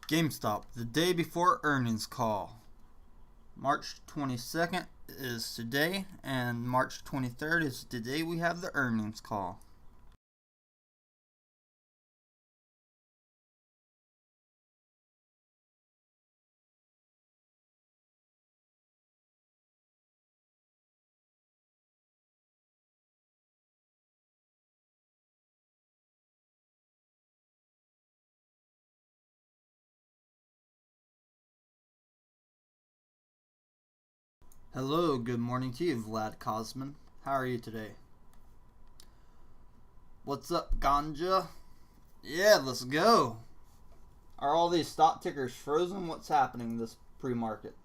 Gamestop, the day before earnings call. March 22nd is today, and March 23rd is the day we have the earnings call. Hello, good morning to you, Vlad Kosman. How are you today? What's up, Ganja? Yeah, let's go. Are all these stock tickers frozen? What's happening this pre-market?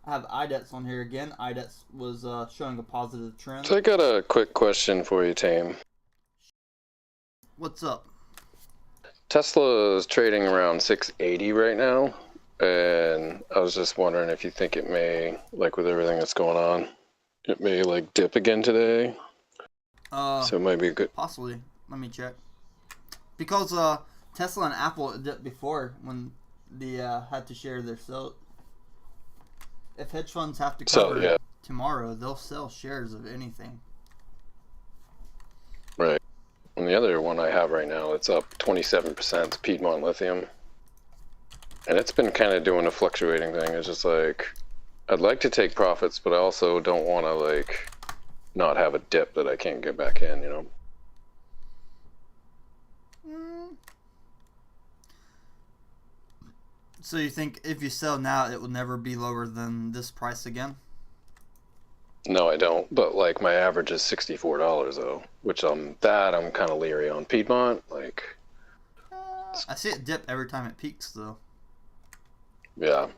I have IDEX on here again. IDEX was showing a positive trend. So I got a quick question for you, Tame. What's up? Tesla is trading around 680 right now, and I was just wondering if you think it may, like with everything that's going on, it may like dip again today. So it might be a good. Possibly. Let me check. Because Tesla and Apple dipped before when they had to share their sell. If hedge funds have to cover tomorrow, they'll sell shares of anything. Right. And the other one I have right now, it's up 27%, Piedmont Lithium. And it's been kind of doing a fluctuating thing. It's just like, I'd like to take profits, but I also don't want to like not have a dip that I can't get back in, you know? So you think if you sell now, it will never be lower than this price again? No, I don't. But like my average is $64 though, which I'm kind of leery on. Piedmont, like. I see it dip every time it peaks though. Yeah.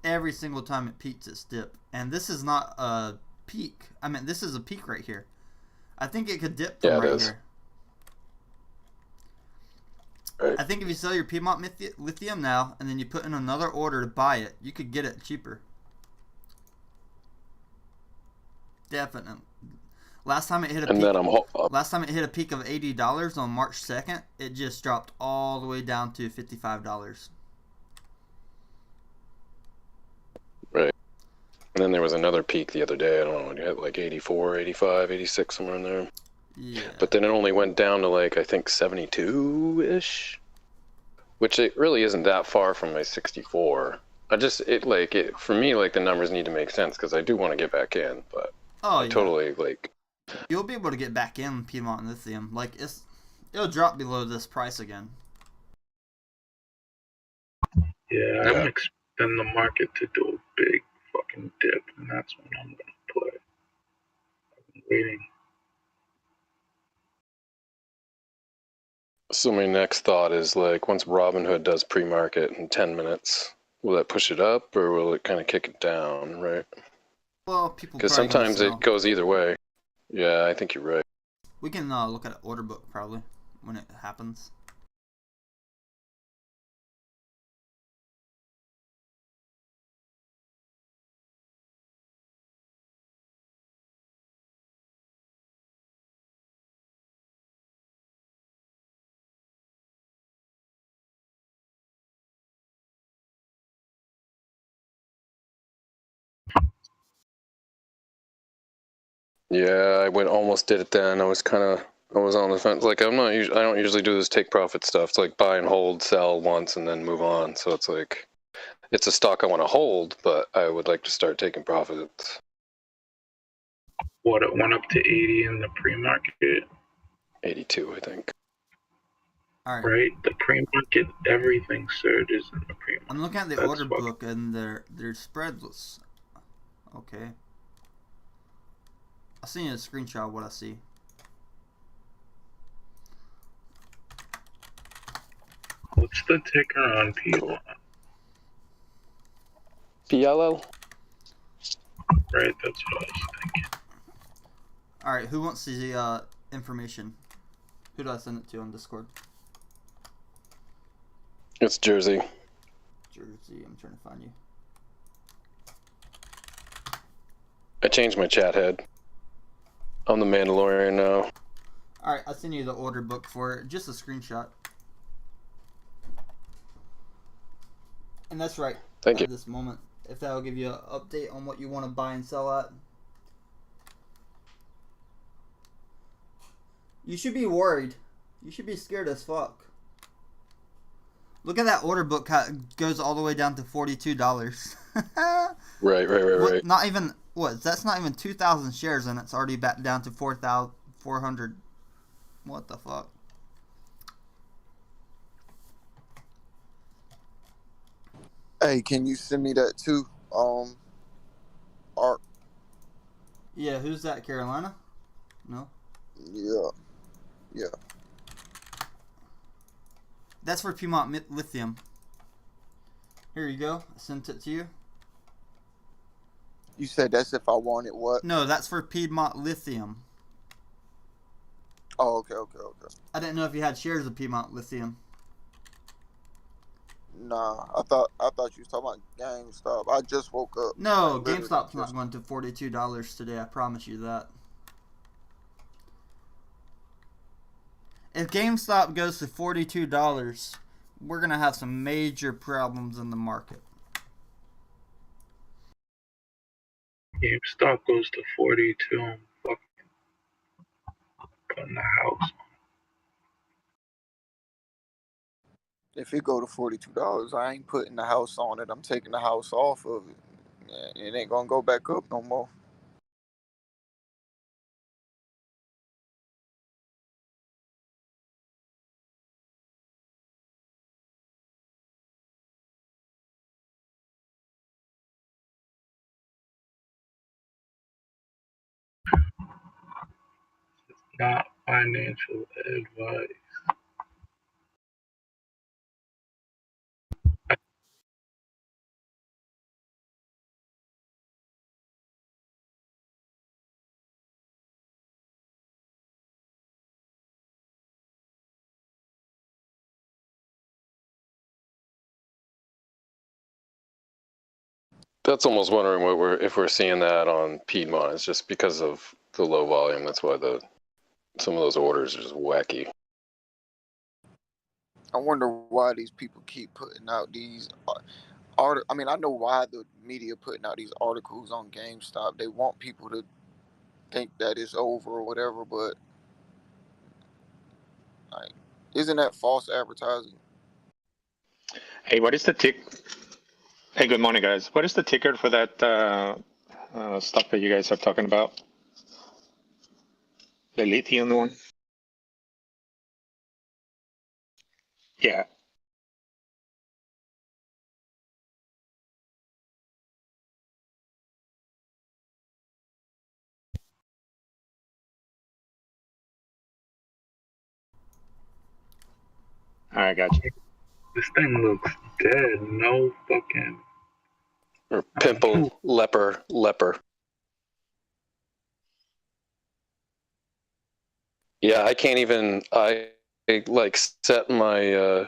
Every single time it peaks, it's dip, and this is not a peak. I mean, this is a peak right here. I think it could dip from right here. Right. I think if you sell your Piedmont Lithium now, and then you put in another order to buy it, you could get it cheaper. Definitely. Last time it hit a peak. Last time it hit a peak of $80 on March 2nd, it just dropped all the way down to $55. Right. And then there was another peak the other day. I don't know. It hit like 84, 85, 86, somewhere in there. Yeah. But then it only went down to like, I think 72-ish, which it really isn't that far from my 64. For me, like the numbers need to make sense because I do want to get back in, but totally like. You'll be able to get back in Piedmont Lithium. Like it'll drop below this price again. Yeah, I'm expecting the market to do a big fucking dip, and that's when I'm gonna play. I've been waiting. So my next thought is like, once Robinhood does pre-market in 10 minutes, will that push it up or will it kind of kick it down, right? Well, people because sometimes it goes either way. Yeah, I think you're right. We can look at an order book probably when it happens. Yeah, almost did it then. I was on the fence. Like I don't usually do this take profit stuff. It's like buy and hold, sell once, and then move on. So it's like, it's a stock I want to hold, but I would like to start taking profits. What, it went up to 80 in the pre-market? 82, I think. All right. Right? The pre-market, everything surges in the pre-market. I'm looking at the order book and their spread looks okay. I'll send you a screenshot of what I see. What's the ticker on Piedmont? PLL? Right, that's what I was thinking. Alright, who wants the information? Who do I send it to on Discord? It's Jersey. Jersey, I'm trying to find you. I changed my chat head. I'm the Mandalorian now. Alright, I'll send you the order book for it. Just a screenshot. And that's right. Thank you. At this moment, if that'll give you an update on what you want to buy and sell at. You should be worried. You should be scared as fuck. Look at that order book. Goes all the way down to $42. Right. Not even what? That's not even 2,000 shares, and it's already back down to 4,400. What the fuck? Hey, can you send me that too? Art. Yeah, who's that? Carolina? No. Yeah. That's for Piedmont Lithium. Here you go. I sent it to you. You said that's if I wanted what? No, that's for Piedmont Lithium. Oh, okay. I didn't know if you had shares of Piedmont Lithium. Nah, I thought you was talking about GameStop. I just woke up. No, GameStop's not going to $42 today. I promise you that. If GameStop goes to $42, we're going to have some major problems in the market. GameStop goes to 42. I'm fucking putting the house. If it go to $42, I ain't putting the house on it. I'm taking the house off of it. It ain't gonna go back up no more. Not financial advice. That's almost wondering if we're seeing that on Piedmont. It's just because of the low volume. That's why some of those orders are just wacky. I wonder why these people keep putting out these I mean, I know why the media putting out these articles on GameStop. They want people to think that it's over or whatever, but like, isn't that false advertising? Hey, what is the tick? Hey, good morning, guys. What is the ticker for that stock that you guys are talking about? The lithium one? Yeah. All right, gotcha. This thing looks dead. No fucking. Or pimple, leper. Yeah, I can't even. I like set my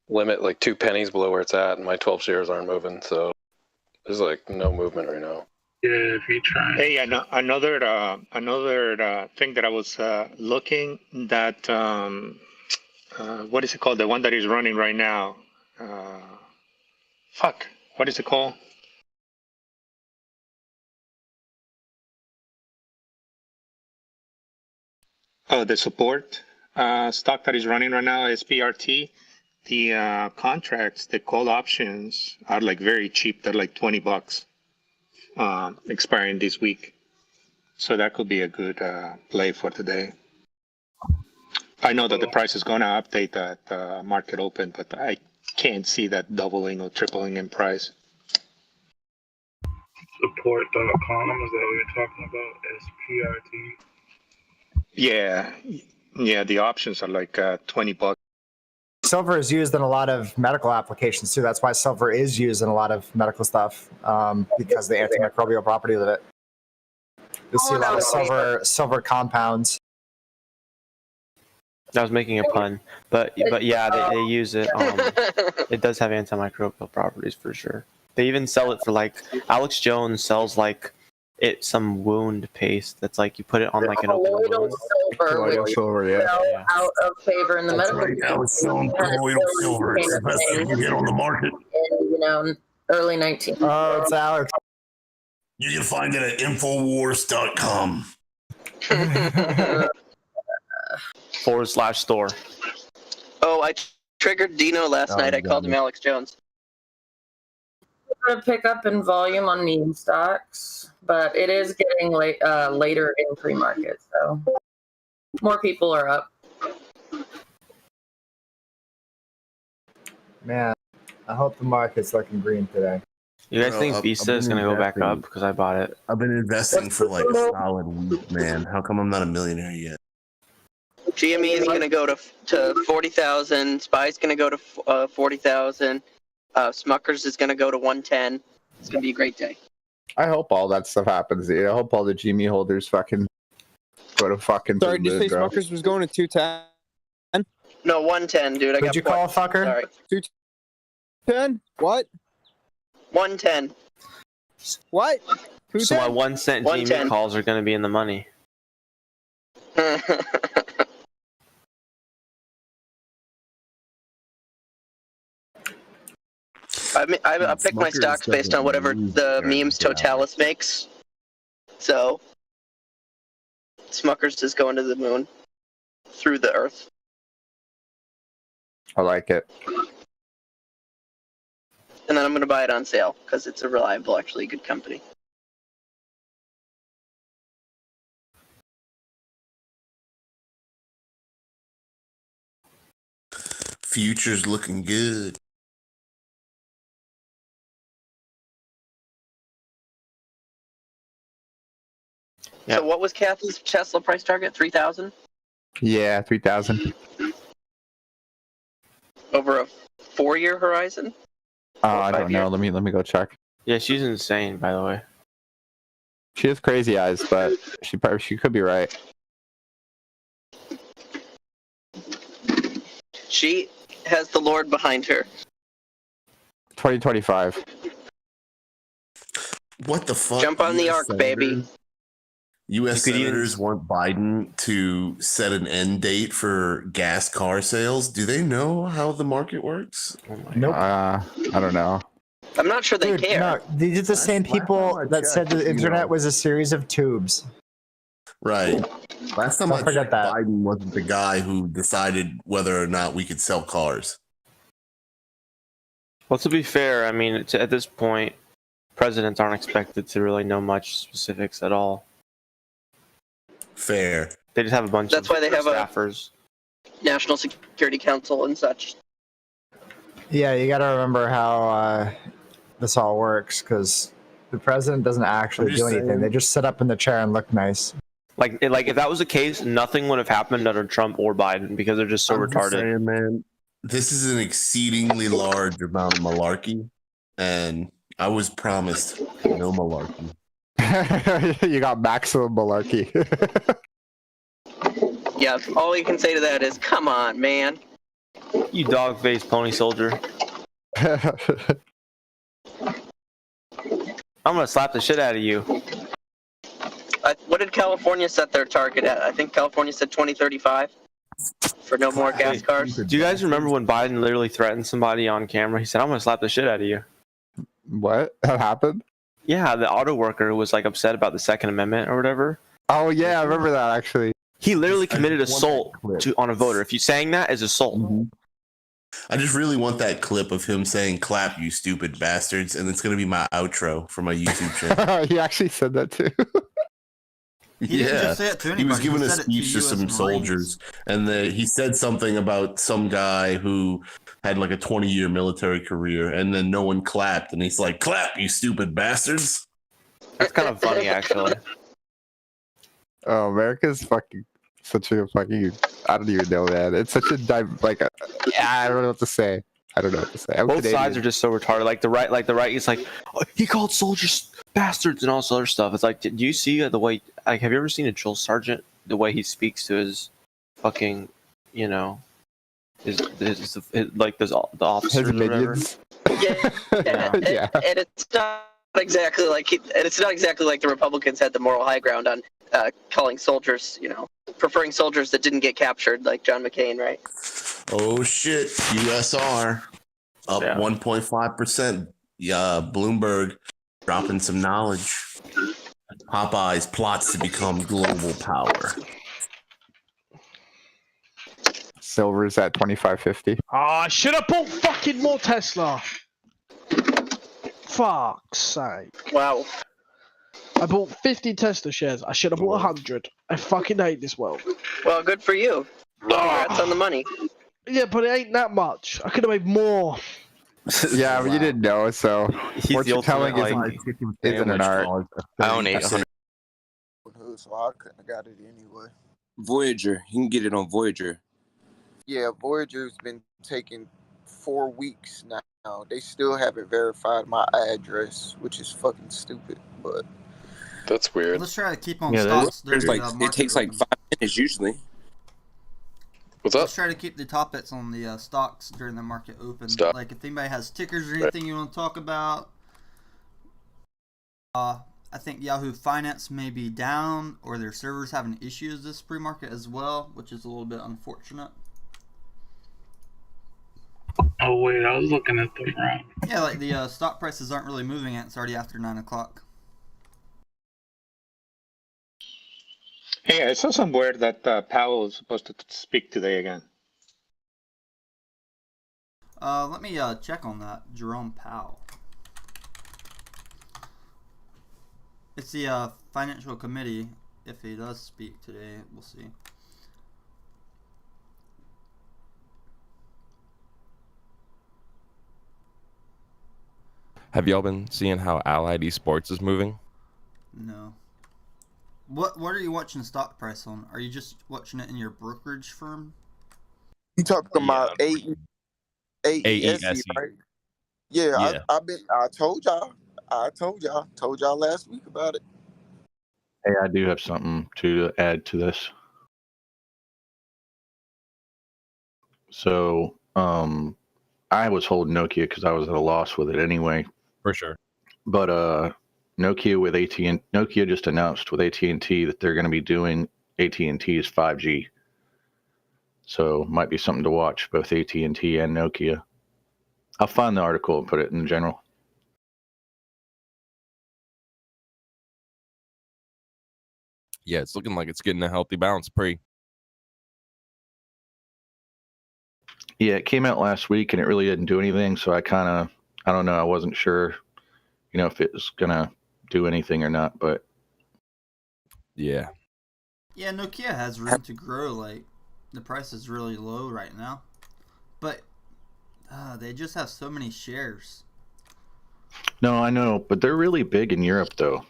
limit like 2 pennies below where it's at, and my 12 shares aren't moving. So there's like no movement right now. Yeah, if you try. Hey, another thing that I was looking that what is it called? The one that is running right now. Fuck. What is it called? Oh, the support stock that is running right now is PRT. The contracts, the call options are like very cheap. They're like $20, expiring this week. So that could be a good play for today. I know that the price is going to update at market open, but I can't see that doubling or tripling in price. Support.com, is that what you're talking about? SPRT? Yeah, the options are like $20. Silver is used in a lot of medical applications too. That's why silver is used in a lot of medical stuff because the antimicrobial property of it. You'll see a lot of silver compounds. I was making a pun, but yeah, they use it. It does have antimicrobial properties for sure. They even sell it for like Alex Jones sells like some wound paste that's like you put it on like an open wound. Colloidal silver, Yeah. out of favor in the medical right. Alex Jones, colloidal silver. It's the best thing you can get on the market. In the unknown, early 19. Oh, it's Alex. You can find it at Infowars.com. /store. Oh, I triggered Dino last night. I called him Alex Jones. A pickup in volume on meme stocks, but it is getting later in pre-market, so more people are up. Man, I hope the market's looking green today. You guys think Visa is going to go back up because I bought it? I've been investing for like a solid week, man. How come I'm not a millionaire yet? GME is going to go to 40,000. Spy's going to go to 40,000. Smuckers is going to go to 110. It's going to be a great day. I hope all that stuff happens, dude. I hope all the GME holders fucking go to fucking. Sorry, did you say Smuckers was going to 210? No, 110, dude. Did you call a fucker? Sorry. 210? What? 110. What? So my 1 cent GME calls are going to be in the money. I pick my stocks based on whatever the memes Totalis makes. So, Smuckers is going to the moon through the earth. I like it. And then I'm going to buy it on sale because it's a reliable, actually good company. Future's looking good. Yep. So what was Kathy's Tesla price target? 3,000? Yeah, 3,000. Over a 4-year horizon? I don't know. Let me go check. Yeah, she's insane, by the way. She has crazy eyes, but she could be right. She has the Lord behind her. 2025. What the fuck? Jump on the ark, baby. U.S. senators want Biden to set an end date for gas car sales. Do they know how the market works? Nope. I don't know. I'm not sure they care. No, these are the same people that said the internet was a series of tubes. Right. Last time Don't I forget checked, that. Biden wasn't the guy who decided whether or not we could sell cars. Well, to be fair, I mean, at this point, presidents aren't expected to really know much specifics at all. Fair. They just have a bunch That's of why they have staffers. a National Security Council and such. Yeah, you got to remember how this all works, because the president doesn't actually do anything. They just sit up in the chair and look nice. Like if that was the case, nothing would have happened under Trump or Biden because they're just so I'm retarded. Just saying, man, this is an exceedingly large amount of malarkey, and I was promised no malarkey. You got maximum malarkey. Yeah, all you can say to that is, come on, man. You dog-faced pony soldier. I'm gonna slap the shit out of you. What did California set their target at? I think California said 2035 for no more gas cars. Do you guys remember when Biden literally threatened somebody on camera? He said, I'm gonna slap the shit out of you. What? That happened? Yeah, the auto worker was like upset about the Second Amendment or whatever. Oh yeah, I remember that actually. He literally committed assault on a voter. If you saying that is assault. Mm-hmm. I just really want that clip of him saying, clap, you stupid bastards, and it's going to be my outro for my YouTube channel. He actually said that too. He didn't just say it to anybody. He was giving a said it speech to US some Marines. soldiers, and he said something about some guy who had like a 20-year military career, and then no one clapped, and he's like, clap, you stupid bastards. That's kind of funny, actually. Oh, America's fucking such a fucking. I don't even know, man. It's such a I don't know what to say. I'm Both Canadian. sides are just so retarded. Like the right is like, oh, he called soldiers bastards and all this other stuff. It's like, do you see the way? Like, have you ever seen a drill sergeant? The way he speaks to his fucking, you know, his like the officers or whatever. Yeah. And it's not exactly like the Republicans had the moral high ground on calling soldiers, preferring soldiers that didn't get captured, like John McCain, right? Oh shit, USR. up Yeah. 1.5%. Yeah, Bloomberg dropping some knowledge. Popeyes plots to become global power. Silver's at 25.50. Oh, I should have bought fucking more Tesla. Fuck's sake. Wow. I bought 50 Tesla shares. I should have bought 100. I fucking hate this world. Well, good for you. Congrats on the money. Yeah, but it ain't that much. I could have made more. Yeah, but you didn't know, so He's what the you're ultimate, telling like, isn't an art. I own 800. So I couldn't have got it anyway. Voyager. You can get it on Voyager. Yeah, Voyager's been taking 4 weeks now. They still haven't verified my address, which is fucking stupid. But That's weird. Let's try to keep on Yeah, stocks. There's during like the it market takes like open. 5 minutes usually. What's up? Let's try to keep the top hits on the stocks during the market open. Stop. Like if anybody has tickers or anything you want to talk about. I think Yahoo Finance may be down, or their servers having issues this pre-market as well, which is a little bit unfortunate. Oh wait, I was looking at the wrong. Yeah, like the stock prices aren't really moving yet. It's already after 9 o'clock. Hey, I saw somewhere that Powell is supposed to speak today again. Let me check on that. Jerome Powell. It's the financial committee. If he does speak today, we'll see. Have y'all been seeing how Allied Esports is moving? No. What are you watching stock price on? Are you just watching it in your brokerage firm? you talking about AESE, AESE. right? Yeah, Yeah. I told y'all last week about it. Hey, I do have something to add to this. So, I was holding Nokia because I was at a loss with it anyway. For sure. But Nokia with Nokia just announced with AT&T that they're going to be doing AT&T's 5G. So might be something to watch, both AT&T and Nokia. I'll find the article and put it in general. Yeah, it's looking like it's getting a healthy bounce pre. Yeah, it came out last week and it really didn't do anything. So I don't know. I wasn't sure, if it was going to do anything or not, but. Yeah. Yeah, Nokia has room to grow. Like, the price is really low right now. But they just have so many shares. No, I know, but they're really big in Europe, though.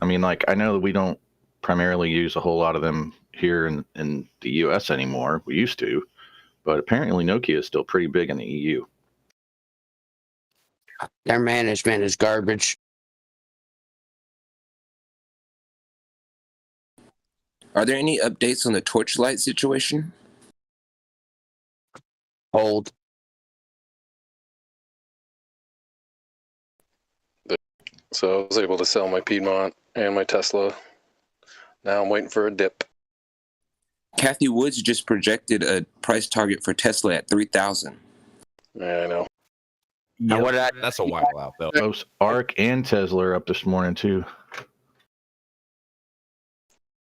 I mean, like, I know that we don't primarily use a whole lot of them here in the U.S. anymore. We used to, but apparently Nokia is still pretty big in the EU. Their management is garbage. Are there any updates on the Torchlight situation? Hold. So I was able to sell my Piedmont and my Tesla. Now I'm waiting for a dip. Kathy Woods just projected a price target for Tesla at 3,000. Yeah, I know. Yep. That's a while out, though. Both ARK and Tesla are up this morning, too.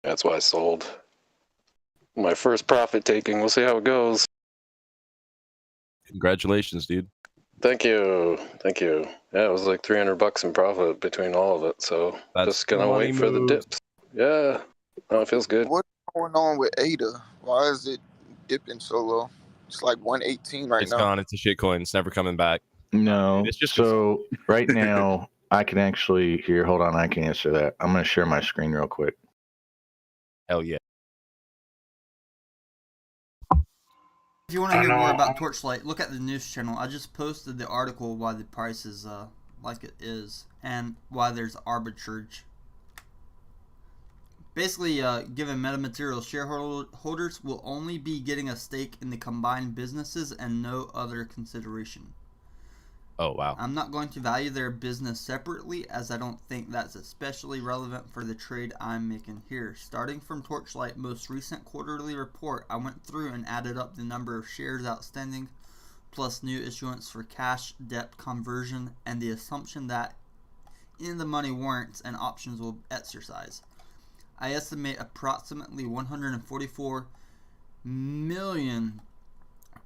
That's why I sold. My first profit taking. We'll see how it goes. Congratulations, dude. Thank you. Thank you. Yeah, it was like $300 in profit between all of it. So That's just gonna money wait for the moves. dips. Yeah. Oh, it feels good. What's going on with ADA? Why is it dipping so low? It's like 118 right It's now. gone. It's a shitcoin. It's never coming back. No. It's just so right now, I can actually hold on. I can answer that. I'm going to share my screen real quick. Hell yeah. If you want to hear more about Torchlight, look at the news channel. I just posted the article why the price is like it is and why there's arbitrage. Basically, given metamaterial shareholders will only be getting a stake in the combined businesses and no other consideration. Oh, wow. I'm not going to value their business separately, as I don't think that's especially relevant for the trade I'm making here. Starting from Torchlight's most recent quarterly report, I went through and added up the number of shares outstanding plus new issuance for cash debt conversion and the assumption that in the money warrants and options will exercise. I estimate approximately 144 million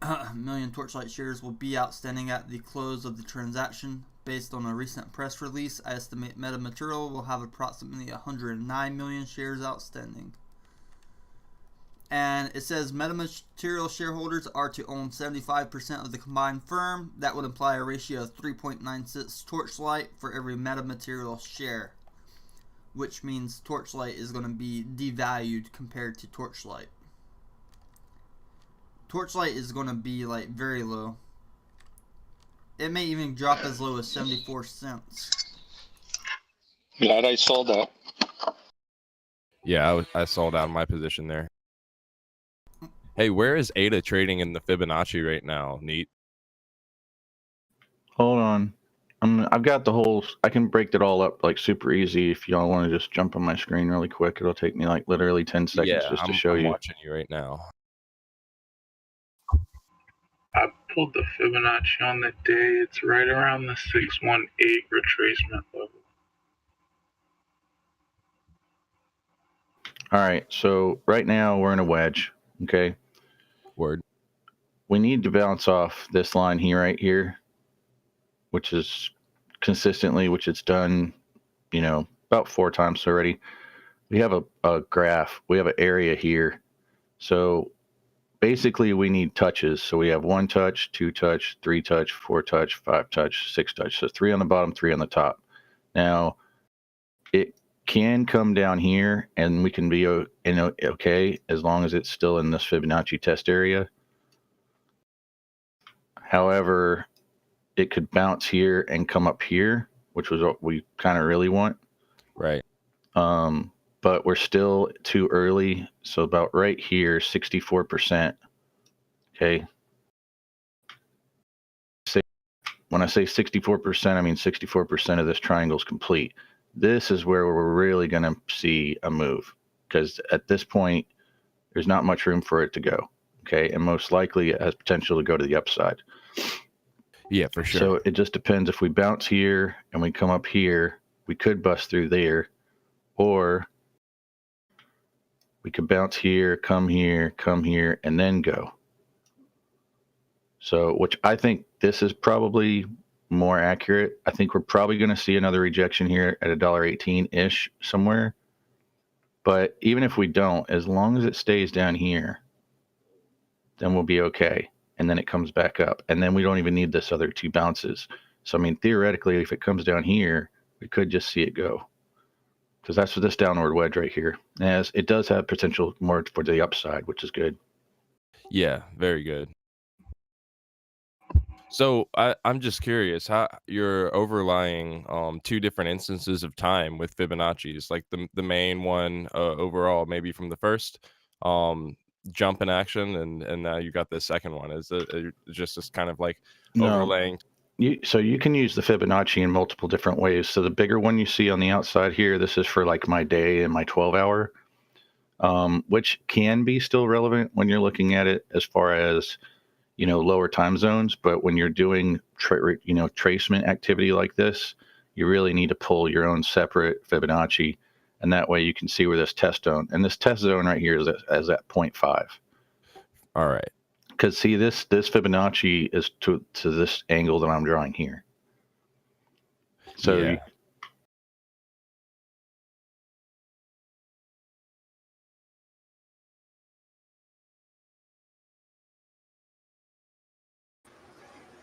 Torchlight shares will be outstanding at the close of the transaction. Based on a recent press release, I estimate Metamaterial will have approximately 109 million shares outstanding. And it says Metamaterial shareholders are to own 75% of the combined firm. That would imply a ratio of 3.96 Torchlight for every Metamaterial share, which means Torchlight is going to be devalued compared to Torchlight. Torchlight is going to be like very low. It may even drop as low as 74 cents. Glad I sold that. Yeah, I sold out of my position there. Hey, where is ADA trading in the Fibonacci right now, Neat? Hold on. I've got the whole. I can break it all up like super easy. If y'all want to just jump on my screen really quick, it'll take me like literally 10 seconds Yeah, just to I'm show you. watching you right now. I pulled the Fibonacci on the day. It's right around the 618 retracement level. All right, so right now we're in a wedge. Okay. Word. We need to bounce off this line here, right here, which is consistently, which it's done, about 4 times already. We have a graph. We have an area here. So basically we need touches. So we have 1 touch, 2 touch, 3 touch, 4 touch, 5 touch, 6 touch. So 3 on the bottom, 3 on the top. Now it can come down here and we can be okay as long as it's still in this Fibonacci test area. However, it could bounce here and come up here, which was what we kind of really want. Right. But we're still too early. So about right here, 64%. Okay. When I say 64%, I mean 64% of this triangle is complete. This is where we're really going to see a move, because at this point, there's not much room for it to go. Okay. And most likely it has potential to go to the upside. Yeah, for sure. So it just depends. If we bounce here and we come up here, we could bust through there, or we could bounce here, come here, and then go. So, which I think this is probably more accurate. I think we're probably going to see another rejection here at $1.18-ish somewhere. But even if we don't, as long as it stays down here, then we'll be okay. And then it comes back up. And then we don't even need this other 2 bounces. So, I mean, theoretically, if it comes down here, we could just see it go. Because that's for this downward wedge right here. As it does have potential more for the upside, which is good. Yeah, very good. So I'm just curious how you're overlying 2 different instances of time with Fibonacci's, like the main one overall, maybe from the first jump in action, and now you got the second one. Is it just this kind of like overlaying? So you can use the Fibonacci in multiple different ways. So the bigger one you see on the outside here, this is for like my day and my 12-hour, which can be still relevant when you're looking at it as far as lower time zones. But when you're doing tracement activity like this, you really need to pull your own separate Fibonacci, and that way you can see where this test zone, and this test zone right here is at 0.5. All right. Because see, this Fibonacci is to this angle that I'm drawing here. So yeah.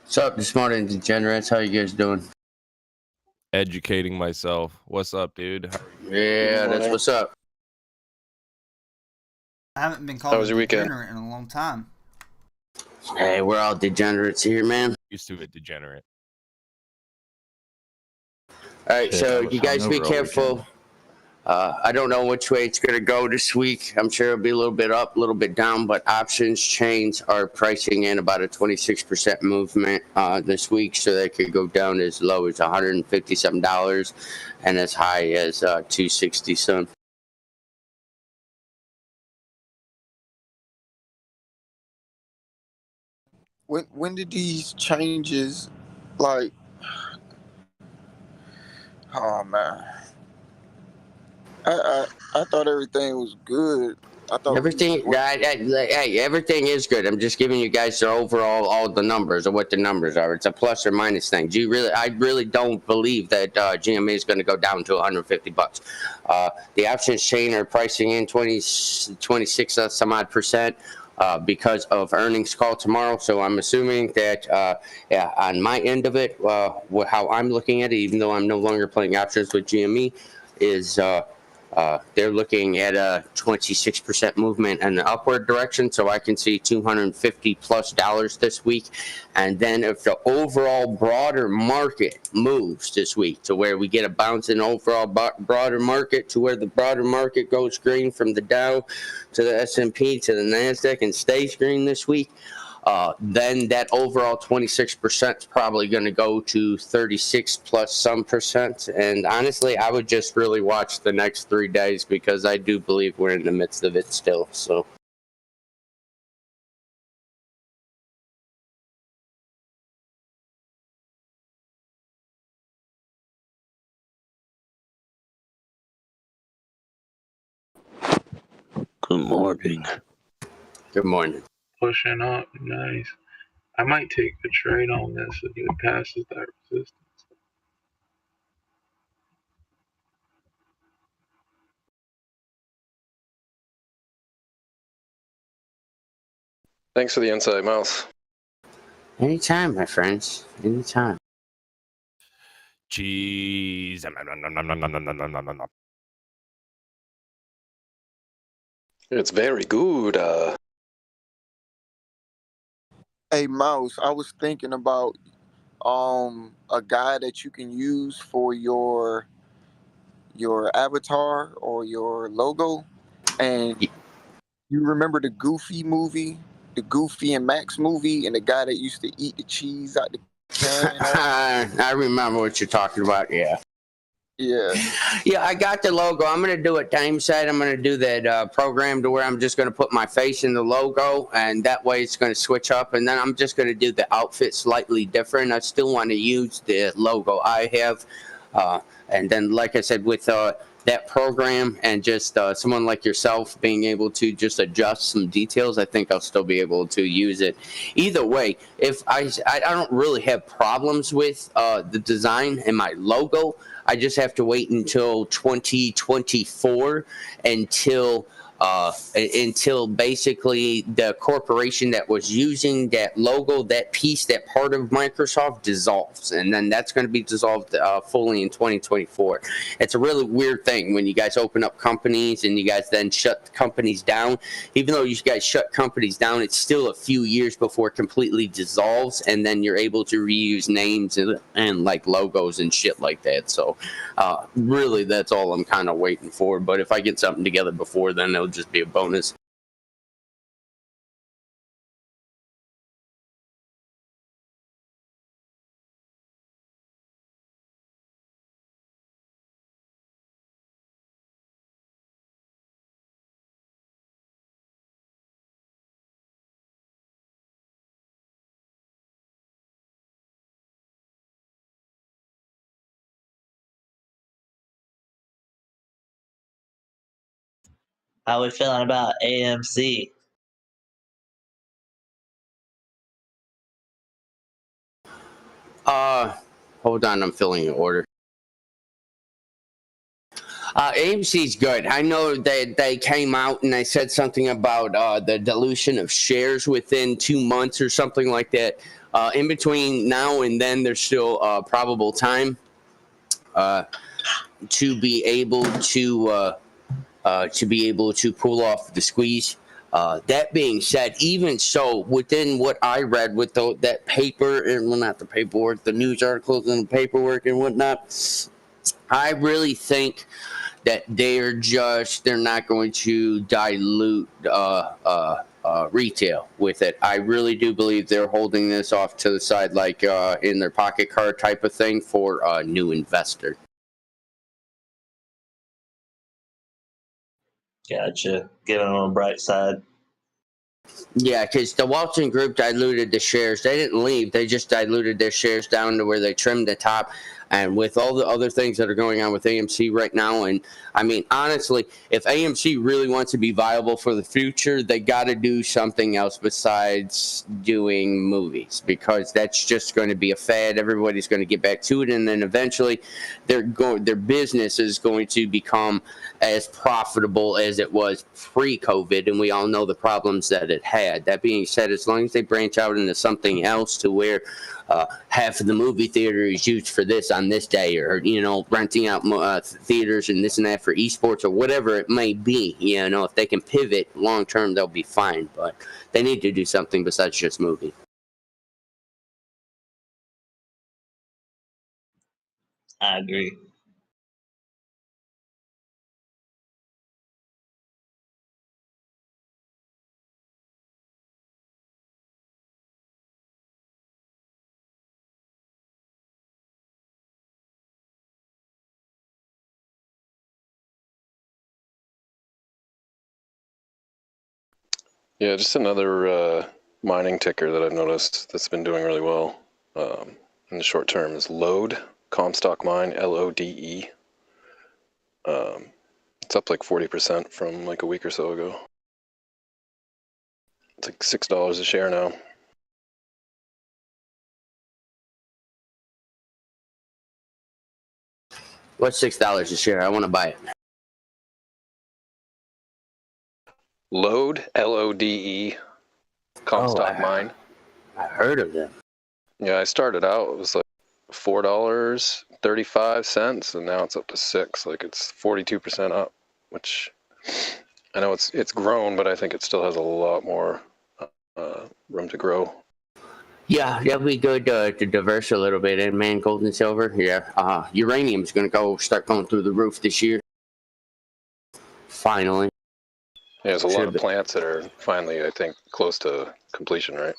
What's up this morning, degenerates? How you guys doing? Educating myself. What's up, dude? Yeah, that's what's up. I haven't been called a degenerate in a long time. Hey, we're all degenerates here, man. Used to a degenerate. All right, so you guys be careful. I don't know which way it's going to go this week. I'm sure it'll be a little bit up, a little bit down, but options chains are pricing in about a 26% movement this week, so they could go down as low as $157 and as high as $260 some. when did these changes, like, oh man, I thought everything was good. I thought we Everything, hey, everything is good. I'm just giving you guys the overall, all the numbers, or what the numbers are. It's a plus or minus thing. I really don't believe that GMA is going to go down to 150 bucks. The options chain are pricing in 26 some odd percent. Because of earnings call tomorrow. So I'm assuming that, yeah, on my end of it, how I'm looking at it, even though I'm no longer playing options with GME, is they're looking at a 26% movement in the upward direction. So I can see $250+ this week. And then if the overall broader market moves this week to where we get a bounce in overall broader market, to where the broader market goes green from the Dow to the S&P to the NASDAQ and stays green this week, then that overall 26% is probably going to go to 36+ some percent. And honestly, I would just really watch the next 3 days, because I do believe we're in the midst of it still. So. Good morning. Good morning. Pushing up, nice. I might take a trade on this if it passes that resistance. Thanks for the insight, Mouse. Anytime, my friends. Anytime. Cheese. It's very good. Hey Mouse, I was thinking about a guy that you can use for your avatar or your logo. And you remember the Goofy movie, the Goofy and Max movie, and the guy that used to eat the cheese out the can and all? I remember what you're talking about, yeah. Yeah. Yeah, I got the logo. I'm going to do it time side. I'm going to do that program to where I'm just going to put my face in the logo, and that way it's going to switch up. And then I'm just going to do the outfit slightly different. I still want to use the logo I have. And then, like I said, with that program and just someone like yourself being able to just adjust some details, I think I'll still be able to use it. Either way, if I don't really have problems with the design and my logo. I just have to wait until 2024 until basically the corporation that was using that logo, that piece, that part of Microsoft dissolves, and then that's going to be dissolved fully in 2024. It's a really weird thing when you guys open up companies and you guys then shut companies down. Even though you guys shut companies down, it's still a few years before it completely dissolves, and then you're able to reuse names and like logos and shit like that. So really, that's all I'm kind of waiting for. But if I get something together before then, it'll just be a bonus. How we feeling about AMC? Hold on, I'm filling an order. AMC's good. I know that they came out and they said something about the dilution of shares within 2 months or something like that. In between now and then, there's still probable time to be able to pull off the squeeze. That being said, even so, within what I read with that paper, and well, not the paperwork, the news articles and the paperwork and whatnot, I really think that they're not going to dilute retail with it. I really do believe they're holding this off to the side, like in their pocket card type of thing for a new investor. Gotcha. Get on the bright side. Yeah, because the Walton Group diluted the shares. They didn't leave. They just diluted their shares down to where they trimmed the top. And with all the other things that are going on with AMC right now, and I mean, honestly, if AMC really wants to be viable for the future, they got to do something else besides doing movies, because that's just going to be a fad. Everybody's going to get back to it, and then eventually their business is going to become as profitable as it was pre-COVID, and we all know the problems that it had. That being said, as long as they branch out into something else to where half of the movie theater is used for this on this day, or renting out theaters and this and that for esports or whatever it may be, if they can pivot long term, they'll be fine. But they need to do something besides just movie. I agree. Yeah, just another mining ticker that I've noticed that's been doing really well in the short term is Lode, Comstock Mine, LODE. It's up like 40% from like a week or so ago. It's like $6 a share now. What's $6 a share? I want to buy it. Lode, LODE, Comstock Mine. I heard of them. Yeah, I started out, it was like $4.35, and now it's up to $6. Like it's 42% up, which I know it's grown, but I think it still has a lot more room to grow. Yeah, that'd be good to diverse a little bit. And man, gold and silver, yeah. Uranium's going to start going through the roof this year. Finally. Yeah, there's a lot of plants that are finally, I think, close to completion, right?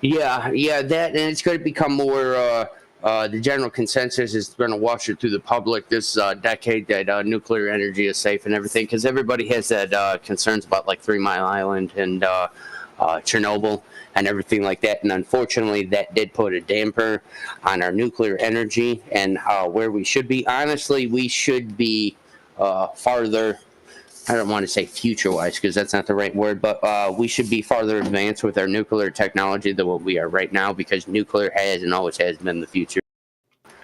Yeah, that, and it's going to become more. The general consensus is going to wash it through the public this decade that nuclear energy is safe and everything, because everybody has that concerns about like 3 Mile Island and Chernobyl and everything like that. And unfortunately, that did put a damper on our nuclear energy and where we should be. Honestly, we should be farther. I don't want to say future-wise because that's not the right word, but we should be farther advanced with our nuclear technology than what we are right now, because nuclear has and always has been the future.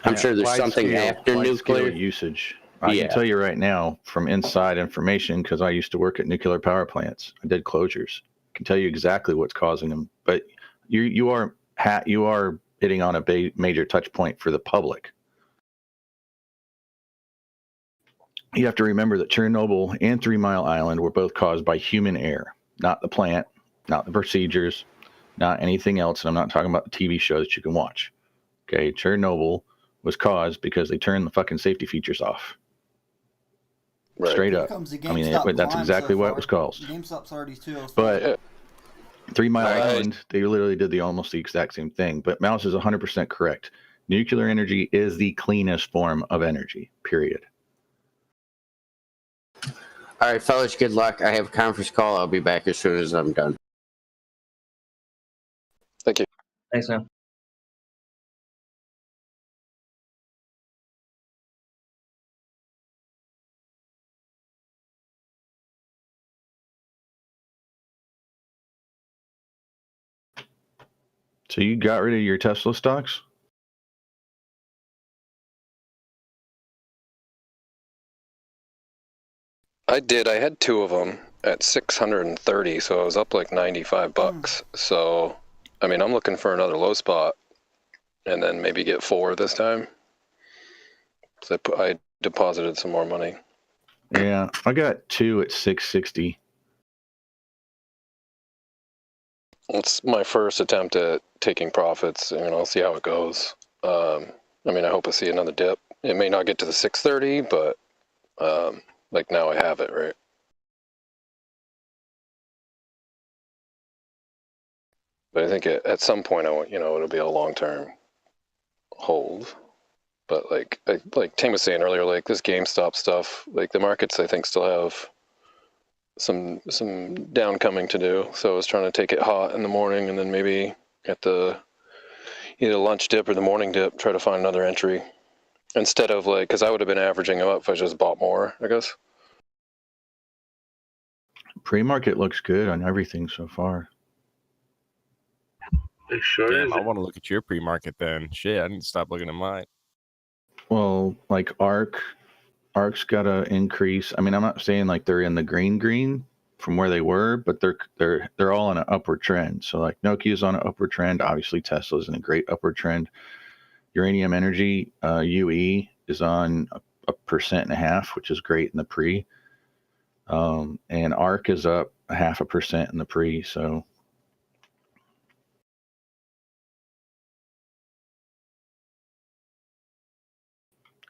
I'm sure there's something after nuclear usage. I can tell you right now from inside information, because I used to work at nuclear power plants. I did closures. I can tell you exactly what's causing them. But you are hitting on a major touch point for the public. You have to remember that Chernobyl and 3 Mile Island were both caused by human error, not the plant, not the procedures, not anything else. And I'm not talking about the TV show that you can watch. Okay, Chernobyl was caused because they turned the fucking safety features off. Right. Straight up. I mean, that's exactly what it was caused. GameStop's already 206. But 3 Mile Island, they literally did almost the exact same thing. But Mouse is 100% correct. Nuclear energy is the cleanest form of energy, period. All right, fellas, good luck. I have a conference call. I'll be back as soon as I'm done. Thank you. Thanks, man. So you got rid of your Tesla stocks? I did. I had 2 of them at 630, so I was up like $95. So, I mean, I'm looking for another low spot, and then maybe get 4 this time. So I deposited some more money. Yeah, I got 2 at 660. It's my first attempt at taking profits, and I'll see how it goes. I mean, I hope I see another dip. It may not get to the 630, but like now I have it, right? But I think at some point, it'll be a long-term hold. But like Tim was saying earlier, like this GameStop stuff, like the markets, I think still have some downcoming to do. So I was trying to take it hot in the morning, and then maybe at the either lunch dip or the morning dip, try to find another entry instead of like, because I would have been averaging them up if I just bought more, I guess. Pre-market looks good on everything so far. It sure Damn, is. I want to look at your pre-market then. Shit, I need to stop looking at mine. Well, like Ark's got to increase. I mean, I'm not saying like they're in the green from where they were, but they're all on an upward trend. So like Nokia's on an upward trend. Obviously, Tesla's in a great upward trend. Uranium Energy UE is on a 1.5%, which is great in the pre. And Arc is up 0.5% in the pre. So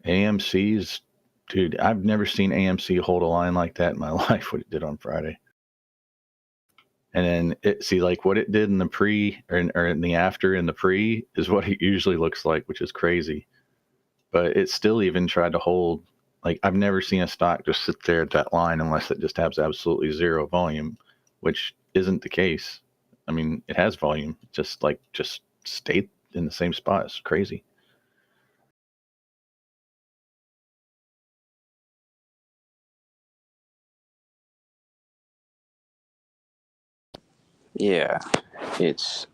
AMC's, dude, I've never seen AMC hold a line like that in my life, what it did on Friday. And then like what it did in the pre or in the after in the pre is what it usually looks like, which is crazy. But it still even tried to hold. Like I've never seen a stock just sit there at that line unless it just has absolutely zero volume, which isn't the case. I mean, it has volume, just stayed in the same spot. It's crazy. Yeah, it's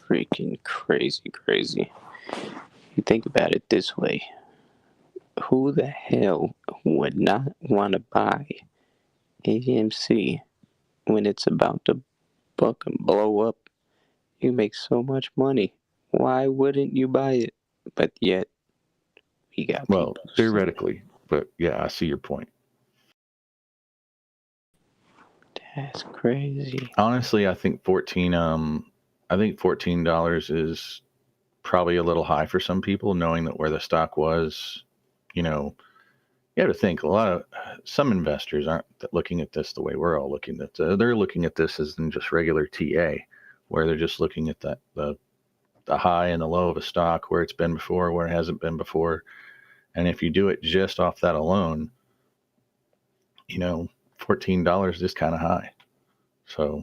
freaking crazy. You think about it this way. Who the hell would not want to buy AMC when it's about to fucking blow up? You make so much money. Why wouldn't you buy it? But yet, we got Well, people. theoretically, but yeah, I see your point. That's crazy. Honestly, I think $14 is probably a little high for some people, knowing that where the stock was. You have to think some investors aren't looking at this the way we're all looking at it. They're looking at this as in just regular TA, where they're just looking at the high and the low of a stock, where it's been before, where it hasn't been before. And if you do it just off that alone, $14 is kind of high. So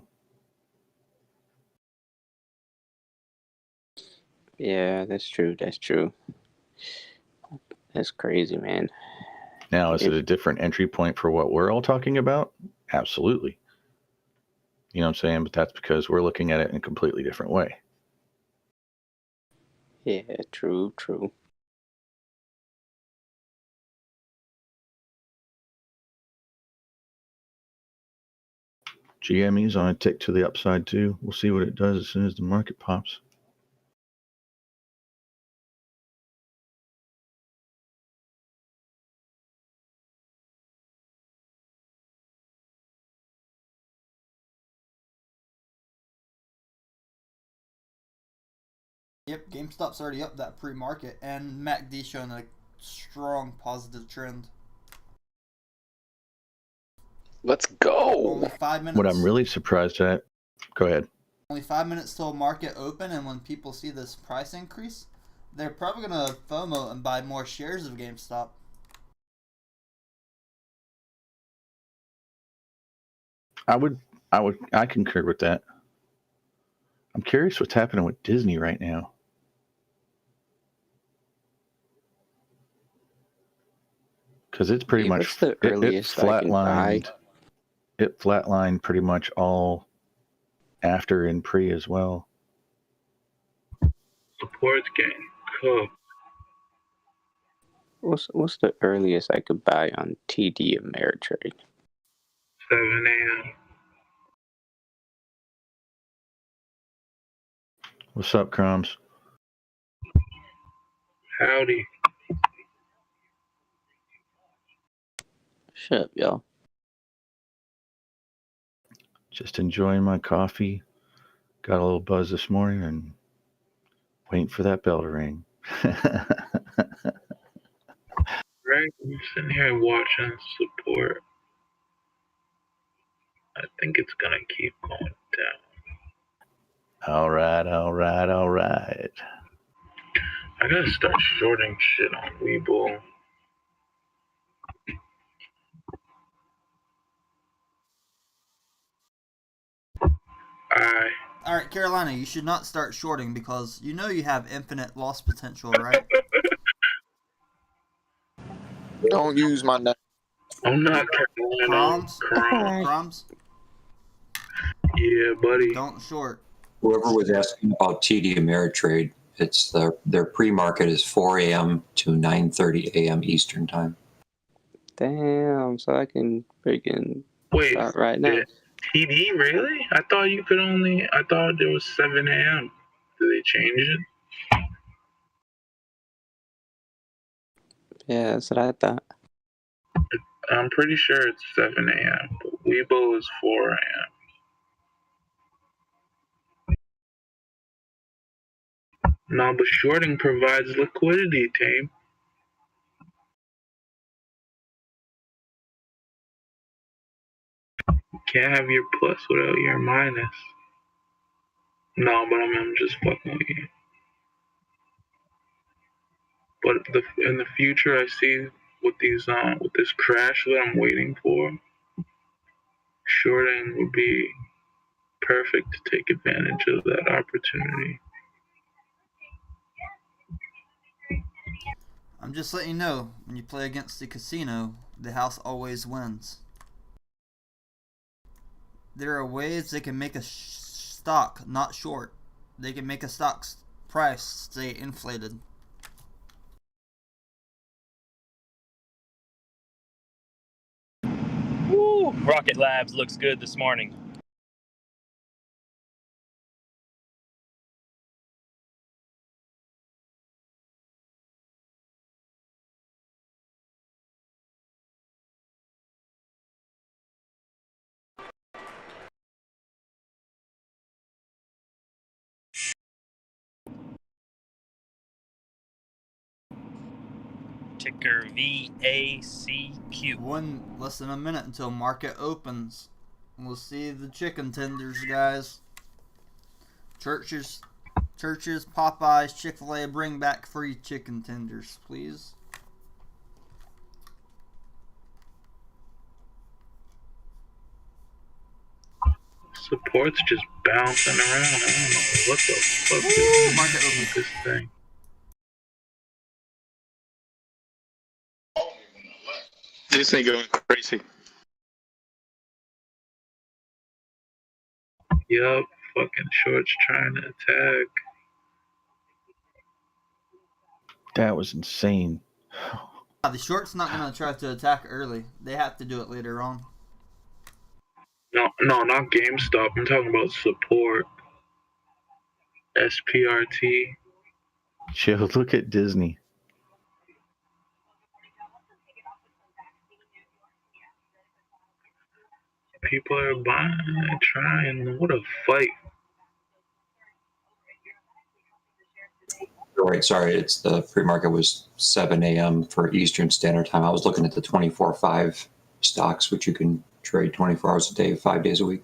yeah, that's true. That's crazy, man. now, is it a different entry point for what we're all talking about? Absolutely. You know what I'm saying? But that's because we're looking at it in a completely different way. Yeah, true. GME's on a tick to the upside too. We'll see what it does as soon as the market pops. Yep, GameStop's already up that pre-market, and MACD showing a strong positive trend. Let's go. Only 5 minutes. What I'm really surprised at, go ahead. Only 5 minutes till market open, and when people see this price increase, they're probably gonna FOMO and buy more shares of GameStop. I concur with that. I'm curious what's happening with Disney right now. Because it's pretty much what's the earliest I can buy? It flatlined pretty much all after in pre as well. Support's getting cooked. What's the earliest I could buy on TD Ameritrade? 7 a.m. What's up, Crumbs? Howdy. Shut up, y'all. Just enjoying my coffee. Got a little buzz this morning and waiting for that bell to ring. Right? I'm sitting here watching support. I think it's gonna keep going down. All right. I gotta start shorting shit on Webull. All right, Carolina, you should not start shorting because you know you have infinite loss potential, right? Don't use my name. I'm not Carolina. Crumbs. Yeah, buddy. Don't short. Whoever was asking about TD Ameritrade, it's their pre-market is 4 a.m. to 9:30 a.m. Eastern time. Damn, so I can freaking Wait, start right now. TD really? I thought there was 7 a.m. Did they change it? Yeah, that's what I thought. I'm pretty sure it's 7 a.m. But Weibo is 4 a.m. No, but shorting provides liquidity, Tame. You can't have your plus without your minus. No, but I'm just fucking with you. But in the future, I see with this crash that I'm waiting for, shorting would be perfect to take advantage of that opportunity. I'm just letting you know, when you play against the casino, the house always wins. There are ways they can make a stock not short. They can make a stock's price stay inflated. Woo! Rocket Labs looks good this morning. Ticker VACQ. Less than a minute until market opens. We'll see the chicken tenders, guys. Churches, Popeyes, Chick-fil-A, bring back free chicken tenders, please. Support's just bouncing around. I don't know what the fuck is market open this thing. This thing going crazy. Yup, fucking shorts trying to attack. That was insane. The short's not going to try to attack early. They have to do it later on. No, not GameStop. I'm talking about support. SPRT. Joe, look at Disney. People are buying, trying. What a fight. Right, sorry, it's the pre-market was 7 a.m. for Eastern Standard Time. I was looking at the 24/5 stocks, which you can trade 24 hours a day, 5 days a week.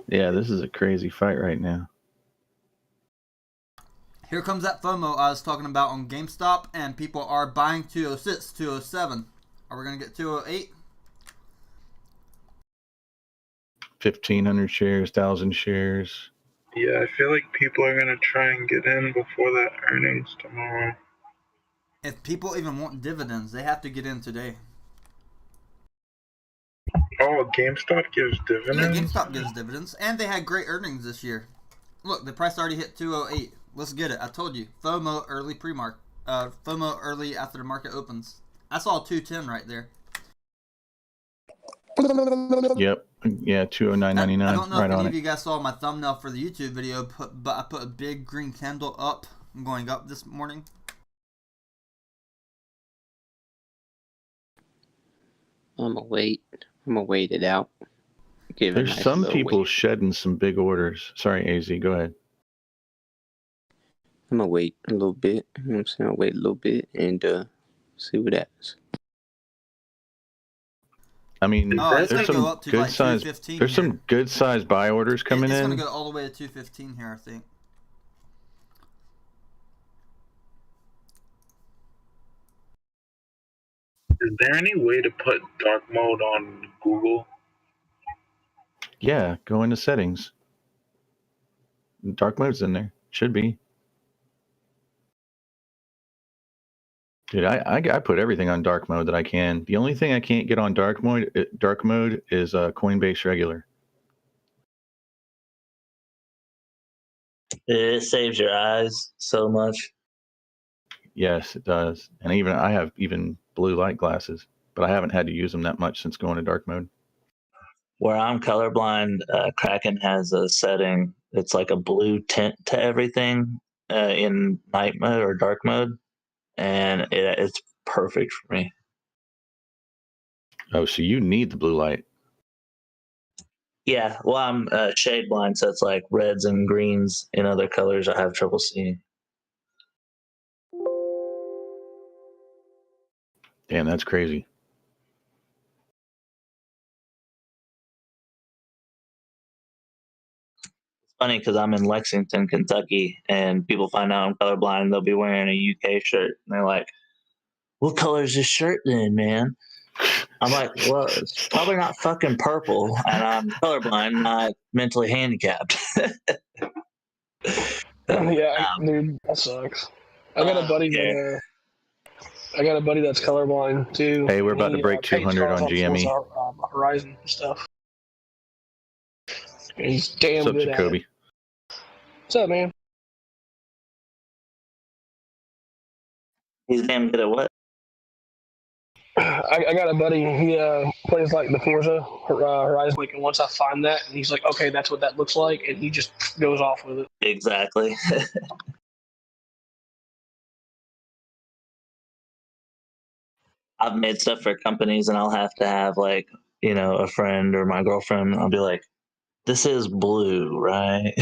Yeah, this is a crazy fight right now. Here comes that FOMO I was talking about on GameStop, and people are buying 206, 207. Are we going to get 208? 1,500 shares, 1,000 shares. Yeah, I feel like people are gonna try and get in before that earnings tomorrow. If people even want dividends, they have to get in today. Oh, GameStop gives dividends? Yeah, GameStop gives dividends, and they had great earnings this year. Look, the price already hit 208. Let's get it. I told you. FOMO early pre-market. FOMO early after the market opens. I saw 210 right there. Yep. Yeah, 209.99. I don't know right if on any it. of you guys saw my thumbnail for the YouTube video, but I put a big green candle up. I'm going up this morning. I'm gonna wait it out. There's some people shedding some big orders. Sorry, AZ, go ahead. I'm gonna wait a little bit. You know what I'm saying? I'll wait a little bit and see what happens. I mean, there's some up to good like size. 215 There's here. some good size buy orders coming It's in. going to go all the way to 215 here, I think. Is there any way to put dark mode on Google? Yeah, go into settings. Dark mode's in there. Should be. Dude, I put everything on dark mode that I can. The only thing I can't get on dark mode is Coinbase regular. It saves your eyes so much. Yes, it does. And I have even blue light glasses, but I haven't had to use them that much since going to dark mode. Where I'm colorblind, Kraken has a setting. It's like a blue tint to everything in night mode or dark mode, and it's perfect for me. Oh, so you need the blue light. Yeah, well, I'm shade blind, so it's like reds and greens in other colors I have trouble seeing. Damn, that's crazy. It's funny because I'm in Lexington, Kentucky, and people find out I'm colorblind. They'll be wearing a UK shirt, and they're like, "What color is this shirt then, man?" I'm like, "Well, it's probably not fucking purple, and I'm colorblind, not mentally handicapped." Dude, that sucks. I got a buddy that's colorblind too. Hey, we're about to He break paints 200 cars on on GME. Horizon and stuff. And he's damn What's up, good at it. Jacoby? What's up, man? He's damn good at what? I got a buddy. He plays like the Forza Horizon. Like, and once I find that, and he's like, "Okay, that's what that looks like," and he just goes off with it. Exactly. I've made stuff for companies, and I'll have to have like a friend or my girlfriend. I'll be like, "This is blue, right?"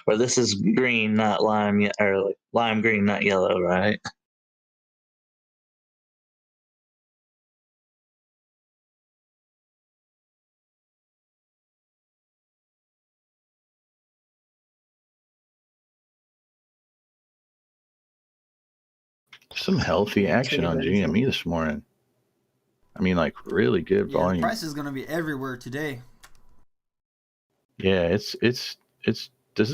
Or this is green, not lime, or like lime green, not yellow, right? Some healthy action on GME this morning. I mean, like really good Yeah, the volume. price is going to be everywhere today. Yeah, it's this is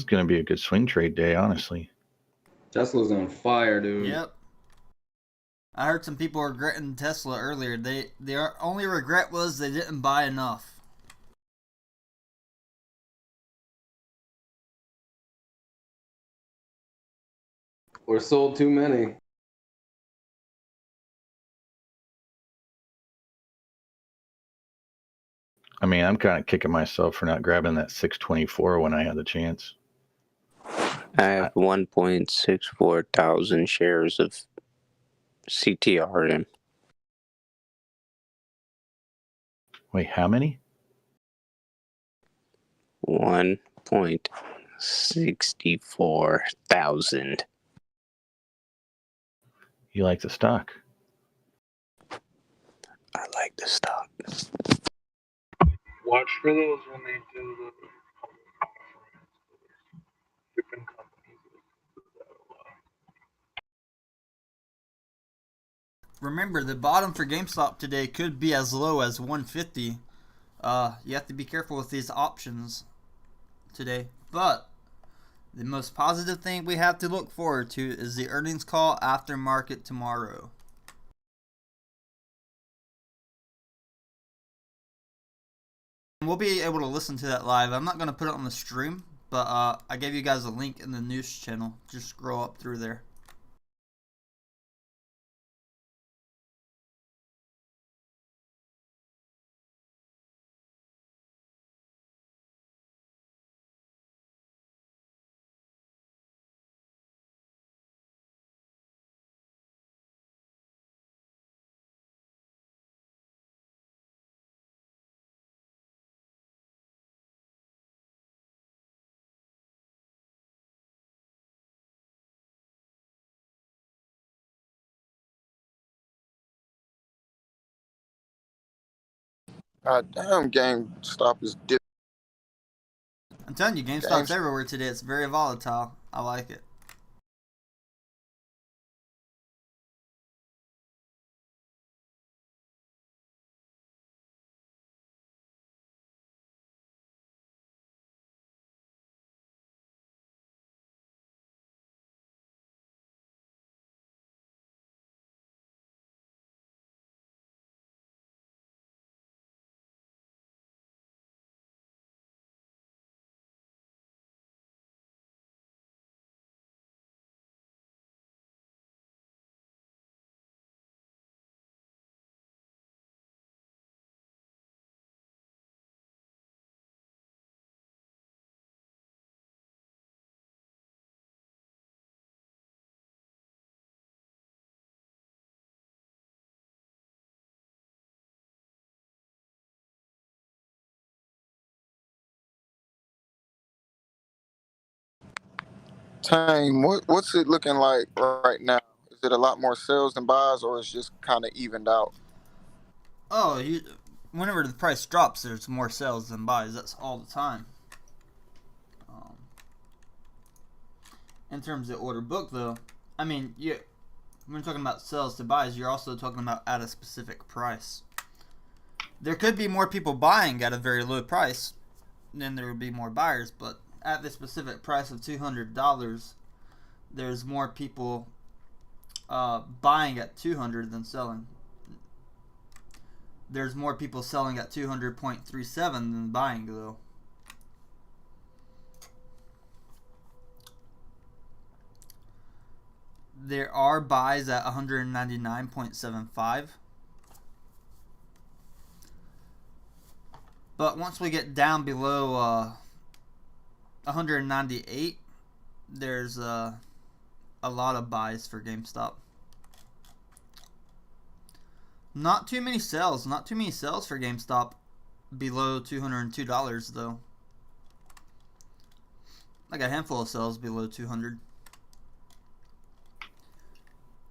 going to be a good swing trade day, honestly. Tesla's on fire, dude. Yep. I heard some people regretting Tesla earlier. Their only regret was they didn't buy enough. Or sold too many. I mean, I'm kind of kicking myself for not grabbing that 624 when I had the chance. I have 1.64 thousand shares of CTR in. Wait, how many? 1.64 thousand. You like the stock? I like the stock. Watch for those when they do the different companies. Remember, the bottom for GameStop today could be as low as 150. You have to be careful with these options today. But the most positive thing we have to look forward to is the earnings call after market tomorrow. We'll be able to listen to that live. I'm not going to put it on the stream, but I gave you guys a link in the news channel. Just scroll up through there. Damn, GameStop is different. I'm telling you, GameStop's everywhere today. It's very volatile. I like it. Tame, what's it looking like right now? Is it a lot more sales than buys, or is just kind of evened out? Oh, whenever the price drops, there's more sales than buys. That's all the time. In terms of order book, though, I mean, when you're talking about sales to buys, you're also talking about at a specific price. There could be more people buying at a very low price than there would be more buyers, but at the specific price of $200, there's more people buying at 200 than selling. There's more people selling at 200.37 than buying, though. There are buys at 199.75. But once we get down below 198, there's a lot of buys for GameStop. Not too many sales. Not too many sales for GameStop below $202, though. Like a handful of sales below 200.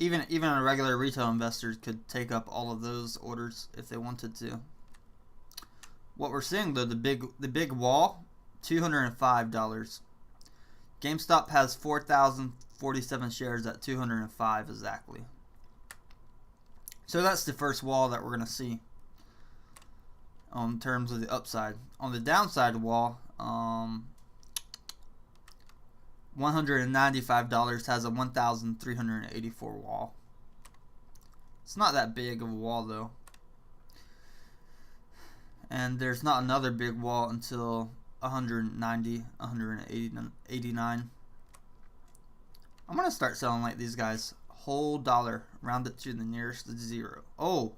Even a regular retail investor could take up all of those orders if they wanted to. What we're seeing, though, the big wall, $205. GameStop has 4,047 shares at 205 exactly. So that's the first wall that we're going to see in terms of the upside. On the downside wall, $195 has a 1,384 wall. It's not that big of a wall, though. And there's not another big wall until 190, 189. I'm going to start selling like these guys. Whole dollar. Round it to the nearest zero. Oh,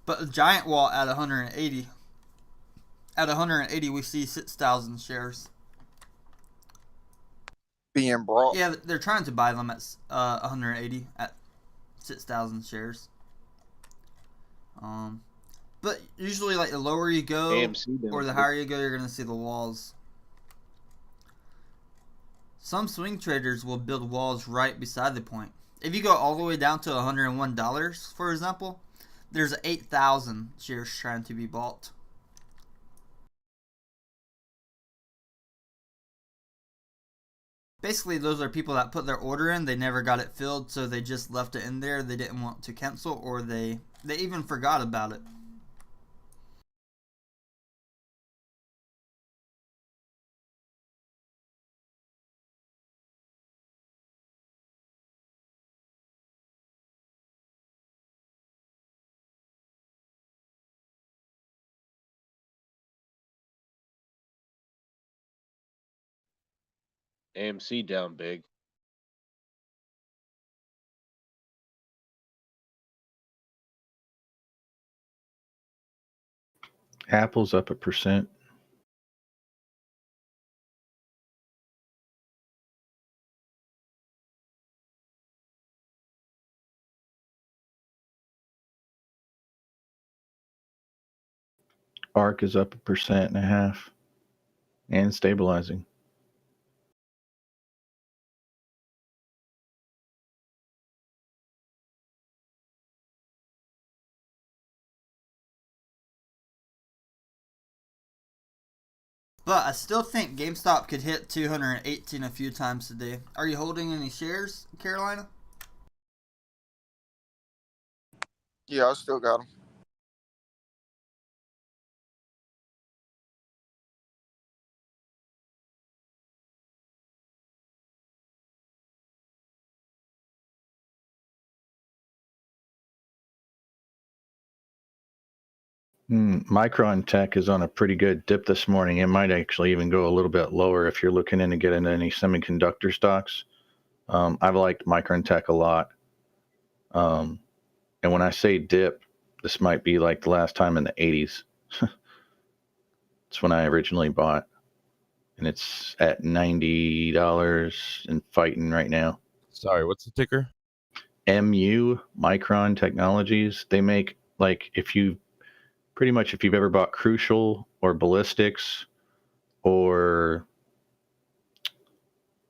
but a giant wall at 180. At 180, we see 6,000 shares being brought. Yeah, they're trying to buy them at 180 at 6,000 shares. But usually, like the lower you go or the higher you go, you're gonna see the walls. Some swing traders will build walls right beside the point. If you go all the way down to $101, for example, there's 8,000 shares trying to be bought. Basically, those are people that put their order in, they never got it filled, so they just left it in there. They didn't want to cancel, or they even forgot about it. AMC down big. Apple's up 1%. ARC is up 1.5% and stabilizing. But I still think GameStop could hit 218 a few times today. Are you holding any shares, Carolina? Yeah, I still got them. Micron Tech is on a pretty good dip this morning. It might actually even go a little bit lower if you're looking in to get into any semiconductor stocks. I've liked Micron Tech a lot. And when I say dip, this might be like the last time in the 80s. It's when I originally bought. And it's at $90 and fighting right now. Sorry, what's the ticker? MU, Micron Technologies. They make, like, if you've ever bought Crucial or Ballistics or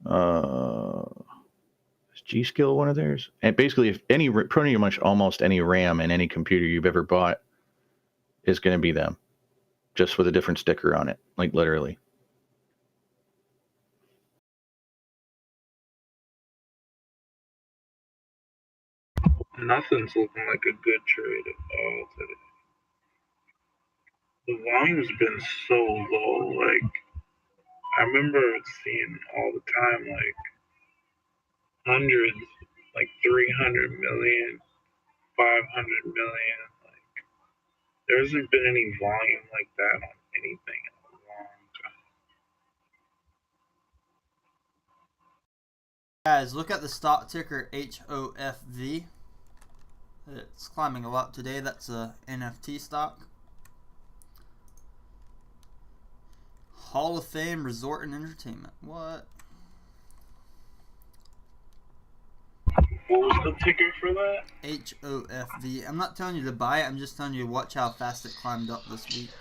Is G-Skill one of theirs? And basically, if pretty much almost any RAM in any computer you've ever bought is going to be them, just with a different sticker on it, like literally. Nothing's looking like a good trade at all today. The volume's been so low. Like, I remember seeing all the time, like, hundreds, like 300 million, 500 million. Like, there hasn't been any volume like that on anything in a long time. Guys, look at the stock ticker HOFV. It's climbing a lot today. That's a NFT stock. Hall of Fame Resort and Entertainment. What? What was the ticker for that? HOFV. I'm not telling you to buy it. I'm just telling you to watch how fast it climbed up this week.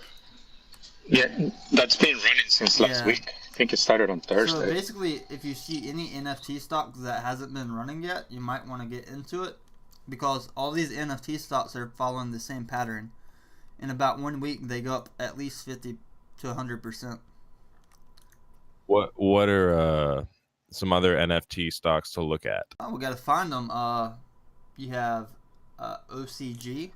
Yeah, that's been running since last week. I think it started on Thursday. So basically, if you see any NFT stock that hasn't been running yet, you might want to get into it, because all these NFT stocks are following the same pattern. In about 1 week, they go up at least 50 to 100%. What are some other NFT stocks to look at? Oh, we gotta find them. You have OCG.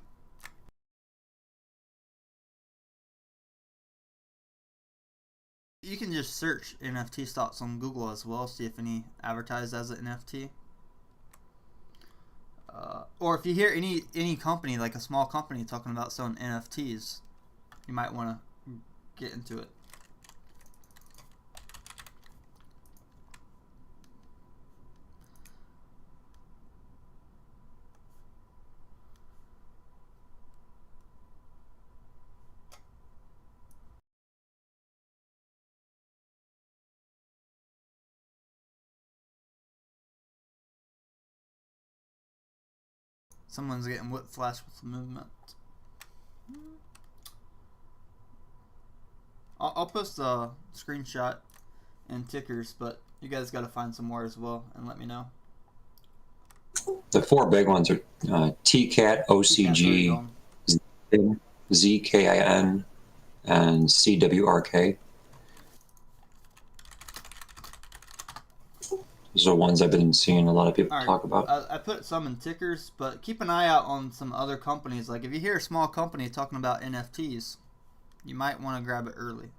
You can just search NFT stocks on Google as well, see if any advertise as an NFT. Or if you hear any company, like a small company, talking about selling NFTs, you might want to get into it. Someone's getting whiplash with the movement. I'll post a screenshot and tickers, but you guys got to find some more as well and let me know. The four big ones are TCAT, OCG, ZKIN, and CWRK. Those are ones I've been seeing a lot of people talk about. I put some in tickers, but keep an eye out on some other companies. Like if you hear a small company talking about NFTs, you might want to grab it early.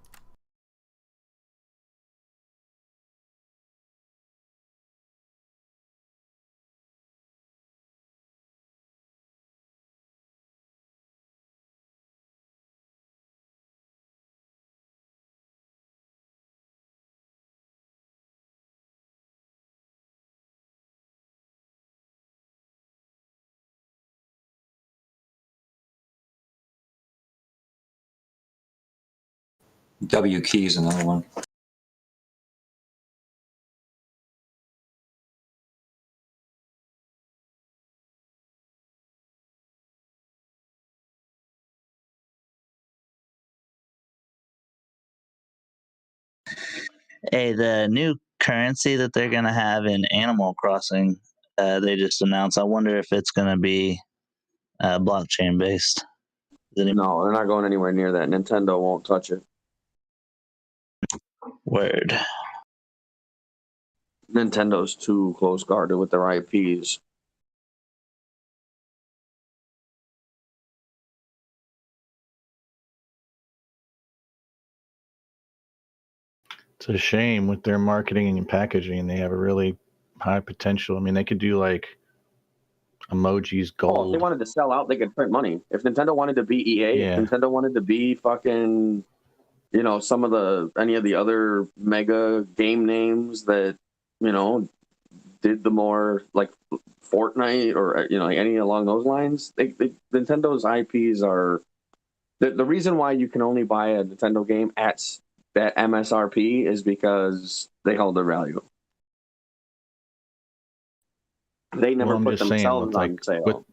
W Key is another one. Hey, the new currency that they're gonna have in Animal Crossing, they just announced. I wonder if it's gonna be blockchain based. No, they're not going anywhere near that. Nintendo won't touch it. Word. Nintendo's too close guarded with their IPs. It's a shame with their marketing and packaging. They have a really high potential. I mean, they could do like emojis gold. Oh, if they wanted to sell out, they could print money. If Nintendo wanted to be EA, Yeah. if Nintendo wanted to be fucking, you know, any of the other mega game names that, you know, did the more like Fortnite or, you know, any along those lines, Nintendo's IPs are the reason why you can only buy a Nintendo game at that MSRP is because they hold their value. They never I'm put just saying, themselves on sale.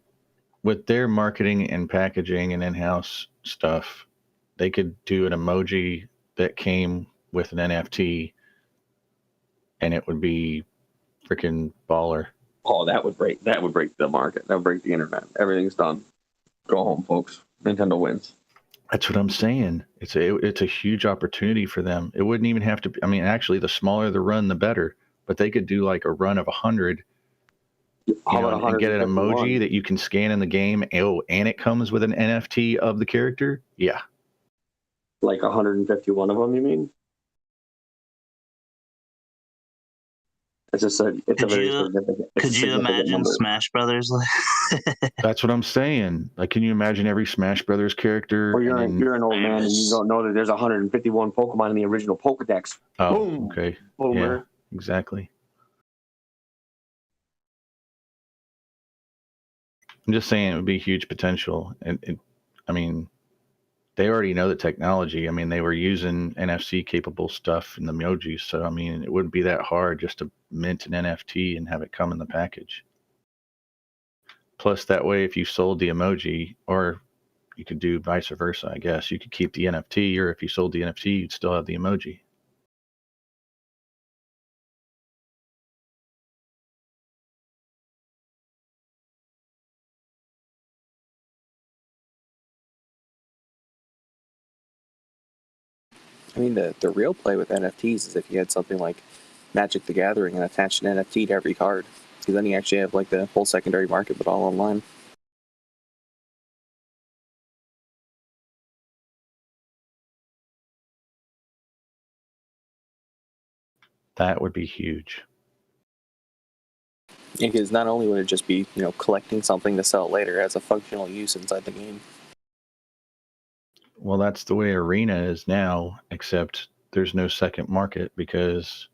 With their marketing and packaging and in-house stuff, they could do an emoji that came with an NFT and it would be freaking baller. Oh, that would break the market. That would break the internet. Everything's done. Go home, folks. Nintendo wins. That's what I'm saying. It's a huge opportunity for them. It wouldn't even have to be, I mean, actually, the smaller the run, the better. But they could do like a run of 100, and get an emoji that you can scan in the game. Oh, and it comes with an NFT of the character. Yeah. Like 151 of them, you mean? It's just a very significant. Could you imagine Smash Brothers? That's what I'm saying. Like, can you imagine every Smash Brothers character? Or you're an old man and you don't know that there's 151 Pokemon in the original Pokedex. Oh, Boom. okay. Boomer. Yeah, exactly. I'm just saying it would be huge potential. And I mean, they already know the technology. I mean, they were using NFC capable stuff in the emojis. So, I mean, it wouldn't be that hard just to mint an NFT and have it come in the package. Plus, that way, if you sold the emoji, or you could do vice versa, I guess. You could keep the NFT, or if you sold the NFT, you'd still have the emoji. I mean, the real play with NFTs is if you had something like Magic the Gathering and attached an NFT to every card, because then you actually have like the whole secondary market, but all online. That would be huge. Yeah, because not only would it just be collecting something to sell later, it has a functional use inside the game. Well, that's the way Arena is now, except there's no second market because,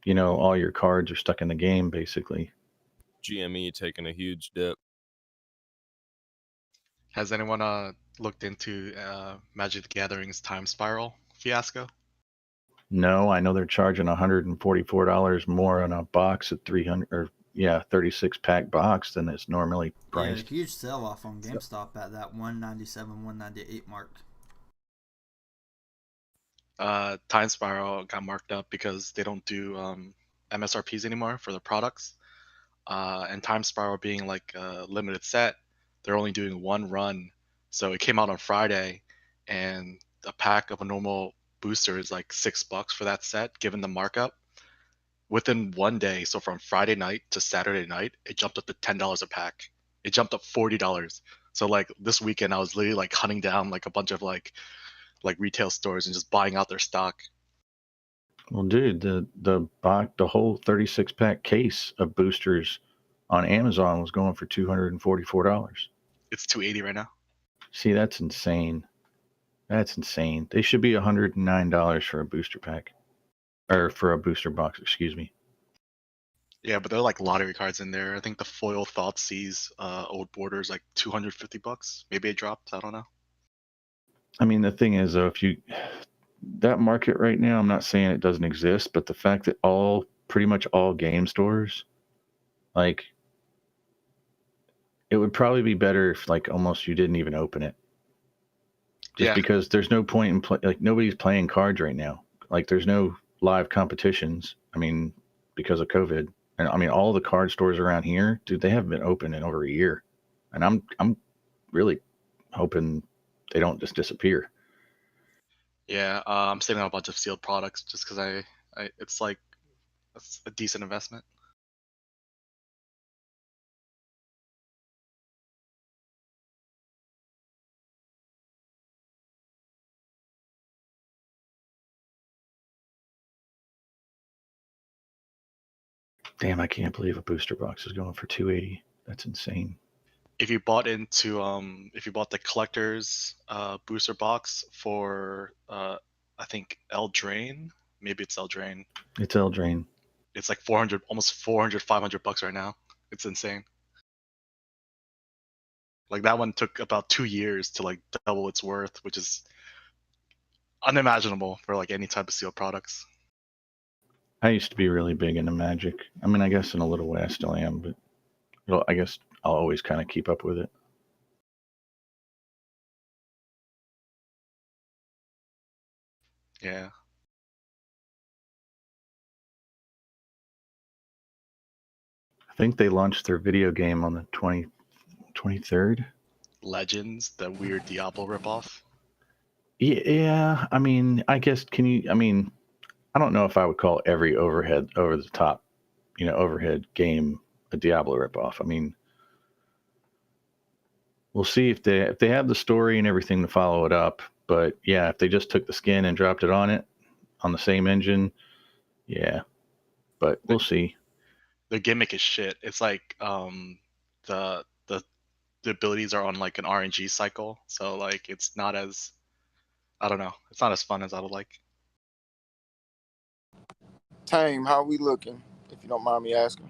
all your cards are stuck in the game, basically. GME taking a huge dip. Has anyone looked into Magic the Gathering's Time Spiral fiasco? No, I know they're charging $144 more on a box at 36 pack box than it's normally Yeah, priced. huge sell off on GameStop at that 197, 198 mark. Time Spiral got marked up because they don't do MSRPs anymore for their products. And Time Spiral being like a limited set, they're only doing one run. So it came out on Friday, and a pack of a normal booster is like $6 for that set, given the markup. Within one day, so from Friday night to Saturday night, it jumped up to $10 a pack. It jumped up $40. So like this weekend, I was literally like hunting down like a bunch of like retail stores and just buying out their stock. Well, dude, the whole 36 pack case of boosters on Amazon was going for $244. It's $280 right now. See, that's insane. That's insane. They should be $109 for a booster pack, or for a booster box. Excuse me. Yeah, but they're like lottery cards in there. I think the foil Thoughtseize old border is like $250. Maybe it dropped. I don't know. I mean, the thing is, though, that market right now, I'm not saying it doesn't exist, but the fact that pretty much all game stores, like, it would probably be better if like almost you didn't even open it. Just because there's no point in like nobody's playing cards right now. Like there's no live competitions. I mean, because of COVID. And I mean, all the card stores around here, dude, they haven't been open in over a year. And I'm really hoping they don't just disappear. Yeah, I'm saving up a bunch of sealed products just because it's like that's a decent investment. Damn, I can't believe a booster box is going for $280. That's insane. If you bought the collector's booster box for I think Eldraine, maybe it's Eldraine. It's Eldraine. It's like 400, almost 400, $500 right now. It's insane. Like that one took about 2 years to like double its worth, which is unimaginable for like any type of sealed products. I used to be really big into Magic. I mean, I guess in a little way I still am, but I guess I'll always kind of keep up with it. Yeah. I think they launched their video game on the 23rd. Legends, the weird Diablo ripoff. Yeah, I mean, I guess I don't know if I would call every over the top, overhead game a Diablo ripoff. I mean, we'll see if they have the story and everything to follow it up. But yeah, if they just took the skin and dropped it on the same engine, yeah. But we'll see. The gimmick is shit. It's like the abilities are on like an RNG cycle, so like it's not as, I don't know, it's not as fun as I would like. Tame, how we looking? If you don't mind me asking.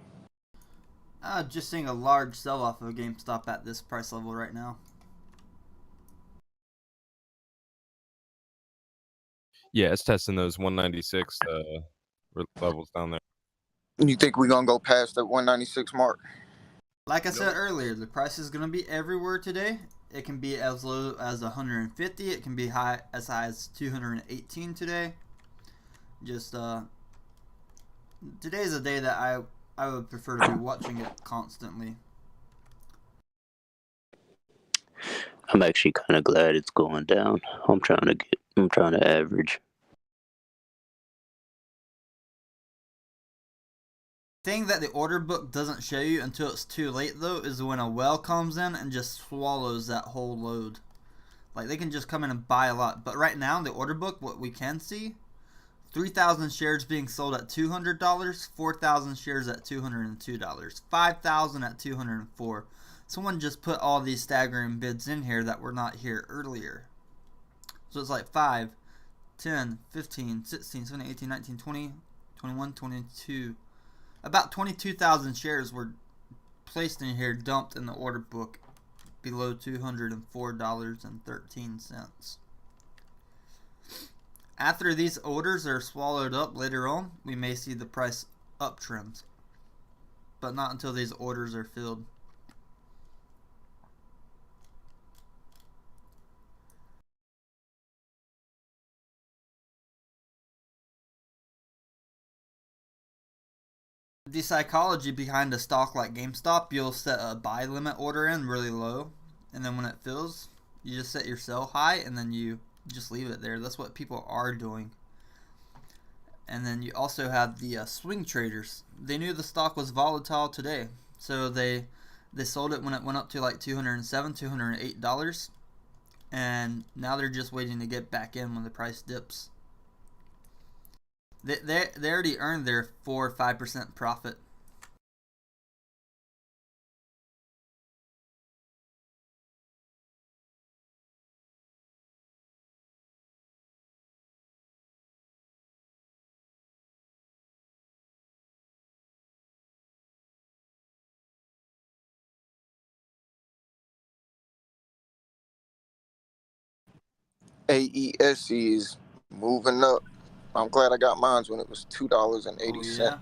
Just seeing a large sell-off of GameStop at this price level right now. Yeah, it's testing those 196 levels down there. You think we're gonna go past that 196 mark? Like I said earlier, the price is going to be everywhere today. It can be as low as 150. It can be as high as 218 today. Just today's a day that I would prefer to be watching it constantly. I'm actually kind of glad it's going down. I'm trying to average. Thing that the order book doesn't show you until it's too late though is when a whale comes in and just swallows that whole load. Like they can just come in and buy a lot, but right now in the order book what we can see, 3,000 shares being sold at $200, 4,000 shares at $202, 5,000 at $204. Someone just put all these staggering bids in here that were not here earlier. So it's like 5, 10, 15, 16, 17, 18, 19, 20, 21, 22. About 22,000 shares were placed in here, dumped in the order book below $204.13. After these orders are swallowed up later on, we may see the price uptrend, but not until these orders are filled. The psychology behind a stock like GameStop, you'll set a buy limit order in really low, and then when it fills, you just set your sell high, and then you just leave it there. That's what people are doing. And then you also have the swing traders. They knew the stock was volatile today, so they sold it when it went up to like $207, $208, and now they're just waiting to get back in when the price dips. They already earned their 4 or 5% profit. AESE is moving up. I'm glad I got mine when it was $2.80. Yeah.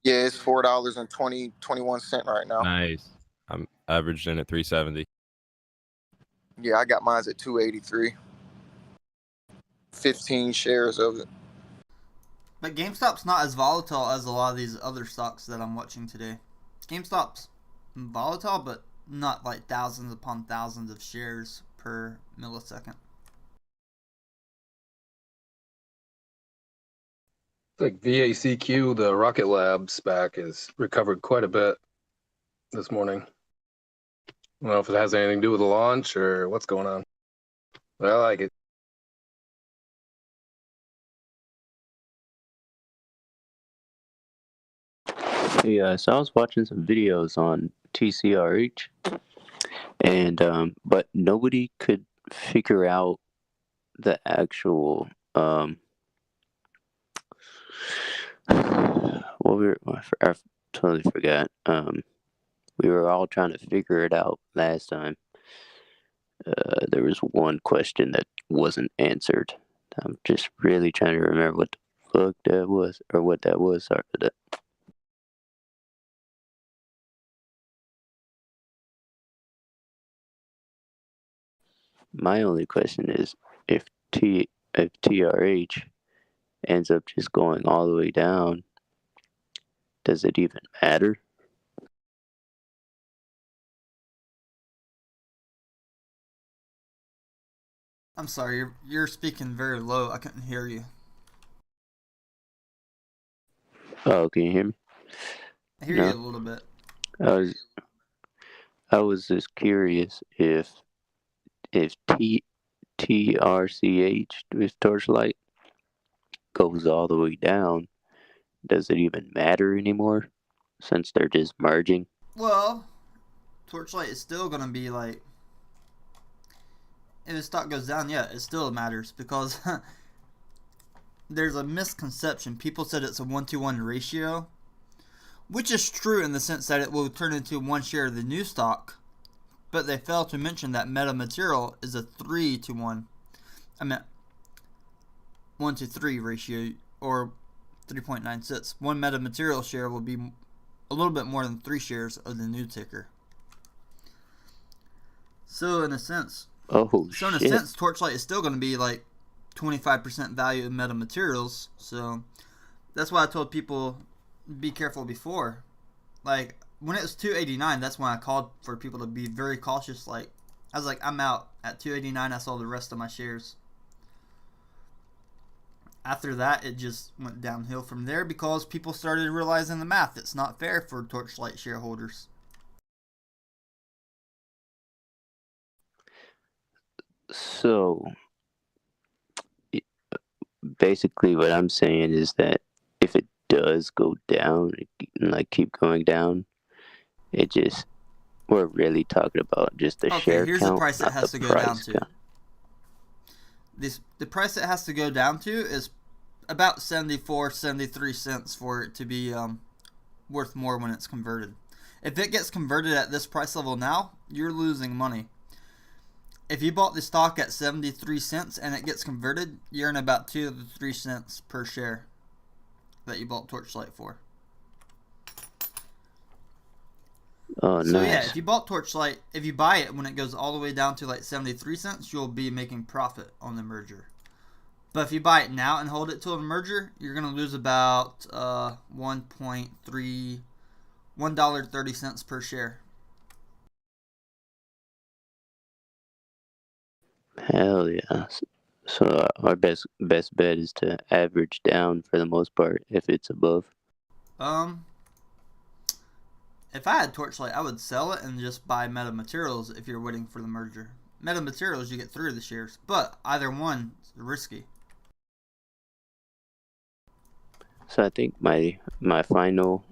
Yeah, it's $4.21 right now. Nice. I'm averaged in at 370. Yeah, I got mine at 283. 15 shares of it. But GameStop's not as volatile as a lot of these other stocks that I'm watching today. GameStop's volatile, but not like thousands upon thousands of shares per millisecond. Like VACQ, the Rocket Lab SPAC has recovered quite a bit this morning. I don't know if it has anything to do with the launch or what's going on, but I like it. Yeah, so I was watching some videos on TCRH, and but nobody could figure out the actual I totally forgot. We were all trying to figure it out last time. There was one question that wasn't answered. I'm just really trying to remember what the fuck that was, or what that was. Sorry for that. My only question is if TRH ends up just going all the way down, does it even matter? I'm sorry, you're speaking very low. I couldn't hear you. Oh, can you hear me? I hear you a little bit. I was just curious if TRCH with Torchlight goes all the way down, does it even matter anymore since they're just merging? Well, Torchlight is still gonna be like, if the stock goes down, yeah, it still matters because there's a misconception. People said it's a 1-to-1 ratio, which is true in the sense that it will turn into one share of the new stock, but they fail to mention that metamaterial is a 3-to-1. I meant 1-to-3 ratio, or 3.96. One metamaterial share will be a little bit more than 3 shares of the new ticker. So in a sense, Torchlight is still going to be like 25% value in metamaterials. So that's why I told people be careful before. Like when it was 289, that's when I called for people to be very cautious. Like I was like, I'm out at 289. I sold the rest of my shares. After that, it just went downhill from there because people started realizing the math. It's not fair for Torchlight shareholders. So basically what I'm saying is that if it does go down and like keep going down, we're really talking about just the share here's count, the price it not has the to go down price to. count. The price it has to go down to is about 73 cents for it to be worth more when it's converted. If it gets converted at this price level now, you're losing money. If you bought the stock at 73 cents and it gets converted, you're in about 2 to 3 cents per share that you bought Torchlight for. Oh, so nice. yeah, if you bought Torchlight, if you buy it when it goes all the way down to like 73 cents, you'll be making profit on the merger. But if you buy it now and hold it till the merger, you're going to lose about $1.30 per share. Hell yeah. So our best bet is to average down for the most part if it's above. If I had Torchlight, I would sell it and just buy metamaterials if you're waiting for the merger. Metamaterials, you get 3 of the shares, but either one is risky. So I think my final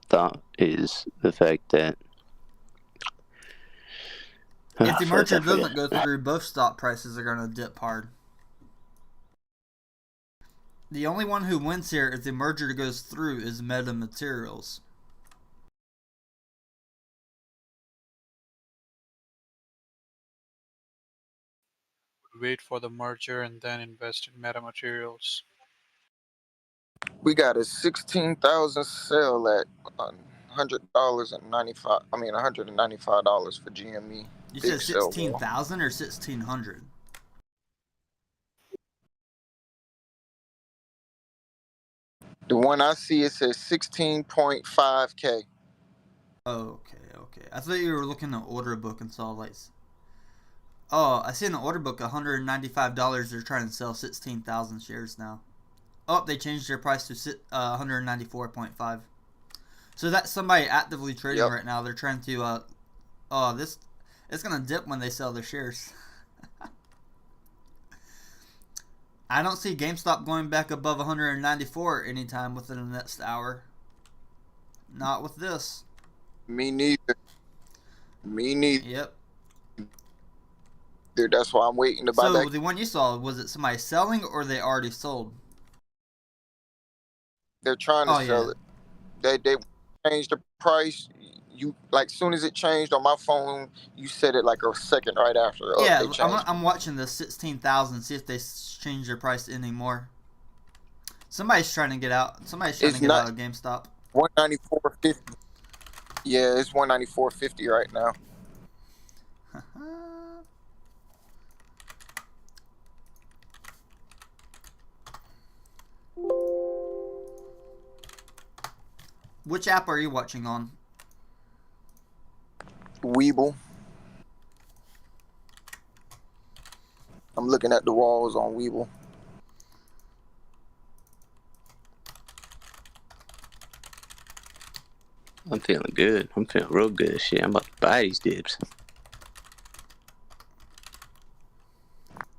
thought is the fact that if the merger doesn't go through, both stock prices are going to dip hard. The only one who wins here if the merger goes through is metamaterials. Wait for the merger and then invest in metamaterials. We got a 16,000 sale at $100.95. I mean $195 for GME. You said 16,000 or 1,600? The one I see, it says 16.5K. Okay. I thought you were looking at order book and saw like. Oh, I see in the order book $195. They're trying to sell 16,000 shares now. Oh, they changed their price to 194.5. So that's somebody actively trading right now. They're trying to. It's gonna dip when they sell their shares. I don't see GameStop going back above 194 anytime within the next hour. Not with this. Me neither. Yep. Dude, that's why I'm waiting to buy that. So the one you saw, was it somebody selling or they already sold? They're trying to sell it. They changed the price. You like soon as it changed on my phone, you said it like a second right after. Yeah, I'm watching the 16,000. See if they change their price anymore. Somebody's trying to get out. Somebody's trying to get out of GameStop. 194.50. Yeah, it's 194.50 right now. Which app are you watching on? Weeble. I'm looking at the walls on Weeble. I'm feeling good. I'm feeling real good. Shit, I'm about to buy these dips.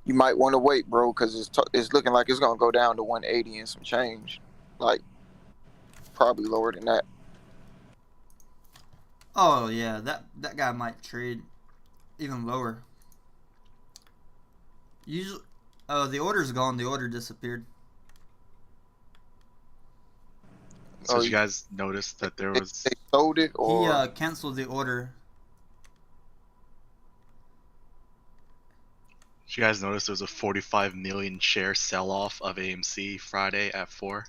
You might want to wait, bro, because it's looking like it's gonna go down to 180 and some change, like probably lower than that. Oh yeah, that guy might trade even lower. Usually, oh, the order's gone. The order disappeared. So did you guys notice that there was? They sold it, or He canceled the order. Did you guys notice there was a 45 million share sell-off of AMC Friday at 4?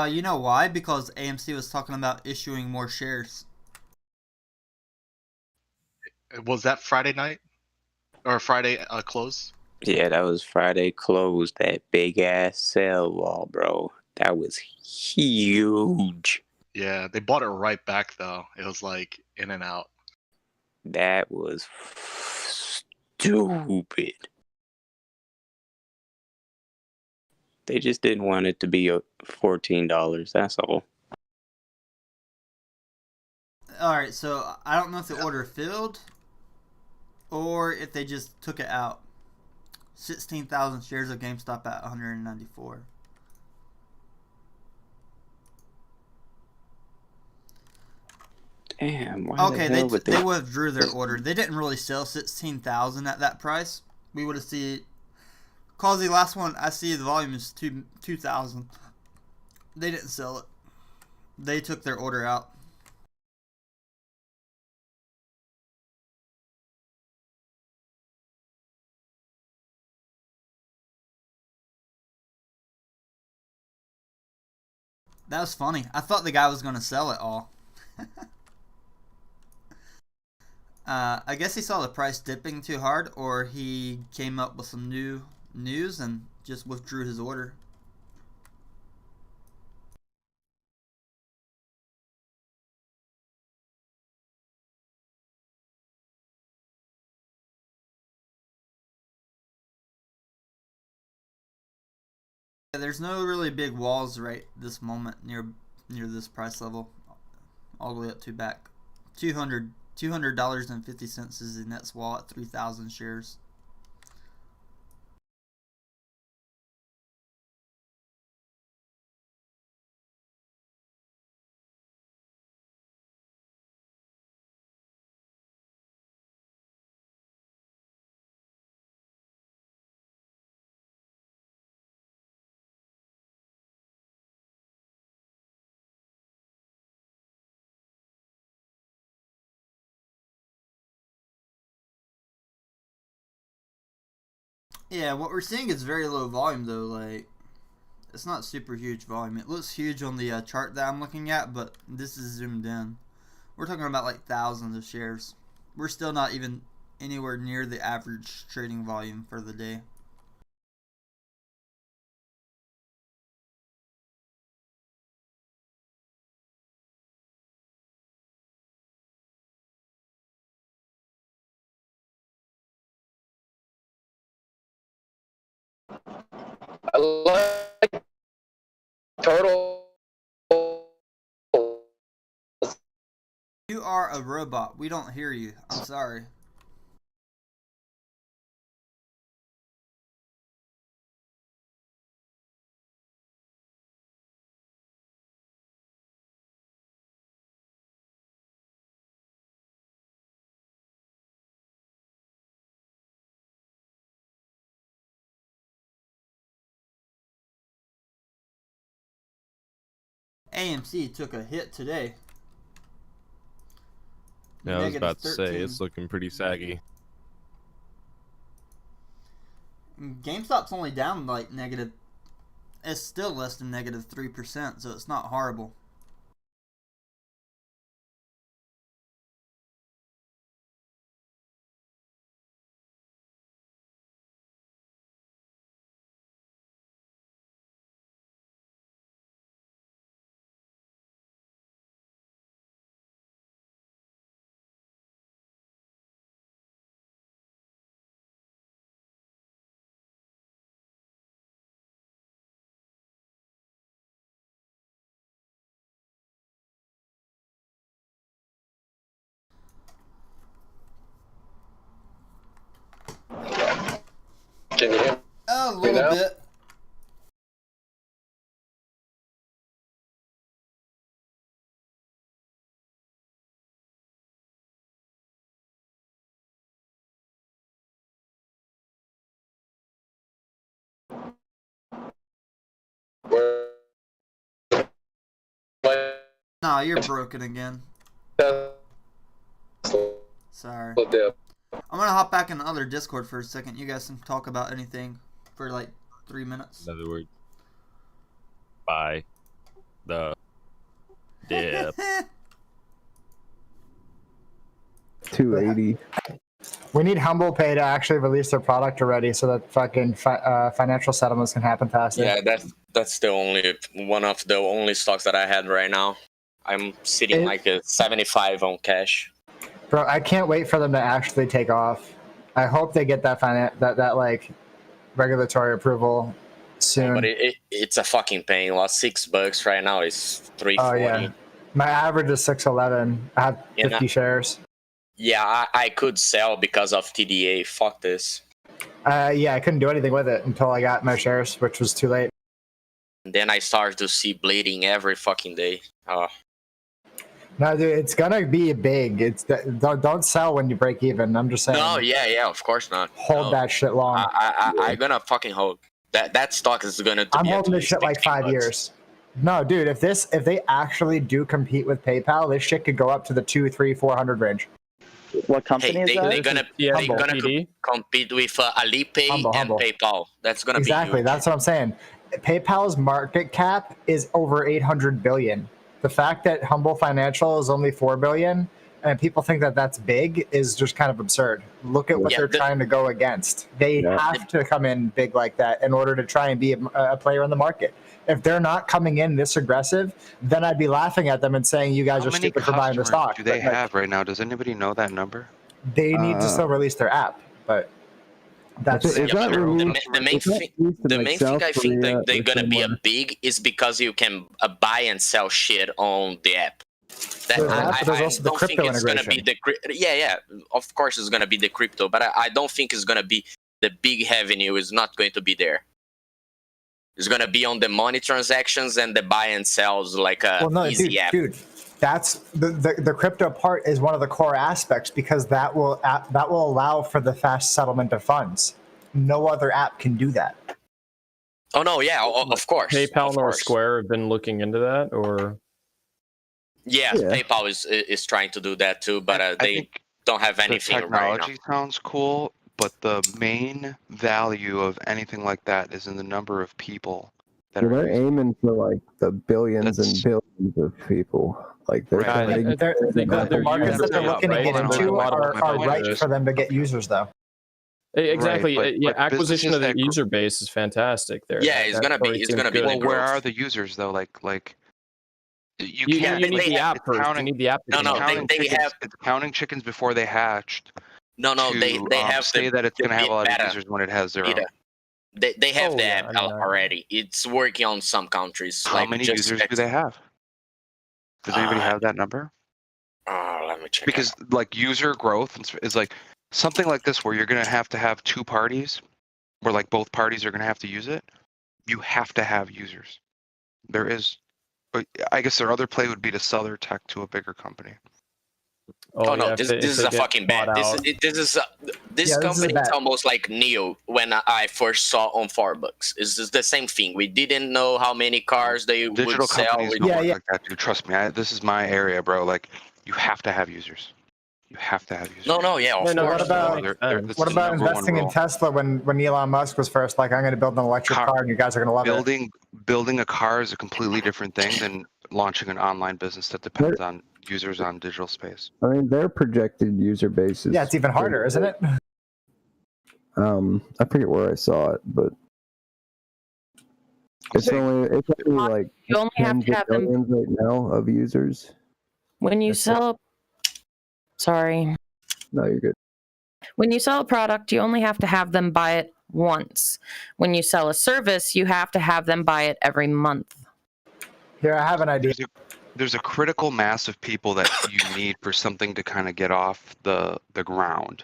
You know why? Because AMC was talking about issuing more shares. Was that Friday night or Friday close? Yeah, that was Friday close. That big ass sell wall, bro. That was huge. Yeah, they bought it right back though. It was like in and out. That was stupid. They just didn't want it to be $14. That's all. Alright, so I don't know if the order filled or if they just took it out. 16,000 shares of GameStop at 194. Damn, why Okay, the hell would they withdrew their order. They didn't really sell 16,000 at that price. We would have seen, cause the last one I see the volume is 2,000. They didn't sell it. They took their order out. That was funny. I thought the guy was gonna sell it all. I guess he saw the price dipping too hard, or he came up with some new news and just withdrew his order. Yeah, there's no really big walls right this moment near this price level, all the way up to back. $200.50 is the next wall at 3,000 shares. Yeah, what we're seeing is very low volume though. Like, it's not super huge volume. It looks huge on the chart that I'm looking at, but this is zoomed in. We're talking about like thousands of shares. We're still not even anywhere near the average trading volume for the day. I like total. You are a robot. We don't hear you. I'm sorry. AMC took a hit today. Yeah, I was about to say, it's looking pretty saggy. GameStop's only down like negative. It's still less than negative 3%, so it's not horrible. bit. Nah, you're broken again. Sorry. I'm gonna hop back in the other Discord for a second. You guys can talk about anything for like 3 minutes. In other words, buy the dip. 280. We need Humble Pay to actually release their product already, so that fucking financial settlements can happen faster. Yeah, that's the only one of the only stocks that I had right now. I'm sitting like a 75 on cash. Bro, I can't wait for them to actually take off. I hope they get that that like regulatory approval soon. But it's a fucking pain. Lost $6 right now. It's 340. Oh yeah, my average is 611. I have 50 shares. Yeah, I could sell because of TDA. Fuck this. Yeah, I couldn't do anything with it until I got my shares, which was too late. And then I started to see bleeding every fucking day. Oh. No, dude, it's gonna be big. Don't sell when you break even. I'm just saying. No, yeah, of course not. Hold that shit long. I'm gonna fucking hold. That stock is gonna. I'm holding this shit like 5 years. No, dude, if they actually do compete with PayPal, this shit could go up to the 200, 300, 400 range. What company is that? They're gonna compete with Alipay and PayPal. That's gonna be exactly. huge. That's what I'm saying. PayPal's market cap is over 800 billion. The fact that Humble Financial is only 4 billion and people think that that's big is just kind of absurd. Look at what they're trying to go against. They have to come in big like that in order to try and be a player in the market. If they're not coming in this aggressive, then I'd be laughing at them and saying, you guys are stupid for buying the stock. Do they have right now? Does anybody know that number? They need to still release their app, but that's the main thing I think that they're gonna be a big is because you can buy and sell shit on the app. There's also the crypto integration. Of course it's gonna be the crypto, but I don't think it's gonna be the big revenue. Is not going to be there. It's gonna be on the money transactions and the buy and sells like a easy app. Dude, that's the crypto part is one of the core aspects because that will allow for the fast settlement of funds. No other app can do that. Oh no, yeah, of course. PayPal or Square have been looking into that, or yes, PayPal is trying to do that too, but they don't have anything right now. Technology sounds cool, but the main value of anything like that is in the number of people that they're aiming for like the billions and billions of people. Like they're the markets that they're looking to get into are right for them to get users though. Exactly. Acquisition of the user base is fantastic there. Yeah, it's gonna be. Well, where are the users though? Like you can't. You need the app first. You need the app. They have it's counting chickens before they hatched. No, they have say that it's gonna have a lot of users when it has 0. They have the app already. It's working on some countries. How many users do they have? Does anybody have that number? Let me check. Because like user growth is like something like this where you're gonna have to have 2 parties, where like both parties are gonna have to use it. You have to have users. There is, I guess their other play would be to sell their tech to a bigger company. Oh no, this is a fucking bad. This company is almost like Neo when I first saw on $4. It's the same thing. We didn't know how many cars they would Digital sell. companies don't work like that, dude. Trust me. This is my area, bro. Like, you have to have users. You have to have users. No, yeah. Of course. What about investing in Tesla when Elon Musk was first like, I'm going to build an electric car and you guys are going to love it? Building a car is a completely different thing than launching an online business that depends on users on digital space. I mean, their projected user base is... Yeah, it's even harder, isn't it? I forget where I saw it, but it's only like you only have to have them right now of users. When you sell sorry. No, you're good. When you sell a product, you only have to have them buy it once. When you sell a service, you have to have them buy it every month. Here, I have an idea. There's a critical mass of people that you need for something to kind of get off the ground,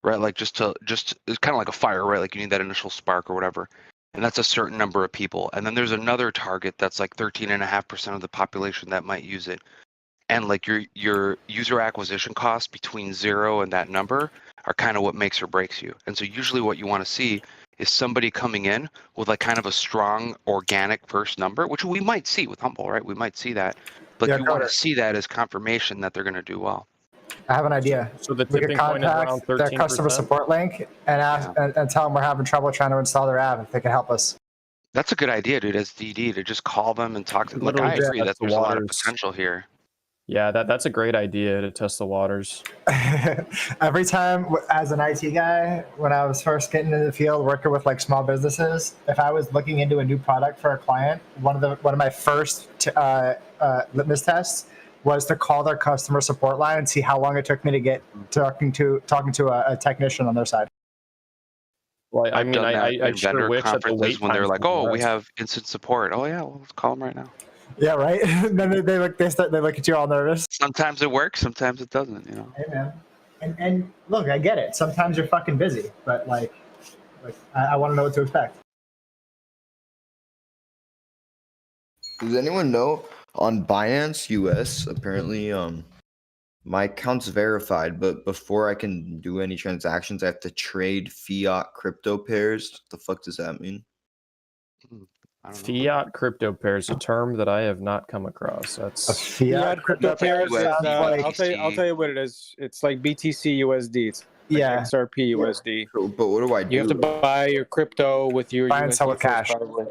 right? Like just it's kind of like a fire, right? Like you need that initial spark or whatever. and that's a certain number of people. And then there's another target that's like 13.5% of the population that might use it. And like your user acquisition costs between 0 and that number are kind of what makes or breaks you. And so usually what you want to see is somebody coming in with like kind of a strong organic first number, which we might see with Humble, right? We might see that, but Yeah, you want to Coder. see that as confirmation that they're going to do well. I have an idea. So the We could tipping point is around contact their 13%? customer support link and ask and tell them we're having trouble trying to install their app if they can help us. That's a good idea, dude. As DD to just call them and talk to them. Like Literally I just agree test that the there's a lot of waters. potential here. Yeah, that's a great idea to test the waters. Every time as an IT guy, when I was first getting into the field working with like small businesses, if I was looking into a new product for a client, one of my first litmus tests was to call their customer support line and see how long it took me to get talking to a technician on their side. Well, I I've mean, done that I in sure vendor wish that the conferences wait when they're times like, would be "Oh, we less. have instant support." Oh yeah, well, let's call them right now. Yeah, right. Then they look at you all nervous. Sometimes it works, sometimes it doesn't. You know. Hey man, and look, I get it. Sometimes you're fucking busy, but like I want to know what to expect. Does anyone know on Binance US? Apparently, my account's verified, but before I can do any transactions, I have to trade fiat crypto pairs. What the fuck does that mean? Fiat crypto pairs, a term that I have not come across. That's Fiat crypto pairs is, I'll tell you what it is. It's like BTC USD. It's like XRP USD. But what do I do? You have to buy your crypto with your Buy and sell USD with cash. probably.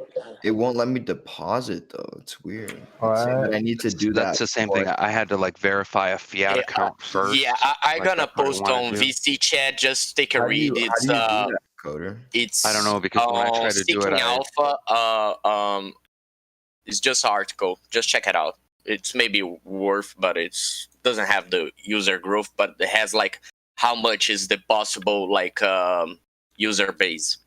It won't let me deposit though. It's weird. It's saying that I need to do that. That's the same thing. I had to like verify a fiat account first. Yeah, I'm like, gonna that's what I post wanna on do. VC chat. Just take a How do you- read. how It's do you do that, Coder? It's I don't know, because when I try to do it, Seeking I- Alpha. It's just an article. Just check it out. It's maybe worth, but it's doesn't have the user growth, but it has like how much is the possible like user base.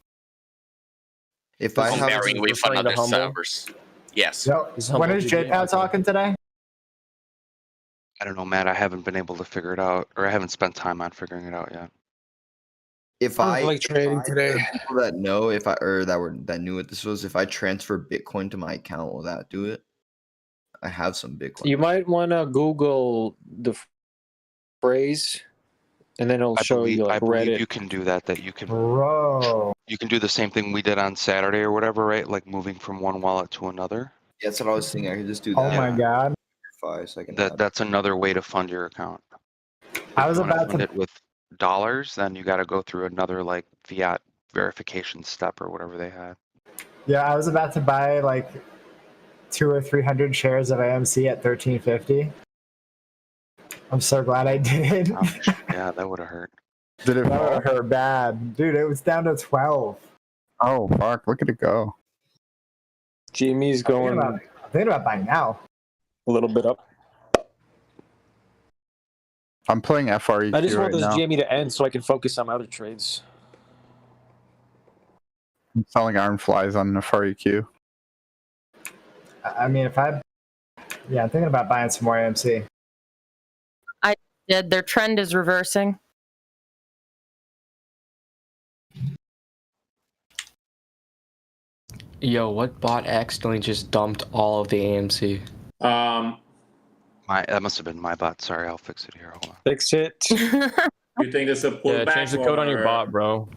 If I have comparing with another servers. Yes. So, when is JPad talking today? I don't know, Matt. I haven't been able to figure it out, or I haven't spent time on figuring it out yet. If I like trading today. People that know that knew what this was, if I transfer Bitcoin to my account, will that do it? I have some Bitcoin. You might want to Google the phrase, and then it'll show you like I believe Reddit. you can do that. That you can. Bro. You can do the same thing we did on Saturday or whatever, right? Like moving from one wallet to another. Yeah, that's what I was thinking. I could just do that. Oh my god. So I can That's another way to fund your account. I was If you wanna about fund to. it with dollars, then you got to go through another like fiat verification step or whatever they had. Yeah, I was about to buy like 200 or 300 shares of AMC at $13.50. I'm so glad I did. Yeah, that would have hurt. Did it That would fall? have hurt bad, dude. It was down to 12. Oh fuck! Look at it go. Jimmy's going I'm thinking about buying now. a little bit up. I'm playing FREQ I just want right this now. Jamie to end so I can focus on my other trades. I'm selling iron flies on FREQ. I mean, I'm thinking about buying some more AMC. I did. Their trend is reversing. Yo, what bot accidentally just dumped all of the AMC? That must have been my bot. Sorry, I'll fix it here. Hold on. Fix it. You think it's a pullback? Yeah, change the code on your bot, bro.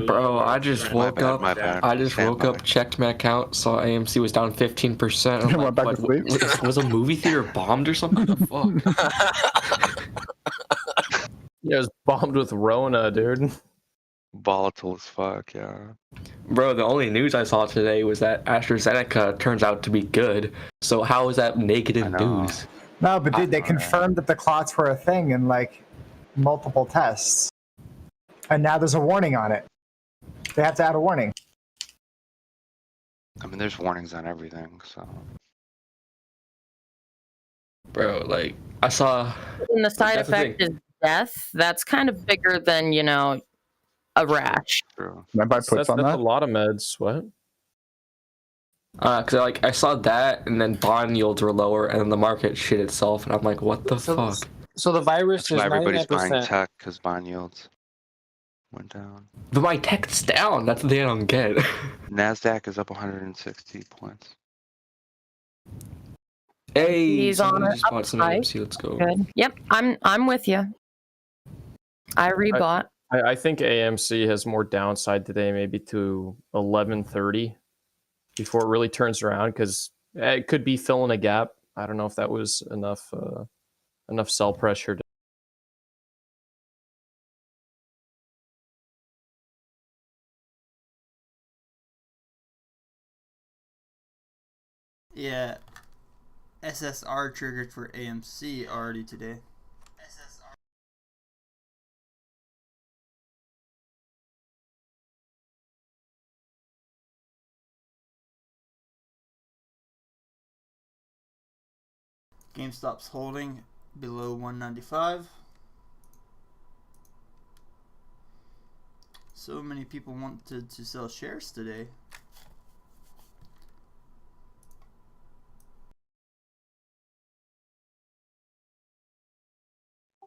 Bro, I just woke up. I just woke up, checked my account, saw AMC was down 15%. I'm like, back to sleep. was a movie theater bombed or something? What the fuck? Yeah, it was bombed with Rona, dude. Volatile as fuck, yeah. Bro, the only news I saw today was that AstraZeneca turns out to be good. So how is that negative news? No, but dude, they confirmed that the clots were a thing in like multiple tests. And now there's a warning on it. They have to add a warning. I mean, there's warnings on everything, so. Bro, like, I saw... And the side That's the effect is death. That's kind of bigger than, a rash. True. Can I buy puts on That's that? a lot of meds. What? Cause I saw that, and then bond yields were lower, and then the market shit itself, and I'm like, what the fuck? So the virus That's why is everybody's buying 99%. tech, because bond yields. went down. But my tech's down. That's the thing I don't get. Nasdaq is up 160 points. Hey, He's on somebody an just bought some upside. AMC. Let's go. Good. Yep, I'm with you. I rebought. I think AMC has more downside today, maybe to 11:30 before it really turns around, because it could be filling a gap. I don't know if that was enough sell pressure. Yeah, SSR triggered for AMC already today. GameStop's holding below 195. So many people wanted to sell shares today.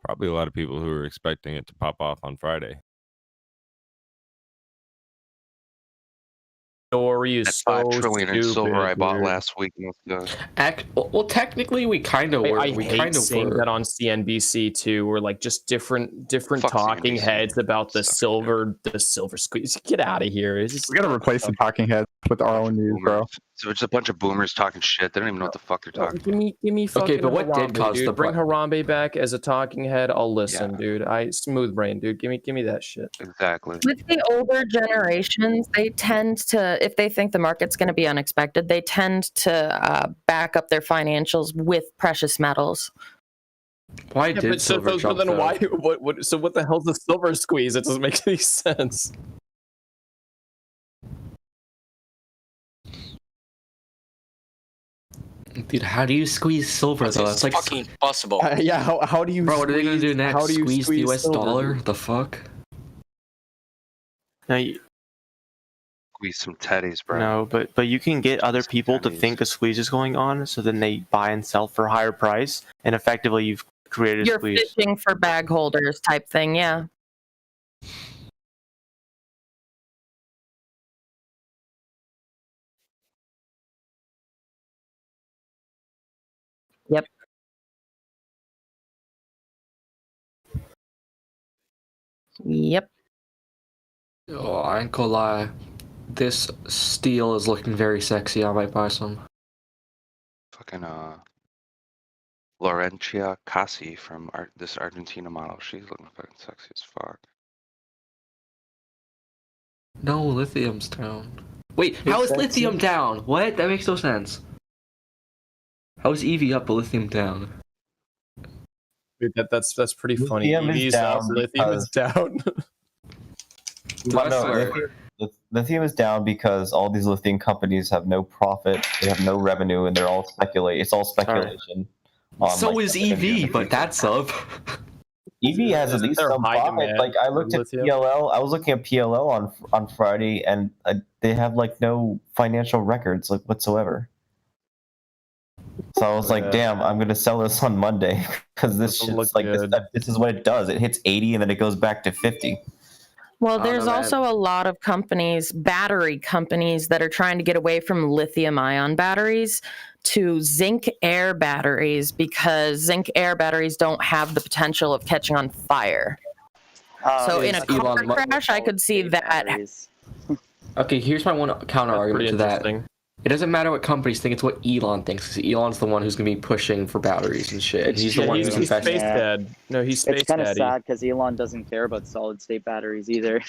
Probably a lot of people who are expecting it to pop off on Friday. Story is At so 5 trillion in silver I bought dude. last week. Well, technically, we kind of were. I We hate kind of seeing were. that on CNBC too, where like just different Fuck talking CNBC. heads about the silver squeeze. Get out of here! It's just, We gotta replace the talking heads with our own news, bro. So it's a bunch of boomers talking shit. They don't even know what the fuck they're talking about. give me fucking Okay, but what did Harambe, cause dude. the Bring Harambe back as a talking head. I'll listen, dude. Smooth brain, dude. Give me that shit. Exactly. With the older generations, they tend to, if they think the market's going to be unexpected, they tend to back up their financials with precious metals. Why Yeah, did but silver jump? then though? why? So what the hell's the silver squeeze? It doesn't make any sense. Dude, how do you squeeze silver though? That's like fucking impossible. Yeah, how do you? Bro, what are they gonna do next? How do you Squeeze the US silver, dollar? dude? The fuck? No, you, Squeeze some teddies, bro. no, but you can get other people to think a squeeze is going on, so then they buy and sell for a higher price, and effectively you've created a You're squeeze. fishing for bag holders type thing, yeah. Yep. Yep. Oh, I ain't gonna lie. This steel is looking very sexy. I might buy some. Fucking Laurentia Cassi from this Argentina model. She's looking fucking sexy as fuck. No, lithium's down. Wait, how is lithium down? What? That makes no sense. How is EV up but lithium down? Dude, that's pretty funny. Lithium is EV's up, down lithium is down. Well, no, lithium is down because all these lithium companies have no profit, they have no revenue, and they're all speculate. It's all speculation. So is EV, but that's up. EV has at least some profit. Like I looked at PLL. I was looking at PLL on Friday, and they have like no financial records like whatsoever. So I was like, damn, I'm gonna sell this on Monday because this shit's like this is what it does. It hits 80 and then it goes back to 50. Well, there's also a lot of companies, battery companies, that are trying to get away from lithium-ion batteries to zinc air batteries because zinc air batteries don't have the potential of catching on fire. So in a car crash, I could see that. Okay, here's my one counter argument to that. It doesn't matter what companies think; it's what Elon thinks. Because Elon's the one who's gonna be pushing for batteries and shit. He's the one who's investing. Space Dad. No, he's Space It's kind of Daddy. sad because Elon doesn't care about solid state batteries either.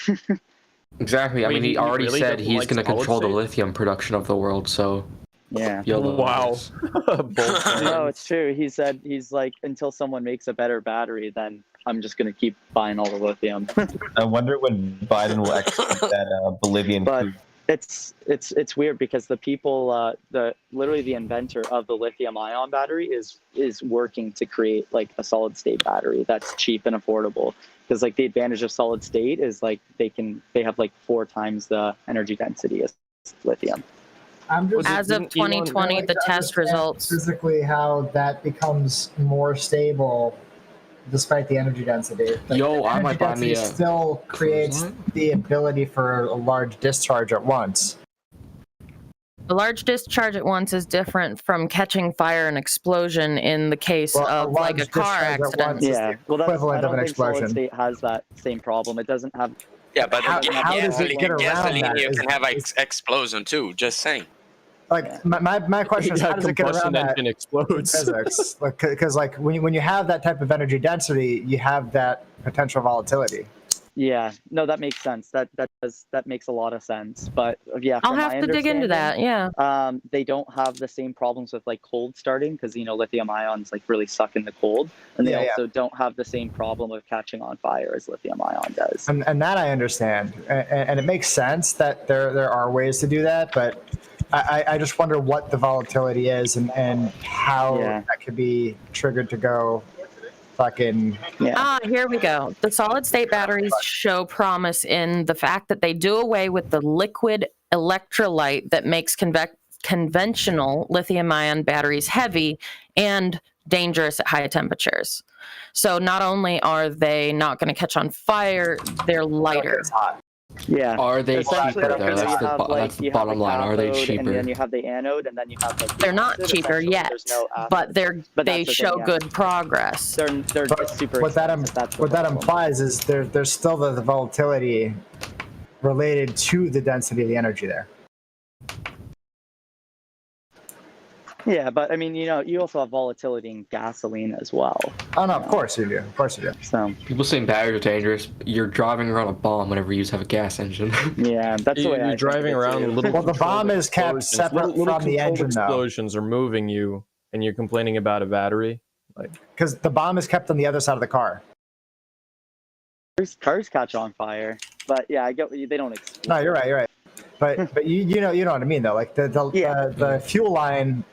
Exactly. I mean, he already really said doesn't he's like gonna solid control the state? lithium production of the world. So Yeah. YOLO, Wow. No, it's true. He said he's like, until someone makes a better battery, then I'm just gonna keep buying all the lithium. I wonder when Biden will execute that Bolivian coup. It's weird because the people, literally the inventor of the lithium ion battery is working to create like a solid state battery that's cheap and affordable. Because like the advantage of solid state is like they have like 4 times the energy density as lithium. As of 2020, the test results. Physically, how that becomes more stable despite the energy density. Yo, I energy might buy me density a still creates the ability for a large discharge at once. A large discharge at once is different from catching fire and explosion in the case of like a car accident. Yeah, well, that's, I equivalent of don't an think solid explosion. state has that same problem. It doesn't have. Yeah, but How does it get around gasoline that? you can have explosion too. Just saying. Like my question is, Yeah, how does it get around combustion that engine explodes. physics? Because like when you have that type of energy density, you have that potential volatility. Yeah, no, that makes sense. That makes a lot of sense. But yeah, I'll from have my to dig into that. understanding, Yeah. they don't have the same problems with like cold starting because lithium ions like really suck in the cold, and they also don't have the same problem of catching on fire as lithium ion does. And that I understand, and it makes sense that there are ways to do that, but I just wonder what the volatility is and how that could be triggered to go fucking. Here we go. The solid state batteries show promise in the fact that they do away with the liquid electrolyte that makes conventional lithium ion batteries heavy and dangerous at high temperatures. So not only are they not going to catch on fire, they're lighter. Yeah. Are they Essentially, cheaper though? That's the bottom line. Are they cheaper? And then you have the anode, and then you have like. They're not cheaper yet, but they show good progress. They're super. What that implies is there's still the volatility related to the density of the energy there. Yeah, but I mean, you also have volatility in gasoline as well. Oh no, of course you do. Of course you do. So people saying batteries are dangerous. You're driving around a bomb whenever you have a gas engine. Yeah, that's the way you're driving around. Well, the bomb is kept separate from the engine, though. Explosions are moving you, and you're complaining about a battery, like because the bomb is kept on the other side of the car. Cars catch on fire, but yeah, I get they don't explode. No, you're right. But you know what I mean though. Like the fuel line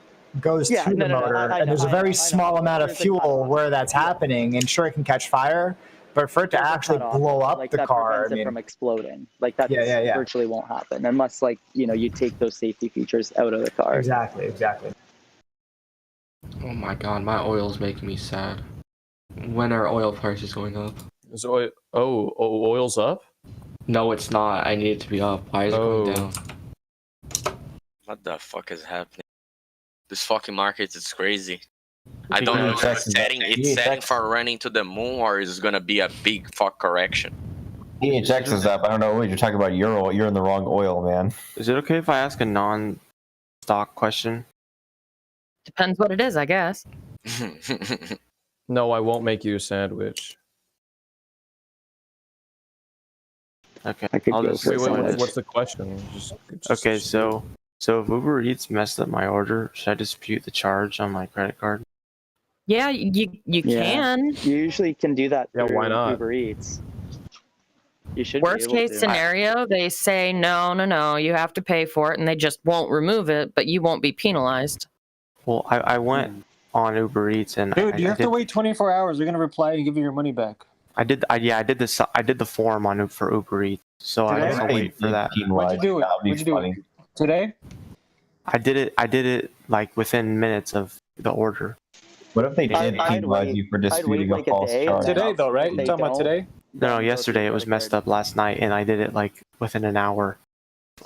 goes to the motor, and there's a very small amount of fuel where that's happening, and sure it can catch fire, but for it to actually blow up the car, prevents it from exploding. Like that virtually won't happen unless you take those safety features out of the car. Exactly. Oh my god, my oil's making me sad. When are oil prices going up? Is oil? Oil's up? No, it's not. I need it to be up. Why is it going down? What the fuck is happening? This fucking market is crazy. I don't know if it's setting for running to the moon or is it gonna be a big fuck correction. EHX is up. I don't know what you're talking about. You're in the wrong oil, man. Is it okay if I ask a non-stock question? Depends what it is, I guess. No, I won't make you a sandwich. Okay. What's the question? Okay, so if Uber Eats messed up my order, should I dispute the charge on my credit card? Yeah, you can. You usually can do that through why not? Uber Eats. You should. Worst case scenario, they say no, you have to pay for it, and they just won't remove it, but you won't be penalized. Well, I went on Uber Eats and dude, you have to wait 24 hours. They're gonna reply and give you your money back. I did the form for Uber Eats, so I have to wait for that. When'd you do it? Today? I did it like within minutes of the order. What if they did penalize you for disputing a false charge? Today though, right? You're talking about today? No, yesterday. It was messed up last night, and I did it like within an hour.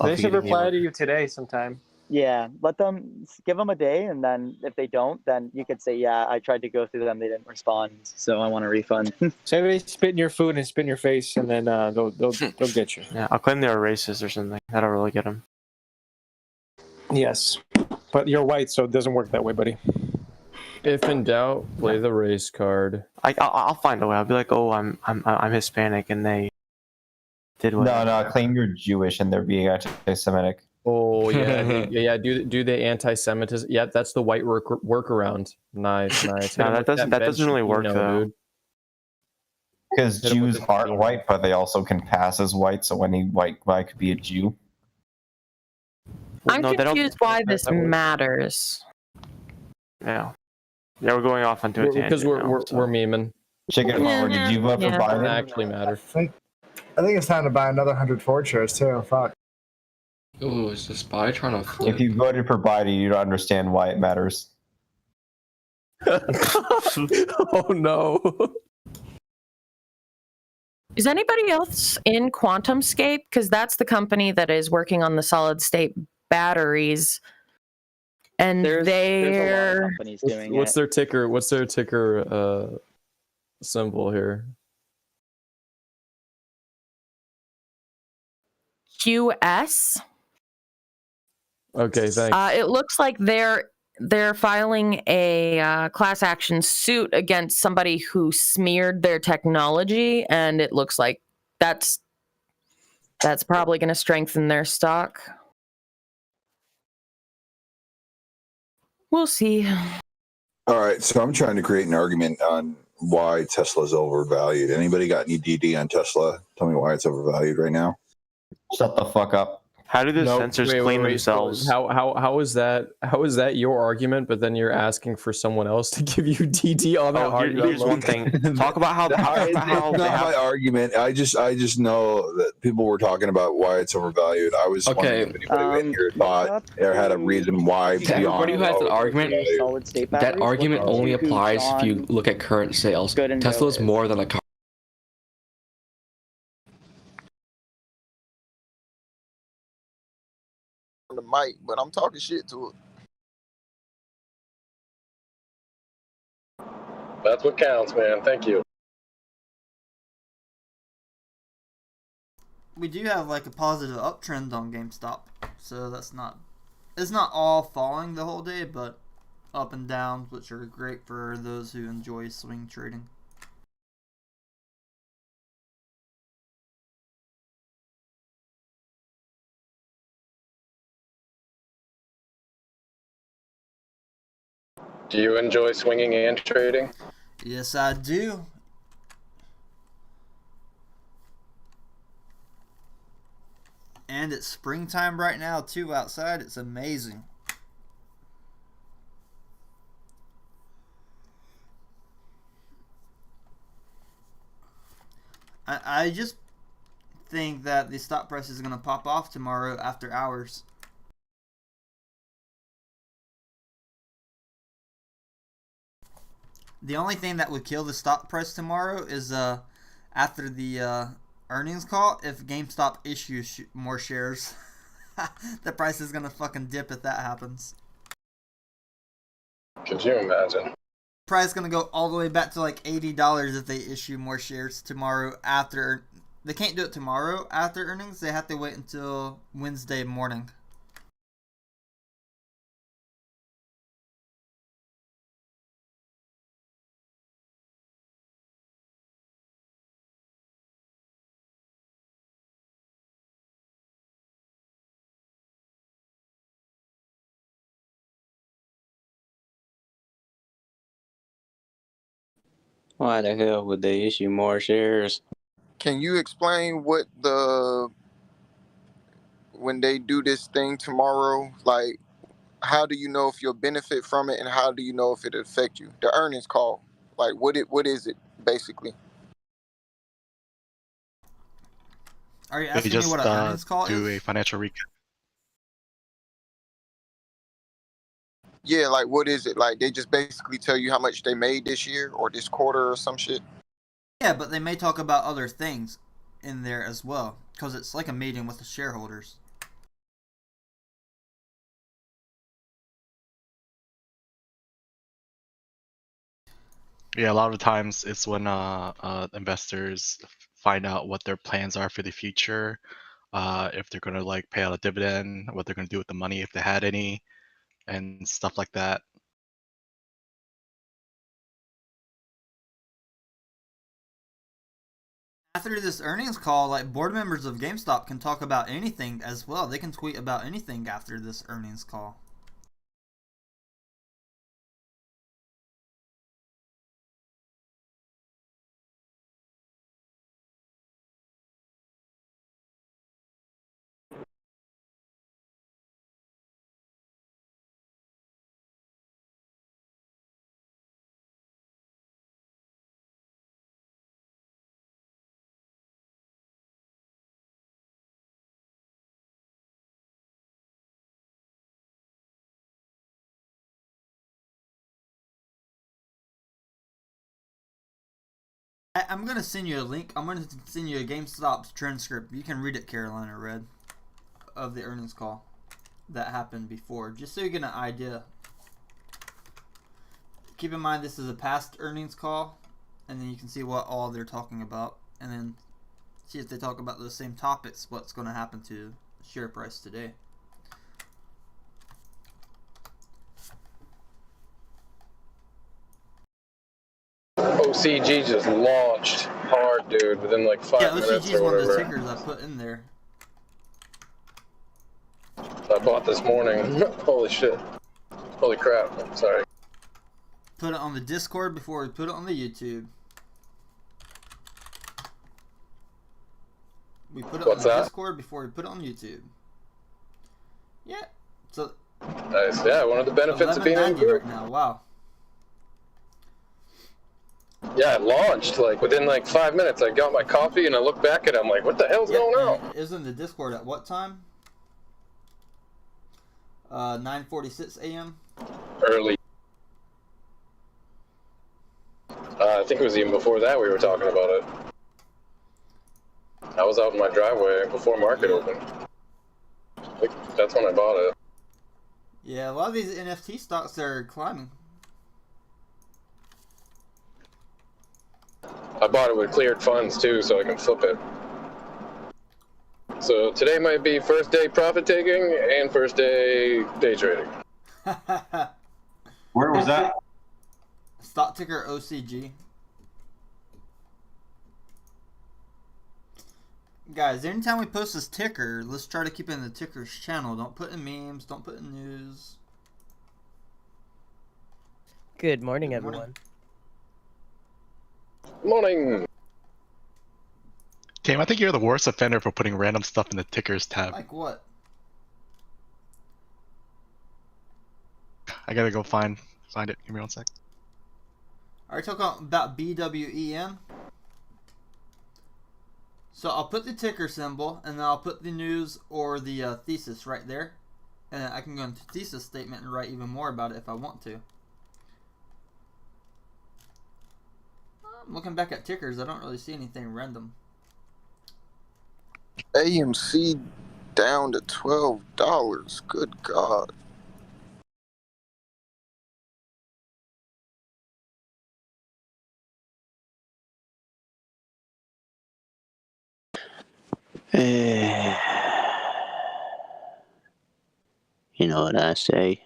They should reply to you today sometime. Yeah, give them a day, and then if they don't, then you could say, yeah, I tried to go through them, they didn't respond, so I want a refund. Say they spit in your food and spit in your face, and then they'll get you. Yeah, I'll claim they're racist or something. That'll really get them. Yes, but you're white, so it doesn't work that way, buddy. If in doubt, play the race card. I'll find a way. I'll be like, oh, I'm Hispanic, and they did what? No, claim you're Jewish, and they're being anti-Semitic. Oh yeah, do the anti-Semitism? Yeah, that's the white workaround. Nice. No, that doesn't really work though. Because Jews aren't white, but they also can pass as white. So any white guy could be a Jew. I'm confused why this matters. Yeah, we're going off onto a tangent because we're memeing. Chicken Power, did you vote for Biden? Doesn't actually matter. I think it's time to buy another 100 Ford shares too. Fuck. Ooh, is this spy trying to flip? If you voted for Biden, you don't understand why it matters. Oh no. Is anybody else in QuantumScape? Because that's the company that is working on the solid state batteries. And there's a lot of they're companies doing What's it. their ticker? What's their ticker symbol here? QS. Okay, thanks. It looks like they're filing a class action suit against somebody who smeared their technology, and it looks like that's probably going to strengthen their stock. We'll see. All right, so I'm trying to create an argument on why Tesla's overvalued. Anybody got any DD on Tesla? Tell me why it's overvalued right now. Shut the fuck up. How do the No, sensors wait, clean wait. themselves? So how is that your argument? But then you're asking for someone else to give you DD on that argument. Here's one thing. Talk about how It's not they have my argument. I just know that people were talking about why it's overvalued. I was wondering if anybody in here thought or had a reason why. To everybody who has an argument, that argument only applies if you look at current sales. Tesla's more than a car. On the mic, but I'm talking shit to it. That's what counts, man. Thank you. We do have like a positive uptrend on GameStop, so it's not all falling the whole day, but up and down, which are great for those who enjoy swing trading. Do you enjoy swinging and trading? Yes, I do. And it's springtime right now too outside. It's amazing. I just think that the stock price is going to pop off tomorrow after hours. The only thing that would kill the stock price tomorrow is after the earnings call. If GameStop issues more shares, the price is gonna fucking dip if that happens. Could you imagine? Price is gonna go all the way back to like $80 if they issue more shares tomorrow after. They can't do it tomorrow after earnings. They have to wait until Wednesday morning. Why the hell would they issue more shares? Can you explain what when they do this thing tomorrow, like how do you know if you'll benefit from it and how do you know if it'll affect you? The earnings call, like what is it basically? Are you They asking just me what an earnings call do is? a financial recap. Yeah, like what is it? Like they just basically tell you how much they made this year or this quarter or some shit? Yeah, but they may talk about other things in there as well, because it's like a meeting with the shareholders. Yeah, a lot of the times it's when investors find out what their plans are for the future, if they're gonna like pay out a dividend, what they're gonna do with the money if they had any, and stuff like that. After this earnings call, like board members of GameStop can talk about anything as well. They can tweet about anything after this earnings call. I'm gonna send you a link. I'm gonna send you a GameStop transcript. You can read it, Carolina Red, of the earnings call that happened before, just so you get an idea. Keep in mind this is a past earnings call, and then you can see what all they're talking about, and then see if they talk about those same topics. What's going to happen to the share price today? OCG just launched hard, dude, within like 5 minutes OCG is or one of the whatever. tickers I put in there. I bought this morning. Holy shit. Holy crap. Sorry. Put it on the Discord before we put it on the YouTube. We put it on the Discord before we put it on YouTube. Yeah. So. Nice. Yeah, one of the benefits of being in the group. Right now. Wow. Yeah, it launched like within like 5 minutes. I got my coffee and I looked back at it. I'm like, what the hell's going on? It was in the Discord at what time? 9:46 a.m. Early. I think it was even before that we were talking about it. I was out in my driveway before market opened. That's when I bought it. Yeah, a lot of these NFT stocks are climbing. I bought it with cleared funds too, so I can flip it. So today might be first day profit taking and first day trading. Where was that? Stock ticker OCG. Guys, anytime we post this ticker, let's try to keep it in the ticker's channel. Don't put in memes. Don't put in news. Good morning, everyone. Morning. Tim, I think you're the worst offender for putting random stuff in the tickers tab. Like what? I gotta go find it. Give me 1 sec. Are you talking about BWEN? So I'll put the ticker symbol, and then I'll put the news or the thesis right there. And then I can go into thesis statement and write even more about it if I want to. I'm looking back at tickers, I don't really see anything random. AMC down to $12. Good God. You know what I say?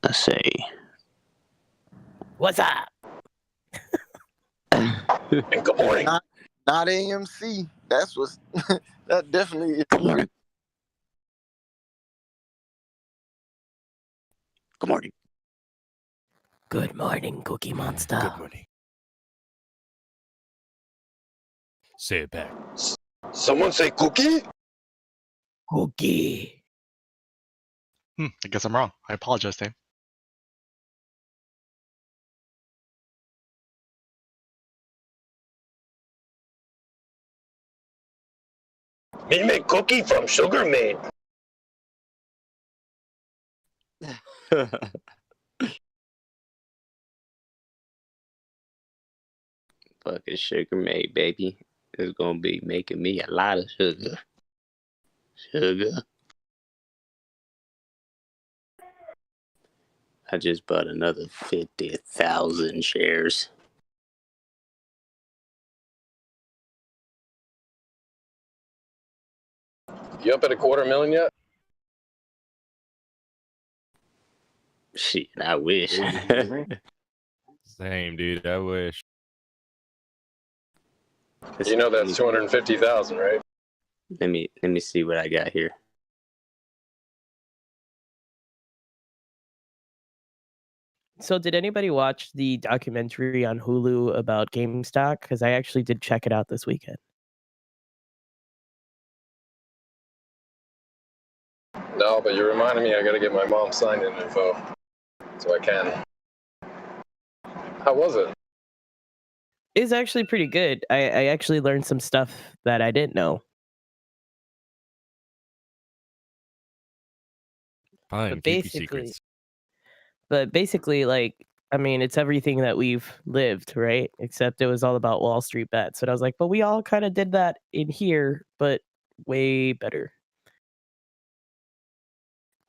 I say, what's up? Good morning. Not AMC. That's what's that definitely is. Good morning. Good morning. Good morning, Cookie Monster. Good morning. Say it back. Someone say cookie? Cookie. I guess I'm wrong. I apologize, Tim. Me make cookie from sugar made. Fucking sugar made, baby. It's gonna be making me a lot of sugar. Sugar. I just bought another 50,000 shares. You up at $250,000 yet? Shit, I wish. Same, dude. I wish. You know that's 250,000, right? Let me see what I got here. So did anybody watch the documentary on Hulu about GameStop? Because I actually did check it out this weekend. No, but you reminded me I gotta get my mom's sign-in info. So I can. How was it? It's actually pretty good. I actually learned some stuff that I didn't know. Fine, keep your secrets. But basically, like, I mean, it's everything that we've lived, right? Except it was all about Wall Street bets. And I was like, but we all kind of did that in here, but way better.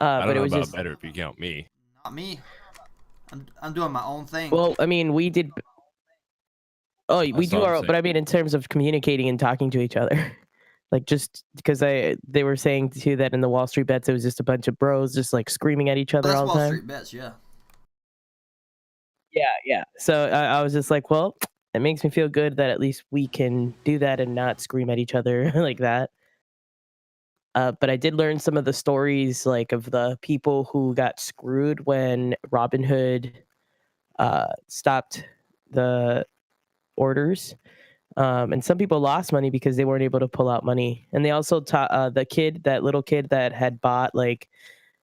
I don't but it know was about just better if you count me. Not me. I'm doing my own thing. well, I mean, we did. Oh, we That's do what I'm our, but I saying. mean, in terms of communicating and talking to each other, like just because they were saying too that in the Wall Street bets it was just a bunch of bros just like screaming at each other That's all the Wall time. Street bets, yeah. Yeah. So I was just like, well, it makes me feel good that at least we can do that and not scream at each other like that. But I did learn some of the stories, like of the people who got screwed when Robinhood stopped the orders. And some people lost money because they weren't able to pull out money. And they also taught that little kid that had bought, like,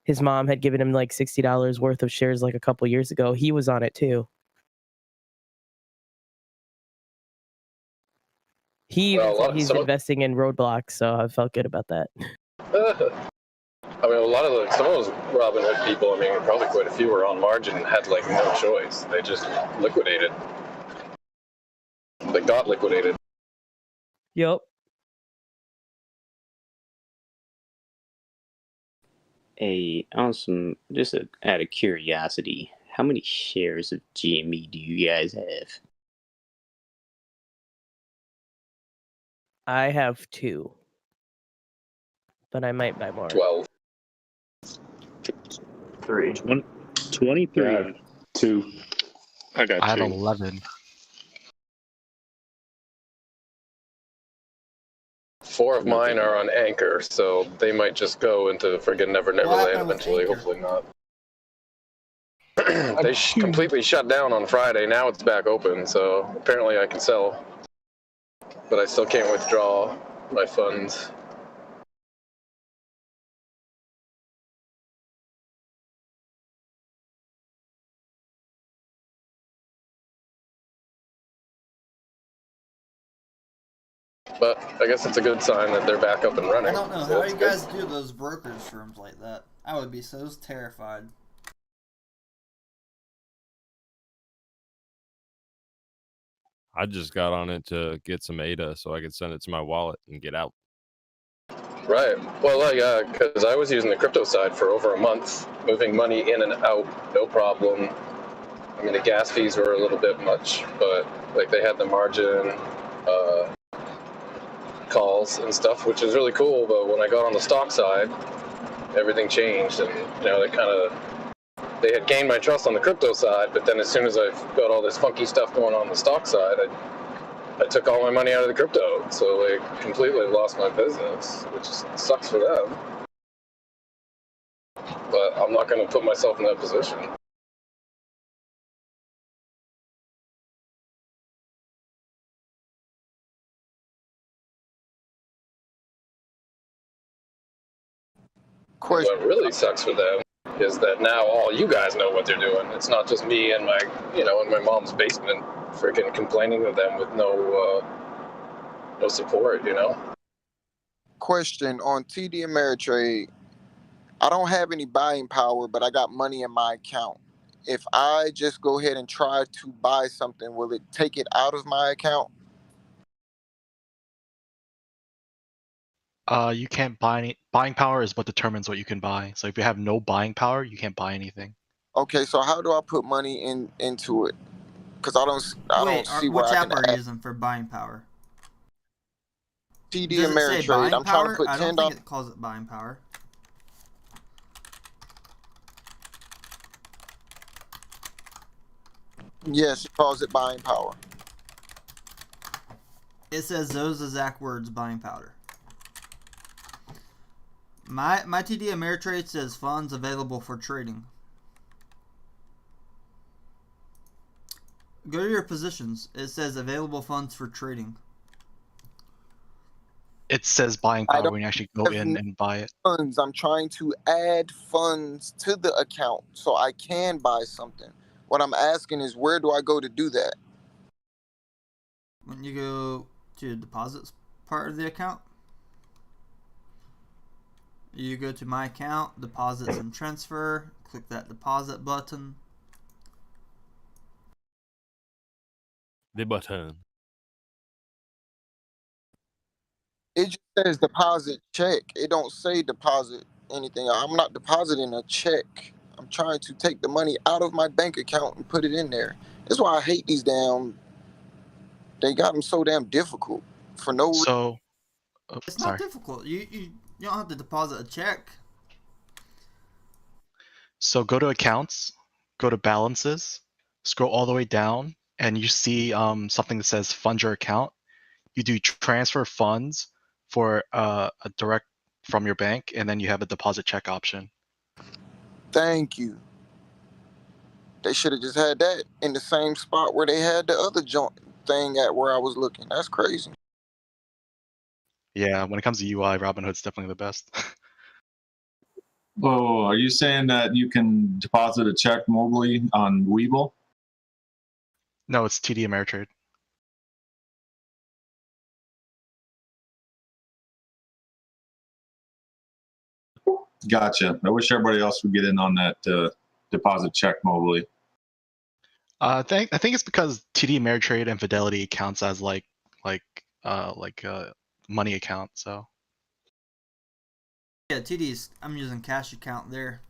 his mom had given him like $60 worth of shares like a couple years ago. He was on it too. He even said he's investing in Roadblocks, so I felt good about that. I mean, some of those Robinhood people, I mean, probably quite a few were on margin and had like no choice. They just liquidated. They got liquidated. Yep. Hey, just out of curiosity, how many shares of GME do you guys have? I have 2. But I might buy more. 12. 3. 23. 2. I got 2. I have 11. 4 of mine are on Anchor, so they might just go into friggin' Never Land eventually. Hopefully not. They completely shut down on Friday. Now it's back open, so apparently I can sell. But I still can't withdraw my funds. But I guess it's a good sign that they're back up and running. I don't know. How do you guys do those brokerage firms like that? I would be so terrified. I just got on it to get some ADA so I could send it to my wallet and get out. Right. Well, because I was using the crypto side for over a month, moving money in and out, no problem. I mean, the gas fees were a little bit much, but like they had the margin calls and stuff, which is really cool. But when I got on the stock side, everything changed, and they had gained my trust on the crypto side. But then as soon as I got all this funky stuff going on the stock side, I took all my money out of the crypto, so they completely lost my business, which sucks for them. But I'm not going to put myself in that position. What really sucks for them is that now all you guys know what they're doing. It's not just me and my, in my mom's basement, freaking complaining to them with no support. Question on TD Ameritrade. I don't have any buying power, but I got money in my account. If I just go ahead and try to buy something, will it take it out of my account? You can't buy any. Buying power is what determines what you can buy. So if you have no buying power, you can't buy anything. Okay, so how do I put money into it? Because I don't see where which I app can are you using for buying power? TD Does it say Ameritrade. buying I'm power? trying to put I don't $10. think it calls it buying power. Yes, it calls it buying power. It says those exact words, buying power. My TD Ameritrade says funds available for trading. Go to your positions. It says available funds for trading. It says buying power when you actually go in and buy it. Funds. I'm trying to add funds to the account so I can buy something. What I'm asking is, where do I go to do that? When you go to the deposits part of the account, you go to my account, deposits and transfer, click that deposit button. The button. It just says deposit check. It don't say deposit anything. I'm not depositing a check. I'm trying to take the money out of my bank account and put it in there. That's why I hate these damn. They got them so damn difficult for no reason. So, It's not difficult. You don't have to deposit a check. So go to accounts, go to balances, scroll all the way down, and you see something that says fund your account. You do transfer funds for a direct from your bank, and then you have a deposit check option. Thank you. They should have just had that in the same spot where they had the other joint thing at where I was looking. That's crazy. Yeah, when it comes to UI, Robinhood's definitely the best. Whoa, are you saying that you can deposit a check mobily on Webull? No, it's TD Ameritrade. Gotcha. I wish everybody else would get in on that deposit check mobily. I think it's because TD Ameritrade and Fidelity counts as like a money account. So Yeah, TD's. I'm using cash account there.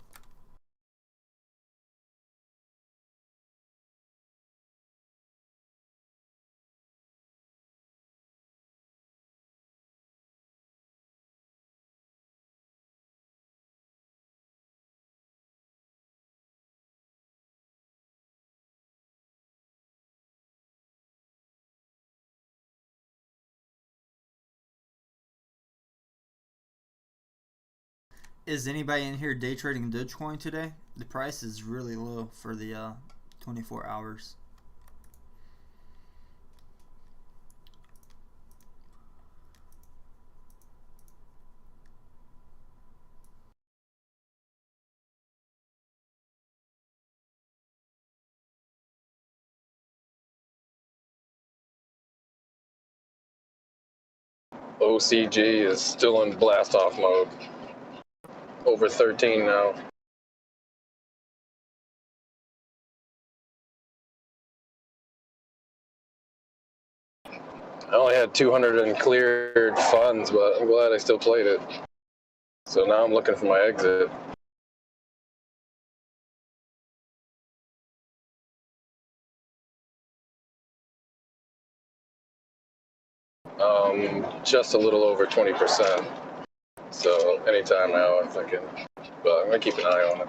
Is anybody in here day trading Dogecoin today? The price is really low for the 24 hours. OCG is still in blast off mode. Over 13 now. I only had 200 in cleared funds, but I'm glad I still played it. So now I'm looking for my exit. Just a little over 20%. So anytime now, I'm thinking, but I'm gonna keep an eye on it.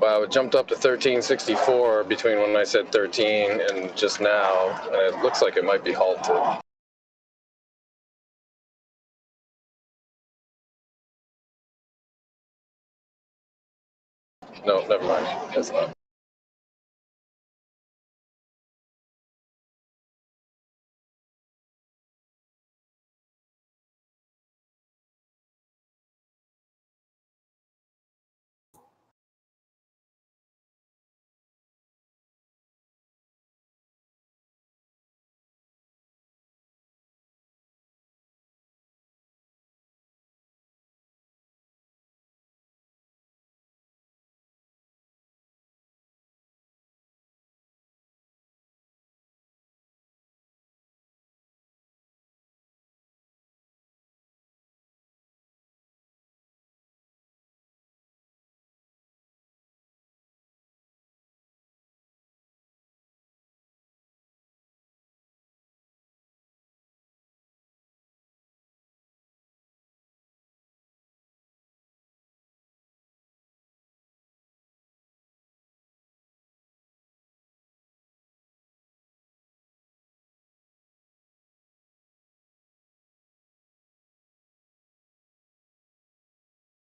Wow, it jumped up to 1364 between when I said 13 and just now, and it looks like it might be halted. No, never mind. It's not.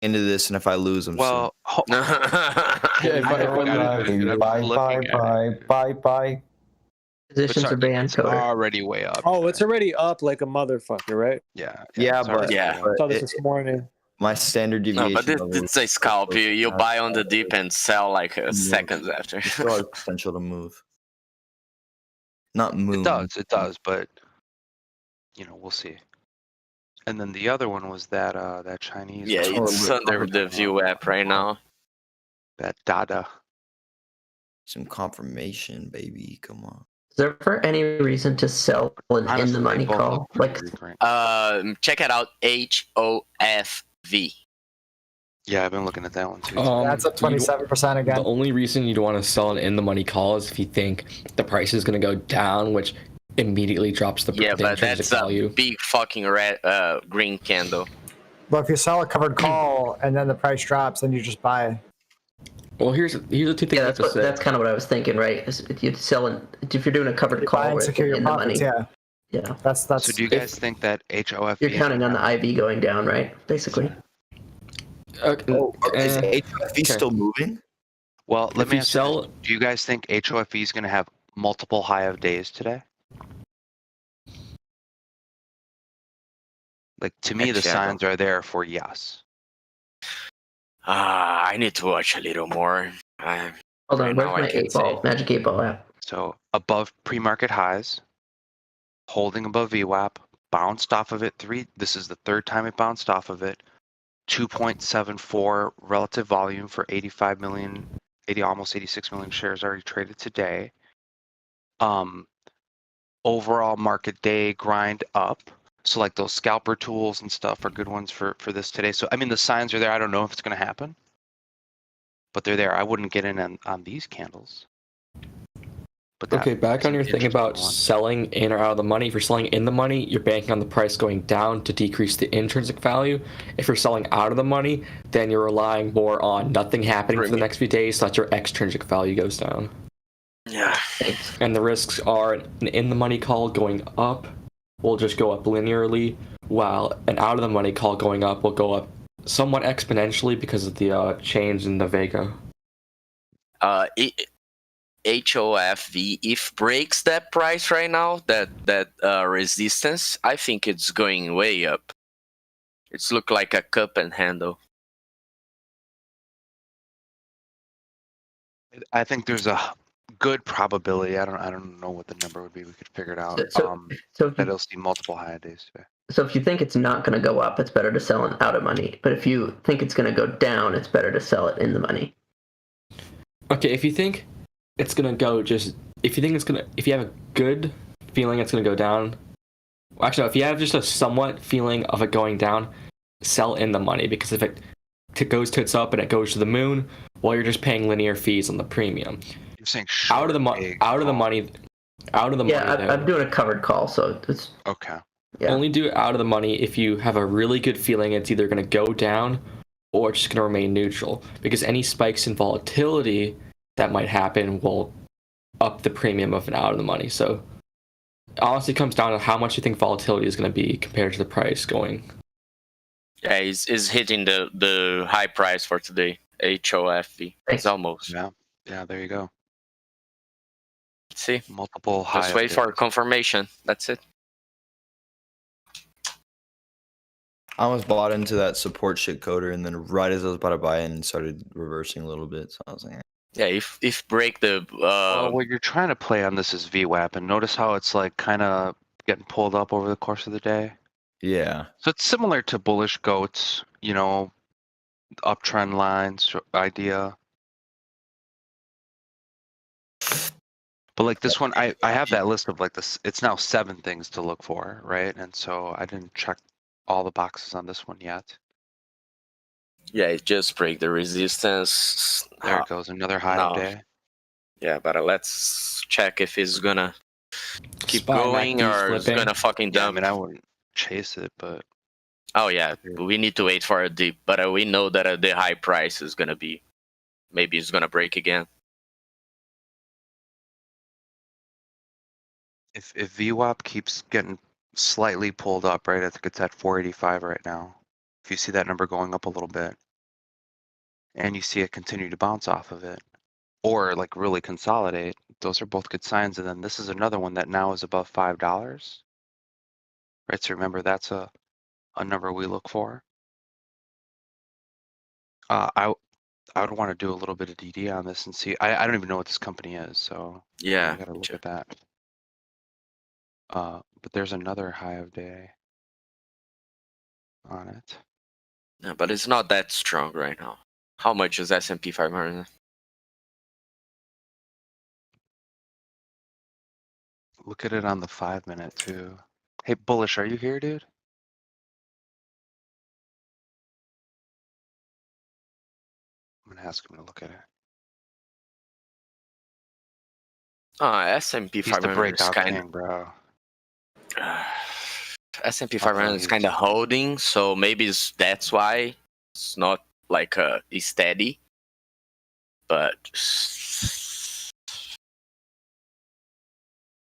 Into this, and if I lose, I'm Well, Bye. Positions are banned. already way up. Oh, it's already up like a motherfucker, right? Yeah. Yeah, it's already but way up. I saw this this morning. My standard deviation. No, but it's a scalp. You buy on the dip and sell like seconds after. It still has potential to move. Not move. It does, but we'll see. And then the other one was that Chinese. Yeah, it's under the View app right now. That Dada. Some confirmation, baby. Come on. Is there for any reason to sell in the money call? Like, check it out. HOFV. Yeah, I've been looking at that one too. That's up 27% again. The only reason you'd want to sell an in the money call is if you think the price is going to go down, which immediately drops the but that's value. A big fucking red green candle. Well, if you sell a covered call and then the price drops, then you just buy. Well, here's the two things. Yeah, that's kind of what I was thinking, right? If you're selling, if you're doing a covered call, and secure your profits, yeah. That's. So do you guys think that HOFV? You're counting on the IV going down, right? Basically. Is HOFV still moving? Well, let me ask you this. Do you guys think HOFV is going to have multiple high of days today? Like, to me, the signs are there for yes. I need to watch a little more. Hold on, where's my 8-ball, Magic 8-ball app? So, above pre-market highs, holding above VWAP, bounced off of it. This is the third time it bounced off of it. 2.74 relative volume for 85 million, almost 86 million shares already traded today. Overall market day grind up. So like those scalper tools and stuff are good ones for this today. So I mean the signs are there. I don't know if it's going to happen, but they're there. I wouldn't get in on these candles. But Okay, back on your thing about selling in or out of the money. If you're selling in the money, you're banking on the price going down to decrease the intrinsic value. If you're selling out of the money, then you're relying more on nothing happening for the next few days, so that your extrinsic value goes down. Yeah. And the risks are an in the money call going up will just go up linearly, while an out of the money call going up will go up somewhat exponentially because of the change in the Vega. HOFV, if breaks that price right now, that resistance, I think it's going way up. It's look like a cup and handle. I think there's a good probability. I don't know what the number would be. We could figure it out. So that it'll see multiple high days today. So if you think it's not going to go up, it's better to sell it out of money. But if you think it's going to go down, it's better to sell it in the money. Okay, if you think it's gonna go if you have a good feeling it's gonna go down, well, actually no, if you have just a somewhat feeling of it going down, sell in the money, because if it goes tits up and it goes to the moon, well, you're just paying linear fees on the premium. You're saying out of the money. Yeah, I'm doing a covered call, so it's okay. Yeah. Only do it out of the money if you have a really good feeling it's either gonna go down or it's just gonna remain neutral, because any spikes in volatility that might happen will up the premium of an out of the money. So it honestly comes down to how much you think volatility is going to be compared to the price going. Yeah, is hitting the high price for today. HOFV. It's almost. Yeah, there you go. Let's see. Multiple high. Just wait for confirmation. That's it. I almost bought into that support shit coder, and then right as I was about to buy in, started reversing a little bit. So I was like, yeah, if break the. Well, what you're trying to play on this is VWAP, and notice how it's like kind of getting pulled up over the course of the day. Yeah. So it's similar to bullish goats, uptrend lines idea. But like this one, I have that list of like this. It's now 7 things to look for, right? And so I didn't check all the boxes on this one yet. Yeah, it just break the resistance. There it goes, another high day. Yeah, but let's check if it's gonna keep going or it's gonna fucking dump. I mean, I wouldn't chase it, but oh yeah, we need to wait for a dip. But we know that the high price is gonna be, maybe it's gonna break again. If VWAP keeps getting slightly pulled up, right? I think it's at 485 right now. If you see that number going up a little bit, and you see it continue to bounce off of it, or like really consolidate, those are both good signs. And then this is another one that now is above $5, right? So remember, that's a number we look for. I would want to do a little bit of DD on this and see. I don't even know what this company is, so Yeah. I gotta look at that. But there's another high of day on it. Yeah, but it's not that strong right now. How much is S&P 500? Look at it on the 5-minute too. Hey, Bullish, are you here, dude? I'm gonna ask him to look at it. S&P He's the 500 is breakout kind king, bro. S&P 500 is kind of holding, so maybe that's why it's not like steady. But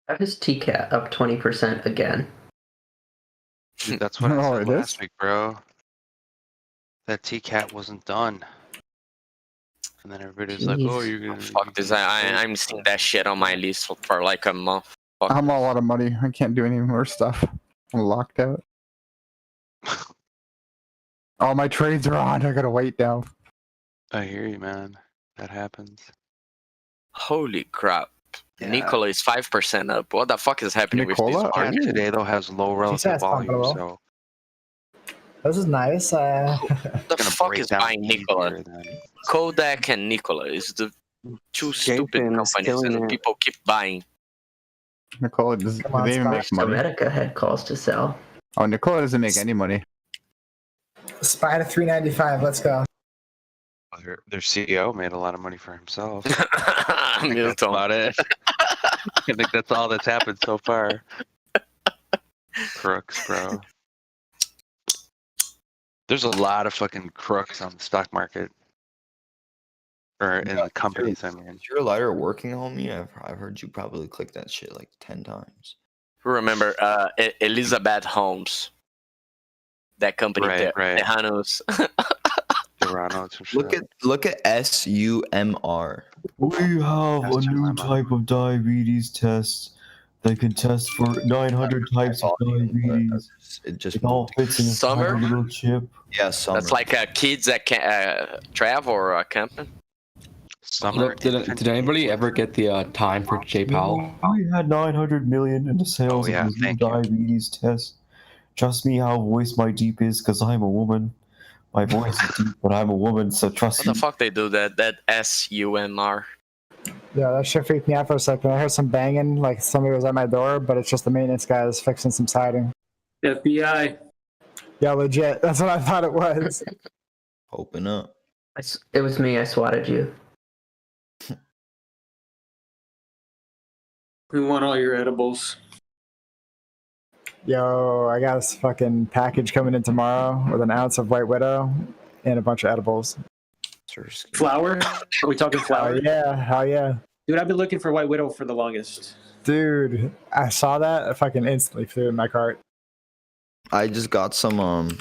How is TCAT up 20% again? Dude, that's what I Oh, said it last is? week, bro. That TCAT wasn't done. And then everybody's like, oh, you're gonna... fuck this. I'm seeing that shit on my list for like a month. Fuck I'm this. all out of money. I can't do any more stuff. I'm locked out. All my trades are on. I gotta wait now. I hear you, man. That happens. Holy crap. Yeah. Nikola is 5% up. What the fuck is happening with this Nicola, are market? you? Today, though, has low relative says volume, Pablo. so... This is nice. The fuck break is down buying Nikola? easier than- Kodak and Nikola is the two stupid Chapin is companies, killing and it. people keep buying. Nicola, do on, they even Spy. make money? Medica had calls to sell. Oh, Nicola doesn't make any money. Spy to 395. Let's go. Their CEO made a lot of money for himself. I think that's Milton. about it. I think that's all that's happened so far. Crooks, bro. There's a lot of fucking crooks on the stock market. Or in the companies, I mean. Is your lighter working, homie? I've heard you probably click that shit like 10 times. Remember, Elizabeth Holmes. That company, Right. Tejanos. Look at SUMR. We have a new type of diabetes test that can test for 900 types of diabetes. It just all fits in a Summer? tiny little chip. Yeah, summer. That's like kids that can travel or camping. Summer. Did anybody ever get the time for Jay Powell? We had 900 million in the sales yeah, of this new diabetes test. trust me how voice my deep is because I'm a woman. My voice is deep, but I'm a woman, so trust What me. the fuck they do that SUMR? Yeah, that shit freaked me out for a second. I heard some banging, like somebody was at my door, but it's just the maintenance guys fixing some siding. FBI. Yeah, legit. That's what I thought it was. Open up. It was me. I swatted you. We want all your edibles. Yo, I got this fucking package coming in tomorrow with an ounce of White Widow and a bunch of edibles. Flour? Are we talking flour? Hell yeah. Dude, I've been looking for White Widow for the longest. Dude, I saw that. I fucking instantly threw it in my cart. I just got some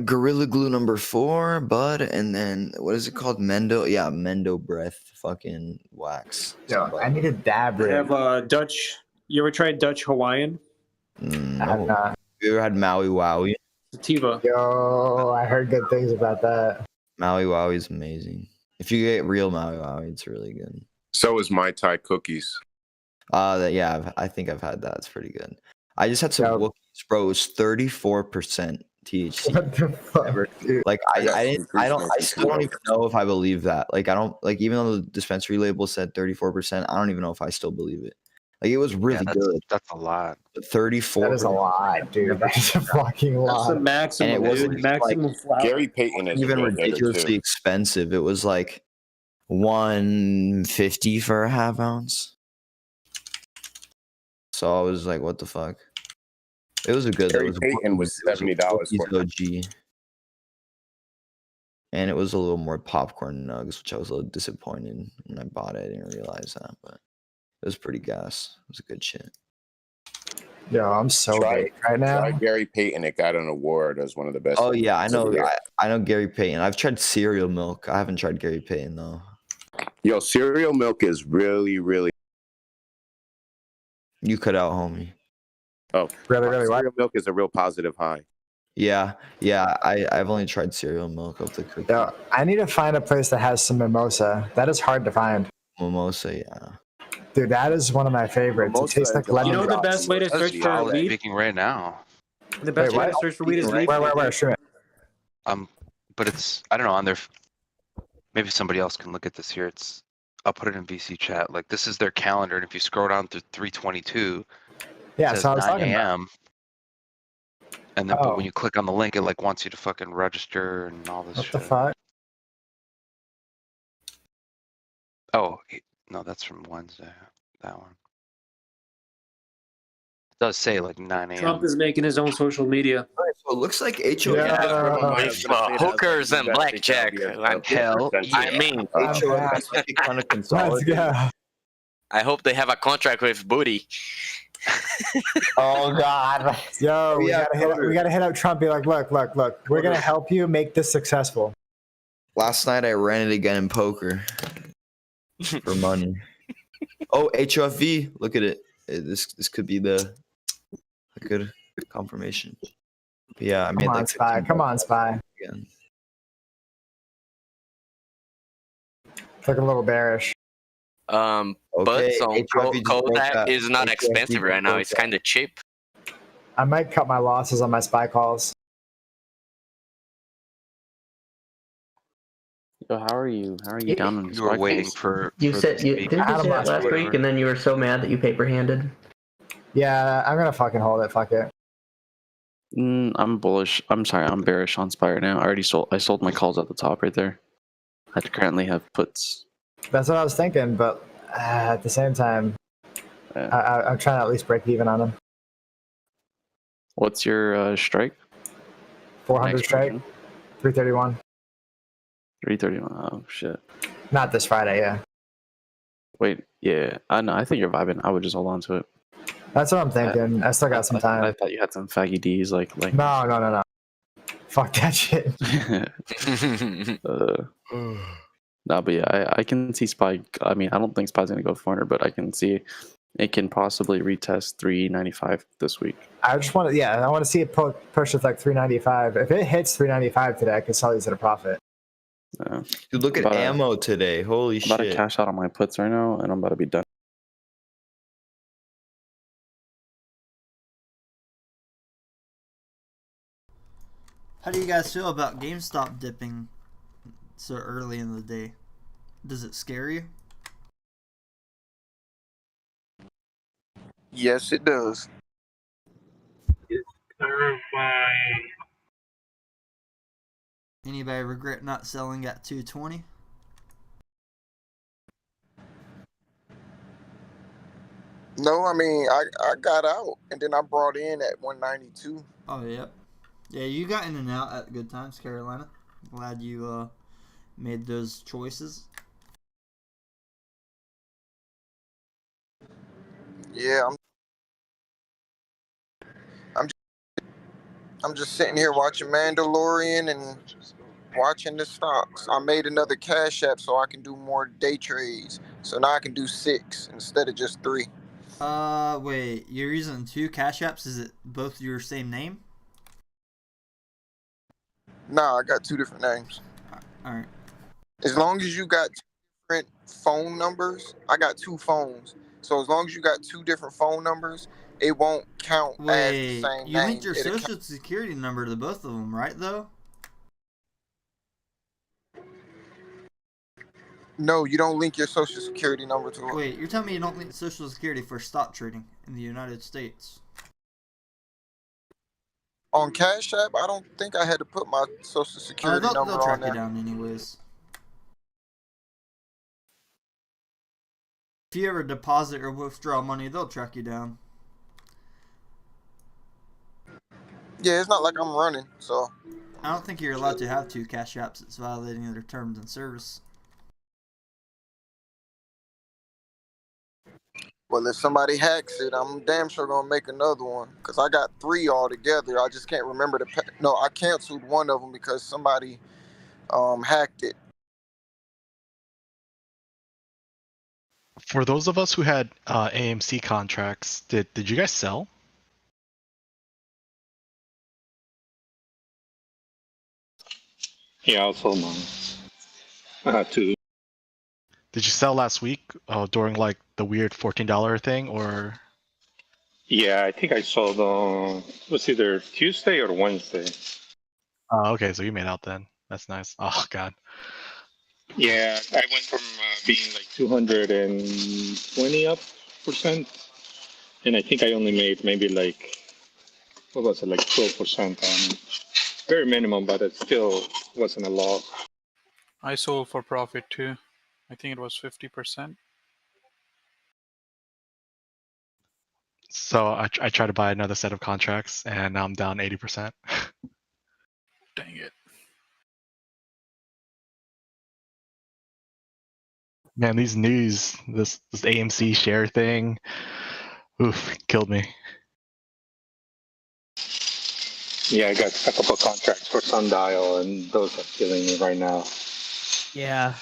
Gorilla Glue number 4, bud, and then what is it called? Mendo? Yeah, Mendo Breath fucking wax. Yo, I need a dab I rig. have Dutch. You ever tried Dutch Hawaiian? No. I have not. You ever had Maui Wowie? Sativa. Yo, I heard good things about that. Maui Wowie is amazing. If you get real Maui Wowie, it's really good. So is Mai Tai cookies. Yeah, I think I've had that. It's pretty good. I just had some Wookiees, bro. It was 34% THC. What the fuck, dude? Like I still don't even know if I believe that. Like I don't like even though the dispensary label said 34%, I don't even know if I still believe it. Like it was really good. That's a lot. But 34. That is a lot, dude. That's a fucking lot. That's the maximum. And it wasn't maximum flour. Gary Payton is even a real hitter, ridiculously too. expensive. It was like $150 for a half ounce. So I was like, what the fuck? It was a good. Gary Payton was $70 for OG. And it was a little more popcorn nugs, which I was a little disappointed when I bought it. I didn't realize that, but it was pretty gas. It was a good shit. Yo, I'm so baked right now. Try Gary Payton. It got an award as one of the best. Oh yeah, I know. I know Gary Payton. I've tried cereal milk. I haven't tried Gary Payton though. Yo, cereal milk is really, really. You cut out, homie. Oh, really, cereal milk is a real positive high. Yeah, I've only tried cereal milk of the cookie. Yeah, I need to find a place that has some mimosa. That is hard to find. Mimosa, yeah. Dude, that is one of my favorites. It tastes like lemon. You know the drops. best way to search for Solid weed? speaking right now. The best way to search for weed is leaf. Where? Show me. But it's I don't know on their. Maybe somebody else can look at this here. I'll put it in VC chat. Like this is their calendar, and if you scroll down to 322, Yeah, it says so I was 9 talking about. a.m. And then, but when you click on the link, it like wants you to fucking register and all this What shit. the fuck? Oh, no, that's from Wednesday. That one. It does say like 9 a.m. Trump is making his own social media. So it looks like HOF. With hookers and blackjack. I mean, kind of consolidated. I hope they have a contract with Booty. Oh God! Yo, we gotta hit up Trump. Be like, look. We're gonna help you make this successful. Last night I ran it again in poker for money. Oh, HOFV! Look at it. This could be a good confirmation. But yeah, I made Come on, like Spy. Come on, Spy. Again. Looking a little bearish. Okay, But on HOFV just broke Kodak that. is not HOFV expensive right now. broke It's that. kind of cheap. I might cut my losses on my Spy calls. Yo, how are you down on You were waiting for. You for said this you week. didn't you say that last week, and then you were so mad that you paper-handed. Yeah, I'm gonna fucking hold it. Fuck it. I'm bullish. I'm sorry, I'm bearish on SPY right now. I sold my calls at the top right there. I currently have puts. That's what I was thinking, but at the same time, I'm trying to at least break even on them. What's your strike? 400 Next strike, version? 331. 331. Oh shit. Not this Friday, yeah. Wait, yeah. I think you're vibing. I would just hold on to it. That's what I'm thinking. I still got some time. I thought you had some faggy D's like. No. Fuck that shit. No, but yeah, I can see SPY. I mean, I don't think SPY's gonna go 400, but I can see it can possibly retest 395 this week. I just want to, I want to see it push with like 395. If it hits 395 today, I can sell these at a profit. Dude, look at ammo today. Holy I'm about shit. to cash out on my puts right now, and I'm about to be done. How do you guys feel about GameStop dipping so early in the day? Does it scare you? Yes, it does. Anybody regret not selling at 220? No, I mean I got out and then I brought in at 192. Oh, yep. Yeah, you got in and out at good times, Carolina. Glad you made those choices. Yeah, I'm just sitting here watching Mandalorian and watching the stocks. I made another Cash App so I can do more day trades. So now I can do 6 instead of just 3. Wait, you're using 2 Cash Apps? Is it both your same name? Nah, I got 2 different names. Alright. As long as you got 2 different phone numbers, I got 2 phones. So as long as you got 2 different phone numbers, it won't count as the same You name. linked your social security number to both of them, right, though? No, you don't link your social security number to it. Wait, you're telling me you don't link social security for stock trading in the United States? On Cash App, I don't think I had to put my social security number They'll track on there. you down anyways. If you ever deposit or withdraw money, they'll track you down. Yeah, it's not like I'm running, so. I don't think you're allowed to have 2 Cash Apps. It's violating their terms and service. Well, if somebody hacks it, I'm damn sure gonna make another one. Cause I got 3 altogether. I just can't remember no, I canceled one of them because somebody hacked it. For those of us who had AMC contracts, did you guys sell? Yeah, I sold mine. I had two. Did you sell last week during like the weird $14 thing, or? Yeah, I think I sold on it was either Tuesday or Wednesday. Oh, okay, so you made out then. That's nice. Oh God. Yeah, I went from being like 220 up percent, and I think I only made maybe like what was it, like 12% on it. Very minimum, but it still wasn't a lot. I sold for profit too. I think it was 50%. So I tried to buy another set of contracts, and now I'm down 80%. Dang it. Man, these news, this AMC share thing, oof, killed me. Yeah, I got a couple contracts for Sundial, and those are killing me right now. Yeah.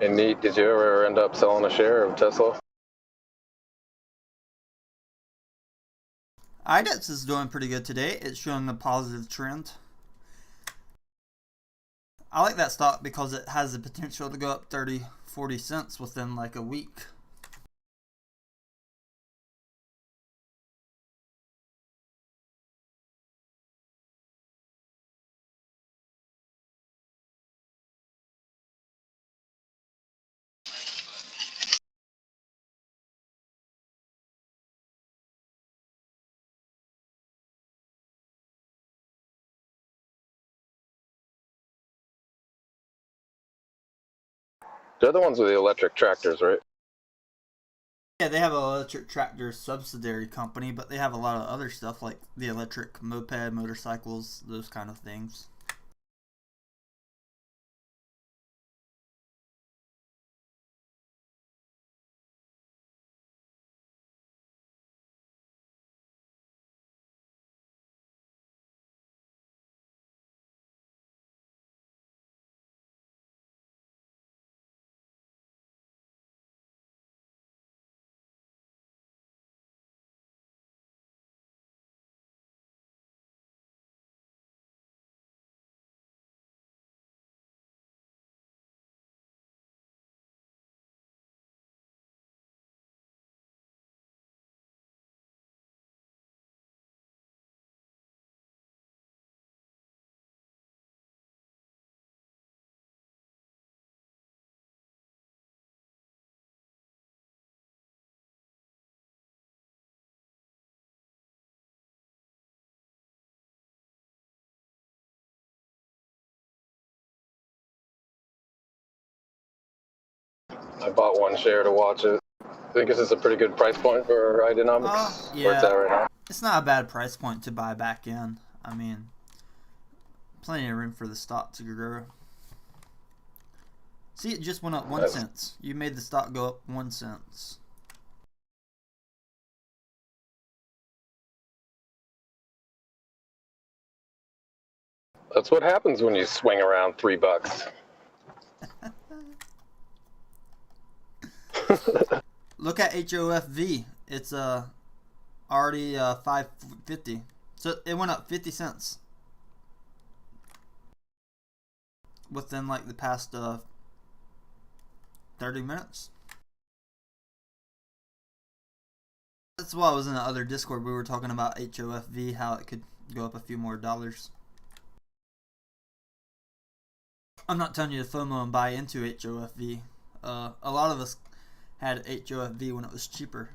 And Neat, did you ever end up selling a share of Tesla? IDEX is doing pretty good today. It's showing a positive trend. I like that stock because it has the potential to go up 30-40 cents within like a week. They're the ones with the electric tractors, right? Yeah, they have an electric tractor subsidiary company, but they have a lot of other stuff like the electric moped, motorcycles, those kind of things. I bought one share to watch it. I think this is a pretty good price point for Ideanomics, where it's at right now. It's not a bad price point to buy back in. I mean, plenty of room for the stock to grow. See, it just went up 1 cent. You made the stock go up 1 cent. That's what happens when you swing around $3. Look at HOFV. It's already 5.50. So it went up 50 cents within like the past 30 minutes. That's why I was in the other Discord. We were talking about HOFV, how it could go up a few more dollars. I'm not telling you to FOMO and buy into HOFV. A lot of us had HOFV when it was cheaper.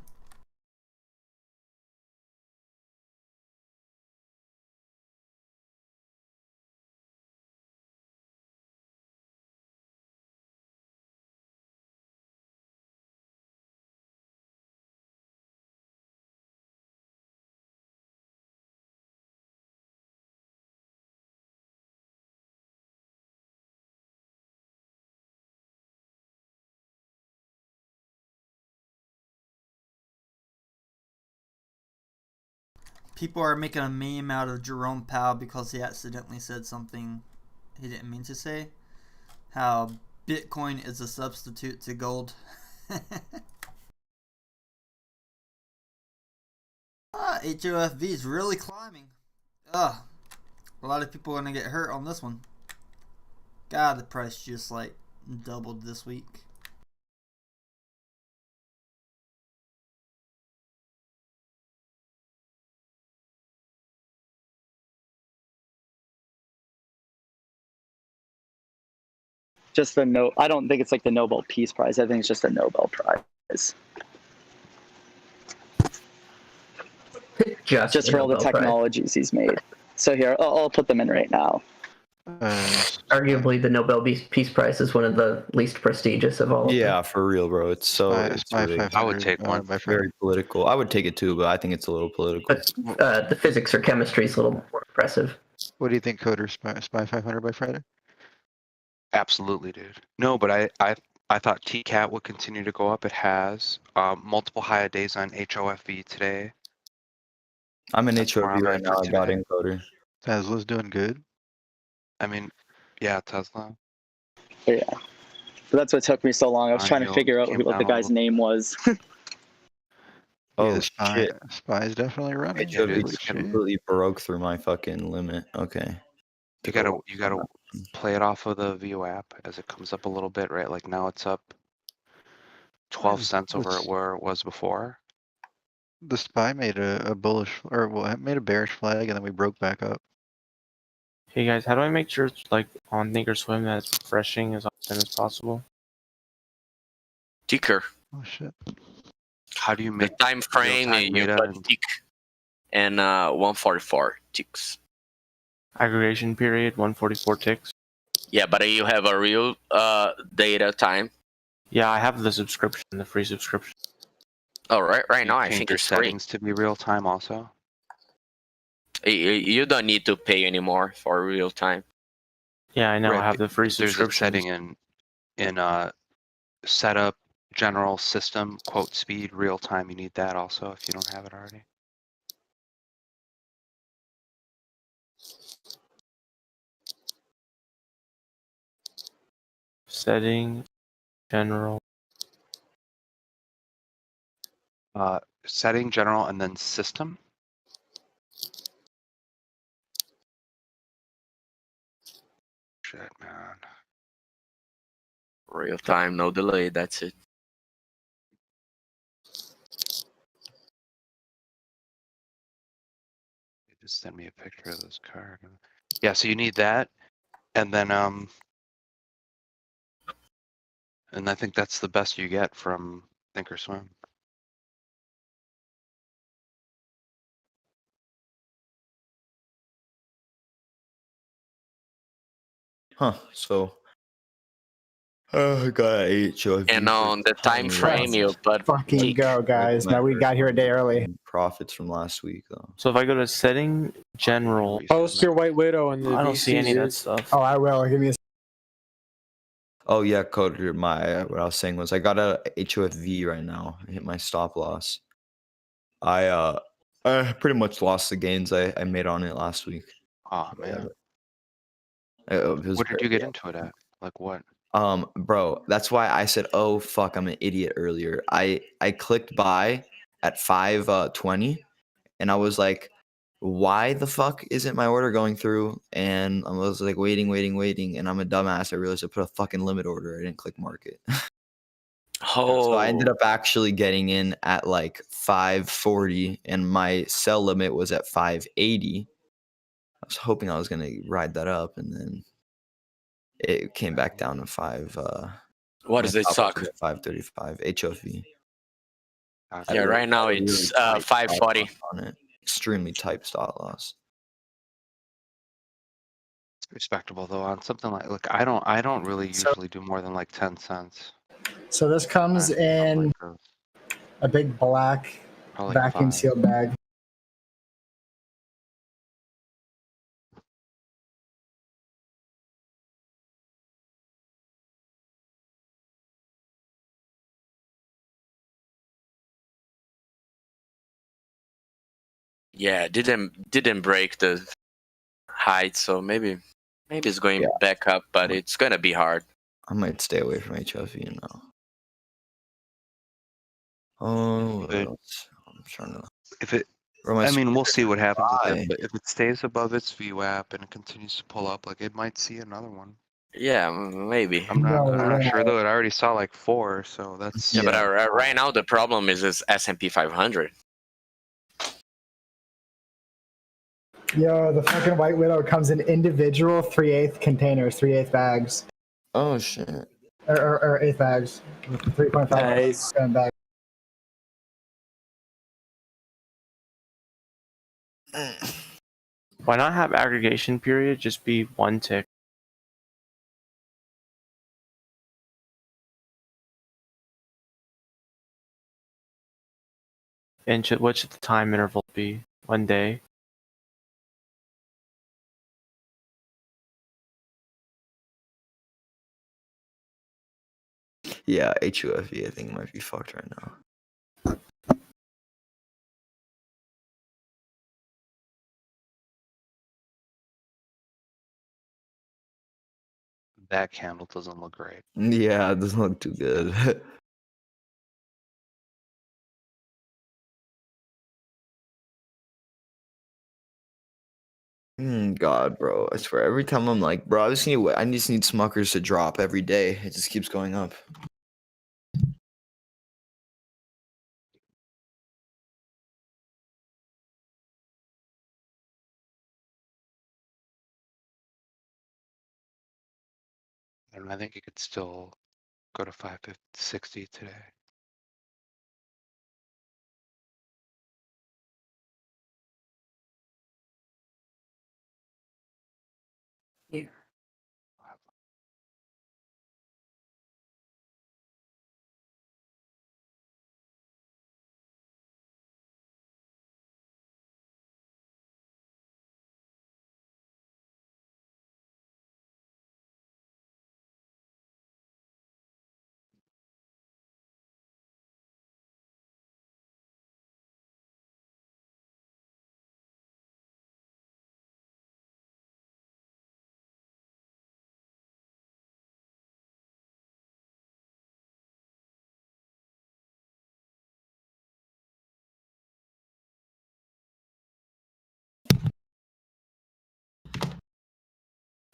People are making a meme out of Jerome Powell because he accidentally said something he didn't mean to say. How Bitcoin is a substitute to gold. HOFV is really climbing. A lot of people are going to get hurt on this one. God, the price just like doubled this week. Just the no. I don't think it's like the Nobel Peace Prize. I think it's just a Nobel Prize. Just for all the technologies he's made. So here, I'll put them in right now. Arguably, the Nobel Peace Prize is one of the least prestigious of all. Yeah, for real, bro. It's so. It's rigged. I would take one. Very political. I would take it too, but I think it's a little political. But the physics or chemistry is a little more impressive. What do you think, Coder? Spy 500 by Friday? Absolutely, dude. No, but I thought TCAT would continue to go up. It has multiple higher days on HOFV today. I'm in HOFV right now. I got encoder. Tesla's doing good. I mean, yeah, Tesla. But yeah. But that's what took me so long. I was trying to figure out what the guy's name was. Oh shit! Spy's definitely running. HOV completely broke through my fucking limit. Okay. You gotta play it off of the View app as it comes up a little bit, right? Like now it's up 12 cents over where it was before. The Spy made a bullish, or well, it made a bearish flag, and then we broke back up. Hey guys, how do I make sure it's like on Thinkorswim that it's refreshing as often as possible? Ticker. Oh shit. How do you The make time frame you put tick and 144 ticks. Aggregation period 144 ticks. Yeah, but you have a real data time. Yeah, I have the subscription, the free subscription. Oh, right now I change think your it's free. settings to be real time also. You don't need to pay anymore for real time. Yeah, I know. Right, I have the free there's a subscription. setting in setup, general system, quote speed, real time. You need that also if you don't have it already. Setting, general. Setting, general, and then system. Shit, man. Real time, no delay. That's it. Just send me a picture of this card. Yeah, so you need that, and then and I think that's the best you get from Thinkorswim. Huh. So. I got HOV. And on the time frame, you put Fucking tick. go, guys. Now we got here a day early. Profits from last week, though. So if I go to setting, general. Post your White Widow and the I don't see any of that stuff. Oh, I will. Give me a. Oh yeah, Coder. What I was saying was I got a HOFV right now. I hit my stop loss. I pretty much lost the gains I made on it last week. Oh man. What did you get into it at? Like what? Bro, that's why I said, "Oh fuck, I'm an idiot" earlier. I clicked buy at 5:20, and I was like, "Why the fuck isn't my order going through?" And I was like, waiting, and I'm a dumbass. I realized I put a fucking limit order. I didn't click market. So I ended up actually getting in at like 5:40, and my sell limit was at 5:80. I was hoping I was gonna ride that up, and then it came back down to 5. What does it suck? 5:35 HOV. Yeah, right now it's 540. On it. Extremely tight stop loss. It's respectable though. On something like, look, I don't really usually do more than like 10 cents. So this comes in a big black Probably vacuum 5. sealed bag. Yeah, didn't break the height, so maybe it's going back up, but it's gonna be hard. I might stay away from HFE now. Oh, what else? I'm trying to. If it, Bro, my I mean, we'll screen see what happens with dry. it. But if it stays above its VWAP and it continues to pull up, like it might see another one. Yeah, maybe. I'm not sure though. It already saw like 4, so that's Yeah, but right now the problem is S&P 500. Yo, the fucking White Widow comes in individual 3/8 containers, 3/8 bags. Oh shit. Or 8 bags. 3.5 Nice. bags. Why not have aggregation period just be 1 tick? And what should the time interval be? 1 day? Yeah, HUFE I think might be fucked right now. that candle doesn't look great. Yeah, it doesn't look too good. God, bro. I swear, every time I'm like, bro, I just need Smuckers to drop every day. It just keeps going up. And I think it could still go to 560 today. Yeah.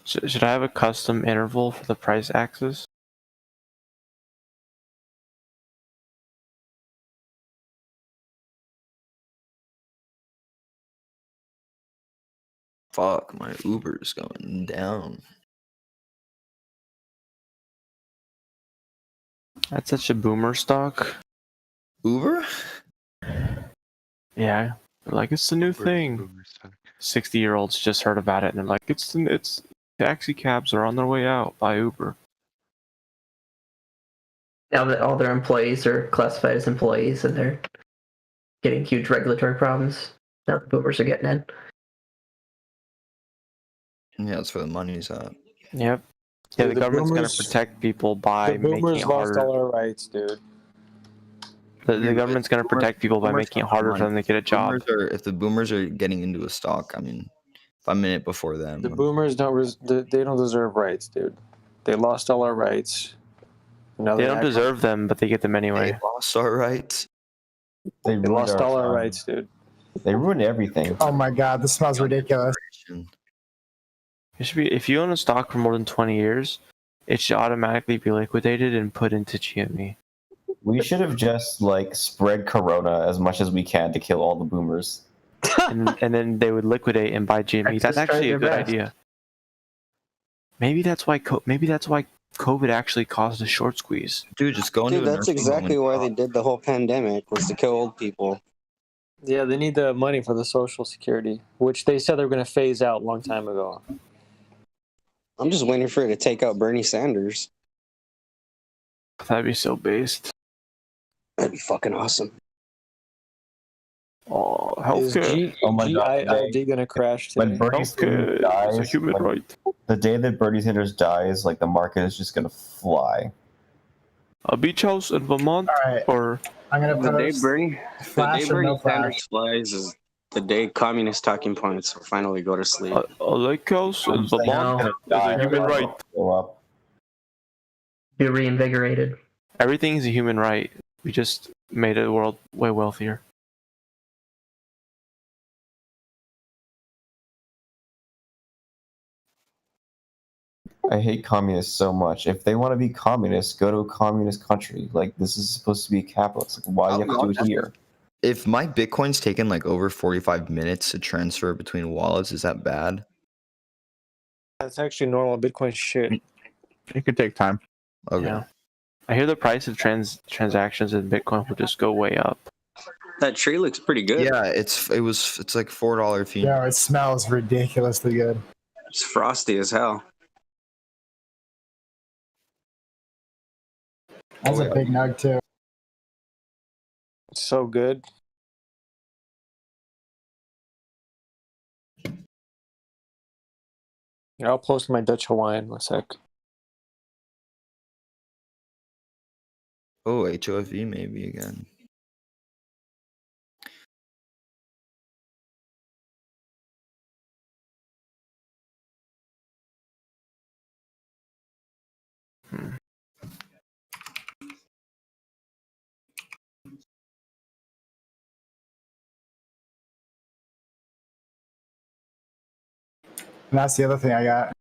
Should I have a custom interval for the price axis? Fuck, my Uber is going down. That's such a boomer stock. Uber? Yeah, like it's the new thing. 60-year-olds just heard about it and they're like, it's taxi cabs are on their way out by Uber. Now that all their employees are classified as employees and they're getting huge regulatory problems, now the boomers are getting in. Yeah, that's where the money's at. Yep. Yeah, Dude, the the government's boomers- gonna protect people by The making boomers it lost harder. all our rights, dude. The government's gonna protect people by making it harder for them to get a job. If the boomers are getting into a stock, I mean, if I'm in it before them. The boomers they don't deserve rights, dude. They lost all our rights. Now They don't deserve them, but they get them anyway. They lost our rights. They lost all our rights, dude. They ruined everything. Oh my god, this smells ridiculous. It should be, if you own a stock for more than 20 years, it should automatically be liquidated and put into GME. We should have just like spread Corona as much as we can to kill all the boomers. and then they would liquidate and buy GME. That's actually a good idea. Maybe that's why COVID actually caused a short squeeze. Dude, just go Dude, that's exactly why they did the whole pandemic, was to kill old people. Yeah, they need the money for the Social Security, which they said they were going to phase out a long time ago. I'm just waiting for it to take out Bernie Sanders. That'd be so based. That'd be fucking awesome. Oh, Is healthcare. GILD going to crash today? When Bernie Sanders dies, is a human right. The day that Bernie Sanders dies, like the market is just gonna fly. A beach house in Vermont, or I'm gonna The day post Bernie flash or Bernie no flash. Sanders flies is The day communist talking points will finally go to sleep. Like us, I'm the bond gonna is die a human before I right. go up. Be reinvigorated. Everything is a human right. We just made the world way wealthier. I hate communists so much. If they want to be communists, go to a communist country. Like, this is supposed to be capitalist. Like, why do you have to do it here? If my Bitcoin's taken like over 45 minutes to transfer between wallets, is that bad? That's actually normal Bitcoin shit. It could take time. Okay. Yeah. I hear the price of transactions in Bitcoin will just go way up. That tree looks pretty good. Yeah, it's like $4 fee. Yeah, it smells ridiculously good. It's frosty as hell. That's a big nug too. It's so good. Yeah, I'll post my Dutch Hawaiian in a sec. Oh, HOFV maybe again. And that's the other thing I got.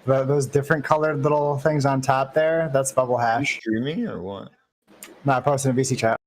Those different colored little things on top there, that's bubble hash. Streaming or what? No, I posted in a VC chat.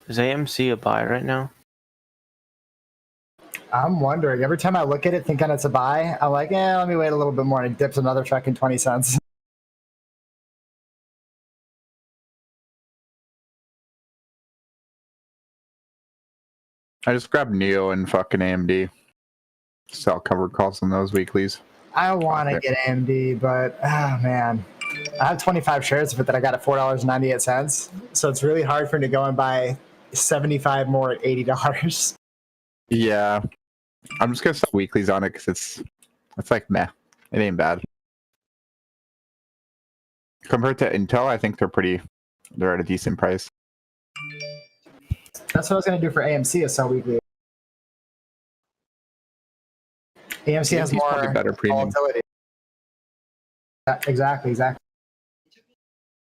Is AMC a buy right now? I'm wondering. Every time I look at it thinking it's a buy, I'm like, let me wait a little bit more. And it dips another fucking 20 cents. I just grabbed Neo and fucking AMD. Sell covered calls on those weeklies. I want to get AMD, but man, I have 25 shares of it that I got at $4.98. So it's really hard for me to go and buy 75 more at $80. Yeah, I'm just gonna sell weeklies on it because it's like meh. It ain't bad. Compared to Intel, I think they're at a decent price. That's what I was going to do for AMC, is sell weekly. AMC has more better premium. volatility. Yeah, exactly.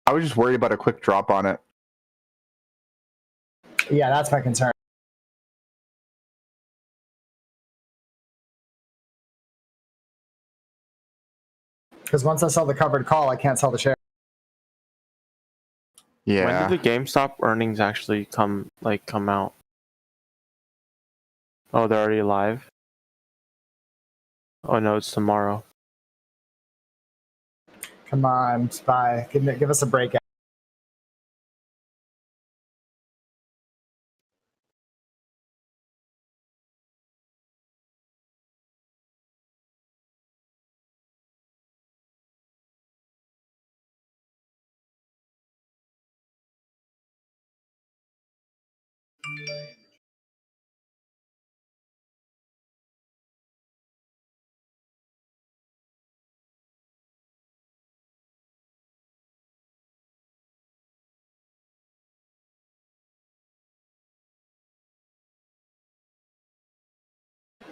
I was just worried about a quick drop on it. Yeah, that's my concern. Because once I sell the covered call, I can't sell the share. Yeah. When did the GameStop earnings actually come out? Oh, they're already live? Oh no, it's tomorrow. Come on, Spy. Give us a breakout.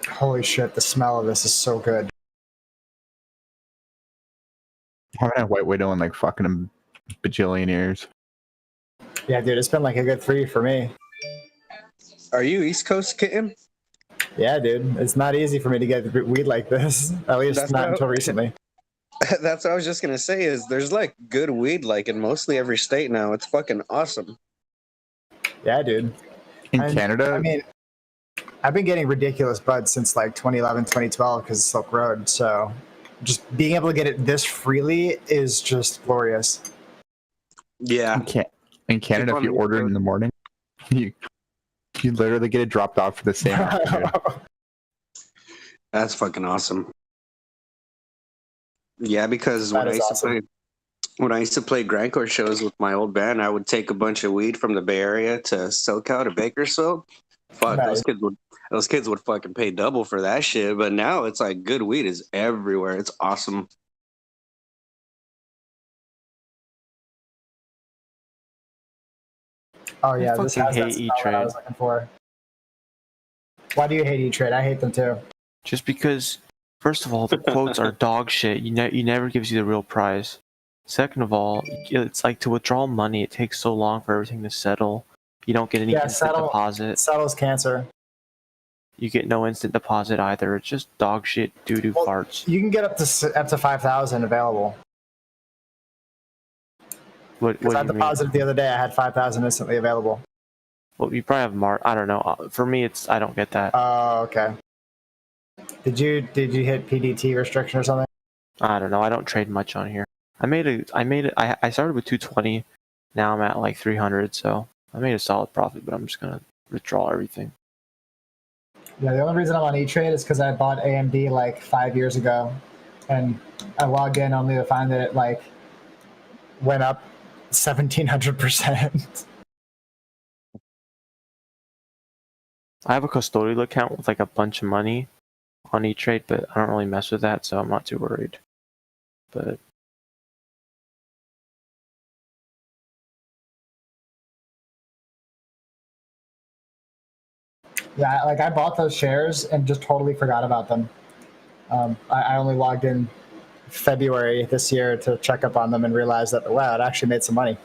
Holy shit, the smell of this is so good. I haven't had White Widow in like fucking a bajillion years. Yeah, dude, it's been like a good 3 for me. Are you East Coast kitten? Yeah, dude. It's not easy for me to get weed like this. At least That's not not- until recently. That's what I was just gonna say. Is there's like good weed like in mostly every state now. It's fucking awesome. Yeah, dude. In Canada? I mean, I've been getting ridiculous buds since like 2011, 2012 because of Silk Road. So just being able to get it this freely is just glorious. Yeah. In Canada, if you order it in the morning, you You literally get it dropped off for the same amount, dude. That's fucking awesome. Yeah, because That is awesome. when I used to play grindcore shows with my old band, I would take a bunch of weed from the Bay Area to SoCal to Bakersfield. Fuck, Nice. those kids would fucking pay double for that shit. But now it's like good weed is everywhere. It's awesome. Oh yeah, I this fucking has that hate smell that I E-Trade. was looking for. Why do you hate E-Trade? I hate them too. Just because, first of all, the quotes are dog shit. You never gives you the real price. Second of all, it's like to withdraw money, it takes so long for everything to settle. You don't get any instant deposit. Settles cancer. You get no instant deposit either. It's just dog shit, doo doo farts. You can get up to 5,000 available. What Because I do you mean? deposited the other day, I had 5,000 instantly available. Well, you probably have I don't know. For me, I don't get that. Oh, okay. Did you hit PDT restriction or something? I don't know. I don't trade much on here. I started with 220. Now I'm at like 300, so I made a solid profit, but I'm just gonna withdraw everything. Yeah, the only reason I'm on E-Trade is because I bought AMD like 5 years ago, and I logged in only to find that it like went up 1,700%. I have a custodial account with like a bunch of money on E-Trade, but I don't really mess with that, so I'm not too worried. But Yeah, like I bought those shares and just totally forgot about them. I only logged in February this year to check up on them and realized that, wow, it actually made some money.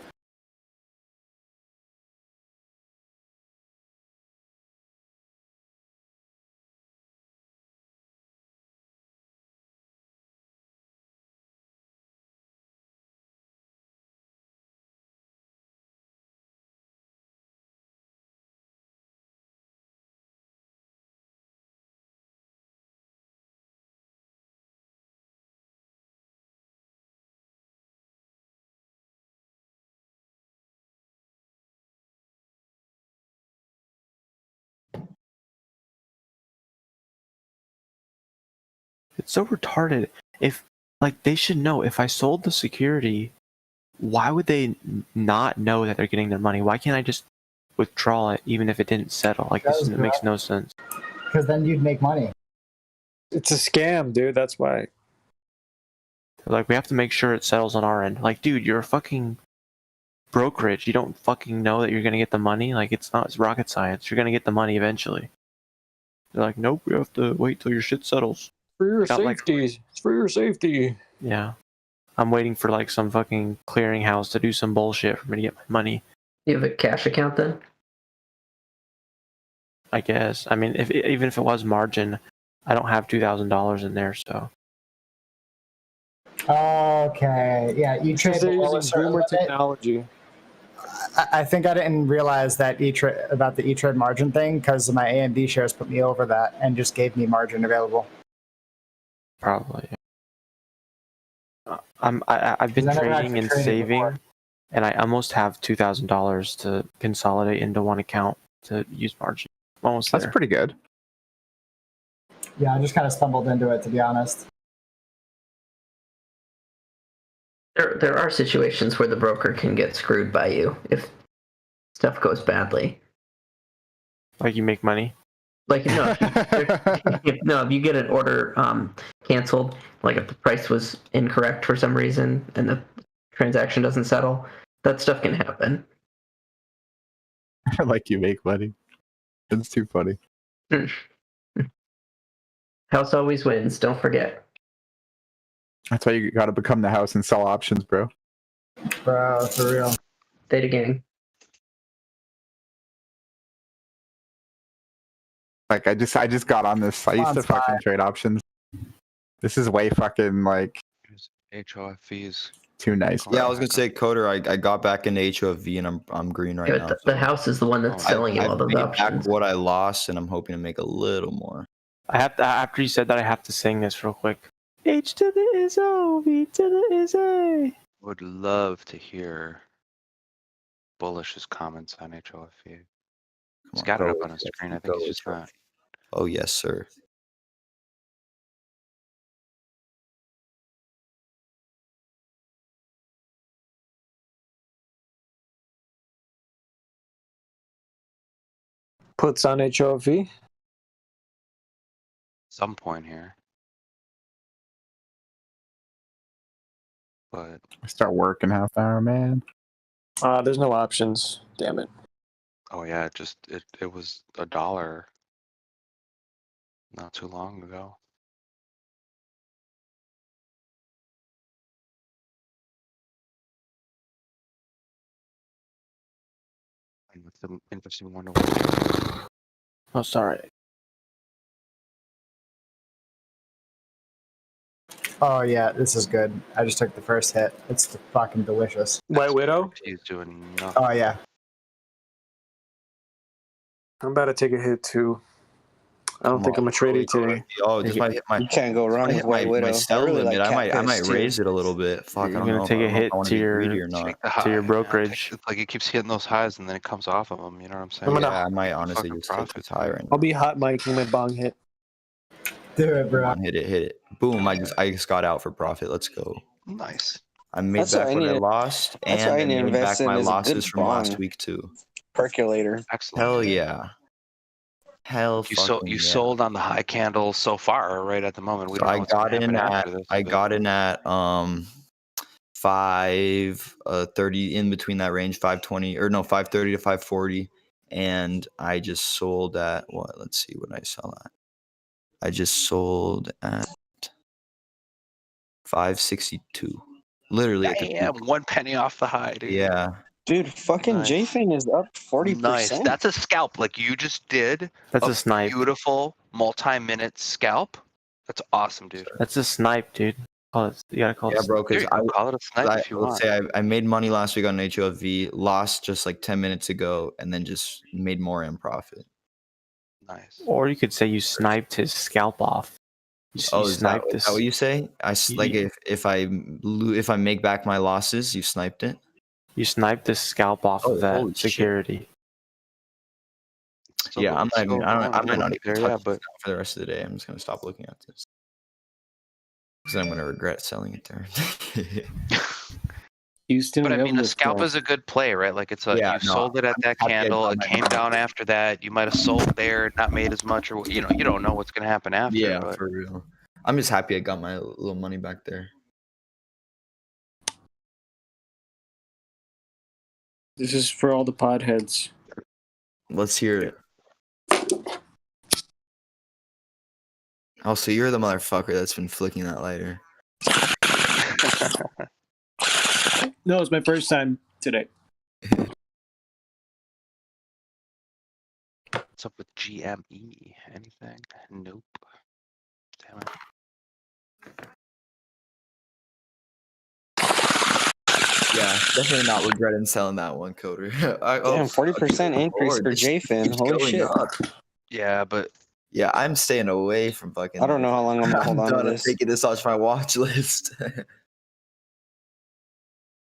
it's so retarded. If like they should know, if I sold the security, why would they not know that they're getting their money? Why can't I just withdraw it even if it didn't settle? Like this makes no sense. Because then you'd make money. It's a scam, dude. That's why. Like we have to make sure it settles on our end. Like, dude, you're a fucking brokerage. You don't fucking know that you're gonna get the money. Like it's rocket science. You're gonna get the money eventually. They're like, nope, we have to wait till your shit settles. For your safety. It's for your safety. Yeah. I'm waiting for like some fucking clearinghouse to do some bullshit for me to get my money. You have a cash account then? I guess. I mean, even if it was margin, I don't have $2,000 in there, so. Okay, yeah, E-Trade They're below a using certain boomer limit. technology. I think I didn't realize that about the E-Trade margin thing because my AMD shares put me over that and just gave me margin available. Probably. I've been trading and saving, and I almost have $2,000 to consolidate into one account to use margin. Almost there. That's pretty good. Yeah, I just kind of stumbled into it, to be honest. There are situations where the broker can get screwed by you if stuff goes badly. Like you make money? Like no, if you get an order canceled, like if the price was incorrect for some reason and the transaction doesn't settle, that stuff can happen. Like you make money. It's too funny. House always wins. Don't forget. That's why you gotta become the house and sell options, bro. Bro, for real. Data gang. Like I just got on this. I used to fucking trade options. This is way fucking like HOF fees. Too nice. Yeah, I was gonna say, Coder. I got back into HOV and I'm green right now. The house is the one that's selling you all those options. Back what I lost, and I'm hoping to make a little more. I have to. After you said that, I have to sing this real quick. H to the is O, V to the is A. Would love to hear Bullish's comments on HOF fee. He's got it up on his screen. I think he's just not. Oh yes, sir. Puts on HOV. Some point here. But I start working half hour, man. There's no options. Damn it. oh yeah, it was $1 not too long ago. And it's an interesting one to watch. Oh, sorry. Oh yeah, this is good. I just took the first hit. It's fucking delicious. White Widow. He's doing nothing. Oh yeah. I'm about to take a hit too. I don't think I'm a tradie today. Oh, just might hit my. You can't go wrong I with hit White Widow. my sell I really limit. like I might too. raise it a little bit. Fuck, You're I don't gonna know. take a I don't know if hit I wanna to be your greedy or not. Take the to your high, brokerage. It's like he keeps hitting those highs and then it comes off of them. You know what I'm saying? I'm gonna- Yeah, I might honestly Fucking just take profit. this high right now. I'll be hot miking my bong hit. Do it, Come bro. on, hit it. Boom! I just got out for profit. Let's go. Nice. I made That's what back I what I need to- lost, that's and what I I need to made back invest in my is a good losses from last bong. week too. Percolator. Excellent. Hell yeah. Hell You fucking yeah. sold on the high candle so far, right at the moment. We So don't know I what's gonna got in happen at after this. I but- got in at 5:30 in between that range, 5:20 or no 5:30 to 5:40, and I just sold at what? Let's see what I sell at. I just sold at 562. Literally at the Damn, peak. 1 penny off the high, dude. Yeah. Dude, fucking Nice. JFIN is up 40%. Nice. That's a scalp like you just did. That's a snipe. Beautiful multi-minute scalp. That's awesome, dude. That's a snipe, dude. You gotta call it. Yeah, bro. There Because you go. Call it a snipe if you let's want. say I made money last week on HOV, lost just like 10 minutes ago, and then just made more in profit. Nice. Or you could say you sniped his scalp off. You Is that what you say? Like if I make back my losses, you sniped it. You sniped the scalp off of holy that shit. security. Still Yeah, going- I'm still not going a not little even bit there, touch yeah, this but now for the rest of the day. I'm just gonna stop looking at this because I'm gonna regret selling it there. You still But I mean, have the this scalp guy. is a good play, right? Like it's a Yeah, you no, sold it at that happy I candle, got it my came money. down after that. You might have sold there, not made as much, or you don't know what's gonna happen after. Yeah, but for real. I'm just happy I got my little money back there. This is for all the podheads. Let's hear it. Oh, so you're the motherfucker that's been flicking that lighter. No, it's my first time today. what's up with GME? Anything? Nope. Damn it. Yeah, definitely not regretting selling that one, Coder. Damn, 40% increase for JFIN. Holy shit. Yeah, but yeah, I'm staying away from fucking. I don't know how long I'm gonna hold on to done this. taking this off my watch list.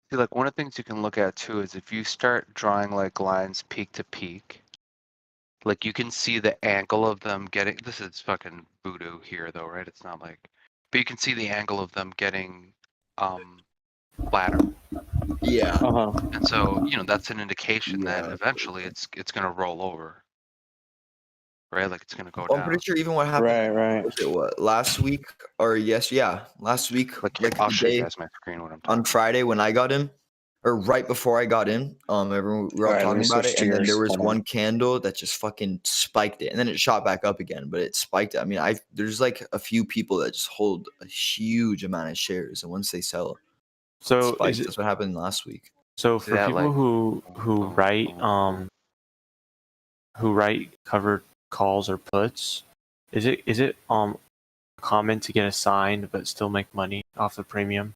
See, like one of the things you can look at too is if you start drawing like lines peak to peak, like you can see the angle of them getting. This is fucking voodoo here, though, right? It's not like, but you can see the angle of them getting flatter. Yeah. And so that's an indication that eventually it's gonna roll over. Right, like it's gonna go I'm down. pretty sure even what happened. Right. Was it what last week or last week? Like I'll show you guys my screen when I'm on Friday when I got in, or right before I got in. Everyone we were all Alright, let me talking about switch it, to and then yours. there was Hold on. one candle that just fucking spiked it, and then it shot back up again, but it spiked it. I mean, there's like a few people that just hold a huge amount of shares, and once they sell, So it spikes. is it, That's what happened last week. so for that, people like- who write covered calls or puts, is it common to get assigned but still make money off the premium?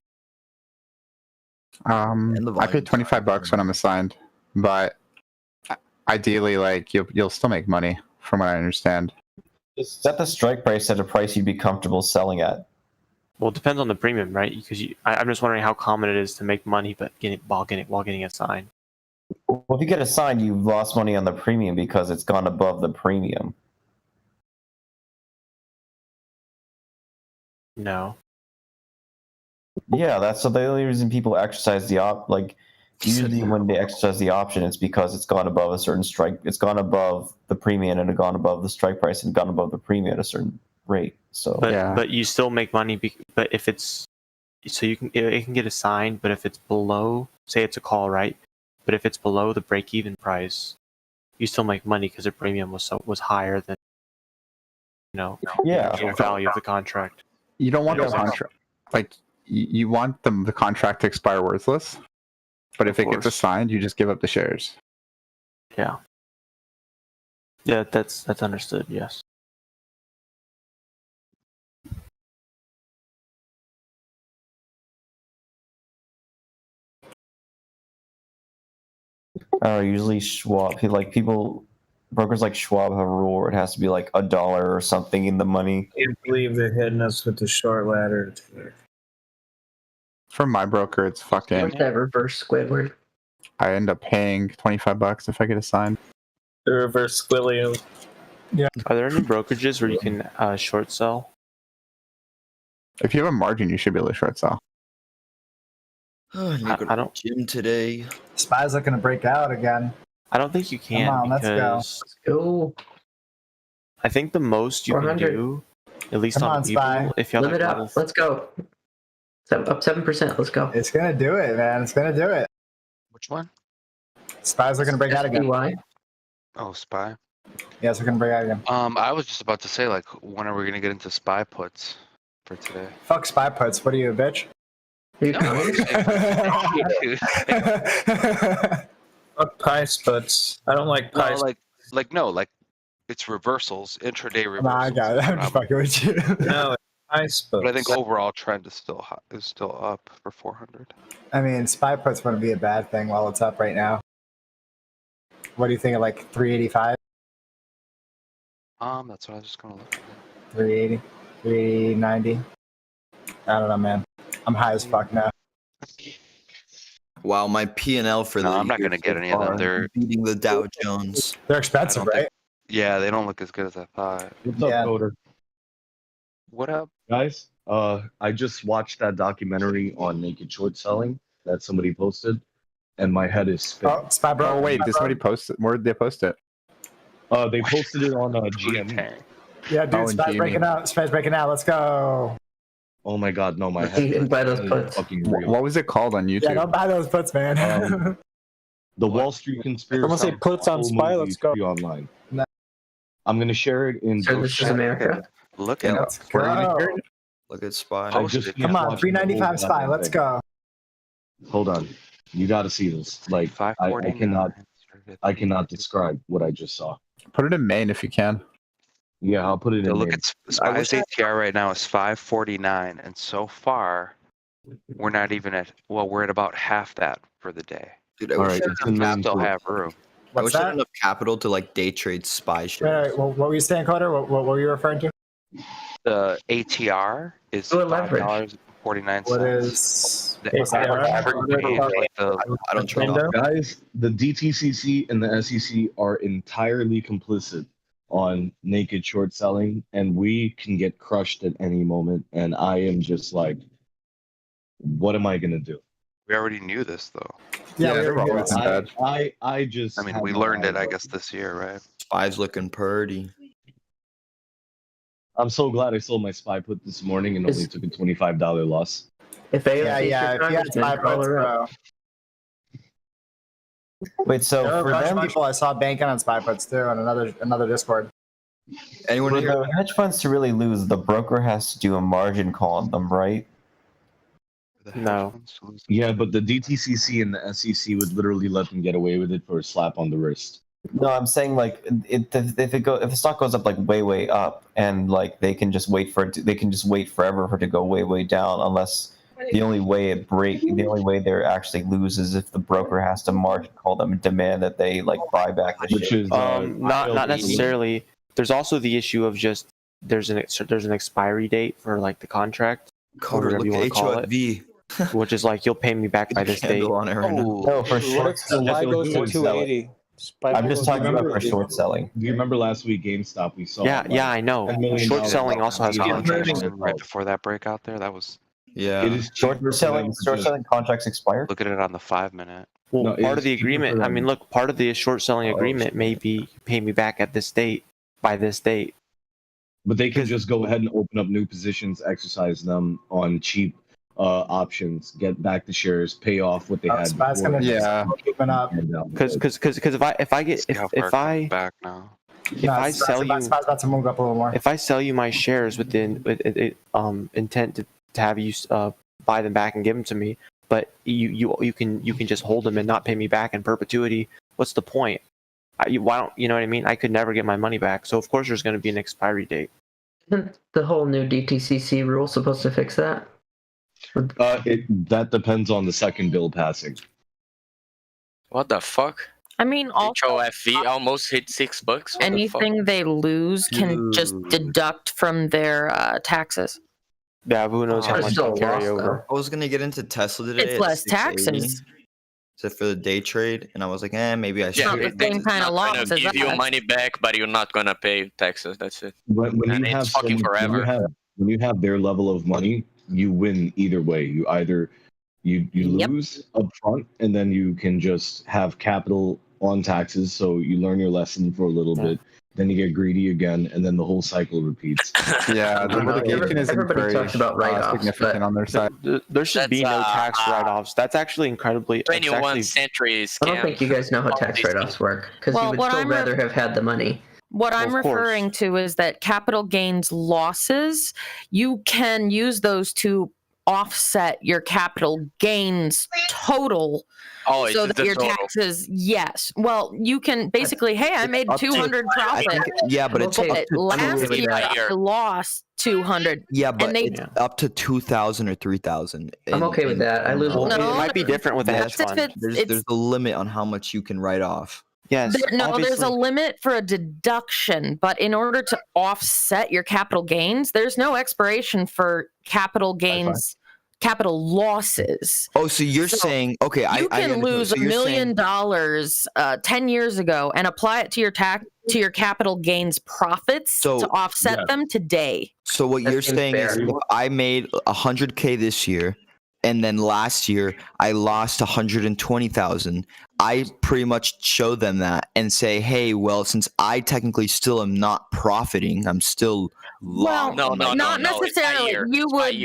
I paid $25 when I'm assigned, but ideally, like you'll still make money, from what I understand. Just set the strike price at a price you'd be comfortable selling at. Well, it depends on the premium, right? Because I'm just wondering how common it is to make money but while getting assigned. Well, if you get assigned, you've lost money on the premium because it's gone above the premium. No. Yeah, that's the only reason people exercise usually when they exercise the option, it's because it's gone above a certain strike. It's gone above the premium and gone above the strike price and gone above the premium at a certain rate. So But you still make money. But if it's so it can get assigned. But if it's below, say it's a call, right? But if it's below the break-even price, you still make money because the premium was higher than the actual value of the contract. You don't want the contract. Like you want the contract to expire worthless. But if it gets assigned, you just give up the shares. Yeah. Yeah, that's understood. Yes. Usually Schwab, brokers like Schwab have a rule where it has to be like $1 or something in the money. I can't believe they're hitting us with the short ladder. For my broker, it's fucking. What's that reverse Squidward? I end up paying $25 if I get assigned. The reverse Squillium. Yeah. Are there any brokerages where you can short sell? If you have a margin, you should be able to short sell. I don't gym today. Spy's looking to break out again. I don't think you can Come on, let's go. because I think the most you can 400. do, at least Come on on, people, Spy. if you have Limit like up. level Let's go. Up 7%. Let's go. It's gonna do it, man. It's gonna do it. Which one? Spy's looking to break out again. SPY. Oh, SPY. Yes, we're gonna break out again. I was just about to say, like, when are we gonna get into SPY puts for today? Fuck spy puts. What are you, a bitch? Fuck price puts. I don't like price. No, it's reversals, intraday reversals. Nah, I got it. I'm just fucking with you. No, price puts. But I think overall trend is still up for 400. I mean, spy puts wouldn't be a bad thing while it's up right now. What do you think of like 385? That's what I was just gonna look at. 380? 390? I don't know, man. I'm high as fuck now. Wow, my P&L for the I'm not year gonna get so any of them. far, They're beating the Dow Jones. They're expensive, right? Yeah, they don't look as good as I thought. What's up, Coder? What up, guys? I just watched that documentary on naked short selling that somebody posted, and my head is spinning. Oh, Spy Bro. Oh wait, did somebody post it? Where did they post it? They posted it on GME. Yeah, dude, Oh, Spy's Jamie. breaking out. Spy's breaking out. Let's go. Oh my god, no, my You head didn't buy those is puts. fucking real. What was it called on YouTube? Yeah, don't buy those puts, man. The Wall Street Conspiracy. I'm gonna say puts on SPY. Let's go. Online. No. I'm gonna share it in. So this is America. Look Yeah, at Let's go. look at SPY. I just Come on, watched the whole 395 Spy. goddamn Let's thing. go. Hold on, you got to see this. Like, I cannot describe what I just saw. Put it in Maine if you can. Yeah, I'll put it in. Look Maine. at SPY's ATR right now is 549, and so far we're not even at. Well, we're at about half that for the day. Dude, I All wish right, I it's had in enough Maine Still too. have room. I What's wish I had that? enough capital to like day trade SPY Wait, shares. wait, what were you saying, Coder? What were you referring to? The ATR is Do a leverage. $5.49. What is The what's that? average range, like I don't trade off. Guys, the DTCC and the SEC are entirely complicit on naked short selling, and we can get crushed at any moment. And I am just like, what am I gonna do? We already knew this though. Yeah, they're always in bed. I just. I mean, had we my learned it, eyes I open. guess, this year, right? SPY's looking purty. I'm so glad I sold my spy put this morning and only took a $25 loss. If AOC Yeah, yeah. If you had spy puts, bro. Wait, so There are a for bunch of them, people I saw banking on spy puts too on another Discord. Anyone for here? the hedge funds to really lose, the broker has to do a margin call on them, right? No. Yeah, but the DTCC and the SEC would literally let them get away with it for a slap on the wrist. No, I'm saying like if the stock goes up like way up, and like they can just wait for it. They can just wait forever for it to go way down, unless the only way they actually lose is if the broker has to margin call them and demand that they like buy back the share. Not necessarily. There's also the issue of just there's an expiry date for like the contract. Coder, whatever look you at wanna call it. HOV. which is like you'll pay me back by this date. On it right now. No, for What short if SPY selling. goes to 280? I'm just talking about for short selling. Do you remember last week GameStop? We saw. Yeah, I know. $10 million Short selling also has contracts. Right before that breakout there, that was. Yeah. It is Short selling contracts expire. Look at it on the 5 minute. Well, No, part of it's the cheaper agreement. for I mean, them. look, part of the short selling agreement may be pay me back at this date by this date. But they can just go ahead and open up new positions, exercise them on cheap options, get back the shares, pay off what they had SPY's before. gonna Yeah. keep it up. Because if I get See how far if it I comes back now. if I sell you SPY's about to move up a little more. if I sell you my shares with the intent to have you buy them back and give them to me, but you can just hold them and not pay me back in perpetuity, what's the point? Why don't you know what I mean? I could never get my money back, so of course there's going to be an expiry date. Isn't the whole new DTCC rule supposed to fix that? That depends on the second bill passing. What the fuck? I mean, also, HOFV almost hit $6. What the fuck? anything they lose can just deduct from their taxes. Yeah, who knows how much can carry over. I was gonna get into Tesla today. It's at less 680, taxes. except for the day trade, and I was like, maybe I should. not the same kind of loss as Gonna give you us. money back, but you're not gonna pay taxes. That's it. When And you have it's fucking forever. when you have their level of money, you win either way. You either you lose up front, and then you can just have capital on taxes, so you learn your lesson for a little bit. Then you get greedy again, and then the whole cycle repeats. Yeah, the litigation isn't Everybody very talks about write-offs, significant on their side. There should be no tax write-offs. That's actually incredibly. 21st century scam. I don't think you guys know how tax write-offs work, because Well, you would what still I'm rather have had the money. What I'm of course. referring to is that capital gains losses, you can use those to offset your capital gains total. Oh, so it's that the your total. taxes, yes. Well, you can basically, hey, I made up to- 200 profit. Yeah, but it's Okay, up to last year I lost 200. Yeah, but and they it's up to 2,000 or 3,000. I'm okay with that. I lose. Well, No, it might be different with a hedge that's if fund. There's a limit on how much you can write off. Yes. No, there's a obviously. limit for a deduction, but in order to offset your capital gains, there's no expiration for capital gains, capital losses. Oh, so you're saying okay? You I can understand. lose So $1 you're million saying- 10 years ago and apply it to your capital gains profits to offset them today. So what you're saying is, if I made 100K this year, and then last year I lost 120,000, I pretty much show them that and say, hey, well, since I technically still am not profiting, I'm still Well, lost. not necessarily. You would.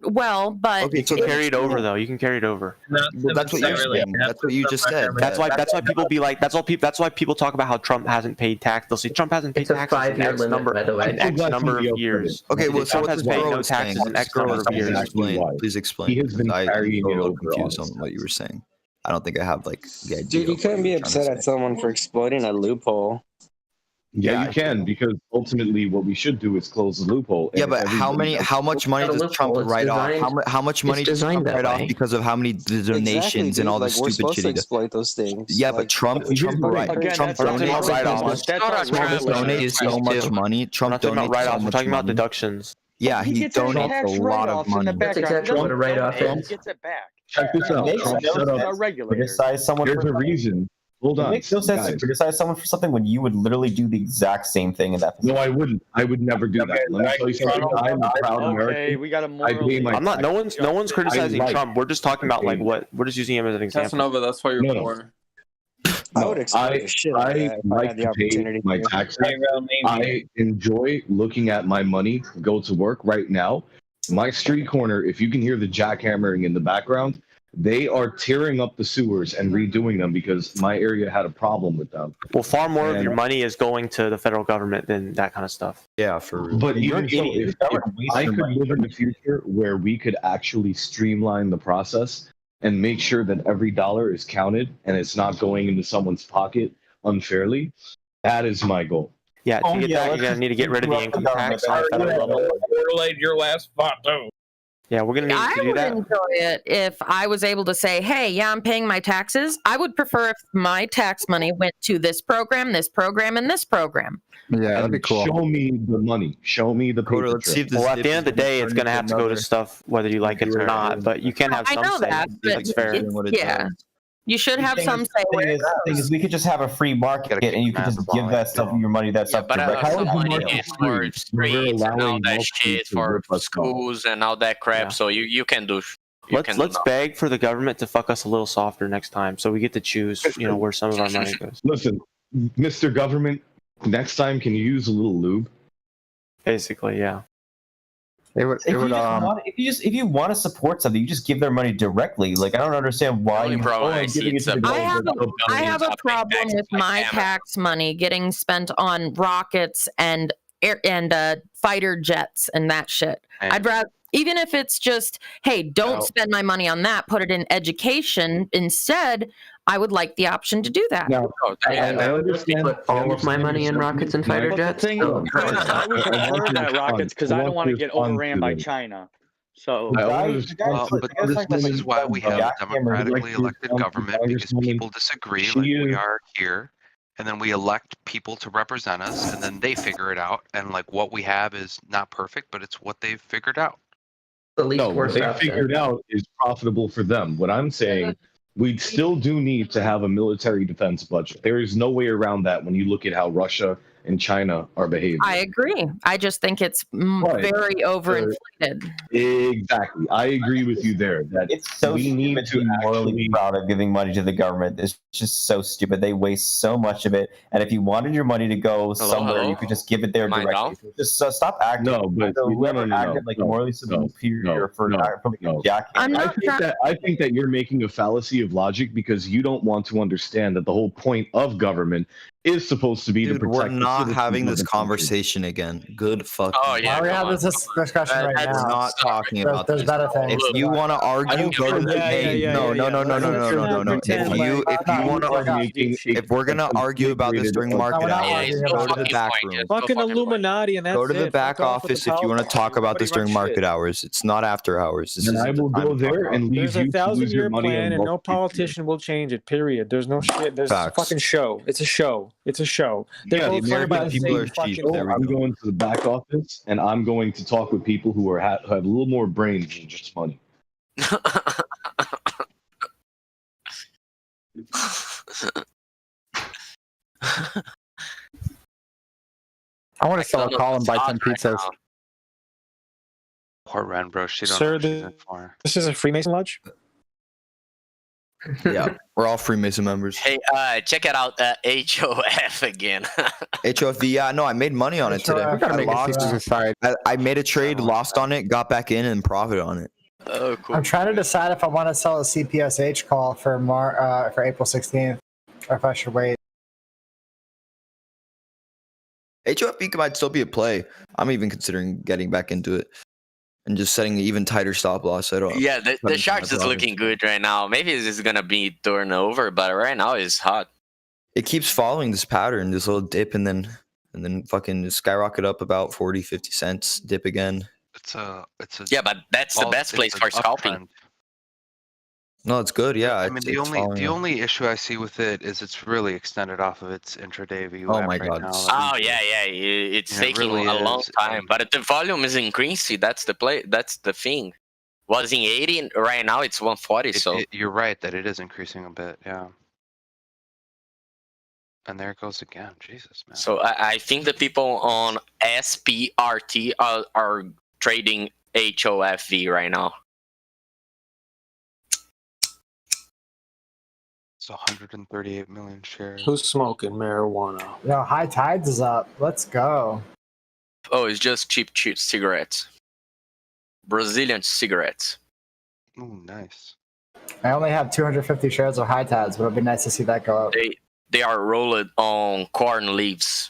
Well, but Okay, so You can carry it over though. You can carry it over. Well, that's what you're saying. That's what you just said. That's why people be like that's why people talk about how Trump hasn't paid tax. They'll say Trump hasn't paid It's a taxes in 5-year X limit, number by the way. in X number of years. Okay, well, so Trump what has this paid girl no was saying, taxes in X number of years. Please explain. He has been I'm carrying a it little over confused honestly. on what you were saying. I don't think I have like the idea. Dude, you of what can't be you're trying to upset at say. someone for exploiting a loophole. Yeah, you can, because ultimately what we should do is close the loophole. Yeah, and but how much money does Trump write off? How much money does Trump write off because of how many donations and all the We're stupid supposed shit to he does? exploit those things. Yeah, but Trump donates so much money. Trump We're not talking about donates so write-offs. We're much talking about money. deductions. Yeah, he donates a lot of money. That's exactly what a write-off is. Gets it back. Check this out. Makes Trump no set up. sense. regulators. Criticize someone. There's for a reason. Hold It on, makes no sense to guys. criticize someone for something when you would literally do the exact same thing in that position. No, I wouldn't. I would never do that. Let me tell you something. I'm a proud Okay, American. we got a I moral. pay my I'm not. No one's criticizing like- Trump. We're just talking about like what we're just using him as an example. Casanova, that's why you're No, no. poor. I would exploit the shit out of that if I like had the to pay opportunity. my to. taxes. I enjoy looking at my money go to work right now. My street corner, if you can hear the jackhammering in the background, they are tearing up the sewers and redoing them because my area had a problem with them. Well, far more of And- your money is going to the federal government than that kind of stuff. Yeah, for real. But You're even an so, idiot. if That would waste I your could money. live in the future where we could actually streamline the process and make sure that every dollar is counted and it's not going into someone's pocket unfairly, that is my goal. Yeah, to get that, you're gonna need to get rid of the income tax on the federal level. Correlate your last spot too. Yeah, we're gonna need I to do would that. enjoy it if I was able to say, hey, yeah, I'm paying my taxes. I would prefer if my tax money went to this program, and this program. Yeah, that'd be cool. Show me the money. Show me the paper Let's see if this Well, at dip the is end of the gonna day, turn it's gonna into have to go to another stuff whether you like it or not. But you can have I some know say. that, but That's fair. doing what it yeah, does. you should have some say where it Thing goes. is, we could just have a free market, and you could just give that stuff your money, that stuff But directly. some money market is for free? streets and all allowing that Wall Street shit to for rip us off. schools and all that crap. Yeah. So you can do. Let's beg for the government to fuck us a little softer next time, so we get to choose, where some of our money goes. Listen, Mr. Government, next time can you use a little lube? Basically, yeah. It would. If you want to support something, you just give their money directly. Like, I don't understand why only you. problem I I'm see giving it it's to the I government. have a problem with my tax money getting spent on rockets and fighter jets and that shit. I'd rather, even if it's just, hey, don't spend my money on that, put it in education instead. I would like the option to do that. Now, I understand. Put all of my money in rockets and fighter jets. I would prefer that rockets because I don't want to get overran by China. So But this is why we have a democratically elected government, because people disagree, like we are here, and then we elect people to represent us, and then they figure it out. And like what we have is not perfect, but it's what they've figured out. No, what they figured out is profitable for them. What I'm saying, we still do need to have a military defense budget. There is no way around that when you look at how Russia and China are behaving. I agree. I just think it's very overinflated. Exactly. I agree with you there. That It's so we need stupid to be morally proud of giving money to the government. It's just so stupid. They waste so much of it. And if you wanted your money to go somewhere, you could just give it there directly. Just stop acting. No, but whoever acted like morally superior for jacking. I think that you're making a fallacy of logic because you don't want to understand that the whole point of government is supposed to be to protect. We're the not citizens having of this the country. conversation again. Good fuck. Oh, yeah, Why are we having this discussion right now? We're not talking about There's this. better things. If you want to argue, go to the No. If we're gonna argue about this during market hours, go to the back room. Fucking Illuminati, and that's Go to the it. back Fuck off with office the if you want to power. talk about this during market hours. It's not after hours. This Then is I will go there and leave There's you a to lose your 1,000-year money plan, on and Wall no Street. politician will change it. Period. There's no shit. There's a Facts. fucking show. It's a show. It's a show. They're Yeah, both the run by American the people same are fucking- cheap. I'm going to the back office and I'm going to talk with people who have a little more brains than just money. I want to sell a call and buy 10 pizzas. Poor Ren, bro. She don't know Sir, what she's in for. this is a Freemason lodge. Yeah, we're all Freemason members. Hey, check it out. HOF again. HOFV, yeah, no, I made money on it today. We gotta I make a lost. secret society. I made a trade, lost on it, got back in, and profit on it. Oh, cool. I'm trying to decide if I want to sell a CPSH call for April 16th, or if I should wait. HOFV might still be a play. I'm even considering getting back into it and just setting an even tighter stop loss. I don't. Yeah, the Sharks is looking good right now. Maybe it's just gonna be turned over, but right now it's hot. It keeps following this pattern, this little dip, and then fucking skyrocket up about 40, 50 cents, dip again. It's a Yeah, but that's the best place for scalping. No, it's good. Yeah, I mean, the only issue I see with it is it's really extended off of its intraday VWAP Oh my right God. now. Oh yeah, it's Yeah, it taking really a long is. time, but the volume is increasing. That's the play. That's the thing. Was in 80, and right now it's 140. So You're right that it is increasing a bit. Yeah. And there it goes again. Jesus, man. so I think the people on SPRT are trading HOFV right now. It's 138 million shares. Who's smoking marijuana? Yo, High Tides is up. Let's go. Oh, it's just cheap cigarettes. Brazilian cigarettes. Ooh, nice. I only have 250 shares of High Tides, but it'd be nice to see that go up. They are rolled on corn leaves.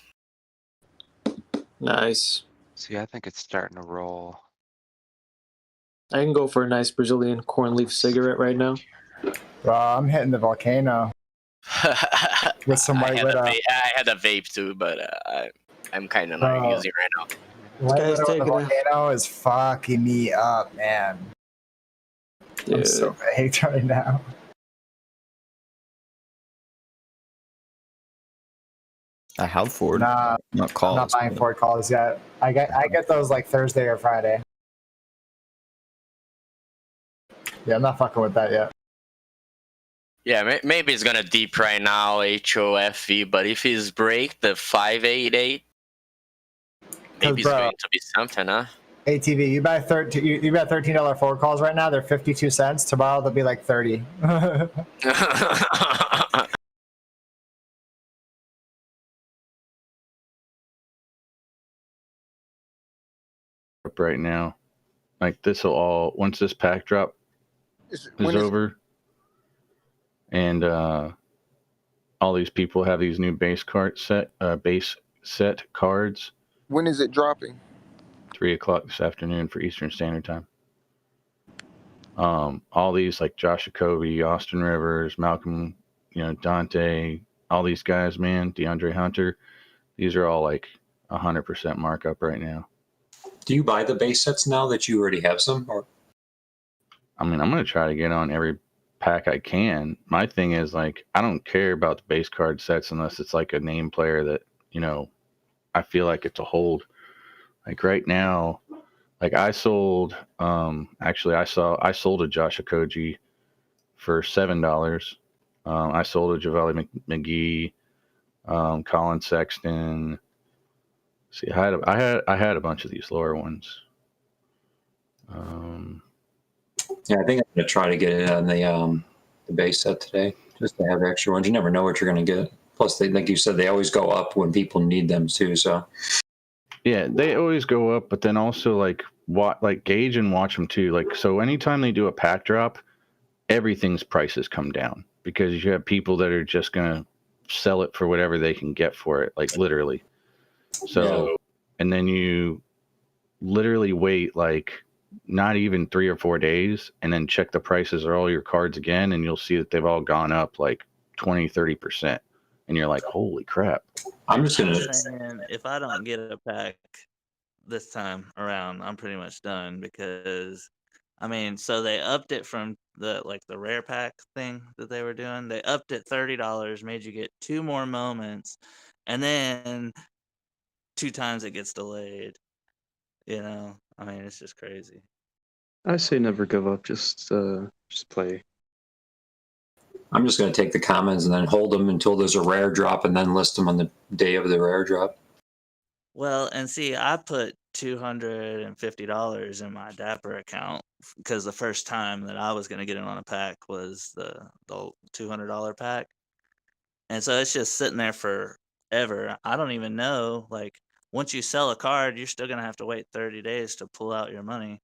Nice. See, I think it's starting to roll. I can go for a nice Brazilian corn leaf cigarette right now. Bro, I'm hitting the volcano with some White Widow. I had a vape too, but I'm kind of not using it right now. White guy's Widow and the taking it. volcano is fucking me up, man. I'm so baked right now. I have Ford. Nah, Not I'm calls. not buying but- Ford calls yet. I get those like Thursday or Friday. Yeah, I'm not fucking with that yet. Yeah, maybe it's gonna deep right now, HOFV, but if it's break the 588, maybe it's bro, going to be something, huh? ATV, you buy $13 Ford calls right now. They're 52 cents. Tomorrow they'll be like 30. Right now, like this will all once this pack drop is over, and all these people have these new base set cards. When is it dropping? 3:00 this afternoon for Eastern Standard Time. All these like Josh Jacoby, Austin Rivers, Malcolm, Dante, all these guys, man, DeAndre Hunter, these are all like 100% markup right now. Do you buy the base sets now that you already have some? Or I mean, I'm going to try to get on every pack I can. My thing is like, I don't care about the base card sets unless it's like a name player that, I feel like it's a hold. Like right now, like I sold, actually I sold a Josh Okogie for $7. I sold a Javale McGee, Colin Sexton. See, I had a bunch of these lower ones. yeah, I think I'm gonna try to get it on the base set today, just to have extra ones. You never know what you're gonna get. Plus, they, like you said, they always go up when people need them too. So yeah, they always go up, but then also like gauge and watch them too. Like so, anytime they do a pack drop, everything's prices come down because you have people that are just gonna sell it for whatever they can get for it, like literally. So, and then you literally wait like not even 3 or 4 days and then check the prices of all your cards again, and you'll see that they've all gone up like 20-30%. And you're like, holy crap. I'm just gonna saying, if I don't get a pack this time around, I'm pretty much done because I mean, so they upped it from the rare pack thing that they were doing. They upped it $30, made you get 2 more moments, and then 2 times it gets delayed. I mean, it's just crazy. I say never give up. Just play. I'm just gonna take the commons and then hold them until there's a rare drop, and then list them on the day of the rare drop. Well, and see, I put $250 in my Dapper account because the first time that I was going to get in on a pack was the $200 pack. And so it's just sitting there forever. I don't even know. Like, once you sell a card, you're still going to have to wait 30 days to pull out your money,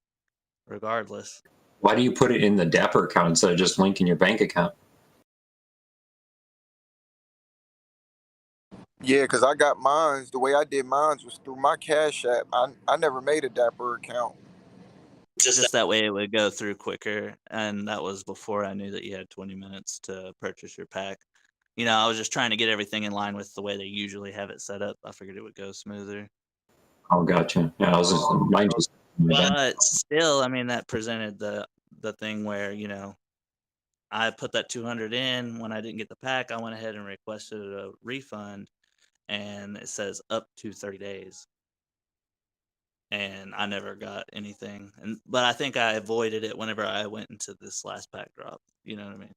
regardless. Why do you put it in the Dapper account instead of just linking your bank account? Yeah, because I got mines. The way I did mines was through my Cash App. I never made a Dapper account. Just that way it would go through quicker. And that was before I knew that you had 20 minutes to purchase your pack. I was just trying to get everything in line with the way they usually have it set up. I figured it would go smoother. Oh, gotcha. Yeah, I was just mine just. But still, I mean, that presented the thing where I put that 200 in. When I didn't get the pack, I went ahead and requested a refund, and it says up to 30 days. And I never got anything. But I think I avoided it whenever I went into this last pack drop. You know what I mean?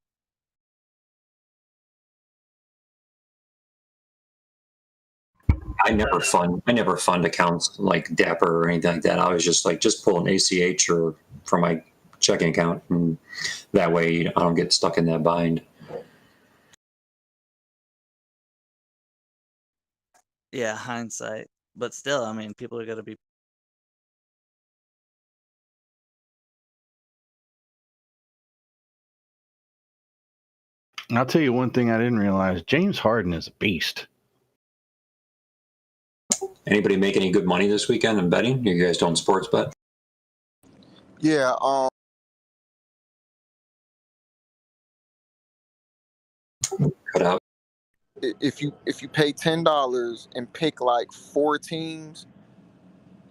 I never fund accounts like Dapper or anything like that. I was just pull an ACH or from my checking account, and that way I don't get stuck in that bind. Yeah, hindsight. But still, I mean, people are going to be. I'll tell you one thing I didn't realize. James Harden is a beast. Anybody make any good money this weekend in betting? You guys don't sports bet? Yeah, Cut out. if you pay $10 and pick like 4 teams,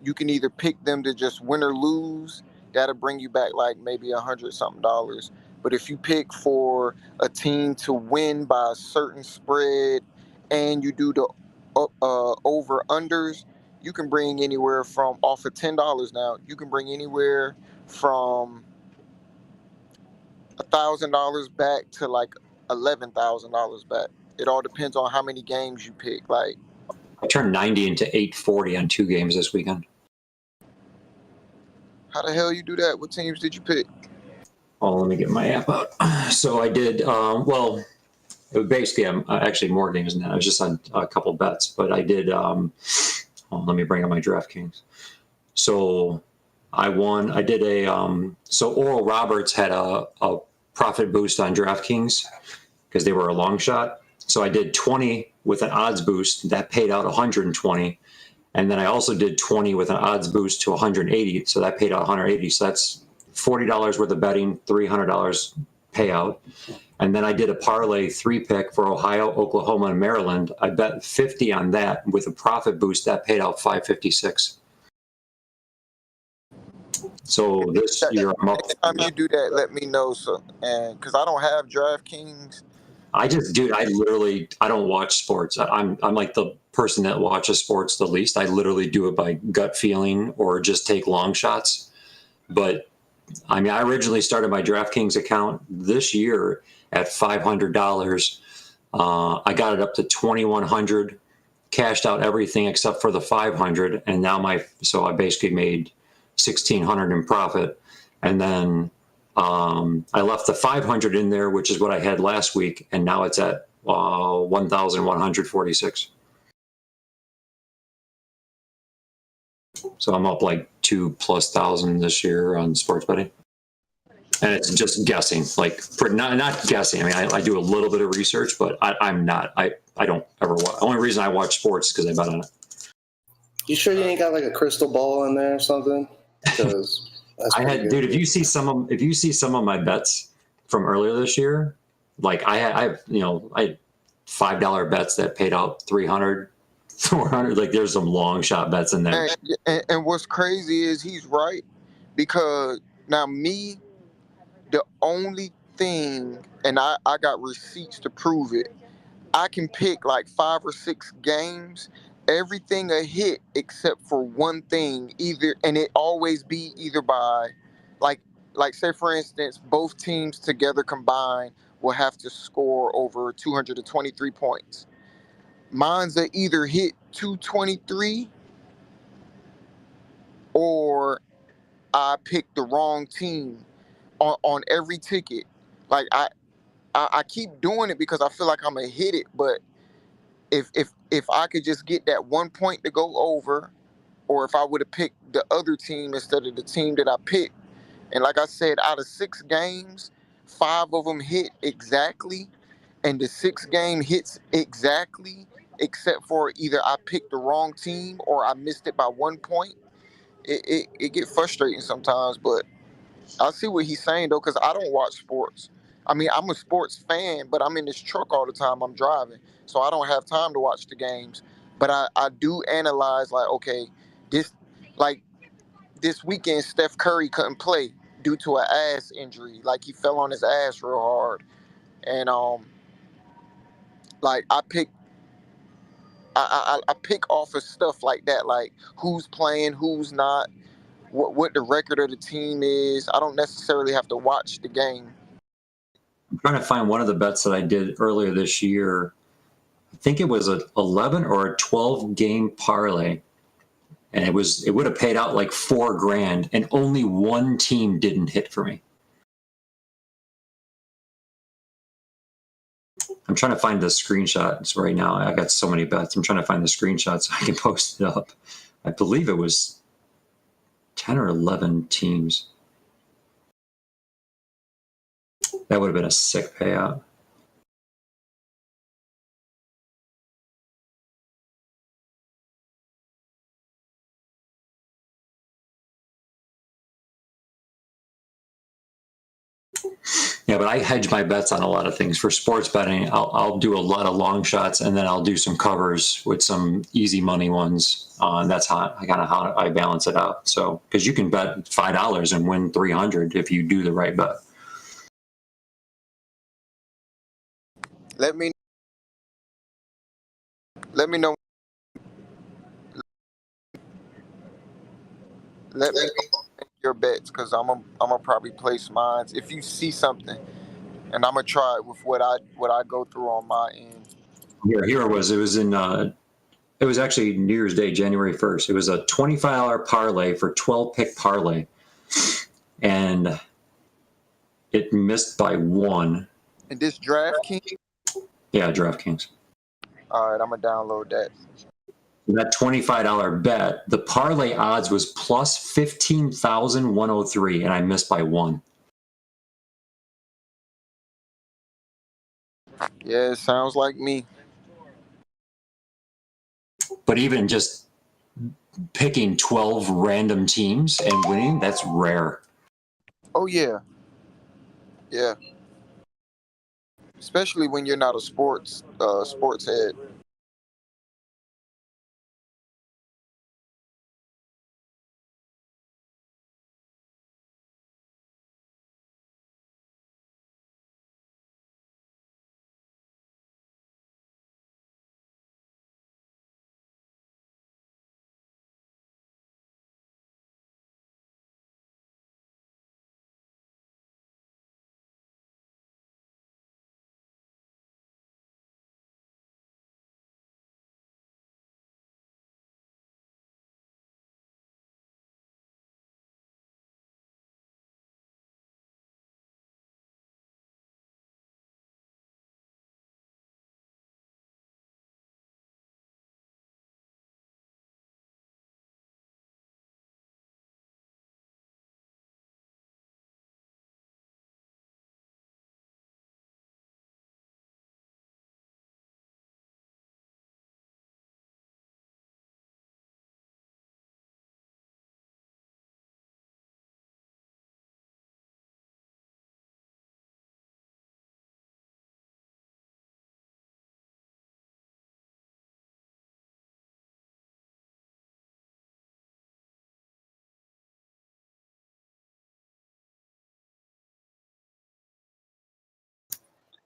you can either pick them to just win or lose. That'll bring you back like maybe $100 something. But if you pick for a team to win by a certain spread and you do the over unders, you can bring anywhere from off of $10 now. You can bring anywhere from $1,000 back to like $11,000 back. It all depends on how many games you pick. Like I turned 90 into 840 on 2 games this weekend. how the hell you do that? What teams did you pick? Oh, let me get my app out. So I did, well, it was basically actually more games than that. I was just on a couple bets, but I did, let me bring up my DraftKings. So I won, I did so Oral Roberts had a profit boost on DraftKings because they were a long shot. So I did 20 with an odds boost that paid out 120. And then I also did 20 with an odds boost to 180. So that paid out 180. So that's $40 worth of betting, $300 payout. And then I did a parlay 3-pick for Ohio, Oklahoma, and Maryland. I bet 50 on that with a profit boost that paid out 556. So this year I'm up. Next time you do that, let me know. So, and because I don't have DraftKings. I literally, I don't watch sports. I'm like the person that watches sports the least. I literally do it by gut feeling or just take long shots. But I mean, I originally started my DraftKings account this year at $500. I got it up to 2,100, cashed out everything except for the 500, and now so I basically made 1,600 in profit, and then I left the 500 in there, which is what I had last week, and now it's at 1,146. So I'm up like 2,000+ this year on sports betting. And it's just guessing, like not guessing. I mean, I do a little bit of research, but I don't ever watch. The only reason I watch sports is because I bet on it. You sure you ain't got like a crystal ball in there or something? Because dude, if you see some of my bets from earlier this year, like I had $5 bets that paid out 300, 400. Like there's some long shot bets in there. And what's crazy is he's right, because now the only thing, and I got receipts to prove it, I can pick like 5 or 6 games, everything a hit except for one thing, and it always be either by like say for instance, both teams together combined will have to score over 223 points. Mine's a either hit 223 or I picked the wrong team on every ticket. Like I keep doing it because I feel like I'm gonna hit it, but if I could just get that 1 point to go over, or if I would have picked the other team instead of the team that I picked, and like I said, out of 6 games, 5 of them hit exactly, and the 6th game hits exactly, except for either I picked the wrong team or I missed it by 1 point. It get frustrating sometimes, but I see what he's saying though, because I don't watch sports. I mean, I'm a sports fan, but I'm in this truck all the time. I'm driving, so I don't have time to watch the games. But I do analyze, like, okay, this weekend, Steph Curry couldn't play due to an ass injury. Like he fell on his ass real hard, and like I pick off of stuff like that, like who's playing, who's not, what the record of the team is. I don't necessarily have to watch the game. I'm trying to find one of the bets that I did earlier this year. I think it was a 11 or a 12 game parlay, and it would have paid out like $4,000, and only one team didn't hit for me. I'm trying to find the screenshots right now. I got so many bets. I'm trying to find the screenshots so I can post it up. I believe it was 10 or 11 teams. That would have been a sick payout. Yeah, but I hedge my bets on a lot of things. For sports betting, I'll do a lot of long shots, and then I'll do some covers with some easy money ones. And that's how I balance it out. So because you can bet $5 and win 300 if you do the right bet. Let me know. Let me know your bets, because I'm gonna probably place mine. If you see something, and I'm gonna try it with what I go through on my end. Here it was. It was actually New Year's Day, January 1st. It was a $25 parlay for 12 pick parlay, and it missed by 1. And this DraftKings. Yeah, DraftKings. All right, I'm gonna download that. That $25 bet, the parlay odds was plus 15,103, and I missed by 1. Yeah, it sounds like me. But even just picking 12 random teams and winning, that's rare. Oh yeah, yeah. Especially when you're not a sports head.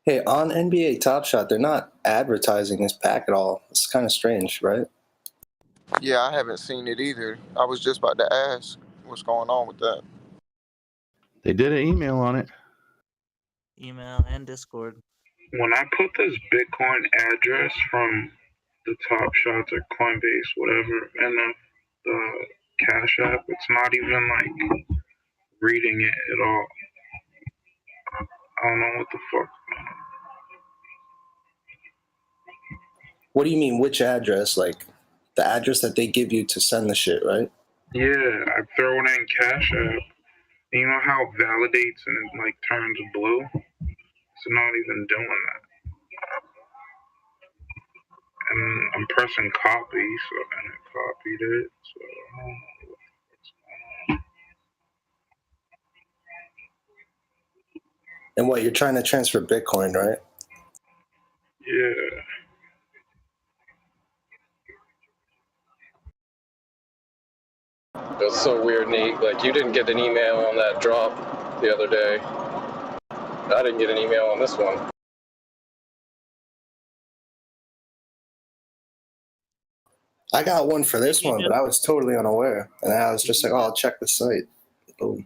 Hey, on NBA Top Shot, they're not advertising this pack at all. It's kind of strange, right? Yeah, I haven't seen it either. I was just about to ask what's going on with that. They did an email on it. Email and Discord. When I put this Bitcoin address from the Top Shots or Coinbase, whatever, in the Cash App, it's not even like reading it at all. I don't know what the fuck. What do you mean, which address? Like, the address that they give you to send the shit, right? Yeah, I throw it in Cash App. You know how it validates and it like turns blue? It's not even doing that. And I'm pressing copy, and it copied it. So I don't know what's going on. And what, you're trying to transfer Bitcoin, right? Yeah. It's so weird, Nate. Like, you didn't get an email on that drop the other day. I didn't get an email on this one. I got one for this one, but I was totally unaware. And I was just like, oh, I'll check the site. Boom.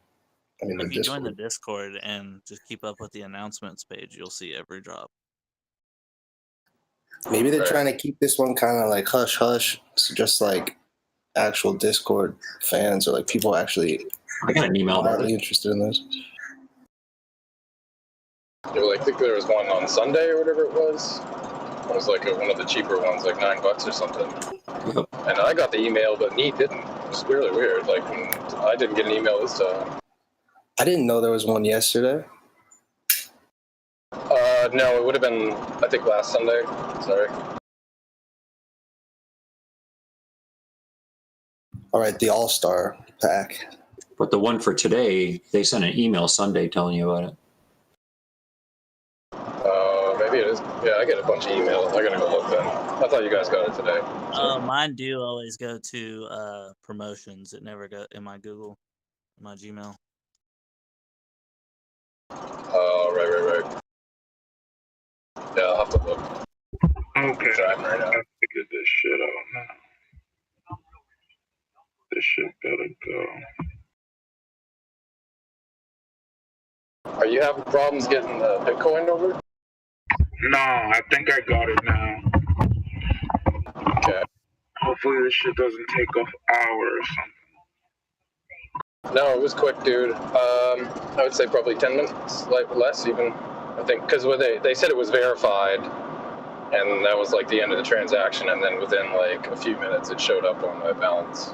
I mean, If you join the Discord and just keep up with the announcements page, you'll see every drop. Maybe they're trying to keep this one kind of like hush hush. So just like actual Discord fans or like people actually I got an email about it. Interested in this. Well, I think there was one on Sunday or whatever it was. It was like one of the cheaper ones, like $9 or something. Yep. And I got the email, but Nate didn't. It was really weird. Like, I didn't get an email this time. I didn't know there was one yesterday. No, it would have been, I think, last Sunday. Sorry. All right, the All-Star pack. But the one for today, they sent an email Sunday telling you about it. I get a bunch of emails. I gotta go look then. I thought you guys got it today. Mine do always go to promotions. It never go in my Google, my Gmail. Oh, right. Yeah, I'll have to look. Okay, Trying right now. I figured this shit out now. This shit better go. Are you having problems getting the Bitcoin over? No, I think I got it now. Okay. Hopefully this shit doesn't take off hour or something. No, it was quick, dude. I would say probably 10 minutes, like less even. I think because they said it was verified, and that was like the end of the transaction, and then within like a few minutes it showed up on my balance.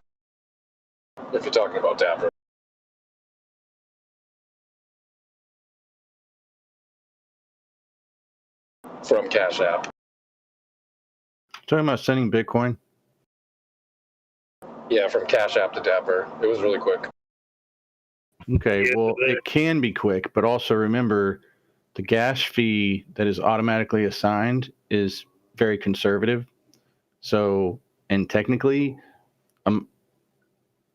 If you're talking about Dapper. From Cash App. Talking about sending Bitcoin? Yeah, from Cash App to Dapper. It was really quick. Okay, well, it can be quick, but also remember the gas fee that is automatically assigned is very conservative. So, and technically,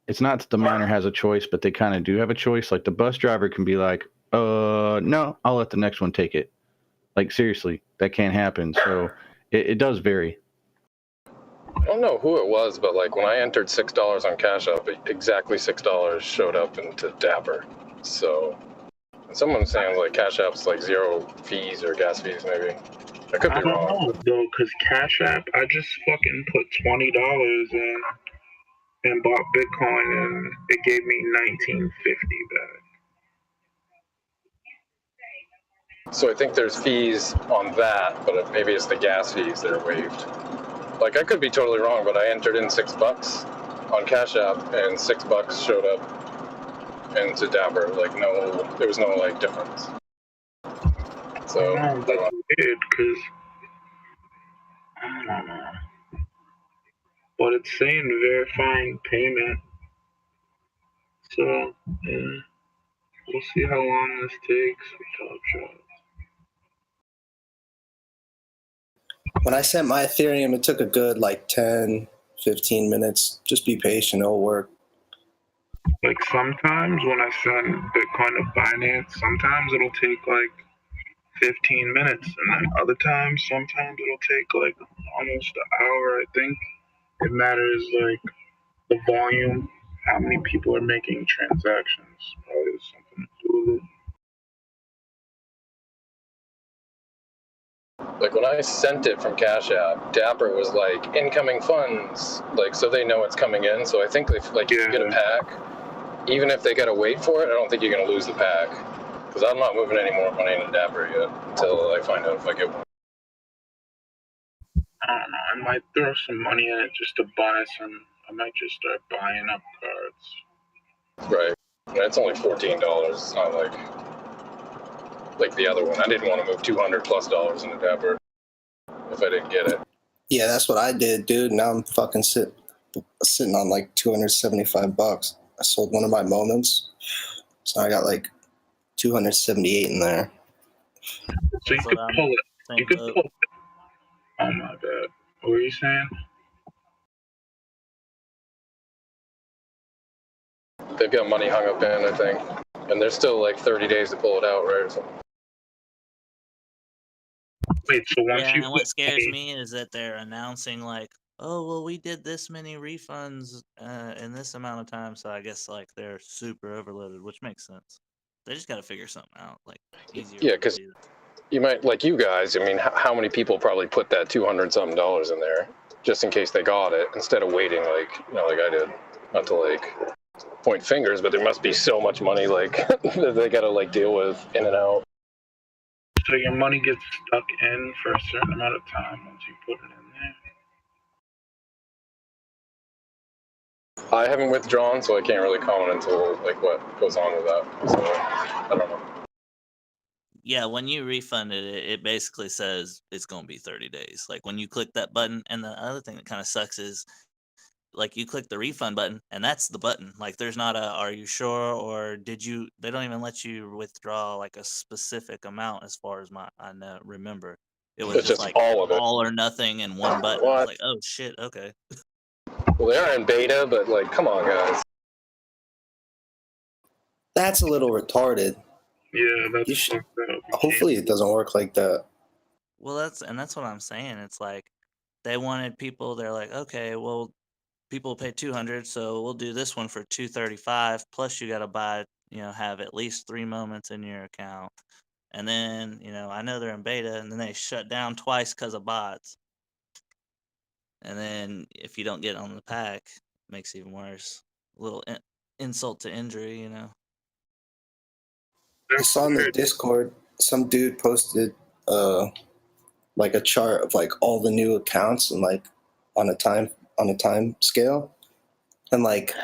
it's not that the miner has a choice, but they kind of do have a choice. Like the bus driver can be like, no, I'll let the next one take it. Like, seriously, that can't happen. So it does vary. I don't know who it was, but like when I entered $6 on Cash App, exactly $6 showed up into Dapper. So someone was saying like Cash App's like 0 fees or gas fees, maybe. I could be wrong. I don't know though, cause Cash App, I just fucking put $20 in and bought Bitcoin, and it gave me $19.50 back. So I think there's fees on that, but maybe it's the gas fees that are waived. Like I could be totally wrong, but I entered in $6 on Cash App, and $6 showed up into Dapper. Like there was no like difference. So that's weird, cause I don't know. But it's saying verifying payment. So yeah, we'll see how long this takes with Top Shot. When I sent my Ethereum, it took a good like 10, 15 minutes. Just be patient, it'll work. Like sometimes when I send Bitcoin to Binance, sometimes it'll take like 15 minutes, and then other times, sometimes it'll take like almost an hour. I think it matters like the volume, how many people are making transactions. Probably has something to do with it. like when I sent it from Cash App, Dapper was like incoming funds, like so they know it's coming in. So I think if like you get a pack, even if they gotta wait for it, I don't think you're gonna lose the pack. Because I'm not moving any more money into Dapper yet until I find out if I get one. I don't know. I might throw some money in it just to buy some. I might just start buying up cards. Right. And it's only $14. It's not like the other one. I didn't want to move $200+ into Dapper if I didn't get it. Yeah, that's what I did, dude. Now I'm fucking sitting on like $275. I sold one of my moments, so I got like 278 in there. So you could pull it. You could pull it. Oh my god. What were you saying? They've got money hung up in, I think. And there's still like 30 days to pull it out, right? Or something. Wait, so once Yeah, you and what scares me is that they're announcing like, oh well, we did this many refunds in this amount of time, so I guess like they're super overloaded, which makes sense. They just got to figure something out, like easier. Yeah, because you might, like you guys, I mean, how many people probably put that $200-something in there just in case they got it instead of waiting like I did, not to like point fingers, but there must be so much money like that they gotta like deal with in and out. So your money gets stuck in for a certain amount of time once you put it in there. I haven't withdrawn, so I can't really comment until like what goes on with that. So I don't know. Yeah, when you refunded it, it basically says it's going to be 30 days. Like when you click that button, and the other thing that kind of sucks is like you click the refund button and that's the button. Like there's not a are you sure or did you, they don't even let you withdraw like a specific amount as far as I remember. It was It's just just like all of it. all or nothing in one button. I was like, oh shit, okay. Well, they are in beta, but like, come on, guys. That's a little retarded. Yeah, that's You should, fucked up. hopefully it doesn't work like that. Well, that's what I'm saying. It's like they wanted people. They're like, okay, well, people pay 200, so we'll do this one for 235. Plus, you got to buy, have at least 3 moments in your account. And then, I know they're in beta, and then they shut down twice because of bots. And then if you don't get on the pack, it makes it even worse. A little insult to injury, I saw in the Discord some dude posted like a chart of like all the new accounts and like on a time scale, and like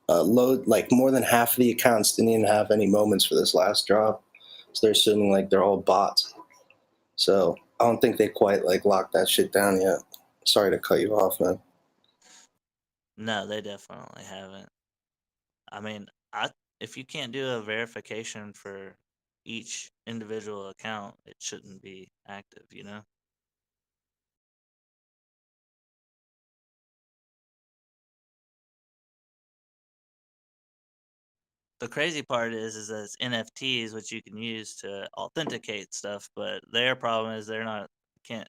load like more than half of the accounts didn't even have any moments for this last drop, so they're assuming like they're all bots. So I don't think they quite like locked that shit down yet. Sorry to cut you off, man. No, they definitely haven't. I mean, if you can't do a verification for each individual account, it shouldn't be active, The crazy part is that it's NFTs, which you can use to authenticate stuff, but their problem is can't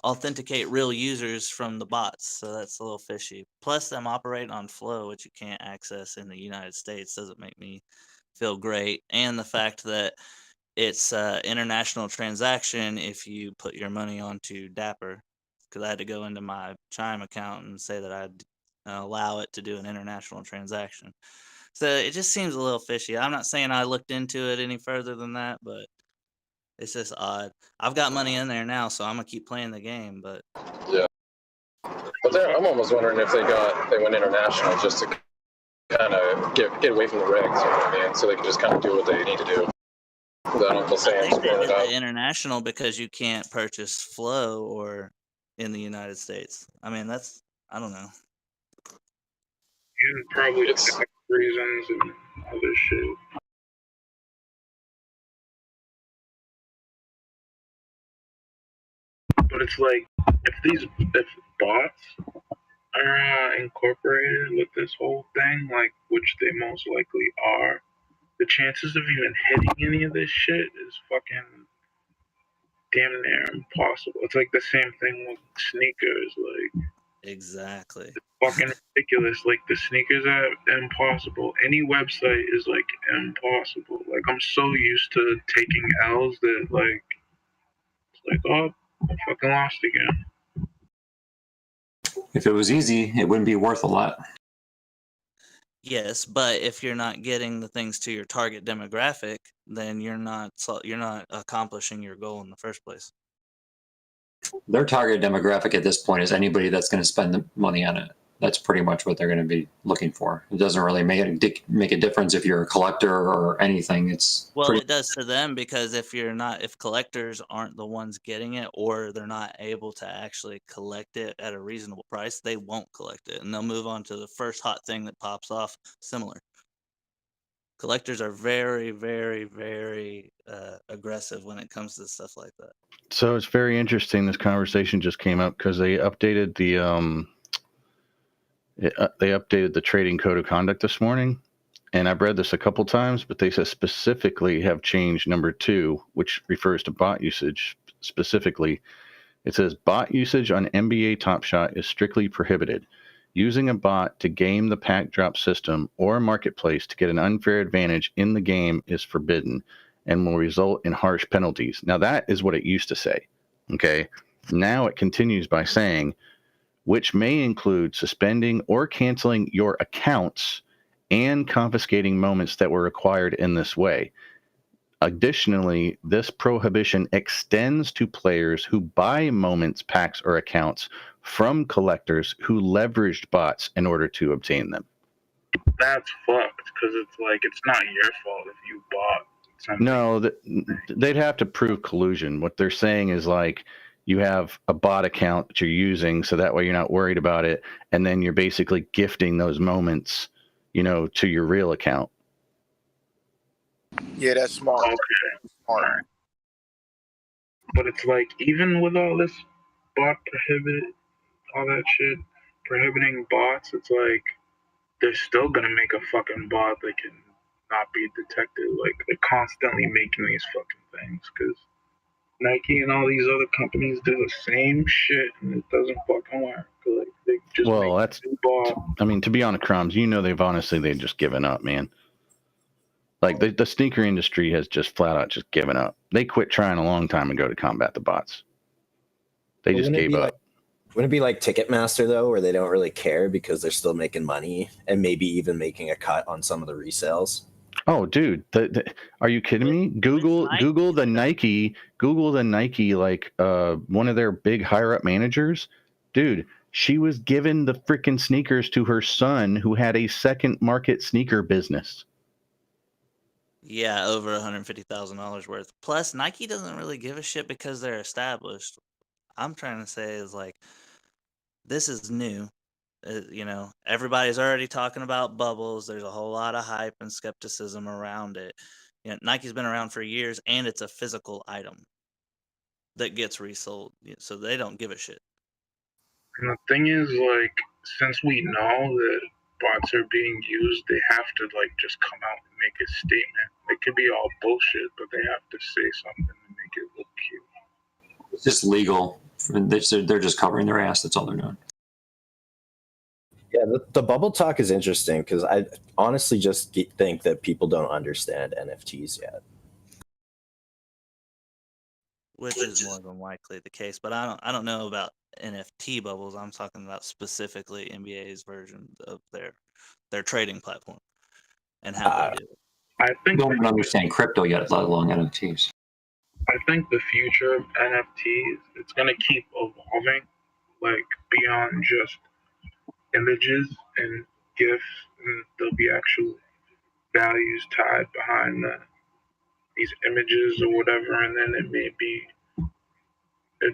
authenticate real users from the bots, so that's a little fishy. Plus, them operating on Flow, which you can't access in the United States, doesn't make me feel great. And the fact that it's international transaction if you put your money onto Dapper, because I had to go into my Chime account and say that I'd allow it to do an international transaction. So it just seems a little fishy. I'm not saying I looked into it any further than that, but it's just odd. I've got money in there now, so I'm gonna keep playing the game. But Yeah. But I'm almost wondering if they went international just to kind of get away from the regs, you know what I mean? So they can just kind of do what they need to do. Without Uncle I Sam think they screwing did it up. the international because you can't purchase Flow or in the United States. I mean, I don't know. And probably tax reasons and other shit. But it's like if bots are incorporated with this whole thing, like which they most likely are, the chances of even hitting any of this shit is fucking damn near impossible. It's like the same thing with sneakers, like exactly. Fucking ridiculous. Like the sneakers are impossible. Any website is like impossible. Like I'm so used to taking L's that like it's like, oh, I fucking lost again. If it was easy, it wouldn't be worth a lot. Yes, but if you're not getting the things to your target demographic, then you're not accomplishing your goal in the first place. Their target demographic at this point is anybody that's going to spend the money on it. That's pretty much what they're going to be looking for. It doesn't really make a difference if you're a collector or anything. It does to them, because if collectors aren't the ones getting it, or they're not able to actually collect it at a reasonable price, they won't collect it, and they'll move on to the first hot thing that pops off similar. Collectors are very, very, very aggressive when it comes to stuff like that. So it's very interesting. This conversation just came up because they updated the trading code of conduct this morning, and I've read this a couple times, but they specifically have changed number 2, which refers to bot usage specifically. It says bot usage on NBA Top Shot is strictly prohibited. Using a bot to game the pack drop system or marketplace to get an unfair advantage in the game is forbidden and will result in harsh penalties. Now, that is what it used to say. Okay. Now it continues by saying, which may include suspending or canceling your accounts and confiscating moments that were acquired in this way. Additionally, this prohibition extends to players who buy moments, packs, or accounts from collectors who leveraged bots in order to obtain them. That's fucked, because it's like it's not your fault if you bought something. No, they'd have to prove collusion. What they're saying is like you have a bot account that you're using, so that way you're not worried about it, and then you're basically gifting those moments, to your real account. Yeah, that's smart. Okay. Smart. But it's like even with all this bot all that shit, prohibiting bots, it's like they're still gonna make a fucking bot that can not be detected. Like they're constantly making these fucking things because Nike and all these other companies do the same shit and it doesn't fucking work. Like they just Well, make that's. a new bot. I mean, to be honest, Crumbs, they've just given up, man. Like the sneaker industry has just flat out just given up. They quit trying a long time ago to combat the bots. They just gave up. Wouldn't it be like Ticketmaster though, where they don't really care because they're still making money and maybe even making a cut on some of the resales? Oh, dude, are you kidding me? Google the Nike, like one of their big higher up managers, dude. She was giving the freaking sneakers to her son, who had a second market sneaker business. Yeah, over $150,000 worth. Plus, Nike doesn't really give a shit because they're established. I'm trying to say is like, this is new. Everybody's already talking about bubbles. There's a whole lot of hype and skepticism around it. Nike's been around for years, and it's a physical item that gets resold, so they don't give a shit. And the thing is, like, since we know that bots are being used, they have to like just come out and make a statement. It could be all bullshit, but they have to say something to make it look cute. It's just legal. They're just covering their ass. That's all they're doing. Yeah, the bubble talk is interesting because I honestly just think that people don't understand NFTs yet. Which is more than likely the case, but I don't know about NFT bubbles. I'm talking about specifically NBA's version of their trading platform and how they do it. I think don't even understand crypto yet, let alone NFTs. I think the future of NFTs, it's gonna keep evolving, like beyond just images and GIFs, and there'll be actual values tied behind these images or whatever, and then it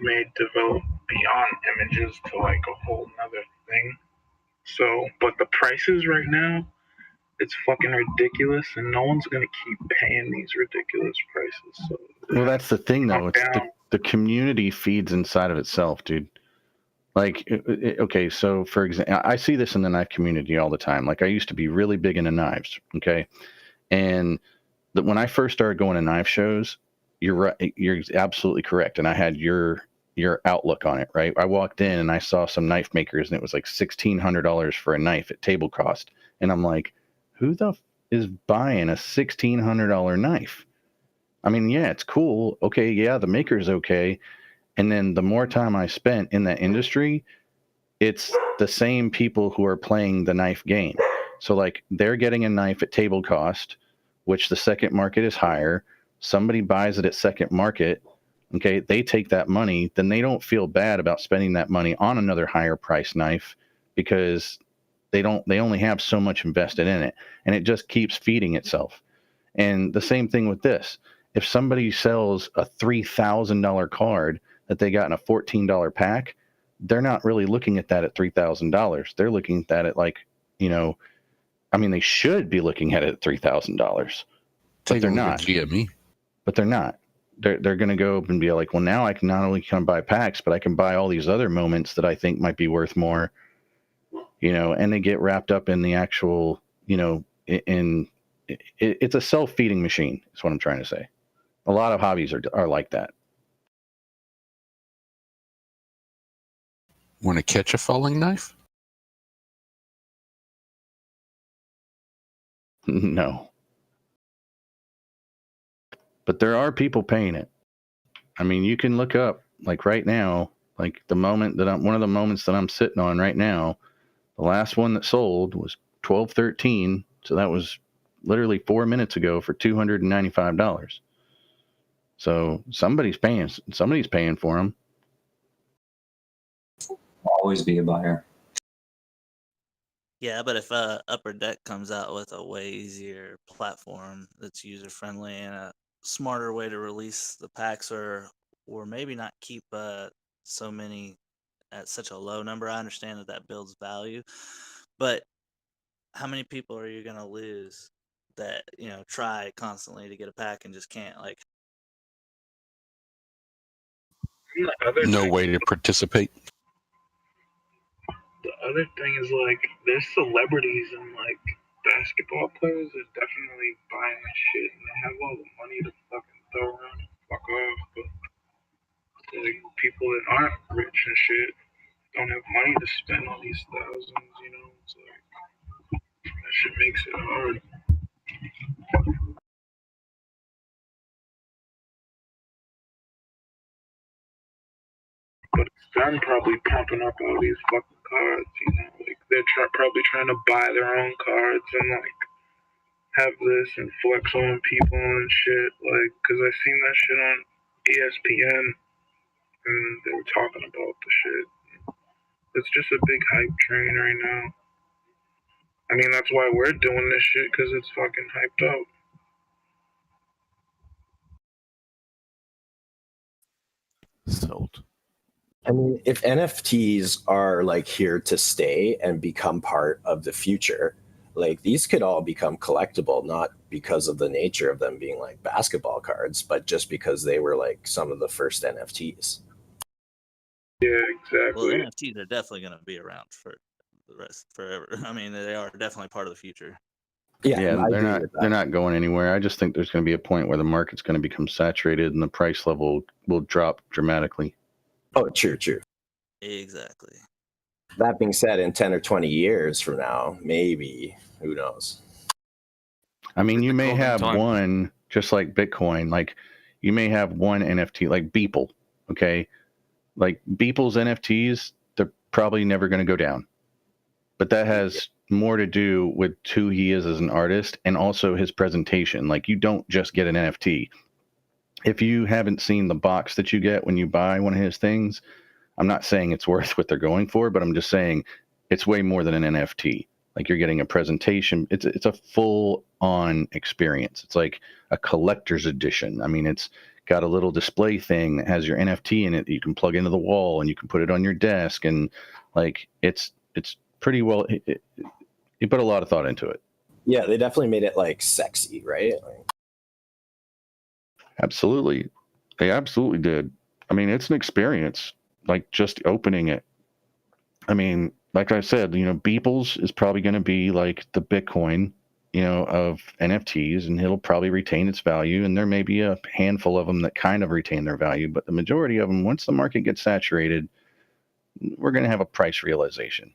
may develop beyond images to like a whole nother thing. So, but the prices right now, it's fucking ridiculous, and no one's gonna keep paying these ridiculous prices. So, well, that's the thing, though. It's the community feeds inside of itself, dude. Like, okay, so for example, I see this in the knife community all the time. Like, I used to be really big into knives, okay, and when I first started going to knife shows, you're right, you're absolutely correct, and I had your outlook on it, right? I walked in and I saw some knife makers, and it was like $1,600 for a knife at table cost, and I'm like, who the is buying a $1,600 knife? I mean, yeah, it's cool. Okay, yeah, the maker's okay. And then the more time I spent in that industry, it's the same people who are playing the knife game. So like they're getting a knife at table cost, which the second market is higher. Somebody buys it at second market. Okay, they take that money, then they don't feel bad about spending that money on another higher price knife because they only have so much invested in it, and it just keeps feeding itself. And the same thing with this. If somebody sells a $3,000 card that they got in a $14 pack, they're not really looking at that at $3,000. They're looking at that at like, I mean, they should be looking at it at $3,000, but they're not. GME. But they're not. They're going to go up and be like, well, now I can not only come buy packs, but I can buy all these other moments that I think might be worth more, and they get wrapped up in the actual, it's a self-feeding machine is what I'm trying to say. A lot of hobbies are like that. Want to catch a falling knife? No. But there are people paying it. I mean, you can look up, like right now, like one of the moments that I'm sitting on right now, the last one that sold was 12/13. So that was literally 4 minutes ago for $295. So somebody's paying for them. Always be a buyer. Yeah, but if Upper Deck comes out with a way easier platform that's user friendly and a smarter way to release the packs, or maybe not keep so many at such a low number, I understand that builds value, but how many people are you gonna lose that try constantly to get a pack and just can't? Like, no way to participate. The other thing is like there's celebrities and like basketball players are definitely buying this shit and they have all the money to fucking throw around and fuck off, but like people that aren't rich and shit don't have money to spend all these thousands, you know? It's like that shit makes it hard. But it's them probably pumping up all these fucking cards, you know? Like they're probably trying to buy their own cards and like have this and flex on people and shit. Like, cause I seen that shit on ESPN and they were talking about the shit. It's just a big hype train right now. I mean, that's why we're doing this shit, cause it's fucking hyped up. Sold. I mean, if NFTs are like here to stay and become part of the future, like these could all become collectible, not because of the nature of them being like basketball cards, but just because they were like some of the first NFTs. Yeah, exactly. Well, NFTs are definitely going to be around for the rest forever. I mean, they are definitely part of the future. Yeah, they're not going anywhere. I just think there's going to be a point where the market's going to become saturated and the price level will drop dramatically. Oh, true. Exactly. That being said, in 10 or 20 years from now, maybe, who knows? I mean, you may have time. one, just like Bitcoin, like you may have one NFT, like Beeple, okay? Like Beeple's NFTs, they're probably never going to go down. But that has more to do with who he is as an artist and also his presentation. Like you don't just get an NFT. If you haven't seen the box that you get when you buy one of his things, I'm not saying it's worth what they're going for, but I'm just saying it's way more than an NFT. Like you're getting a presentation. It's a full on experience. It's like a collector's edition. I mean, it's got a little display thing that has your NFT in it that you can plug into the wall and you can put it on your desk. And like, it's pretty well, you put a lot of thought into it. Yeah, they definitely made it like sexy, right? Absolutely. They absolutely did. I mean, it's an experience, like just opening it. I mean, like I said, you know, Beeple's is probably going to be like the Bitcoin, you know, of NFTs, and it'll probably retain its value. And there may be a handful of them that kind of retain their value, but the majority of them, once the market gets saturated, we're going to have a price realization.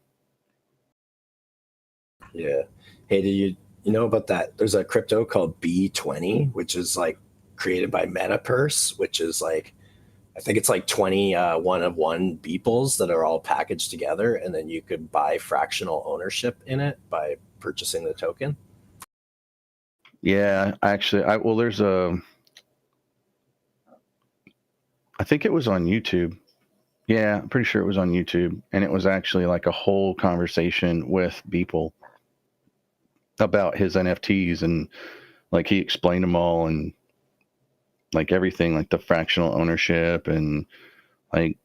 Yeah. Hey, did you know about that? There's a crypto called B20, which is like created by MetaPurse, which is like, I think it's like 20 one-of-one Beeples that are all packaged together, and then you could buy fractional ownership in it by purchasing the token. Yeah, actually, there's I think it was on YouTube. Yeah, I'm pretty sure it was on YouTube, and it was actually like a whole conversation with Beeple about his NFTs, and like he explained them all, and like everything, like the fractional ownership, and like,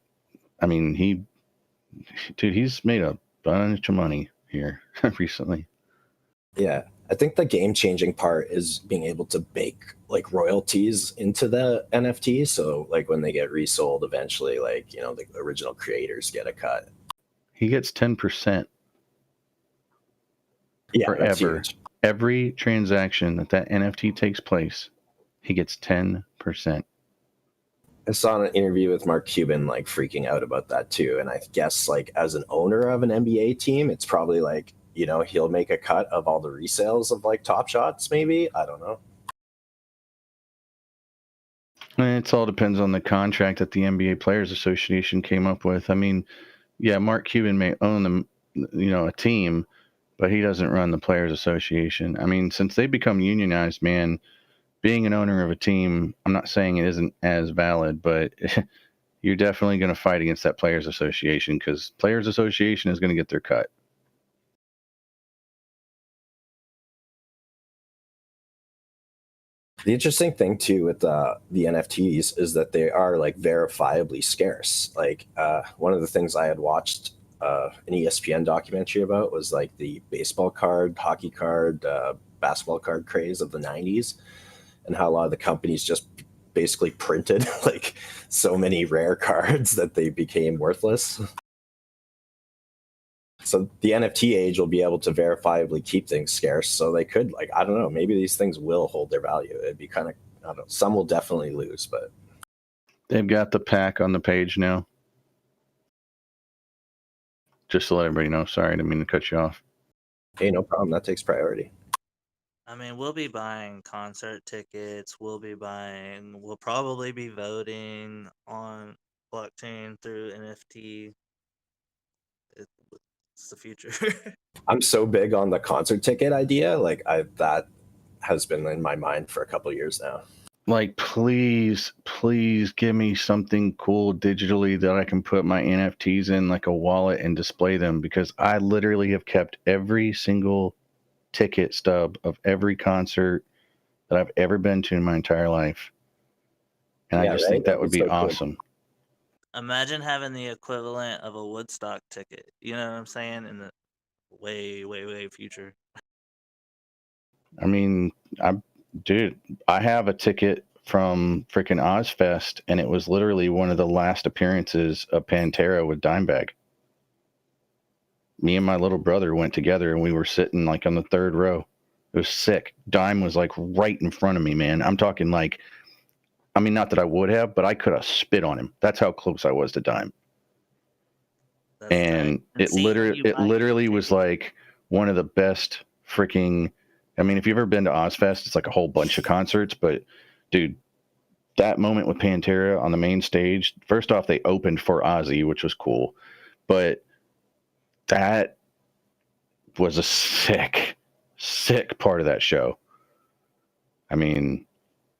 I mean, he's made a bunch of money here recently. Yeah, I think the game-changing part is being able to bake like royalties into the NFT. So like when they get resold eventually, like, you know, the original creators get a cut. He gets 10%. Yeah, that's forever. huge. Every transaction that NFT takes place, he gets 10%. I saw an interview with Mark Cuban like freaking out about that too. And I guess like as an owner of an NBA team, it's probably like, you know, he'll make a cut of all the resales of like Top Shots, maybe. I don't know. It all depends on the contract that the NBA Players Association came up with. I mean, yeah, Mark Cuban may own them, you know, a team, but he doesn't run the Players Association. I mean, since they become unionized, man, being an owner of a team, I'm not saying it isn't as valid, but you're definitely going to fight against that Players Association, because Players Association is going to get their cut. The interesting thing too with the NFTs is that they are like verifiably scarce. Like one of the things I had watched an ESPN documentary about was like the baseball card, hockey card, basketball card craze of the 90s, and how a lot of the companies just basically printed like so many rare cards that they became worthless. So the NFT age will be able to verifiably keep things scarce. So they could, like, I don't know, maybe these things will hold their value. It'd be kind of, I don't know, some will definitely lose, but They've got the pack on the page now. Just to let everybody know. Sorry, I didn't mean to cut you off. hey, no problem. That takes priority. I mean, we'll be buying concert tickets. We'll probably be voting on blockchain through NFT. It's the future. I'm so big on the concert ticket idea. Like that has been in my mind for a couple of years now. Like, please give me something cool digitally that I can put my NFTs in, like a wallet, and display them, because I literally have kept every single ticket stub of every concert that I've ever been to in my entire life. And Yeah, I just right? think that That'd would be be so cool. awesome. Imagine having the equivalent of a Woodstock ticket. You know what I'm saying? In the way future. I mean, dude, I have a ticket from freaking Ozfest, and it was literally one of the last appearances of Pantera with Dimebag. Me and my little brother went together, and we were sitting like on the third row. It was sick. Dime was like right in front of me, man. I'm talking like, I mean, not that I would have, but I could have spit on him. That's how close I was to Dime. And it literally was like one of the best freaking. I mean, if you've ever been to Ozfest, it's like a whole bunch of concerts, but dude, that moment with Pantera on the main stage, first off, they opened for Ozzy, which was cool, but that was a sick part of that show. I mean,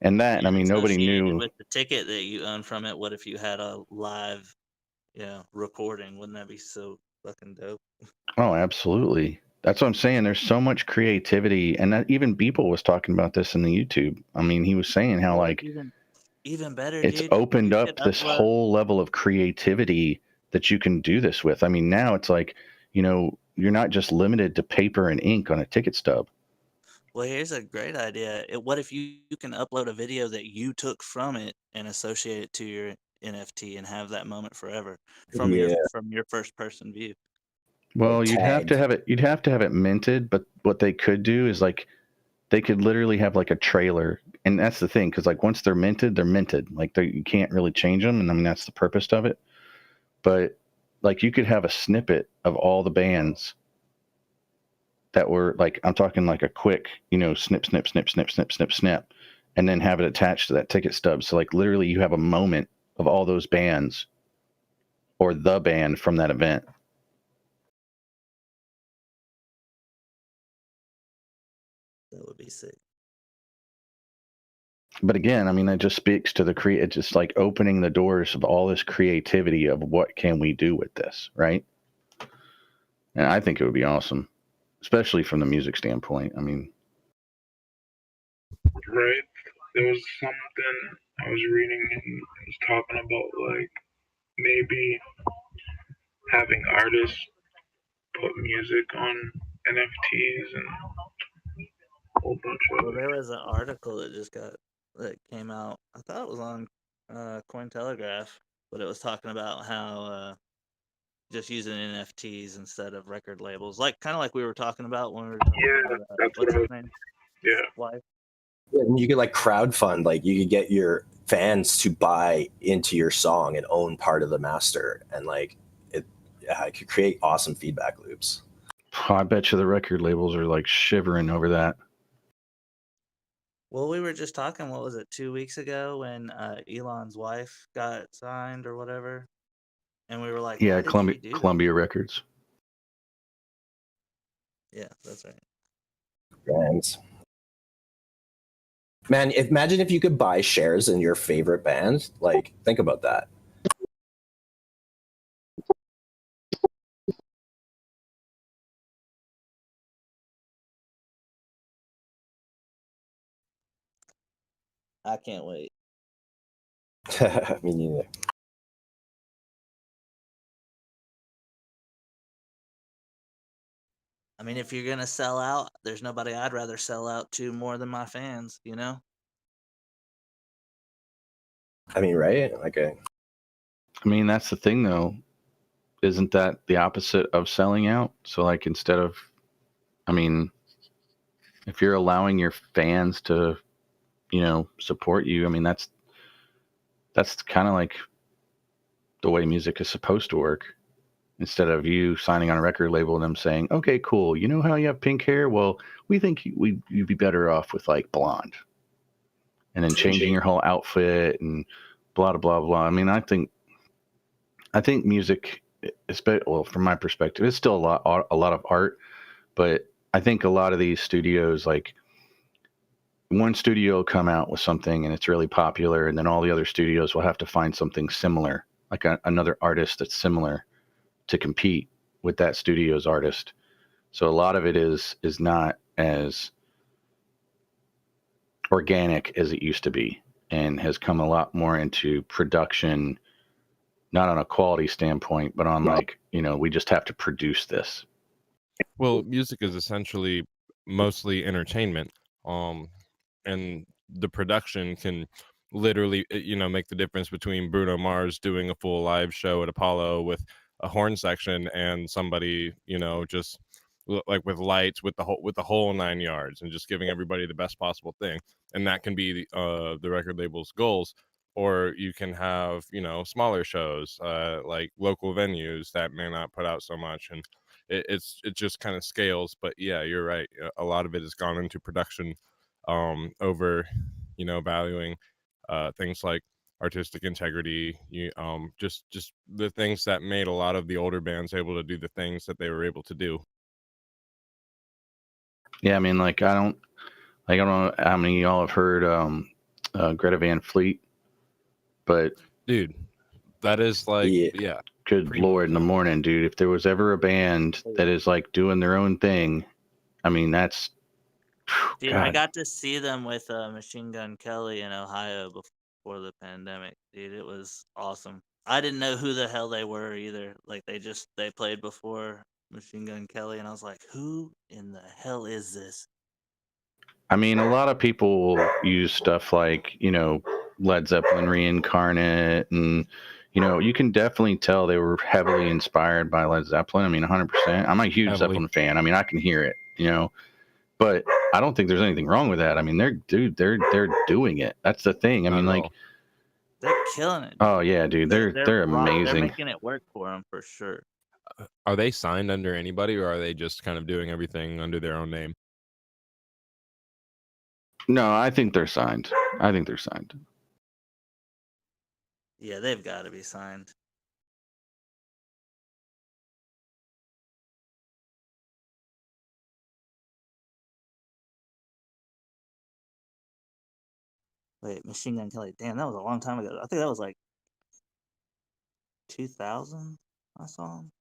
and I mean, nobody knew. With the ticket that you own from it, what if you had a live, recording? Wouldn't that be so fucking dope? Oh, absolutely. That's what I'm saying. There's so much creativity, and that even Beeple was talking about this in the YouTube. I mean, he was saying how like Even better, it's dude. opened You up could this upload. whole level of creativity that you can do this with. I mean, now it's like, you're not just limited to paper and ink on a ticket stub. Well, here's a great idea. What if you can upload a video that you took from it and associate it to your NFT and have that moment forever from Yeah. your first person view? Well, you'd have to have it minted, but what they could do is like they could literally have like a trailer, and that's the thing, because like once they're minted, like you can't really change them, and I mean that's the purpose of it. But like you could have a snippet of all the bands that were like, I'm talking like a quick, snip, snip, snip, snip, snip, snip, snip, and then have it attached to that ticket stub. So like literally you have a moment of all those bands or the band from that event. That would be sick. But again, I mean, that just speaks to it's just like opening the doors of all this creativity of what can we do with this, right? And I think it would be awesome, especially from the music standpoint. I mean, Right. There was something I was reading and it was talking about like maybe having artists put music on NFTs and a whole bunch of Well, there was an article that came out. I thought it was on Cointelegraph, but it was talking about how just using NFTs instead of record labels, kind of like we were talking about when we were talking about that's what's what I his was, name? yeah. Wife. And you could like crowdfund, like you could get your fans to buy into your song and own part of the master, and like it could create awesome feedback loops. I bet you the record labels are like shivering over that. Well, we were just talking, what was it, 2 weeks ago when Elon's wife got signed or whatever? And we were like, Yeah, why did she do that? Columbia Records. Yeah, that's right. Brands. Man, imagine if you could buy shares in your favorite band. Like, think about that. I can't wait. Me neither. I mean, if you're gonna sell out, there's nobody I'd rather sell out to more than my fans, you know? I mean, right? I mean, that's the thing, though. Isn't that the opposite of selling out? So, like, instead of, I mean, if you're allowing your fans to, support you, I mean, that's kind of like the way music is supposed to work. Instead of you signing on a record label and them saying, okay, cool, you know how you have pink hair? Well, we think you'd be better off with like blonde. And then changing your whole outfit and blah, blah, blah. I mean, I think music, well, from my perspective, it's still a lot of art, but I think a lot of these studios, like one studio will come out with something and it's really popular, and then all the other studios will have to find something similar, like another artist that's similar to compete with that studio's artist. So a lot of it is not as organic as it used to be, and has come a lot more into production, not on a quality standpoint, but on like, we just have to produce this. Well, music is essentially mostly entertainment. And the production can literally, make the difference between Bruno Mars doing a full live show at Apollo with a horn section and somebody, just like with lights, with the whole 9 yards, and just giving everybody the best possible thing. And that can be the record label's goals. Or you can have, smaller shows, like local venues that may not put out so much, and it just kind of scales. But yeah, you're right. A lot of it has gone into production, over, valuing things like artistic integrity. Just the things that made a lot of the older bands able to do the things that they were able to do. Yeah, I mean, like I don't know how many of y'all have heard Greta Van Fleet, but dude, that is like, yeah. Good Lord, in the morning, dude. If there was ever a band that is like doing their own thing, I mean, that's. Dude, God. I got to see them with Machine Gun Kelly in Ohio before the pandemic. Dude, it was awesome. I didn't know who the hell they were either. Like they played before Machine Gun Kelly, and I was like, who in the hell is this? I mean, a lot of people will use stuff like, Led Zeppelin Reincarnate, and, you can definitely tell they were heavily inspired by Led Zeppelin. I mean, 100%. I'm a huge Zeppelin fan. I mean, I can hear it, but I don't think there's anything wrong with that. I mean, they're doing it. That's the thing. I mean, like, they're killing it. Oh yeah, dude, they're amazing. They're making it work for them for sure. Are they signed under anybody, or are they just kind of doing everything under their own name? No, I think they're signed. Yeah, they've got to be signed. Wait, Machine Gun Kelly. Damn, that was a long time ago. I think that was like 2000. I saw him.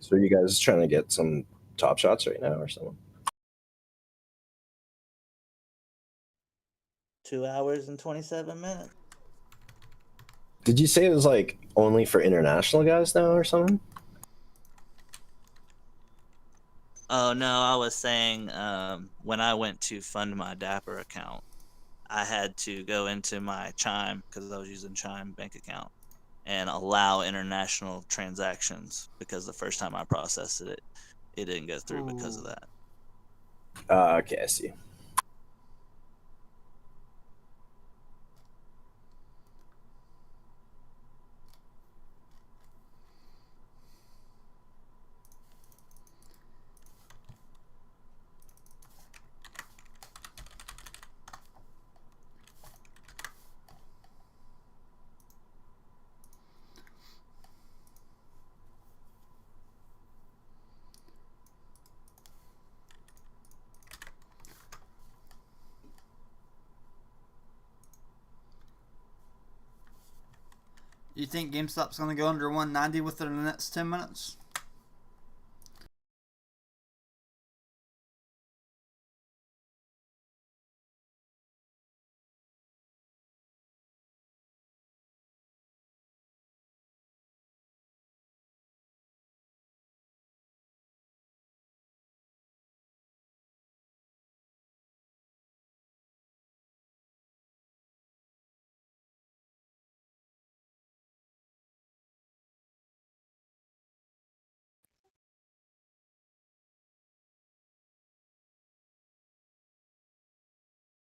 So are you guys trying to get some top shots right now or something? 2 hours and 27 minutes. Did you say it was like only for international guys now or something? Oh no, I was saying when I went to fund my Dapper account, I had to go into my Chime, because I was using Chime bank account, and allow international transactions, because the first time I processed it, it didn't go through because of that. Okay, I see. You think GameStop's going to go under 190 within the next 10 minutes?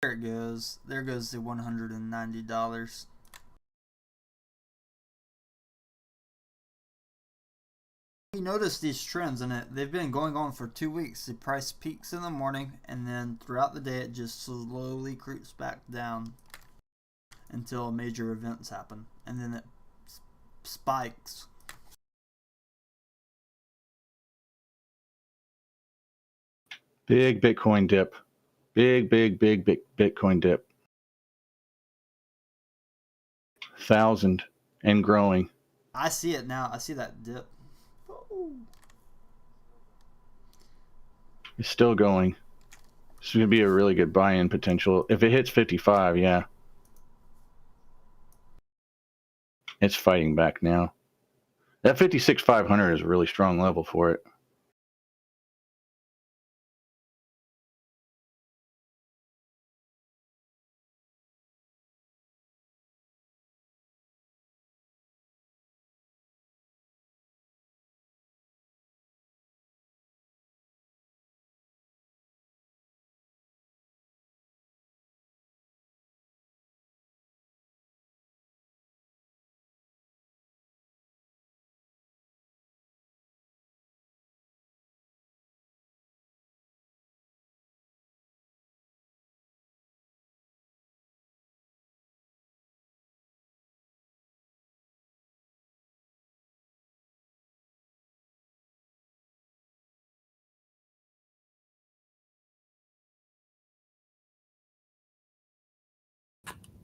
There it goes. There goes the $190. You notice these trends in it. They've been going on for 2 weeks. The price peaks in the morning, and then throughout the day it just slowly creeps back down until major events happen, and then it spikes. Big Bitcoin dip. Big Bitcoin dip. 1,000 and growing. I see it now. I see that dip. It's still going. This would be a really good buy-in potential. If it hits 55, yeah. It's fighting back now. That 56,500 is a really strong level for it.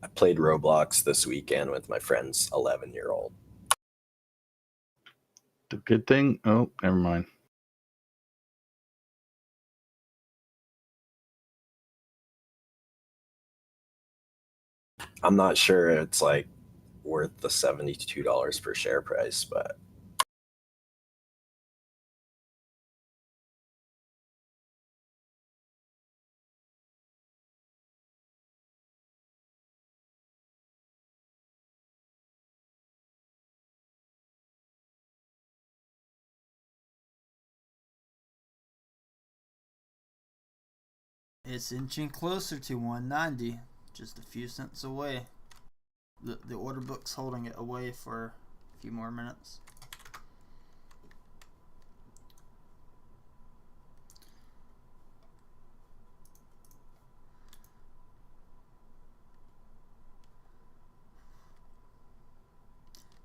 I played Roblox this weekend with my friend's 11-year-old. The good thing, oh, never mind. I'm not sure it's like worth the $72 per share price, but It's inching closer to 190, just a few cents away. The order book's holding it away for a few more minutes.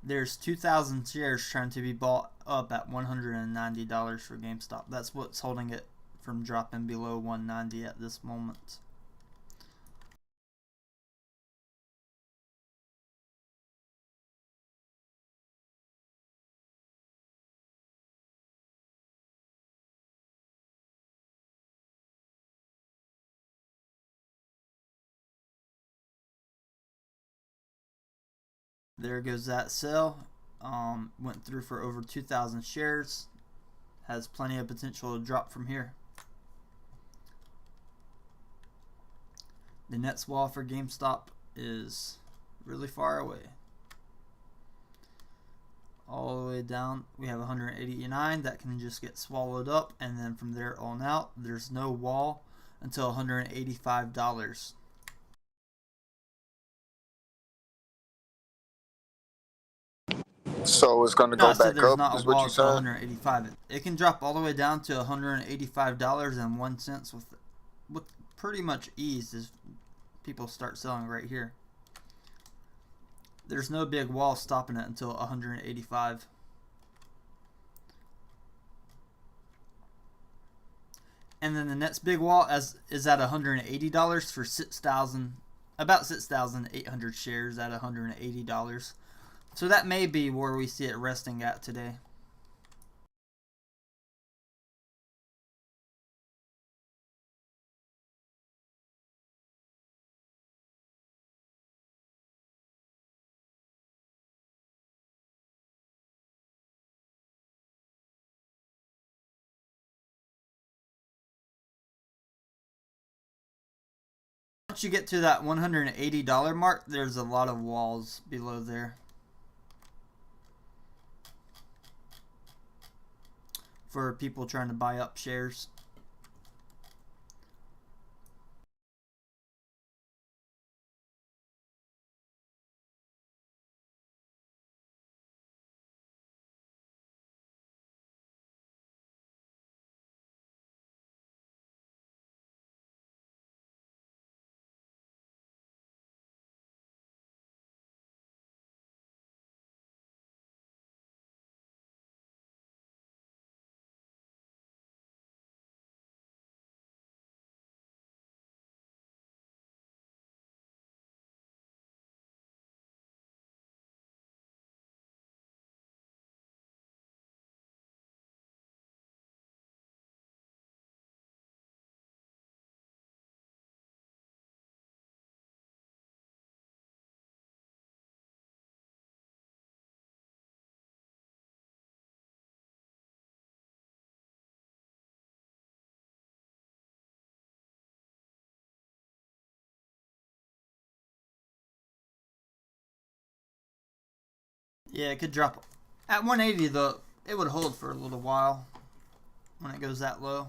There's 2,000 shares trying to be bought up at $190 for GameStop. That's what's holding it from dropping below 190 at this moment. There goes that sell. Went through for over 2,000 shares. Has plenty of potential to drop from here. The next wall for GameStop is really far away. All the way down, we have 189 that can just get swallowed up, and then from there on out, there's no wall until $185. So it's gonna No, I go said back there's up, not is a what wall you until said? 185. It can drop all the way down to $185.01 with pretty much ease as people start selling right here. There's no big wall stopping it until 185. And then the next big wall is at $180 for 6,000, about 6,800 shares at $180. So that may be where we see it resting at today. Once you get to that $180 mark, there's a lot of walls below there for people trying to buy up shares. Yeah, it could drop at 180 though. It would hold for a little while when it goes that low.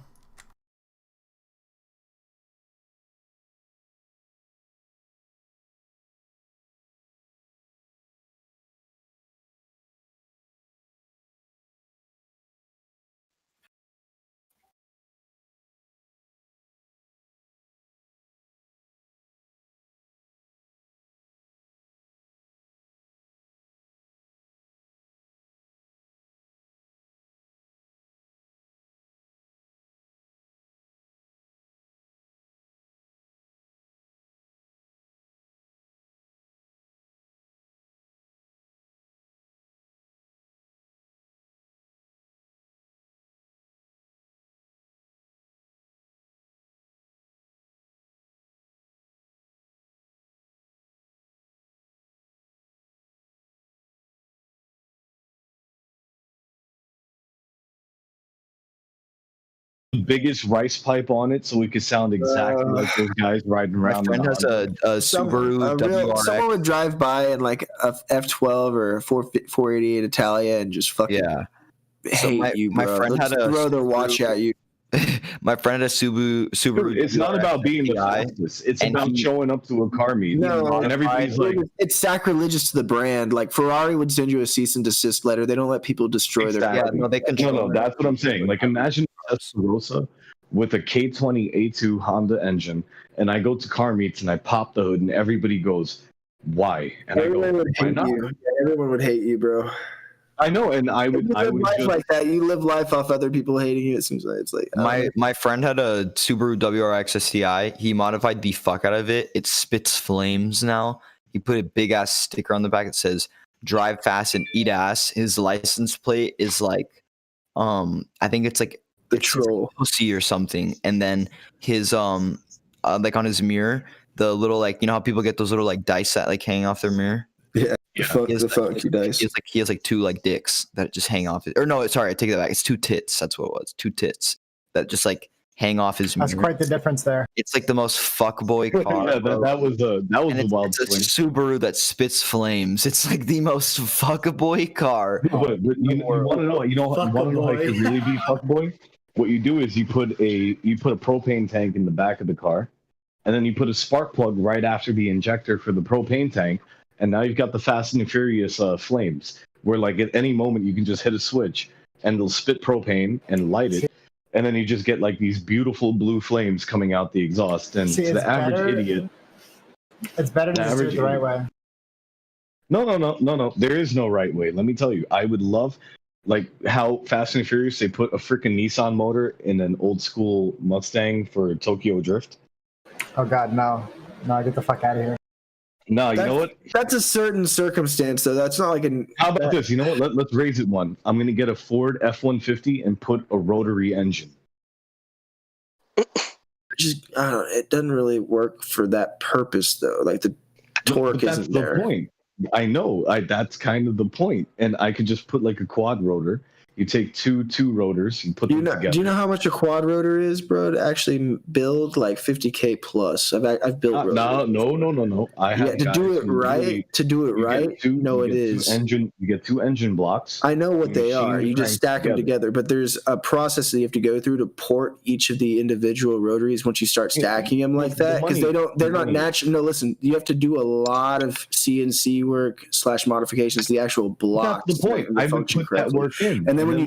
The biggest rice pipe on it, so we could sound exactly like those guys riding My around. friend in has Honda. a Subaru WRX. Someone would drive by in like a F12 or a 488 Italia and just fucking hate you, bro. My friend had a throw their watch at you. My friend had a Subaru. It's not WRX about being the STI, fastest. It's and about showing up to a car meet. No, and everybody's like, it's sacrilegious to the brand. Like Ferrari would send you a cease and desist letter. They don't let people destroy their car. no, they control. No, that's what I'm saying. Like, imagine a Testarossa with a K20 A2 Honda engine, and I go to car meets and I pop the hood, and everybody goes, "Why?" And Everyone I go, would "Why hate not?" you. Yeah, everyone would hate you, bro. I know, and I would. You I live would life just, like that. You live life off other people hating you. It seems like it's like My friend had a Subaru WRX STI. He modified the fuck out of it. It spits flames now. He put a big ass sticker on the back that says "Drive fast and eat ass." His license plate is like, I think it's like the troll pussy or something. And then his like on his mirror, the little like how people get those little like dice that like hang off their mirror. Yeah, fuck He has, the funky dice. He has like two like dicks that just hang off. Or no, sorry, I take that back. It's two tits. That's what it was. Two tits that just like hang off his mirror. That's quite the difference there. It's like the most fuckboy car. yeah, that was a wild It's a Subaru that spits flames. It's like the most fuckboy car. But you want to know? You want to know how it could really be fuckboy? What you do is you put a propane tank in the back of the car, and then you put a spark plug right after the injector for the propane tank, and now you've got the Fast and the Furious flames, where like at any moment you can just hit a switch and they'll spit propane and light it, and then you just get like these beautiful blue flames coming out the exhaust. And to the average idiot, it's better to just do it the right way. No. There is no right way. Let me tell you, I would love. Like how Fast and Furious, they put a freaking Nissan motor in an old school Mustang for Tokyo Drift. Oh God, no, get the fuck out of here. No, you know what? That's a certain circumstance, though. That's not like an. How about this? You know what? Let's raise it one. I'm gonna get a Ford F-150 and put a rotary engine. Just I don't know, it doesn't really work for that purpose, though. Like the torque But that's isn't the there. point. I know. That's kind of the point. And I could just put like a quad rotor. You take two rotors, you put them together. Do you know how much a quad rotor is, bro? To actually build like 50K plus. I've built rotors. No. I have to do it right. No, it is. You get two engine blocks. I know what they machine are. You just stack them together. But there's a process that you have to go through to port each of the individual rotaries once you start stacking them like that, because they're not natural. No, listen, you have to do a lot of CNC work / modifications. The actual blocks. That's the point. I would put that work in, and then when you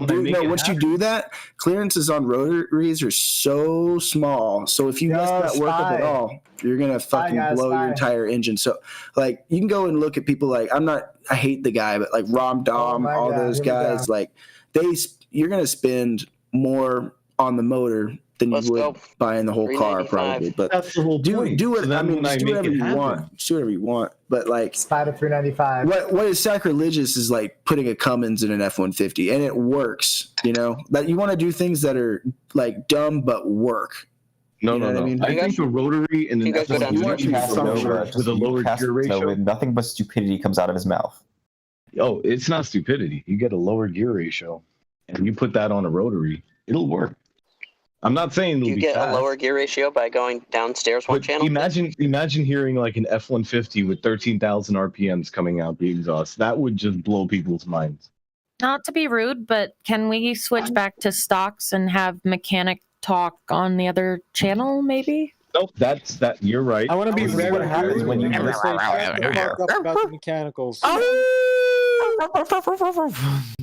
do that, clearances on rotaries are so small. So if you mess that work up at all, you're gonna fucking blow your entire engine. So like you can go and look at people like I hate the guy, but like Rom Dom, all those guys, like you're gonna spend more on the motor than you would buying the whole car probably. But that's the whole point. Do it. So I mean, just do whatever you happen. want. Just do whatever you want. But like Spider 395. What is sacrilegious is like putting a Cummins in an F-150, and it works. You know, that you want to do things that are like dumb but work. No. I mean? I think a rotary and an F-150 with a lower gear ratio. Nothing but stupidity comes out of his mouth. Oh, it's not stupidity. You get a lower gear ratio, and you put that on a rotary, it'll work. I'm not saying it'll You be get fast. a lower gear ratio by going downstairs one But channel. imagine hearing like an F-150 with 13,000 RPMs coming out the exhaust. That would just blow people's minds. Not to be rude, but can we switch back to stocks and have mechanic talk on the other channel, maybe? Nope, that's that. You're right. I want to be This is very what happens when you just say shut the fuck up about the mechanicals.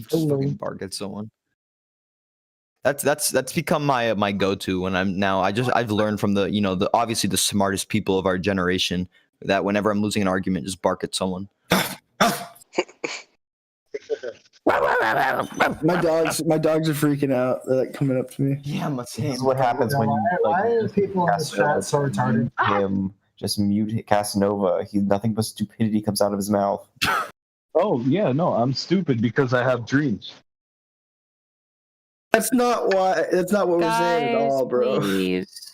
Just fucking bark at someone. That's become my go-to when I'm now. I've learned from the obviously the smartest people of our generation that whenever I'm losing an argument, just bark at someone. My dogs are freaking out. They're like coming up to me. Yeah, I'm saying. This is what happens when you Why are people in this chat so retarded? Just mute Casanova. Nothing but stupidity comes out of his mouth. Oh yeah, no, I'm stupid because I have dreams. That's not what we're saying at all, bro.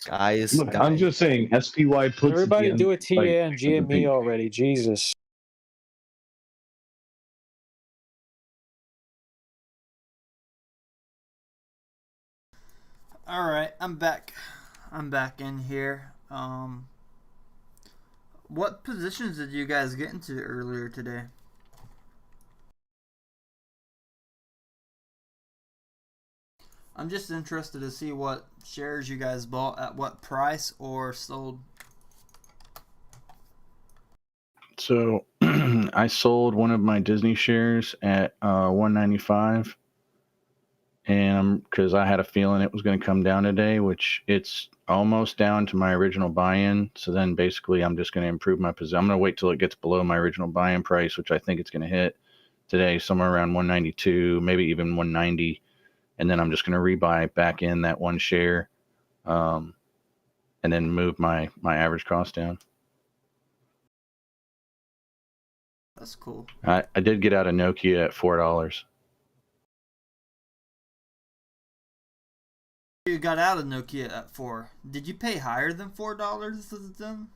Guys, Look, I'm just saying SPY puts Everybody at the do a end, TA like, and GME already. Jesus. All right, I'm back. I'm back in here. What positions did you guys get into earlier today? I'm just interested to see what shares you guys bought at what price or sold. So I sold one of my Disney shares at 195, and because I had a feeling it was going to come down today, which it's almost down to my original buy-in. So then basically I'm just going to improve my position. I'm going to wait till it gets below my original buy-in price, which I think it's going to hit today somewhere around 192, maybe even 190. And then I'm just going to rebuy back in that one share, and then move my average cost down. That's cool. I did get out of Nokia at $4. You got out of Nokia at $4. Did you pay higher than $4 then?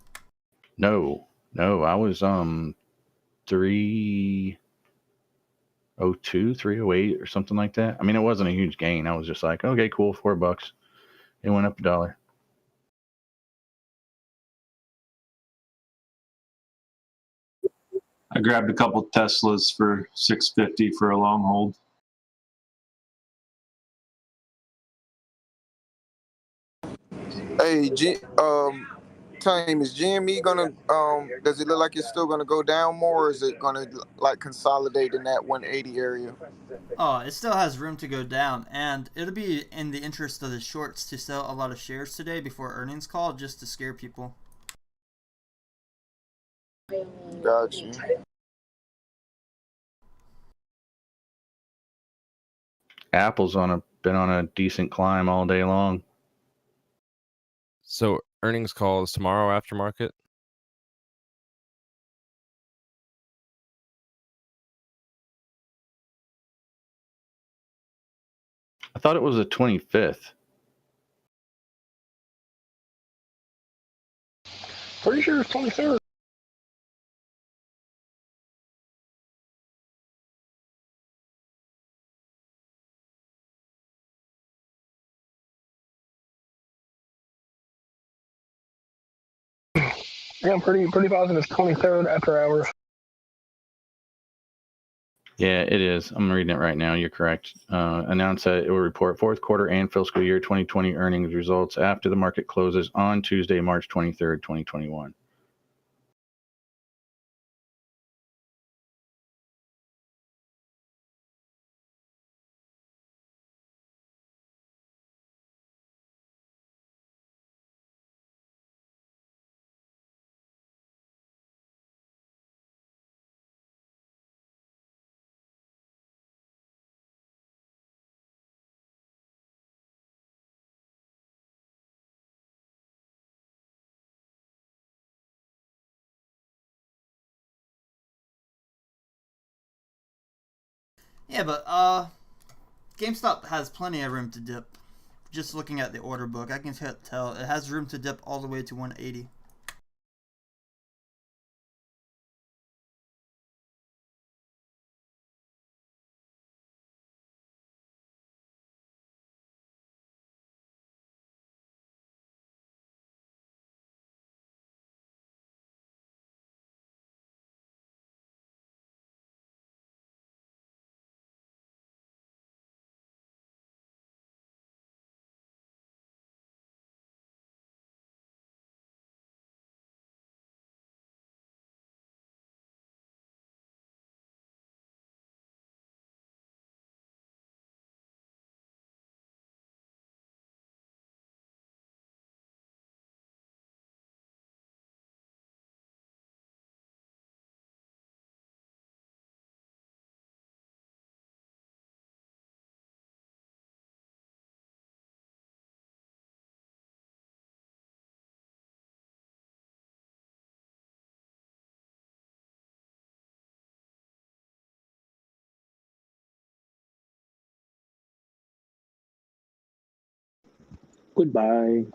No, I was 302, 308 or something like that. I mean, it wasn't a huge gain. I was just like, okay, cool, $4. It went up $1. I grabbed a couple Teslas for $650 for a long hold. Hey, Tame, is GME gonna does it look like it's still gonna go down more, or is it gonna like consolidate in that 180 area? Oh, it still has room to go down, and it'll be in the interest of the shorts to sell a lot of shares today before earnings call, just to scare people. Gotcha. Apple's been on a decent climb all day long. So earnings call is tomorrow after market? I thought it was the 25th. Pretty sure it's 23rd. Yeah, I'm pretty positive it's 23rd after hours. Yeah, it is. I'm reading it right now. You're correct. Announced that it will report fourth quarter and fiscal year 2020 earnings results after the market closes on Tuesday, March 23rd, 2021. Yeah, but GameStop has plenty of room to dip. Just looking at the order book, I can tell it has room to dip all the way to 180. Goodbye.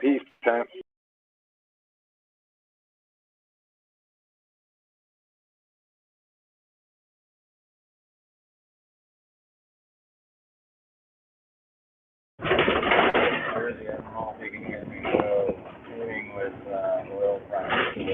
Peace, champ. Taking it, so doing with oil prices. So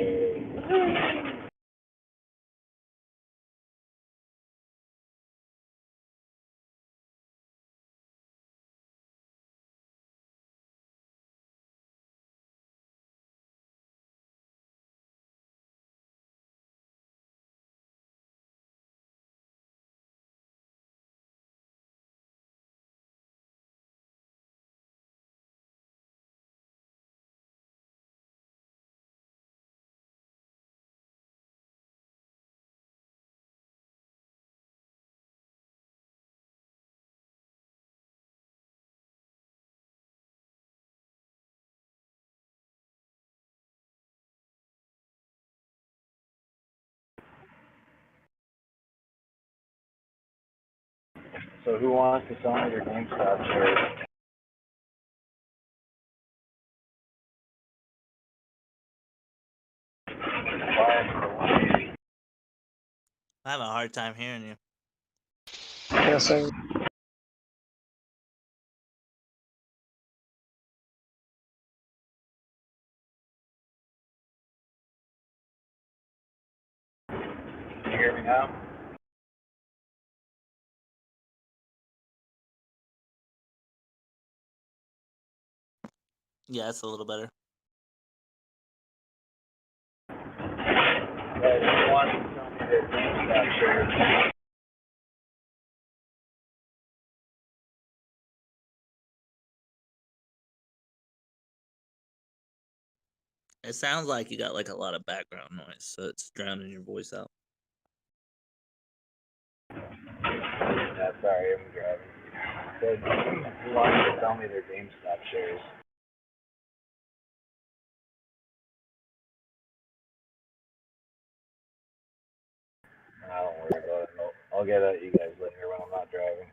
who wants to sell me their Gamestop shares? I have a hard time hearing you. Yes, I. Can you hear me now? Yeah, it's a little better. Who wants to sell me their Gamestop shares? It sounds like you got like a lot of background noise, so it's drowning your voice out. Yeah, sorry, I'm driving. Who wants to sell me their Gamestop shares? I don't worry about it. I'll get at you guys later when I'm not driving.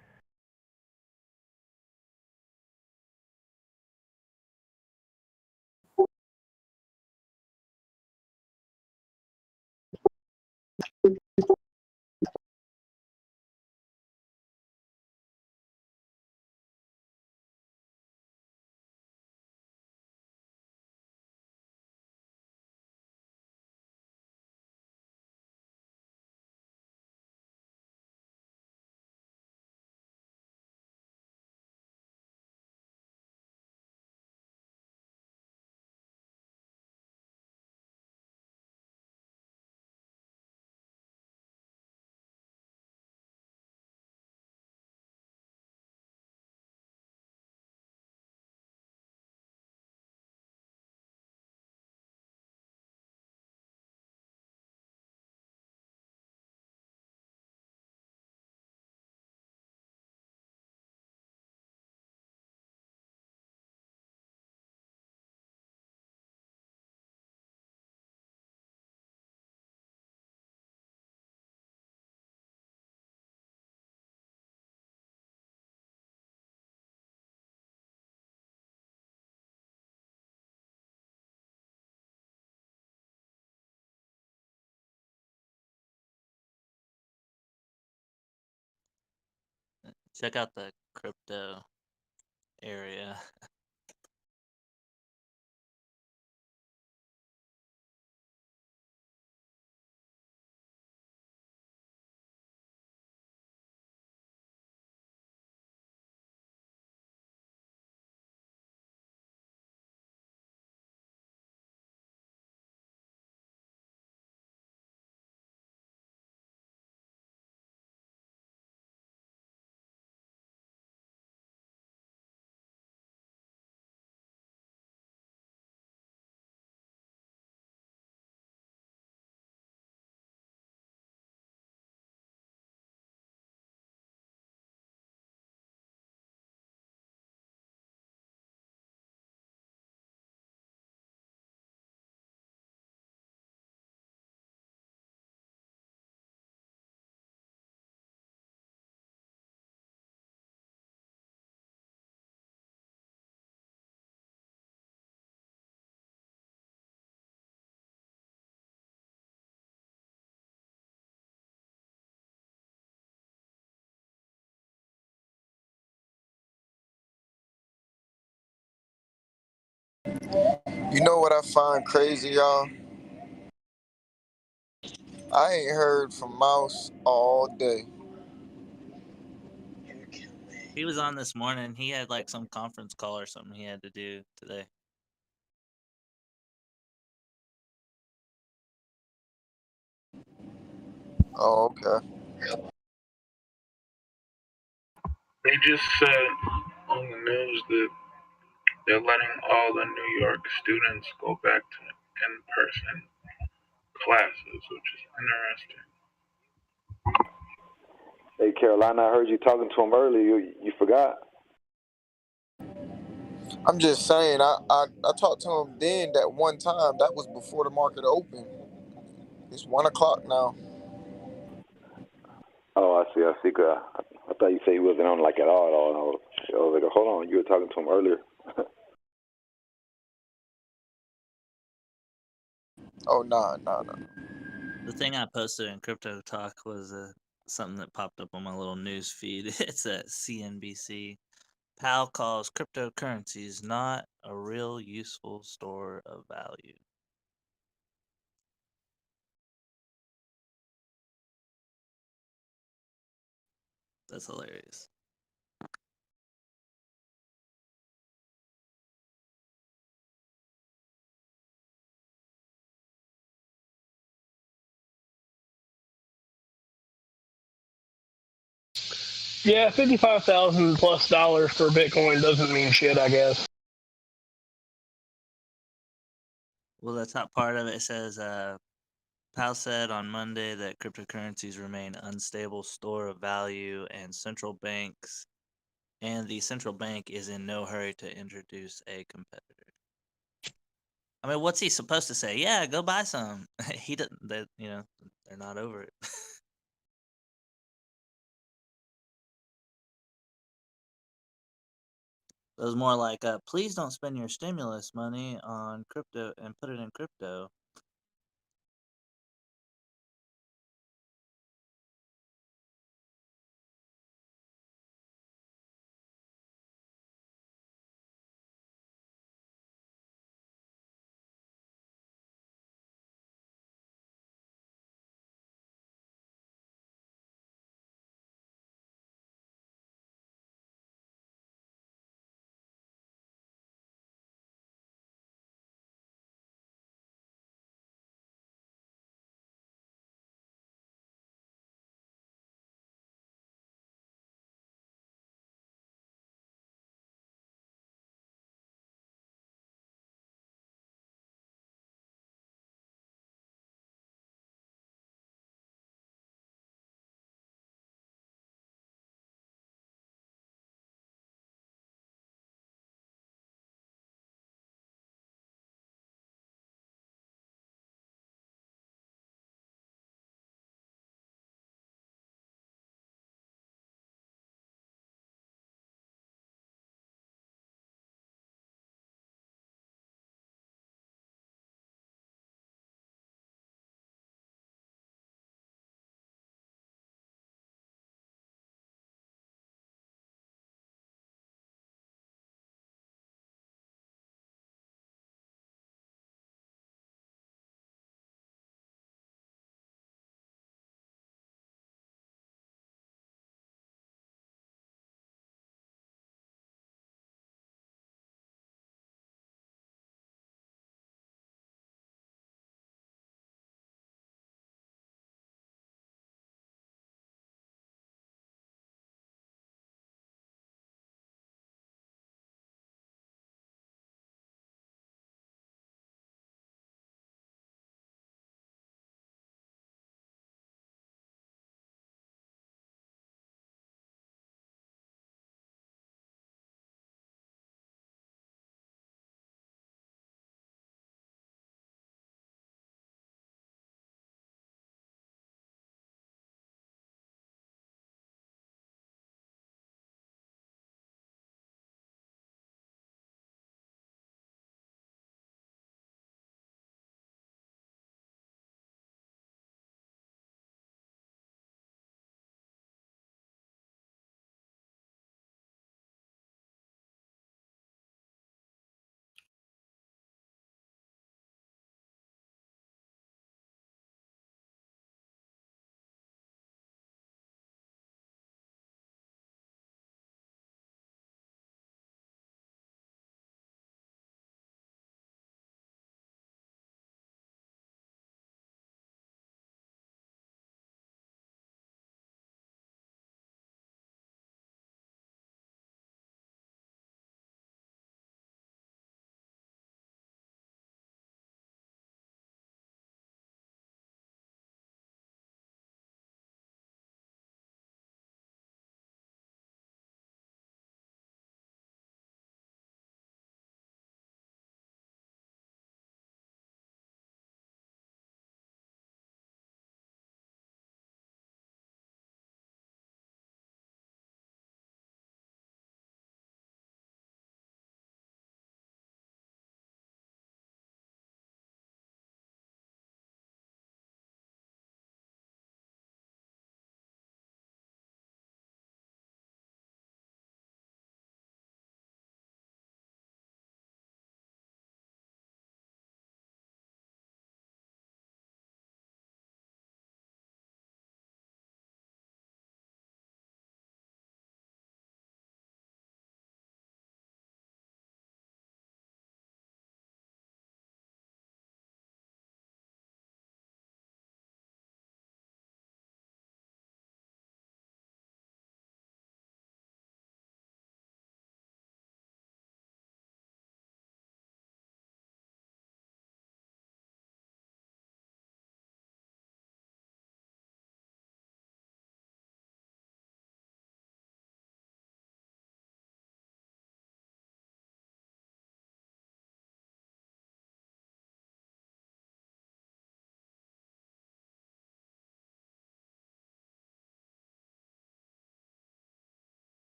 Check out the crypto area. You know what I find crazy, y'all? I ain't heard from Mouse all day. He was on this morning. He had like some conference call or something he had to do today. Oh, okay. They just said on the news that they're letting all the New York students go back to in-person classes, which is interesting. Hey, Carolina, I heard you talking to him earlier. You forgot? I'm just saying, I talked to him then that one time. That was before the market opened. It's 1 o'clock now. Oh, I see. I see. I thought you said he wasn't on like at all. I was like, hold on, you were talking to him earlier. Oh, no. The thing I posted in Crypto Talk was something that popped up on my little news feed. It's at CNBC. Powell calls cryptocurrencies not a real useful store of value. That's hilarious. Yeah, $55,000 plus for Bitcoin doesn't mean shit, I guess. Well, the top part of it says Powell said on Monday that cryptocurrencies remain unstable store of value and the central bank is in no hurry to introduce a competitor. I mean, what's he supposed to say? Yeah, go buy some. He didn't. They're not over it. It was more like, please don't spend your stimulus money on crypto and put it in crypto.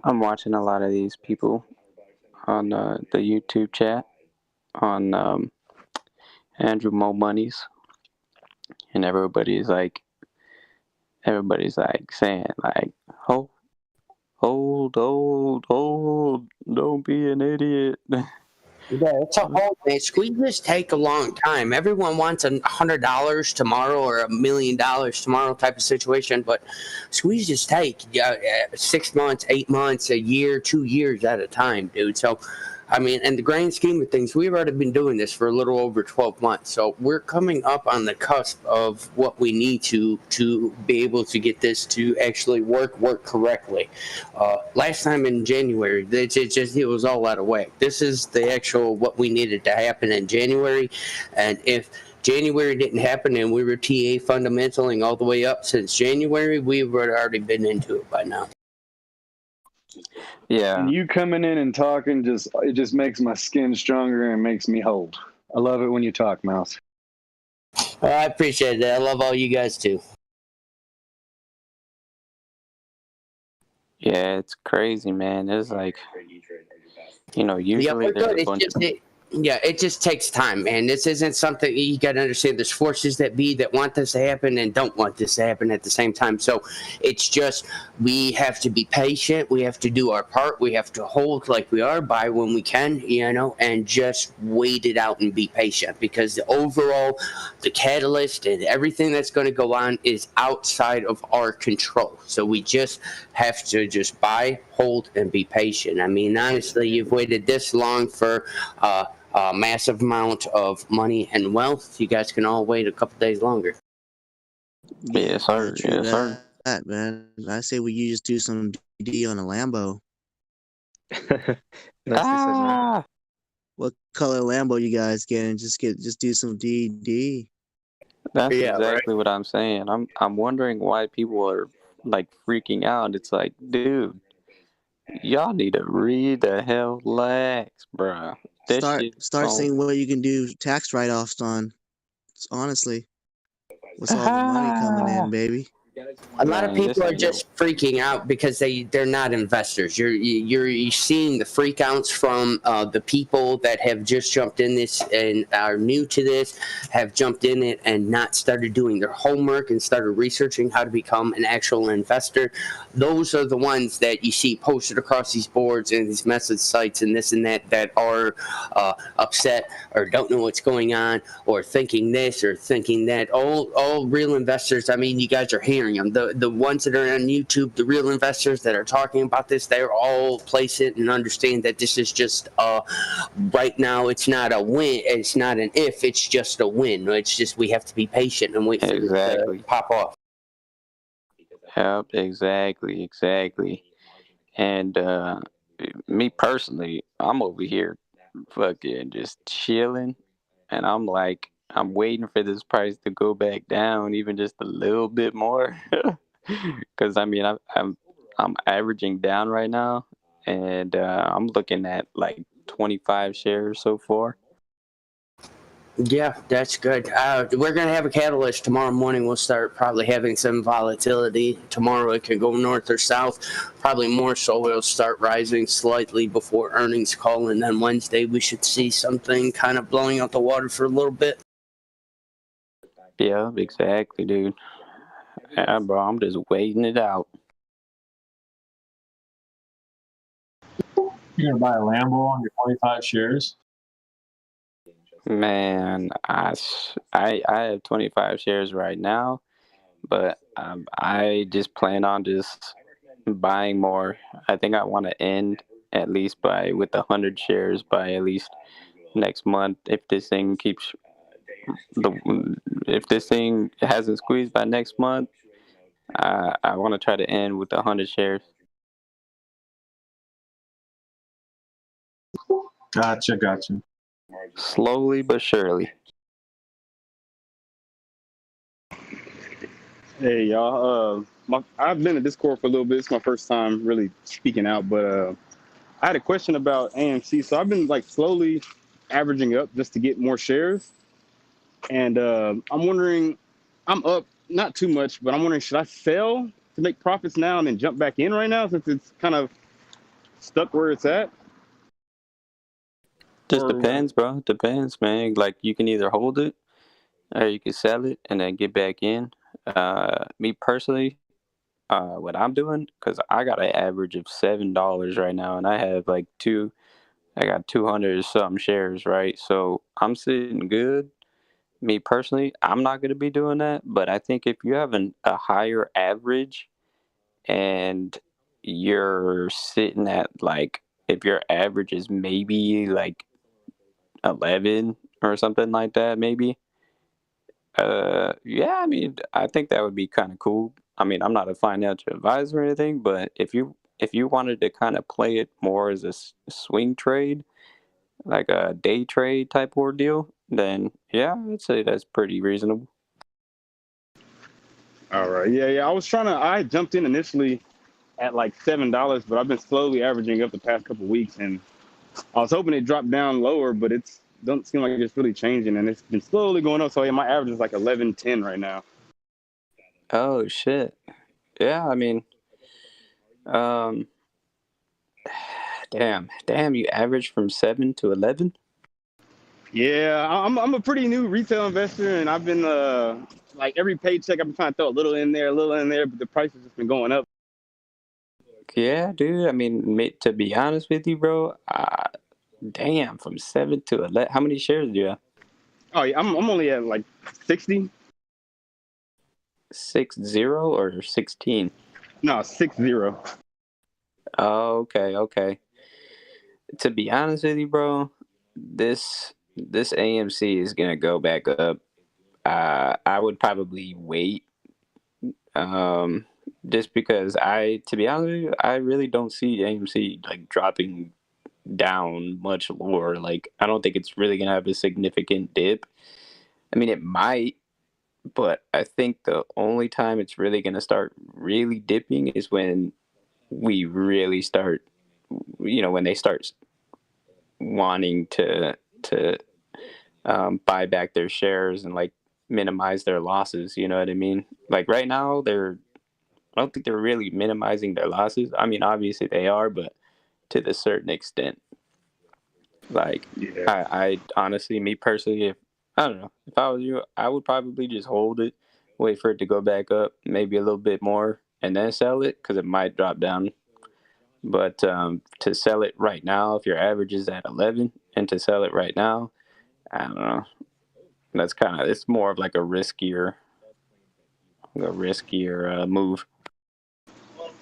I'm watching a lot of these people on the YouTube chat on Andrew Mo Monies, and everybody's like saying like, hold, don't be an idiot. Yeah, it's a whole thing. Squeezes take a long time. Everyone wants $100 tomorrow or $1 million tomorrow type of situation, but squeezes take 6 months, 8 months, a year, 2 years at a time, dude. So, I mean, in the grand scheme of things, we've already been doing this for a little over 12 months. So we're coming up on the cusp of what we need to be able to get this to actually work correctly. Last time in January, it was all out of whack. This is the actual what we needed to happen in January, and if January didn't happen and we were TA fundamentaling all the way up since January, we would have already been into it by now. Yeah. And you coming in and talking it just makes my skin stronger and makes me whole. I love it when you talk, Mouse. I appreciate that. I love all you guys too. Yeah, it's crazy, man. It's like, usually there's a bunch of... it just takes time, man. This isn't something you got to understand. There's forces that want this to happen and don't want this to happen at the same time. So it's just we have to be patient. We have to do our part. We have to hold like we are by when we can, and just wait it out and be patient, because the catalyst and everything that's going to go on is outside of our control. So we just have to just buy, hold, and be patient. I mean, honestly, you've waited this long for a massive amount of money and wealth. You guys can all wait a couple days longer. Yes, sir. Yes, sir. That, man. I say we just do some DD on a Lambo. What color Lambo you guys getting? Just do some DD. That's exactly what I'm saying. I'm wondering why people are like freaking out. It's like, dude, y'all need to read the hell relax, bro. Start seeing what you can do tax write-offs on. Honestly, what's all the money coming in, baby? A lot of people are just freaking out because they're not investors. You're seeing the freak outs from the people that have just jumped in this and are new to this, have jumped in it and not started doing their homework and started researching how to become an actual investor. Those are the ones that you see posted across these boards and these message sites and this and that are upset or don't know what's going on or thinking this or thinking that. All real investors, I mean, you guys are hearing them. The ones that are on YouTube, the real investors that are talking about this, they're all place it and understand that this is just right now. It's not a win. It's not an if. It's just a win. It's just we have to be patient and wait for it to pop off. Yep, exactly. And me personally, I'm over here fucking just chilling, and I'm like, I'm waiting for this price to go back down even just a little bit more, because I mean I'm averaging down right now, and I'm looking at like 25 shares so far. Yeah, that's good. We're going to have a catalyst tomorrow morning. We'll start probably having some volatility. Tomorrow it can go north or south. Probably more so it'll start rising slightly before earnings call. And then Wednesday we should see something kind of blowing out the water for a little bit. Yeah, exactly, dude. Yeah, bro, I'm just waiting it out. You're gonna buy a Lambo on your 25 shares? Man, I have 25 shares right now, but I just plan on just buying more. I think I want to end at least with 100 shares by at least next month. If this thing hasn't squeezed by next month, I want to try to end with 100 shares. Gotcha. Slowly but surely. Hey y'all, I've been in Discord for a little bit. It's my first time really speaking out, but I had a question about AMC. So I've been like slowly averaging up just to get more shares, and I'm wondering, I'm up not too much, but I'm wondering, should I sell to make profits now and then jump back in right now since it's kind of stuck where it's at? Just depends, bro. Depends, man. Like you can either hold it or you can sell it and then get back in. Me personally, what I'm doing, because I got an average of $7 right now, and I have like I got 200 or something shares, right? So I'm sitting good. Me personally, I'm not going to be doing that, but I think if you have a higher average and you're sitting at like, if your average is maybe like 11 or something like that, maybe. Yeah, I mean, I think that would be kind of cool. I mean, I'm not a financial advisor or anything, but if you wanted to kind of play it more as a swing trade, like a day trade type ordeal, then yeah, I'd say that's pretty reasonable. All right. Yeah. I jumped in initially at like $7, but I've been slowly averaging up the past couple weeks, and I was hoping it dropped down lower, but it's don't seem like it's really changing, and it's been slowly going up. So yeah, my average is like 11.10 right now. Oh shit. Yeah, I mean, um, damn, you averaged from 7 to 11? Yeah, I'm a pretty new retail investor, and I've been like every paycheck I've been trying to throw a little in there, but the price has just been going up. Yeah, dude. I mean, to be honest with you, bro, damn, from 7 to 11. How many shares do you have? Oh yeah, I'm only at like 60. 60 or 16? No, 60. Oh, okay. To be honest with you, bro, this AMC is gonna go back up. I would probably wait. Just because to be honest with you, I really don't see AMC like dropping down much lower. Like, I don't think it's really gonna have a significant dip. I mean, it might, but I think the only time it's really gonna start really dipping is when we really start, when they start wanting to buy back their shares and like minimize their losses. You know what I mean? Like right now, I don't think they're really minimizing their losses. I mean, obviously they are, but to the certain extent. Like, yeah. I honestly, me personally, if I don't know, if I was you, I would probably just hold it, wait for it to go back up, maybe a little bit more, and then sell it because it might drop down. But to sell it right now, if your average is at 11, and to sell it right now, I don't know. That's it's more of like a riskier move.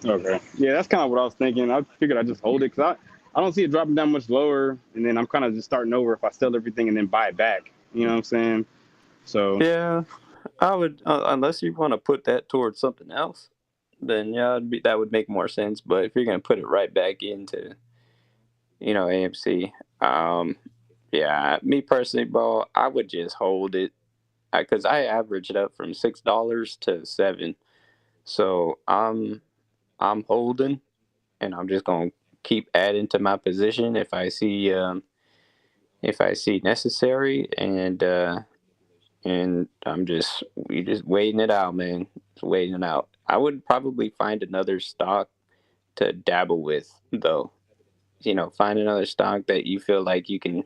Okay. Yeah, that's kind of what I was thinking. I figured I'd just hold it because I don't see it dropping down much lower, and then I'm kind of just starting over if I sell everything and then buy it back. You know what I'm saying? So Yeah, I would, unless you want to put that towards something else, then yeah, that would make more sense. But if you're gonna put it right back into, AMC, yeah, me personally, bro, I would just hold it because I averaged up from $6 to 7, so I'm holding, and I'm just gonna keep adding to my position if I see necessary, and we just waiting it out, man. Just waiting it out. I would probably find another stock to dabble with, though. Find another stock that you feel like you can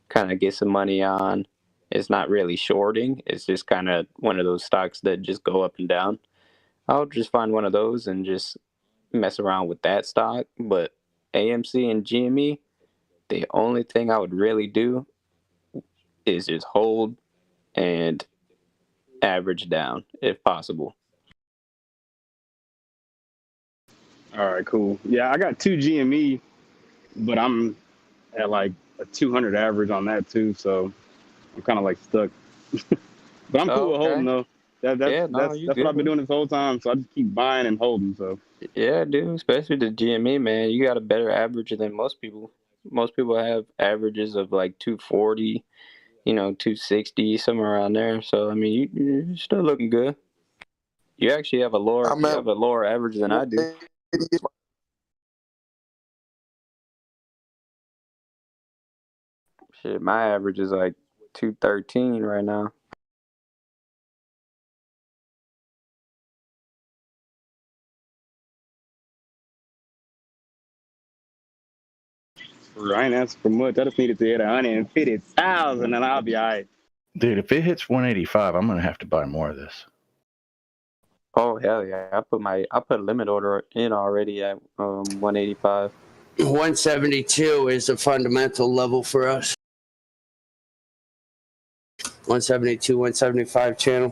kind of get some money on. It's not really shorting. It's just kind of one of those stocks that just go up and down. I'll just find one of those and just mess around with that stock. But AMC and GME, the only thing I would really do is just hold and average down if possible. all right, cool. Yeah, I got 2 GME, but I'm at like a 200 average on that too, so I'm kind of like stuck. But I'm cool with holding Okay. though. Yeah, no, you That's what good, I've been bro. doing this whole time. So I just keep buying and holding. So Yeah, dude, especially the GME, man. You got a better average than most people. Most people have averages of like 240, 260, somewhere around there. So I mean, you're still looking good. You actually have I'm you at have a lower average than I do. Shit, my average is like 213 right now. for. I ain't asking for much. I just needed to hit 150,000, and I'll be all right. Dude, if it hits 185, I'm gonna have to buy more of this. Oh hell yeah! I put a limit order in already at 185. 172 is a fundamental level for us. 172, 175 channel.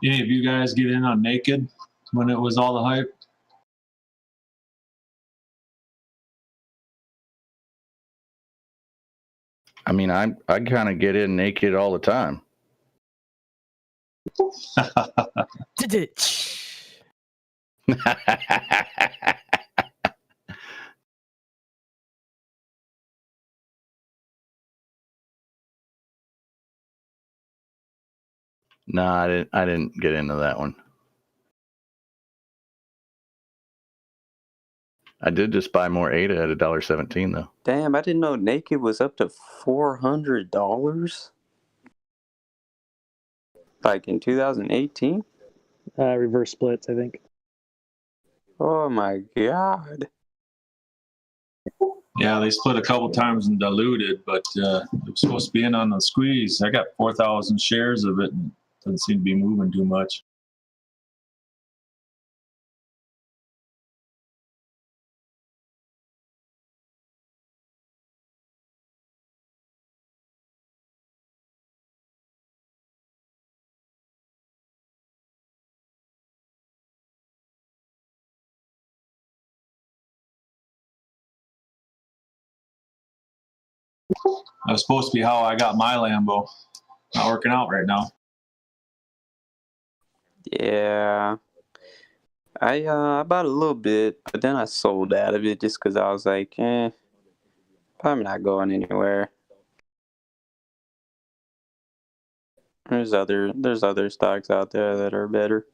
Any of you guys get in on Naked when it was all the hype? I mean, I kind of get in naked all the time. No, I didn't get into that one. I did just buy more ADA at $1.17 though. Damn, I didn't know Naked was up to $400. Like in 2018. Reverse splits, I think. Oh my god. Yeah, they split a couple times and diluted, but it was supposed to be in on the squeeze. I got 4,000 shares of it, and it doesn't seem to be moving too much. That was supposed to be how I got my Lambo. Not working out right now. Yeah. I bought a little bit, but then I sold out of it just because I was like, I'm not going anywhere. There's other stocks out there that are better.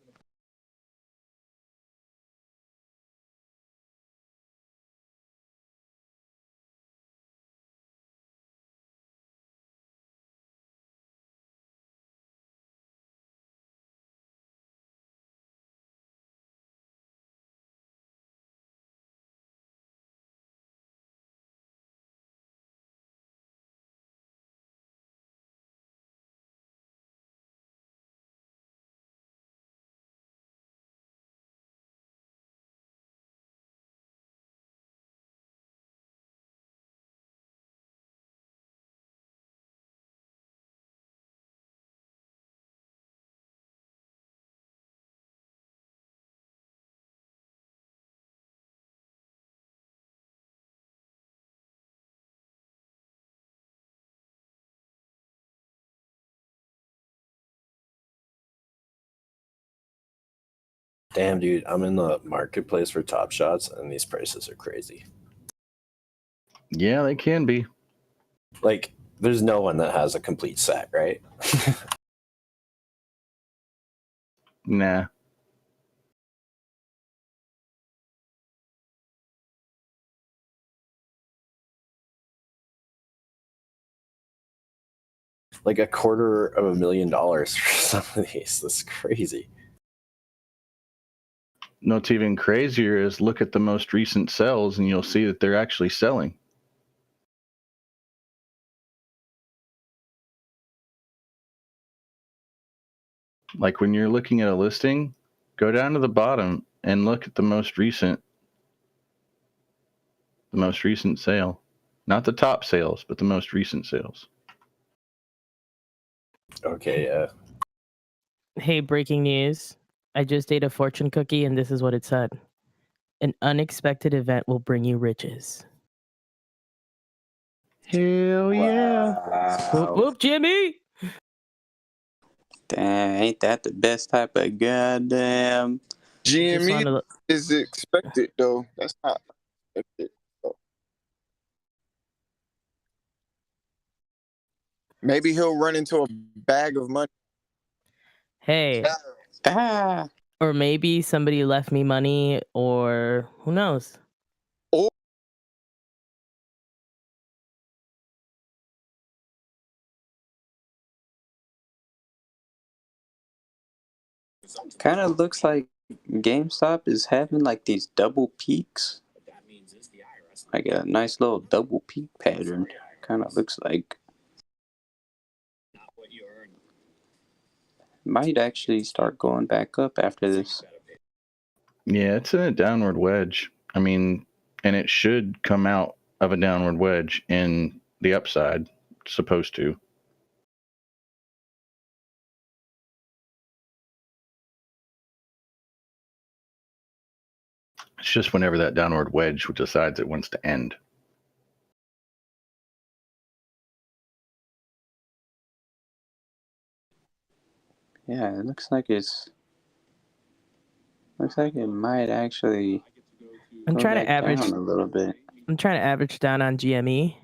Damn, dude, I'm in the marketplace for Top Shots, and these prices are crazy. Yeah, they can be. Like, there's no one that has a complete set, right? Nah. Like $250,000 for some of these. That's crazy. No, what's even crazier is look at the most recent sales and you'll see that they're actually selling. Like when you're looking at a listing, go down to the bottom and look at the most recent sale. Not the top sales, but the most recent sales. Okay, yeah. Hey, breaking news. I just ate a fortune cookie and this is what it said. An unexpected event will bring you riches. Hell yeah. Whoop, whoop, Jimmy. Damn, ain't that the best type of goddamn GME is expected though. That's not expected. So. Maybe he'll run into a bag of money. Hey. Or maybe somebody left me money, or who knows? Or Kind of looks like GameStop is having like these double peaks, like a nice little double peak pattern. Kind of looks like might actually start going back up after this. Yeah, it's in a downward wedge. I mean, and it should come out of a downward wedge in the upside. It's supposed to. It's just whenever that downward wedge decides it wants to end. Yeah, it looks like it might actually I'm go trying to back average. down a little bit. I'm trying to average down on GME.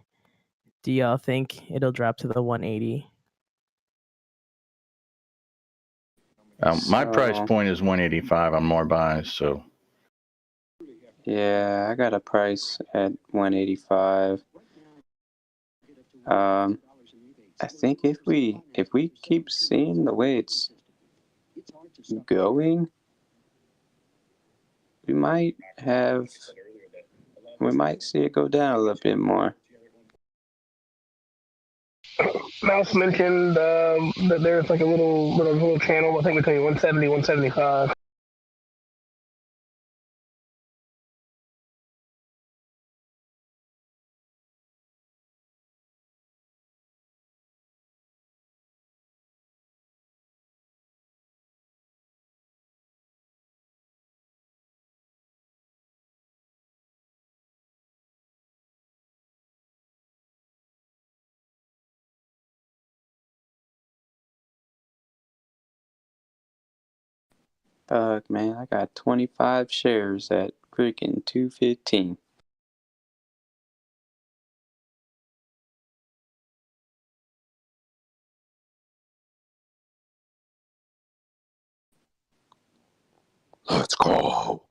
Do y'all think it'll drop to the 180? My price point is 185 on more buys, so Yeah, I got a price at 185. I think if we keep seeing the way it's going, we might see it go down a little bit more. Mouse mentioned that there's like a little channel, I think between 170, 175. Fuck, man, I got 25 shares at freaking 215. Let's go.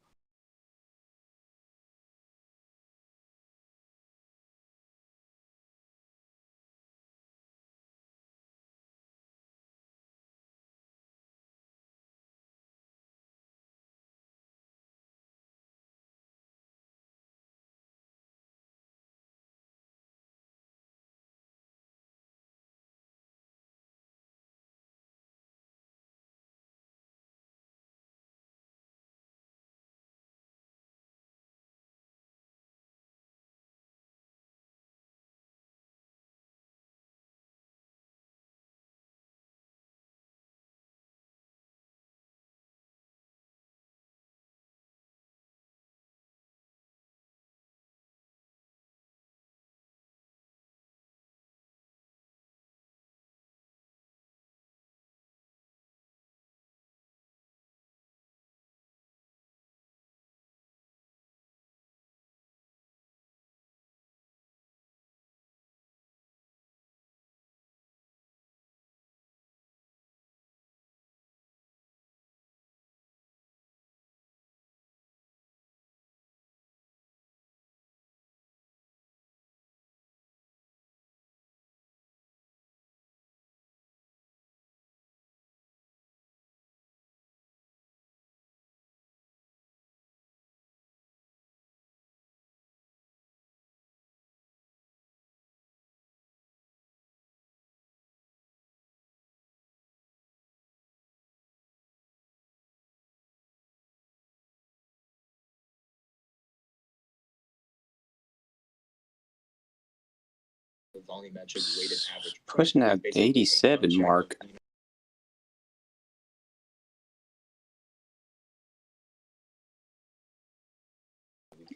Pushing that 87 mark.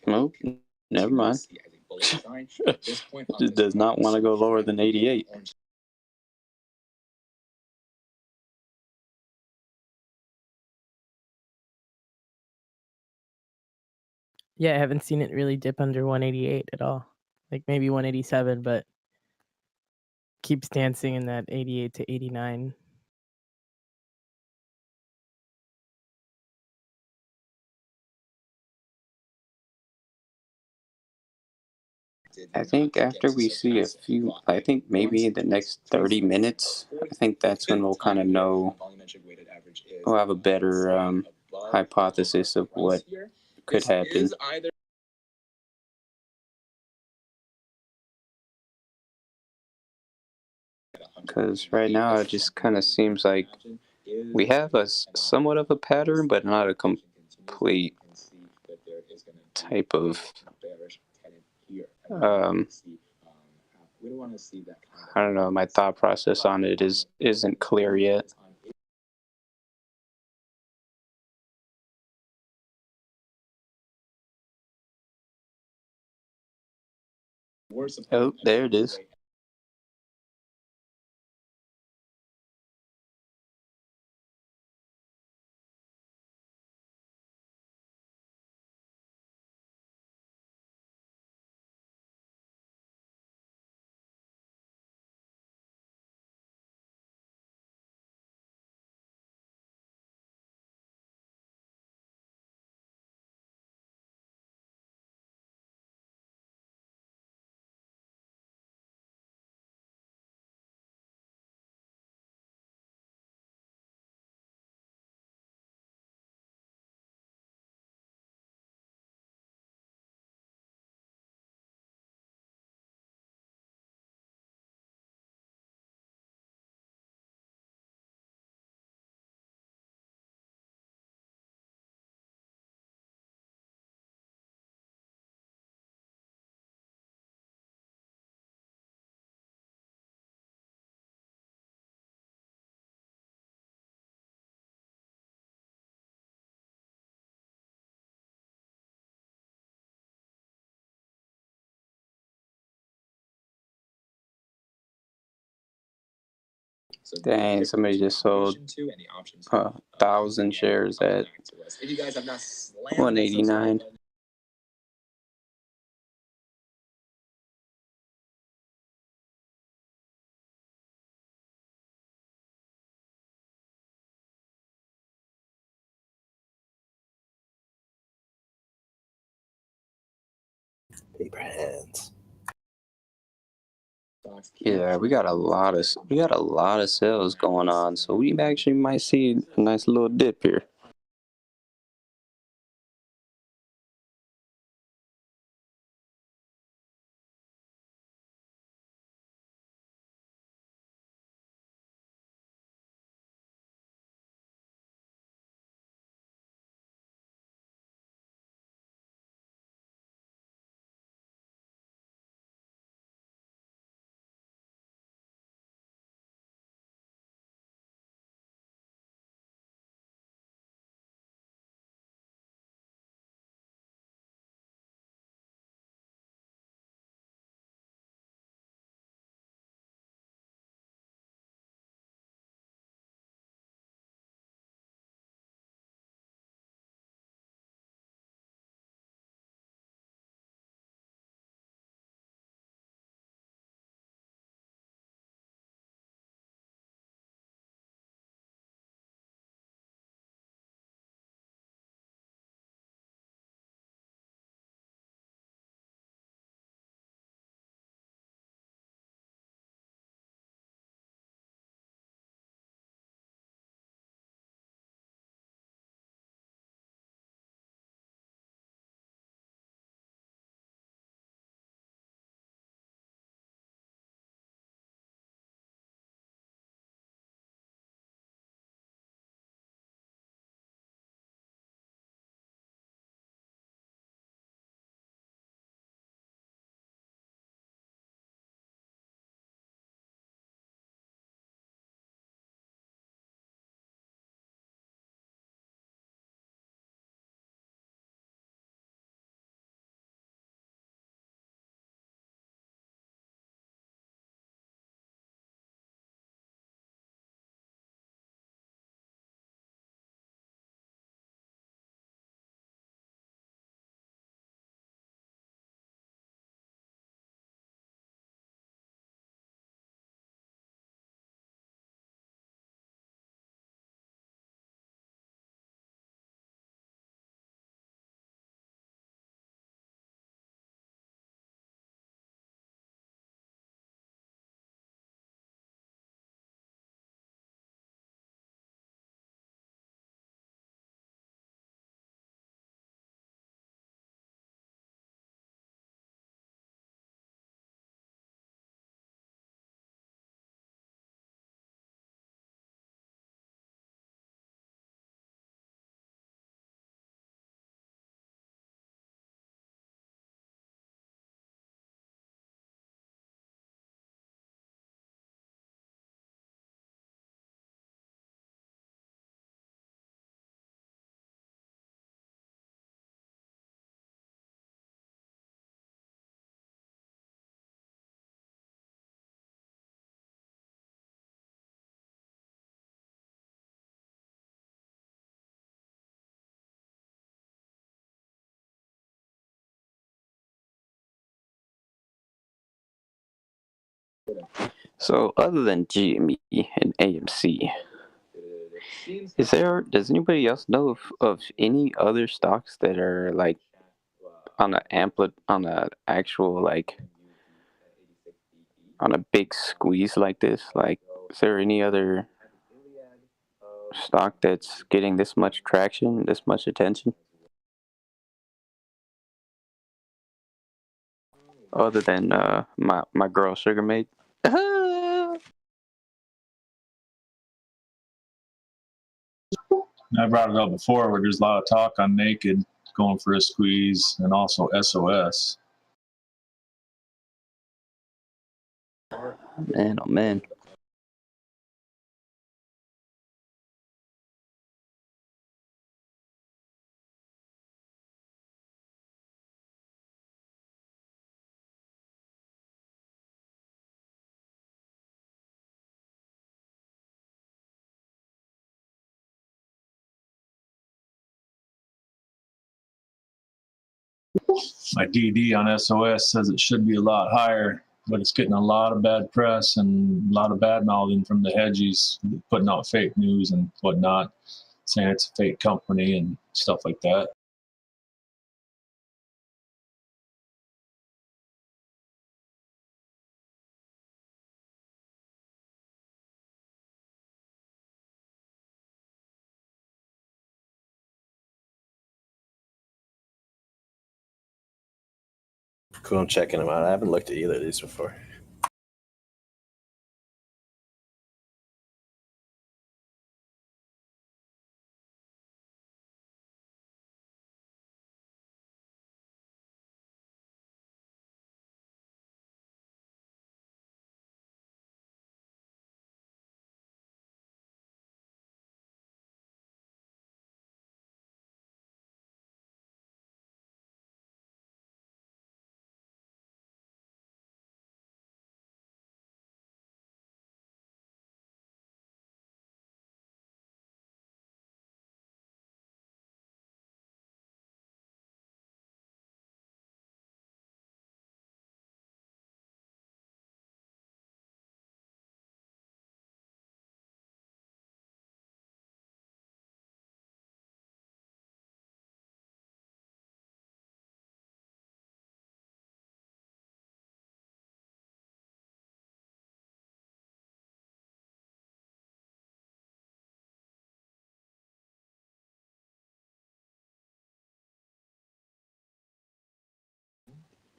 Nope, never mind. It does not want to go lower than 88. Yeah, I haven't seen it really dip under 188 at all. Like maybe 187, but keeps dancing in that 88 to 89. I think after we see a few, I think maybe in the next 30 minutes, I think that's when we'll kind of know, we'll have a better hypothesis of what could happen. Because right now it just kind of seems like we have a somewhat of a pattern, but not a complete type of I don't know. My thought process on it isn't clear yet. Oh, there it is. Dang, somebody just sold 1,000 shares at 189. Paper hands. Yeah, we got a lot of sales going on, so we actually might see a nice little dip here. So other than GME and AMC, does anybody else know of any other stocks that are like on a actual like on a big squeeze like this? Like, is there any other stock that's getting this much traction, this much attention? Other than my girl Sugar Maid. I brought it up before where there's a lot of talk on Naked going for a squeeze and also SOS. Man, oh man. My DD on SOS says it should be a lot higher, but it's getting a lot of bad press and a lot of bad mouthing from the hedgies, putting out fake news and whatnot, saying it's a fake company and stuff like that. Cool, I'm checking them out. I haven't looked at either of these before.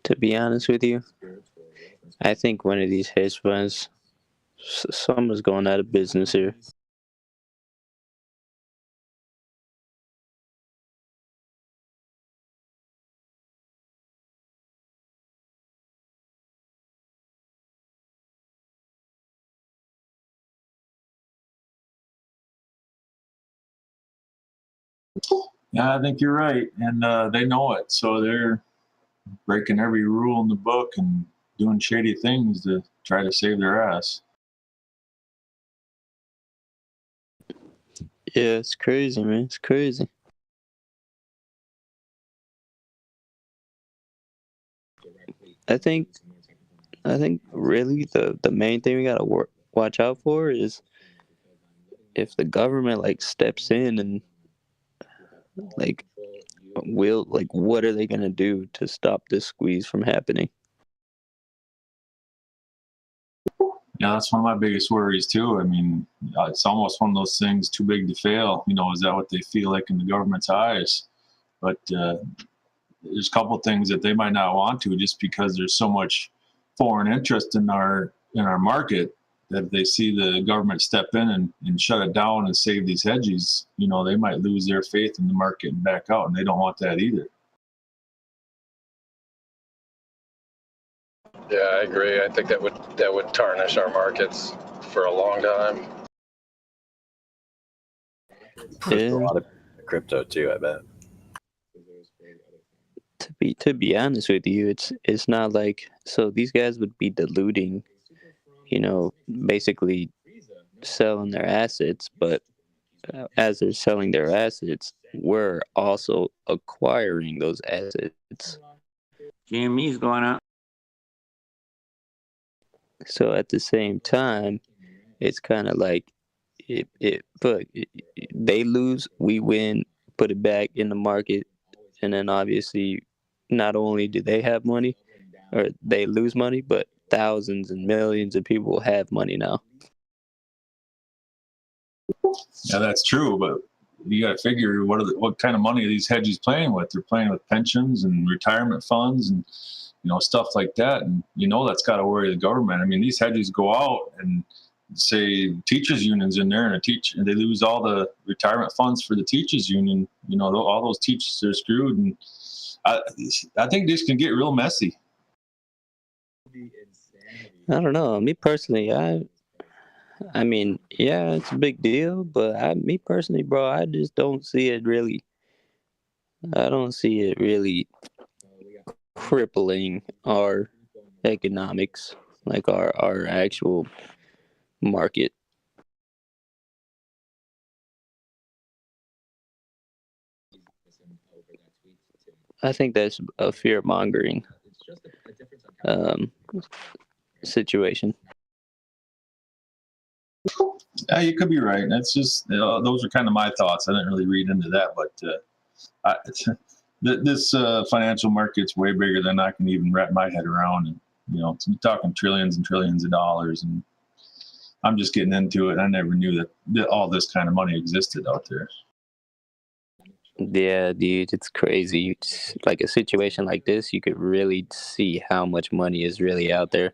To be honest with you, I think one of these hedge funds, someone's going out of business here. Yeah, I think you're right, and they know it, so they're breaking every rule in the book and doing shady things to try to save their ass. Yeah, it's crazy, man. It's crazy. I think really the main thing we gotta watch out for is if the government like steps in and like what are they gonna do to stop this squeeze from happening? Yeah, that's one of my biggest worries too. I mean, it's almost one of those things too big to fail. You know, is that what they feel like in the government's eyes? But there's a couple things that they might not want to just because there's so much foreign interest in our market that if they see the government step in and shut it down and save these hedgies, you know, they might lose their faith in the market and back out, and they don't want that either. Yeah, I agree. I think that would tarnish our markets for a long time. There's a lot of crypto too, I bet. To be honest with you, it's not like so these guys would be diluting, you know, basically selling their assets, but as they're selling their assets, we're also acquiring those assets. GME's going up. So at the same time, it's kind of like they lose, we win, put it back in the market, and then obviously, not only do they have money or they lose money, but thousands and millions of people have money now. Yeah, that's true, but you got to figure what kind of money are these hedges playing with? They're playing with pensions and retirement funds and stuff like that, and that's got to worry the government. I mean, these hedges go out and say teachers unions in there and they lose all the retirement funds for the teachers union. All those teachers are screwed, and I think this can get real messy. I don't know. Me personally, I mean, yeah, it's a big deal, but me personally, bro, I just don't see it really. I don't see it really crippling our economics, like our actual market. I think that's a fear mongering situation. Yeah, you could be right. That's just those are kind of my thoughts. I didn't really read into that, but this financial market's way bigger than I can even wrap my head around. And we're talking trillions and trillions of dollars, and I'm just getting into it. I never knew that all this kind of money existed out there. Yeah, dude, it's crazy. It's like a situation like this, you could really see how much money is really out there.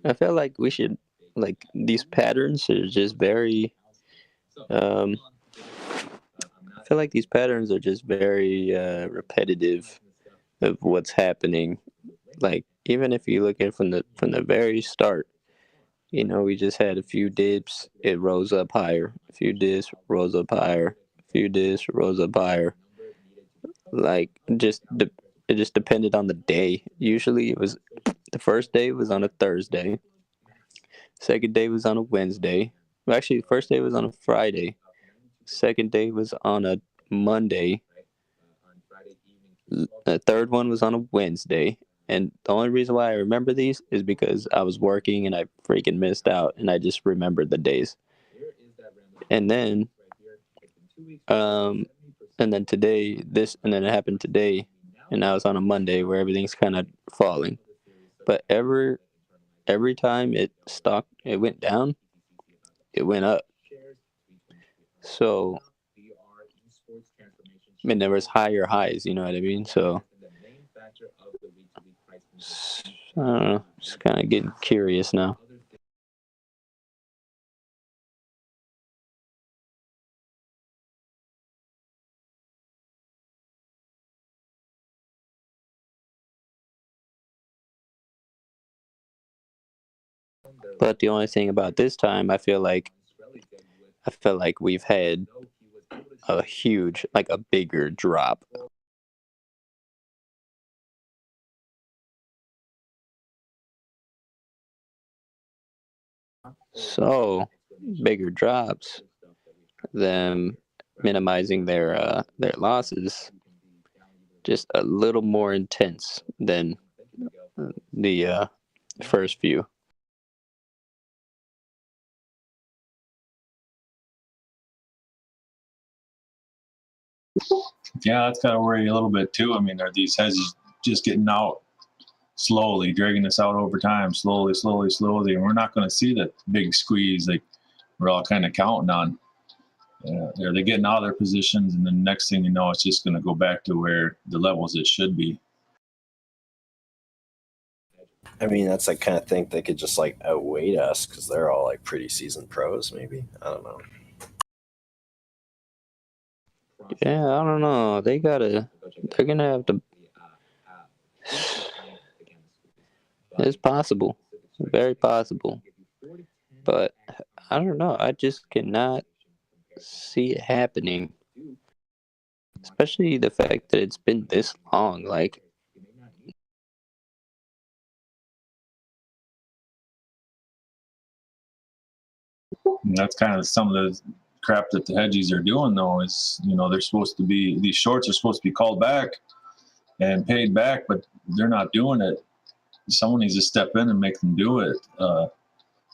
I feel like we should, like, these patterns are just very, I feel like these patterns are just very repetitive of what's happening. Like, even if you look at it from the very start, we just had a few dips, it rose up higher. A few dips, rose up higher. A few dips, rose up higher. Like, it just depended on the day. Usually, it was the first day was on a Thursday. Second day was on a Wednesday. Well, actually, the first day was on a Friday. Second day was on a Monday. The third one was on a Wednesday. And the only reason why I remember these is because I was working and I freaking missed out, and I just remembered the days. And then, today, and then it happened today, and now it's on a Monday where everything's kind of falling. But every time it went down, it went up. So, I mean, there was higher highs, you know what I mean? So, I don't know, just kind of getting curious now. But the only thing about this time, I felt like we've had a huge, like a bigger drop. So bigger drops, them minimizing their losses, just a little more intense than the first few. Yeah, that's got to worry you a little bit too. I mean, are these hedges just getting out slowly, dragging us out over time, slowly, and we're not going to see that big squeeze like we're all kind of counting on. they're getting out of their positions, and then next thing you know, it's just going to go back to where the levels it should be. I mean, that's the kind of thing they could just like outweight us because they're all like pretty seasoned pros. Maybe, I don't know. Yeah, I don't know. They're gonna have to. It's possible, very possible, but I don't know. I just cannot see it happening, especially the fact that it's been this long. Like, And that's kind of some of the crap that the hedgies are doing, though. Is they're supposed to be these shorts are supposed to be called back and paid back, but they're not doing it. Someone needs to step in and make them do it.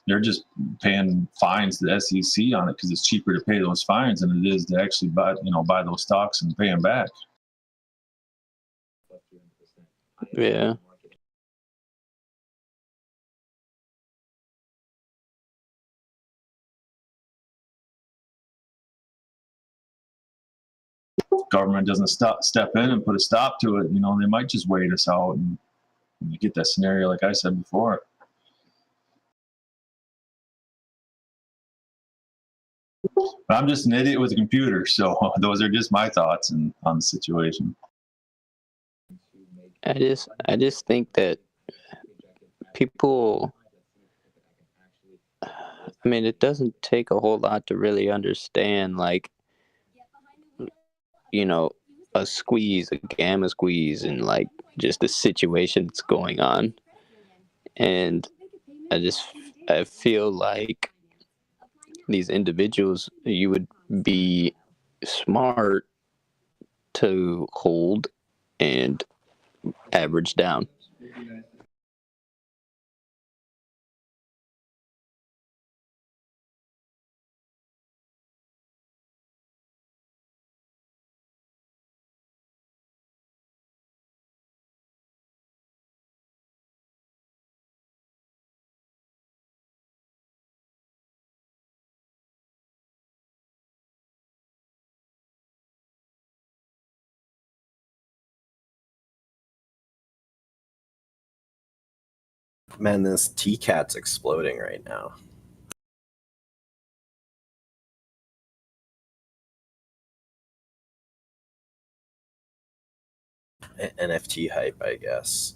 They're just paying fines to the SEC on it because it's cheaper to pay those fines than it is to actually buy those stocks and pay them back. yeah. Government doesn't step in and put a stop to it, they might just wait us out, and you get that scenario like I said before. But I'm just an idiot with a computer, so those are just my thoughts on the situation. I just think that people. I mean, it doesn't take a whole lot to really understand, like, a squeeze, a gamma squeeze, and like just the situation that's going on. And I feel like these individuals, you would be smart to hold and average down. Man, this T-Cat's exploding right now. NFT hype, I guess.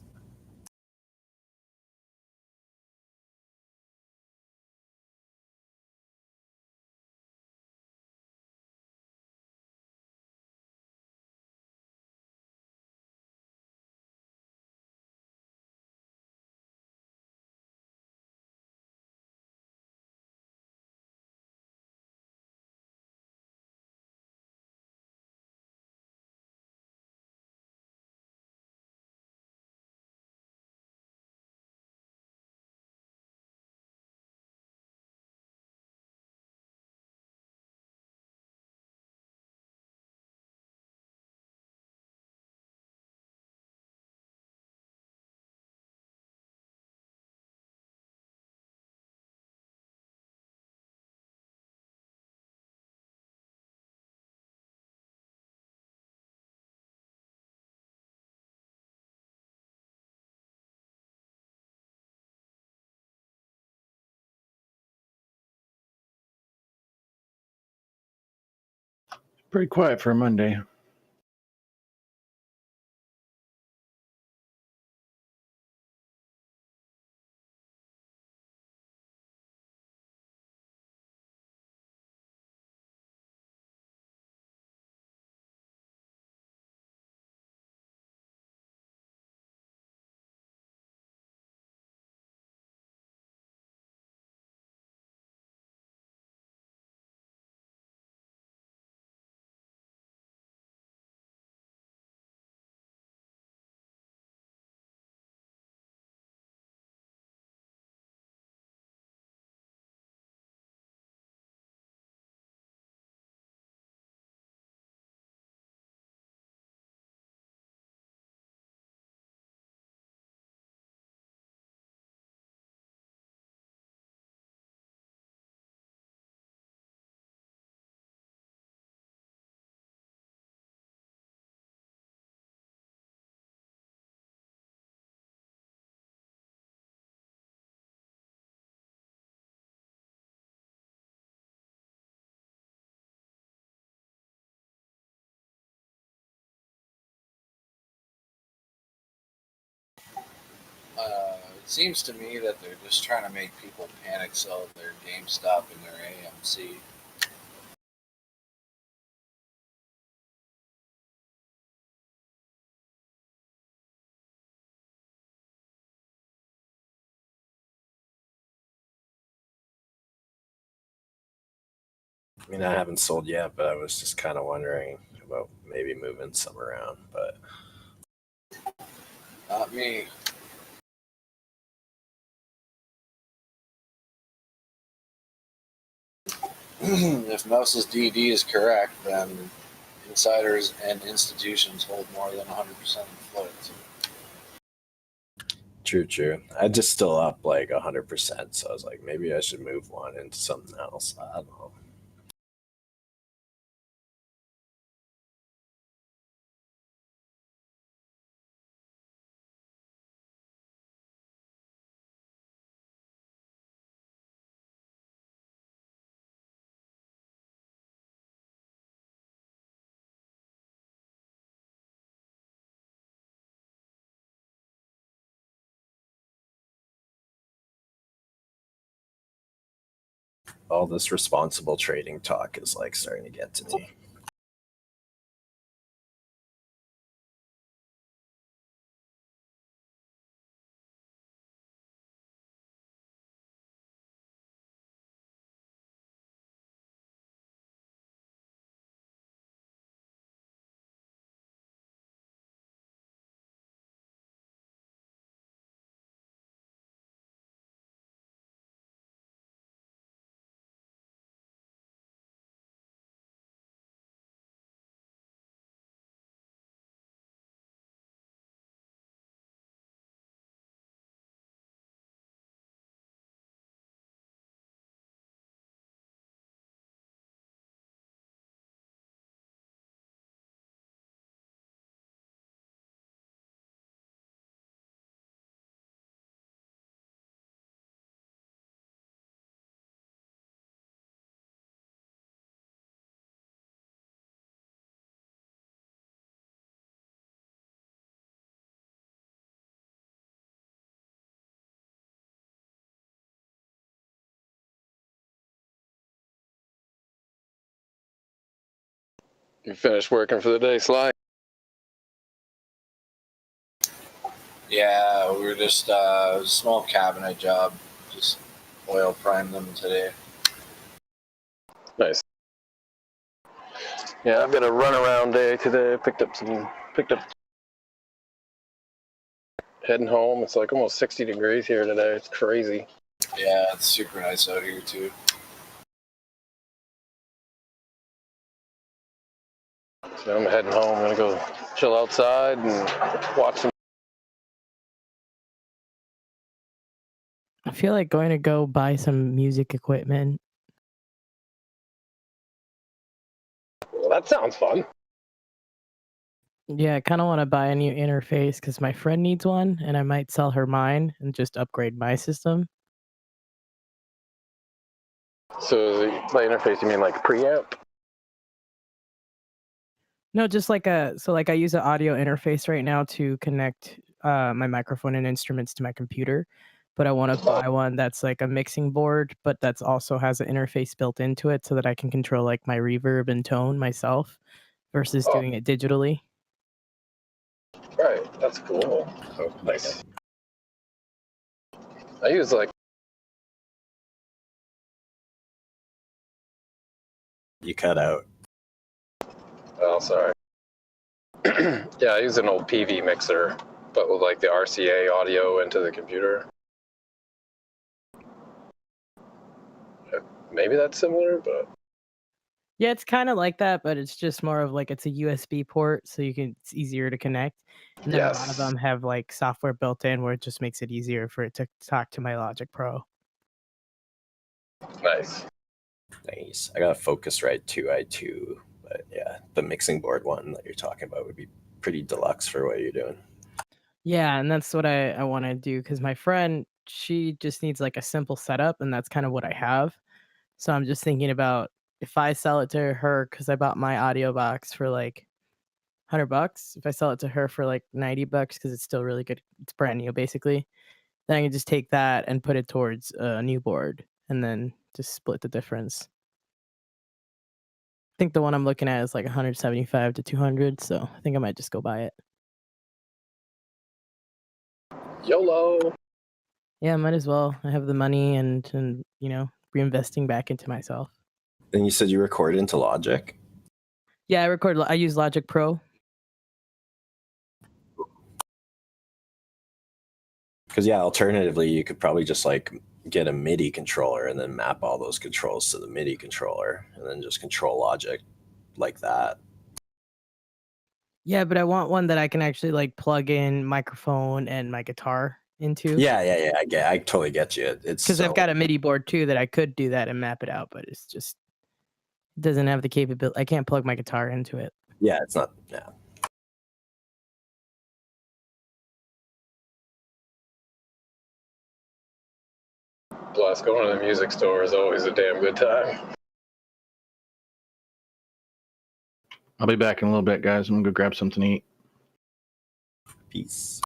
Pretty quiet for a Monday. It seems to me that they're just trying to make people panic sell their GameStop and their AMC. I mean, I haven't sold yet, but I was just kind of wondering about maybe moving some around. But Not me. If Mouse's DD is correct, then insiders and institutions hold more than 100% of the float. true. I just still up like 100%. So I was like, maybe I should move one into something else. I don't know. All this responsible trading talk is like starting to get to me. You finished working for the day, Sly? Yeah, we were just a small cabinet job. Just oil prime them today. Nice. Yeah, I've got a run around day today. Picked up heading home. It's like almost 60 degrees here today. It's crazy. Yeah, it's super nice out here too. So I'm heading home. I'm gonna go chill outside and watch some. I feel like going to go buy some music equipment. Well, that sounds fun. Yeah, I kind of want to buy a new interface because my friend needs one, and I might sell her mine and just upgrade my system. So by interface, you mean like preamp? No, just like I use an audio interface right now to connect my microphone and instruments to my computer, but I want to buy one that's like a mixing board, but that's also has an interface built into it so that I can control like my reverb and tone myself versus doing it digitally. Right, that's cool. Oh, nice. I use like. You cut out. Oh, sorry. Yeah, I use an old PV mixer, but with like the RCA audio into the computer. Maybe that's similar, but Yeah, it's kind of like that, but it's just more of like it's a USB port, so it's easier to connect. And then a lot of them have like software built in where it just makes it easier for it to talk to my Logic Pro. Nice. I got a Focusrite 2i2, but yeah, the mixing board one that you're talking about would be pretty deluxe for what you're doing. Yeah, and that's what I want to do because my friend, she just needs like a simple setup, and that's kind of what I have. So I'm just thinking about if I sell it to her because I bought my audio box for like $100. If I sell it to her for like $90 because it's still really good, it's brand new basically. then I can just take that and put it towards a new board, and then just split the difference. I think the one I'm looking at is like 175 to 200, so I think I might just go buy it. YOLO. Yeah, might as well. I have the money and reinvesting back into myself. And you said you record into Logic? Yeah, I use Logic Pro. Because yeah, alternatively, you could probably just like get a MIDI controller and then map all those controls to the MIDI controller and then just control Logic like that. Yeah, but I want one that I can actually like plug in microphone and my guitar into. Yeah. I totally get you. It's because I've got a MIDI board too that I could do that and map it out, but it's just it doesn't have the capability. I can't plug my guitar into it. Yeah, it's not. Yeah. Plus, going to the music store is always a damn good time. I'll be back in a little bit, guys. I'm gonna go grab something to eat. Peace.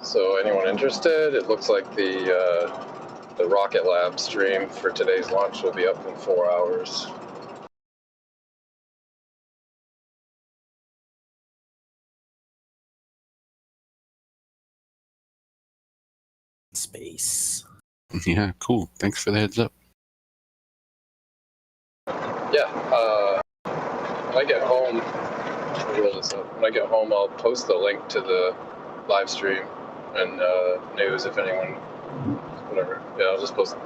So, anyone interested? It looks like the Rocket Lab stream for today's launch will be up in 4 hours. Space. Yeah, cool. Thanks for the heads up. Yeah. When I get home, when I get home, I'll post the link to the live stream and news if anyone, whatever. Yeah, I'll just post it.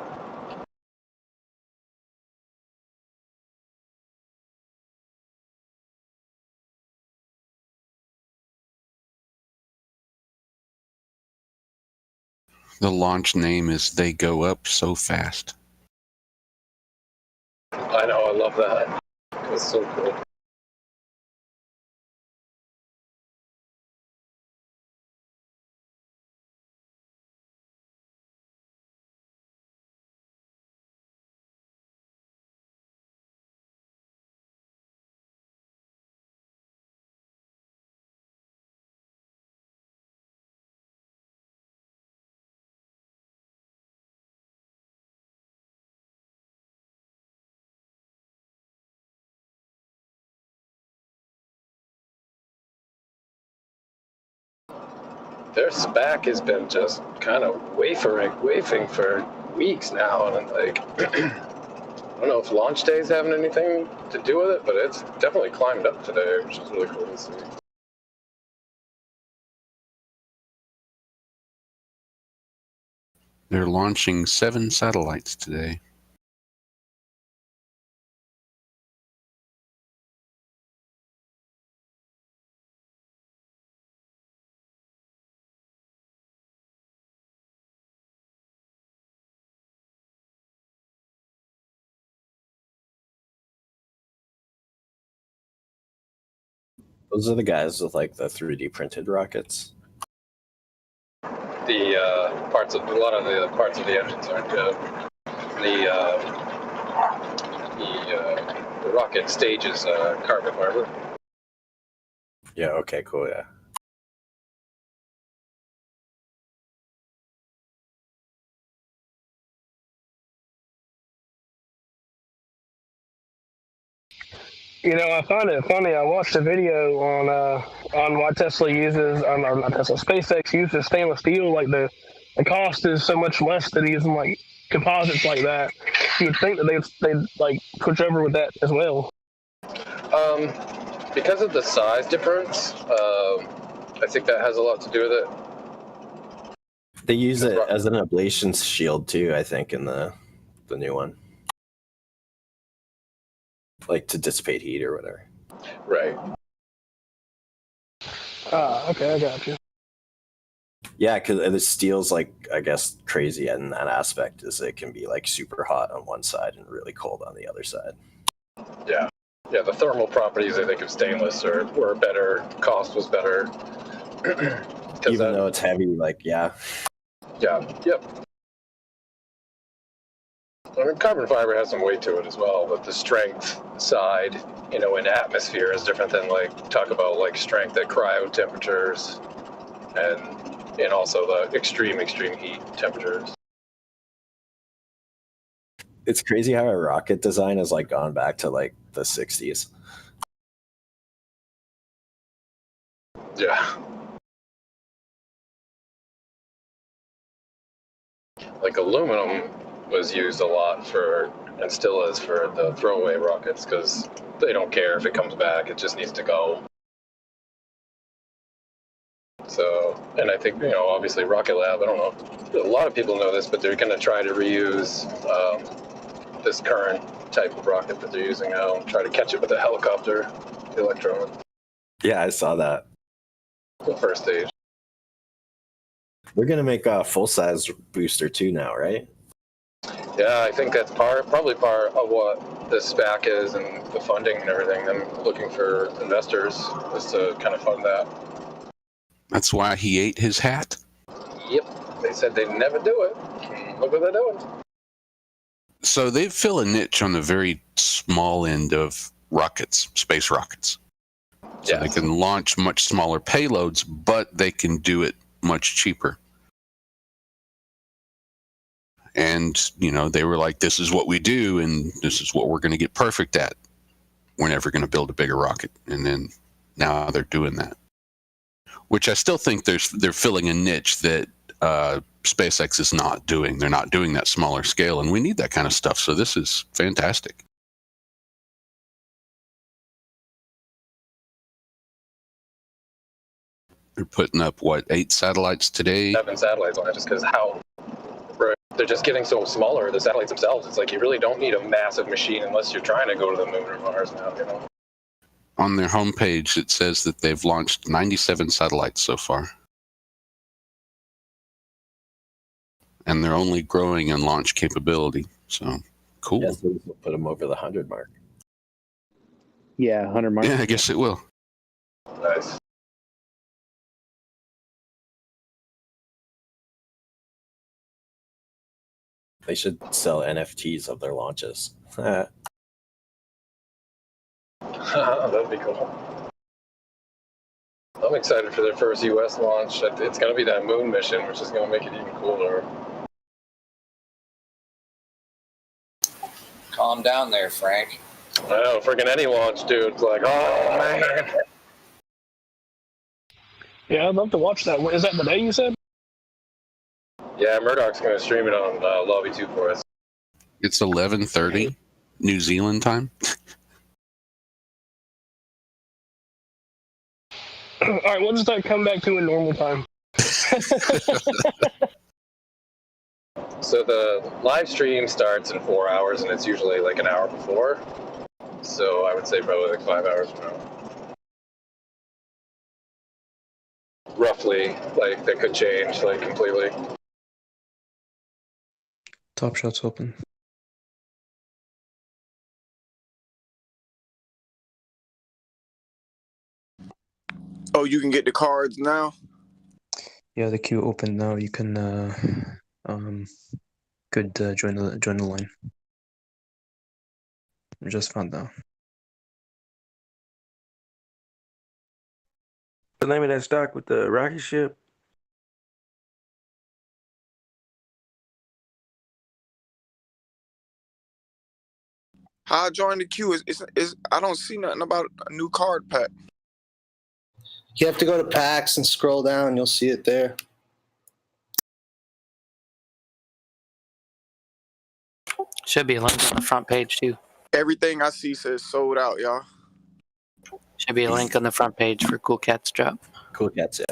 The launch name is They Go Up So Fast. I know, I love that. It's so cool. Their SPAC has been just kind of wafting for weeks now, and like, I don't know if launch day is having anything to do with it, but it's definitely climbed up today, which is really cool to see. They're launching 7 satellites today. Those are the guys with like the 3D printed rockets. The a lot of the parts of the engines aren't good. The rocket stage is carbon fiber. Yeah. Okay. Cool. Yeah. You know, I find it funny. I watched a video on why Tesla uses, or not Tesla, SpaceX uses stainless steel. Like the cost is so much less than using like composites like that. You would think that they'd like switch over with that as well. Because of the size difference, I think that has a lot to do with it. They use it as an ablation shield too, I think, in the new one. Like to dissipate heat or whatever. Right. Okay, I got you. Yeah, because the steel's like, I guess, crazy in that aspect is it can be like super hot on one side and really cold on the other side. Yeah. Yeah, the thermal properties, I think, of stainless were better. Cost was better. Even though it's heavy, like, yeah. Yeah, yep. I mean, carbon fiber has some weight to it as well, but the strength side, in atmosphere is different than, like, talk about, like, strength at cryo temperatures and also the extreme heat temperatures. It's crazy how our rocket design has, like, gone back to, like, the 60s. Yeah. Like, aluminum was used a lot for, and still is for, the throwaway rockets, because they don't care if it comes back, it just needs to go. So, and I think, obviously Rocket Lab, I don't know, a lot of people know this, but they're going to try to reuse this current type of rocket that they're using now and try to catch it with a helicopter electron. Yeah, I saw that. The first stage. We're going to make a full-size booster too now, right? Yeah, I think that's probably part of what this SPAC is and the funding and everything. I'm looking for investors just to kind of fund that. That's why he ate his hat? Yep. They said they'd never do it. Look what they're doing. So they fill a niche on the very small end of rockets, space rockets. So they can launch much smaller payloads, but they can do it much cheaper. And, they were like, this is what we do, and this is what we're going to get perfect at. We're never going to build a bigger rocket. And then now they're doing that. Which I still think they're filling a niche that SpaceX is not doing. They're not doing that smaller scale, and we need that kind of stuff. So this is fantastic. They're putting up, 8 satellites today? 7 satellites on it just because they're just getting so smaller, the satellites themselves. It's like you really don't need a massive machine unless you're trying to go to the moon or Mars now, On their homepage, it says that they've launched 97 satellites so far. And they're only growing in launch capability. So, cool. Yes, we'll put them over the 100 mark. Yeah, 100 mark. Yeah, I guess it will. Nice. They should sell NFTs of their launches. That'd be cool. I'm excited for their first U.S. launch. It's going to be that moon mission, which is going to make it even cooler. Calm down there, Frank. I know, freaking any launch, dude. It's like, oh, man. Yeah, I'd love to watch that. Is that the day you said? Yeah, Murdoch's going to stream it on Lobby 2 for us. It's 11:30 New Zealand time. All right, we'll just come back to a normal time. So the live stream starts in 4 hours, and it's usually like an hour before. So I would say probably like 5 hours from now. Roughly, like that could change like completely. Top Shot's open. Oh, you can get the cards now? Yeah, the queue open now. You can join the line. Just found now. The name of that stock with the rocket ship? How I join the queue is I don't see nothing about a new card pack. You have to go to packs and scroll down. You'll see it there. Should be a link on the front page too. Everything I see says sold out, y'all. Should be a link on the front page for Cool Cats drop. Cool Cats, yeah.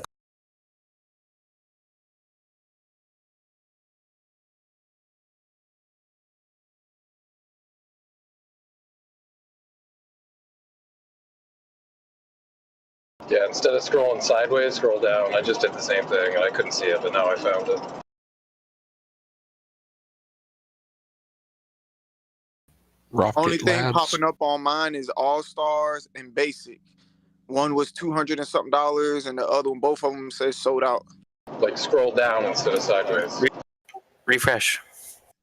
Yeah, instead of scrolling sideways, scroll down. I just did the same thing, and I couldn't see it, but now I found it. Rocket Only thing Labs. popping up on mine is All Stars and Basic. One was $200 and something, and the other one, both of them says sold out. Like scroll down instead of sideways. Refresh.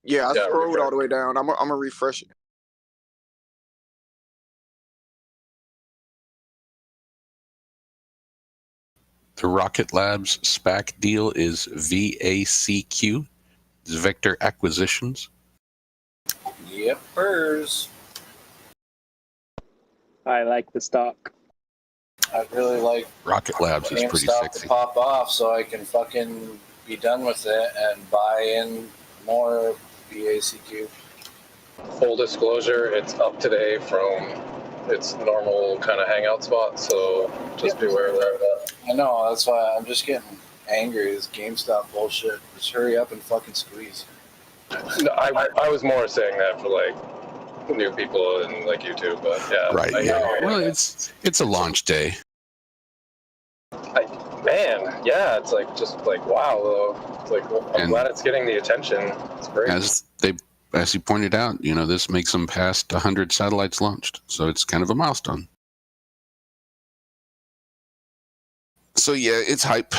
Yeah, I Yeah, scrolled refresh. all the way down. I'm gonna refresh it. The Rocket Labs SPAC deal is VACQ. It's Vector Acquisitions. Yep, hers. I like the stock. I'd really like Rocket Labs is pretty GameStop sexy. to pop off so I can fucking be done with it and buy in more BACQ. Full disclosure, it's up today from its normal kind of hangout spot, so just be aware of that. I know, that's why I'm just getting angry. This GameStop bullshit. Just hurry up and fucking squeeze. No, I was more saying that for like new people and like you too, but yeah. Right. Yeah. I- Well, it's a launch day. Man, yeah, it's like just like wow though. It's like well, I'm glad it's getting the attention. It's great. As you pointed out, this makes them past 100 satellites launched, so it's kind of a milestone. So yeah, it's hype,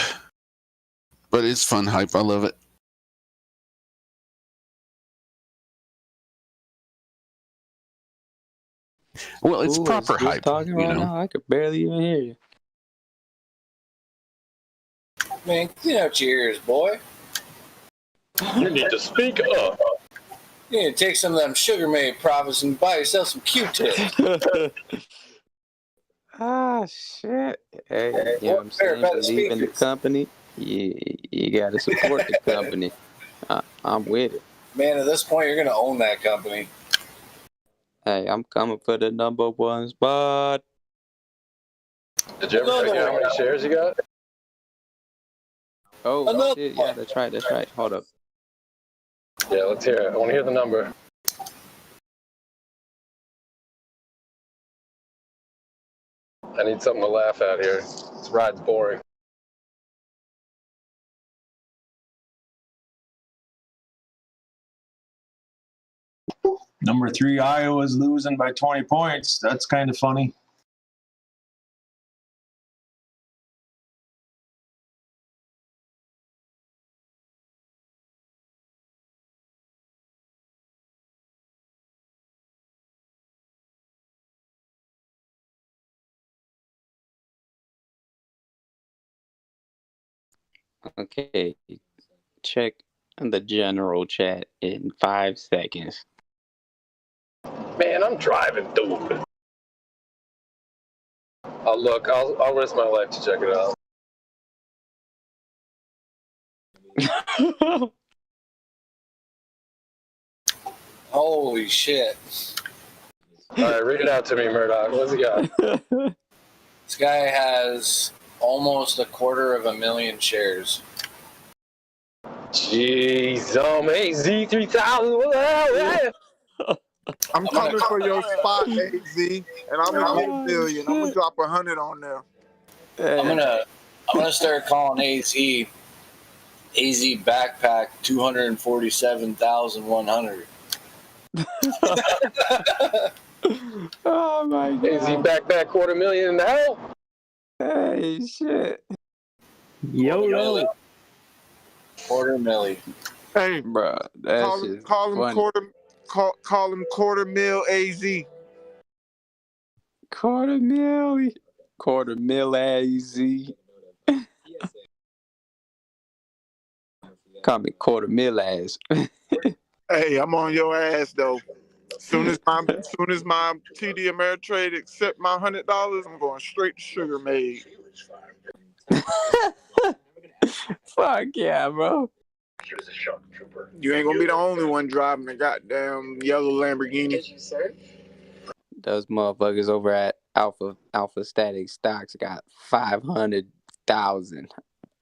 but it's fun hype. I love it. Well, it's proper hype. Talking right now, I could barely even hear you. Man, clean out your ears, boy. You need to speak up. You need to take some of them Sugar Made profits and buy yourself some Q-tips. Ah, shit. Hey, you know what I'm saying? Believe in the company. You got to support the company. I'm with it. Man, at this point, you're going to own that company. Hey, I'm coming for the #1 spot. Did you ever figure out how many shares you got? Oh, shit. Yeah, that's right. Hold up. Yeah, let's hear it. I want to hear the number. I need something to laugh at here. This ride's boring. Number 3, Iowa's losing by 20 points. That's kind of funny. Okay. Check the general chat in 5 seconds. Man, I'm driving, dude. I'll risk my life to check it out. Holy shit. All right, read it out to me, Murdoch. What's he got? This guy has almost 250,000 shares. Jeez, AZ3000, what the hell, man? I'm coming for your spot, AZ, and I'm gonna get a billion. I'm gonna drop 100 on there. I'm gonna start calling AZ backpack 247,100. Oh my god. AZ backpack 250,000 in the hell? Hey, shit. YOLO. 250,000. Hey, bro, that call him, call him call him quarter mil AZ. Quarter mil AZ. Call me quarter mil ass. Hey, I'm on your ass though. Soon as my TD Ameritrade accept my $100, I'm going straight to Sugar Made. Fuck yeah, bro. You ain't gonna be the only one driving the goddamn yellow Lamborghini. Those motherfuckers over at Alpha Static Stocks got 500,000.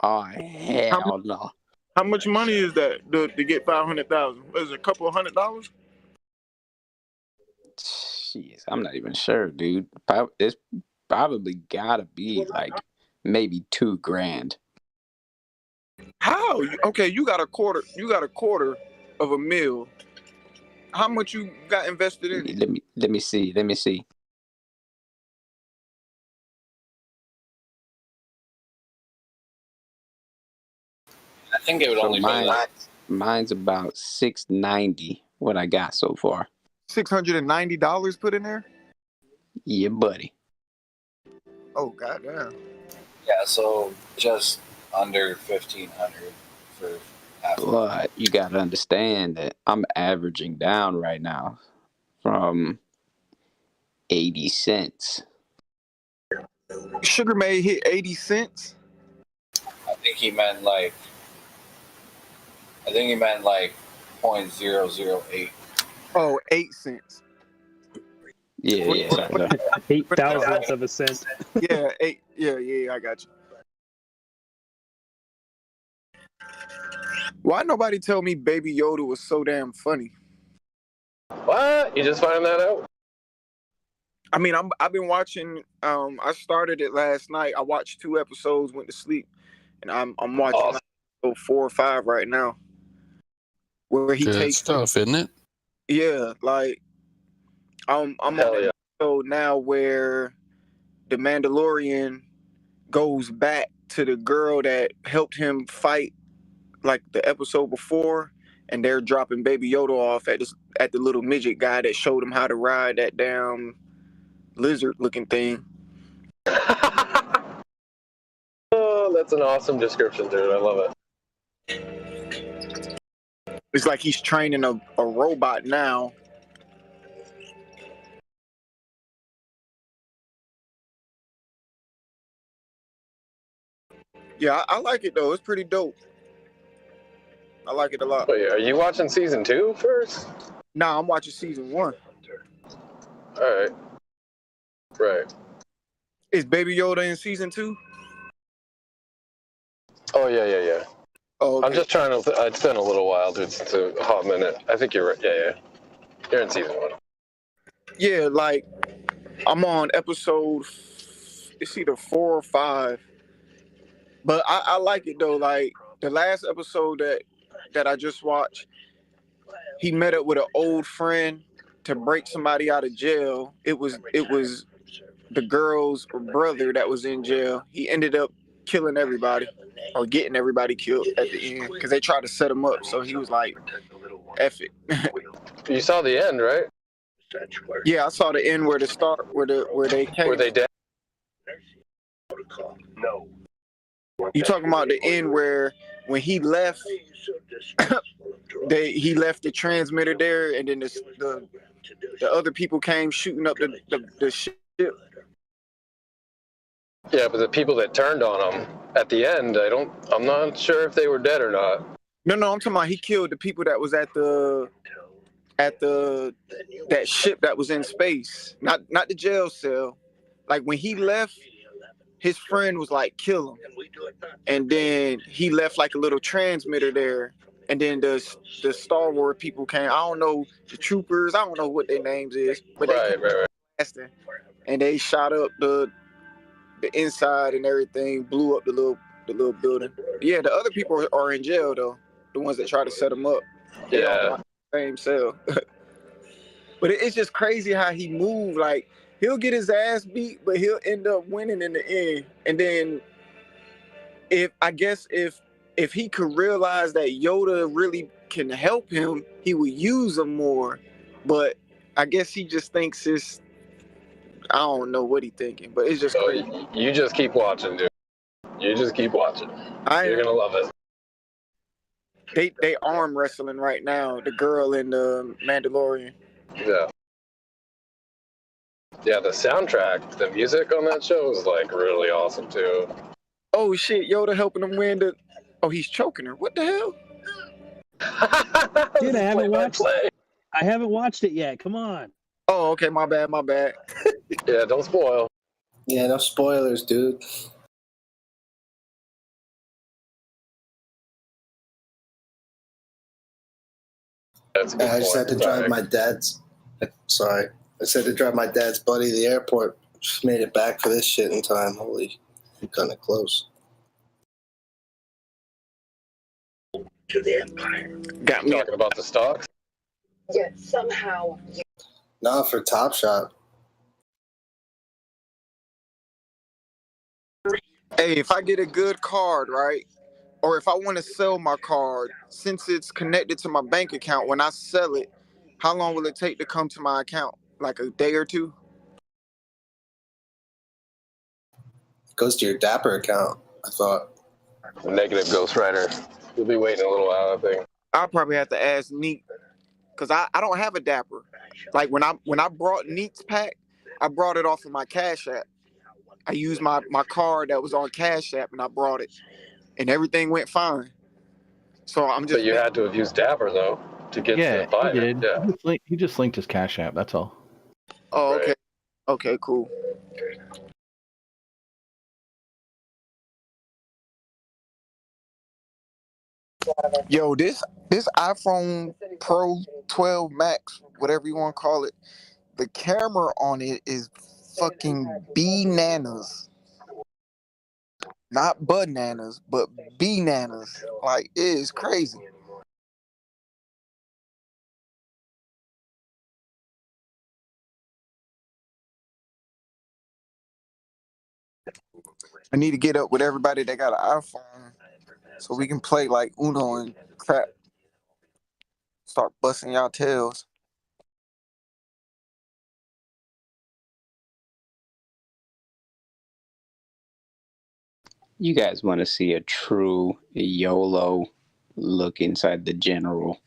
Oh hell no. How much money is that to get 500,000? Is it a couple of $100? Jeez, I'm not even sure, dude. It's probably gotta be like maybe $2,000. How? Okay, you got a quarter of a mil. How much you got invested in it? Let me see. I think it would So only be like mine's about 690. What I got so far. $690 put in there? Yeah, buddy. Oh goddamn. yeah, so just under 1,500 for half. But you gotta understand that I'm averaging down right now from 80 cents. Sugar Made hit 80 cents. I think he meant like 0.008. Oh, 8 cents. Yeah. 8 thousandths of a cent. Yeah, 8. Yeah, I got you. Why nobody tell me Baby Yoda was so damn funny? What? You just found that out? I mean, I've been watching. I started it last night. I watched 2 episodes, went to sleep, and I'm watching episode 4 or 5 right now. Where he Good takes stuff, isn't it? Yeah, like I'm on the episode now where the Mandalorian goes back to the girl that helped him fight like the episode before, and they're dropping Baby Yoda off at the little midget guy that showed him how to ride that damn lizard looking thing. Oh, that's an awesome description, dude. I love it. It's like he's training a robot now. Yeah, I like it though. It's pretty dope. I like it a lot. Wait, are you watching season 2 first? Nah, I'm watching season 1. All right. Right. Is Baby Yoda in season 2? Oh, yeah. Oh, okay. I'm just trying to. It's been a little while, dude. It's a hot minute. I think you're right. Yeah. You're in season 1. Yeah, like I'm on episode. It's either 4 or 5. But I like it though. Like the last episode that I just watched, he met up with an old friend to break somebody out of jail. It was the girl's brother that was in jail. He ended up killing everybody or getting everybody killed at the end because they tried to set him up. So he was like, "F it." You saw the end, right? Yeah, I saw the end where they came. Were they dead? No. You talking about the end where when he left, he left the transmitter there, and then the other people came shooting up the ship. Yeah, but the people that turned on him at the end, I'm not sure if they were dead or not. No, I'm talking about he killed the people that was at that ship that was in space, not the jail cell. Like when he left, his friend was like, kill him, and then he left like a little transmitter there, and then the Star Wars people came. I don't know, the troopers, I don't know what their names is, but right. And they shot up the inside and everything, blew up the little building. Yeah, the other people are in jail though, the ones that try to set them up. They all got the same cell. But it's just crazy how he moved. Like he'll get his ass beat, but he'll end up winning in the end. And then if he could realize that Yoda really can help him, he would use him more. But I guess he just thinks I don't know what he's thinking, but it's just crazy. You just keep watching, dude. You just keep watching. You're gonna love it. They arm wrestling right now, the girl and the Mandalorian. Yeah. Yeah, the soundtrack, the music on that show is like really awesome too. Oh shit, Yoda helping him win the. Oh, he's choking her. What the hell? Dude, I haven't watched it yet. Come on. Oh, okay, my bad, my bad. Yeah, don't spoil. Yeah, no spoilers, dude. That's a good I just had to point. drive Sorry. my dad's. Sorry, I just had to drive my dad's buddy to the airport. Just made it back for this shit in time. Holy, I'm kind of close. To the Empire. Got me talking about the stocks. Yet somehow. No, for Top Shot. Hey, if I get a good card, right? Or if I want to sell my card, since it's connected to my bank account, when I sell it, how long will it take to come to my account? Like a day or two? It goes to your Dapper account, I thought. Negative Ghost Rider. You'll be waiting a little while, I think. I'll probably have to ask Neat, because I don't have a Dapper. Like when I brought Neat's pack, I brought it off of my Cash App. I used my card that was on Cash App and I brought it. And everything went fine. So I'm just. But you had to have used Dapper though to get to buy he it. did. Yeah. He just linked his Cash App. That's all. Oh, okay. Okay, cool. Yo, this iPhone Pro 12 Max, whatever you want to call it, the camera on it is fucking bananas. Not bananas, but bananas. Like, it is crazy. I need to get up with everybody that got an iPhone so we can play like Uno and crap. Start busting y'all tails. You guys want to see a true YOLO look inside the general?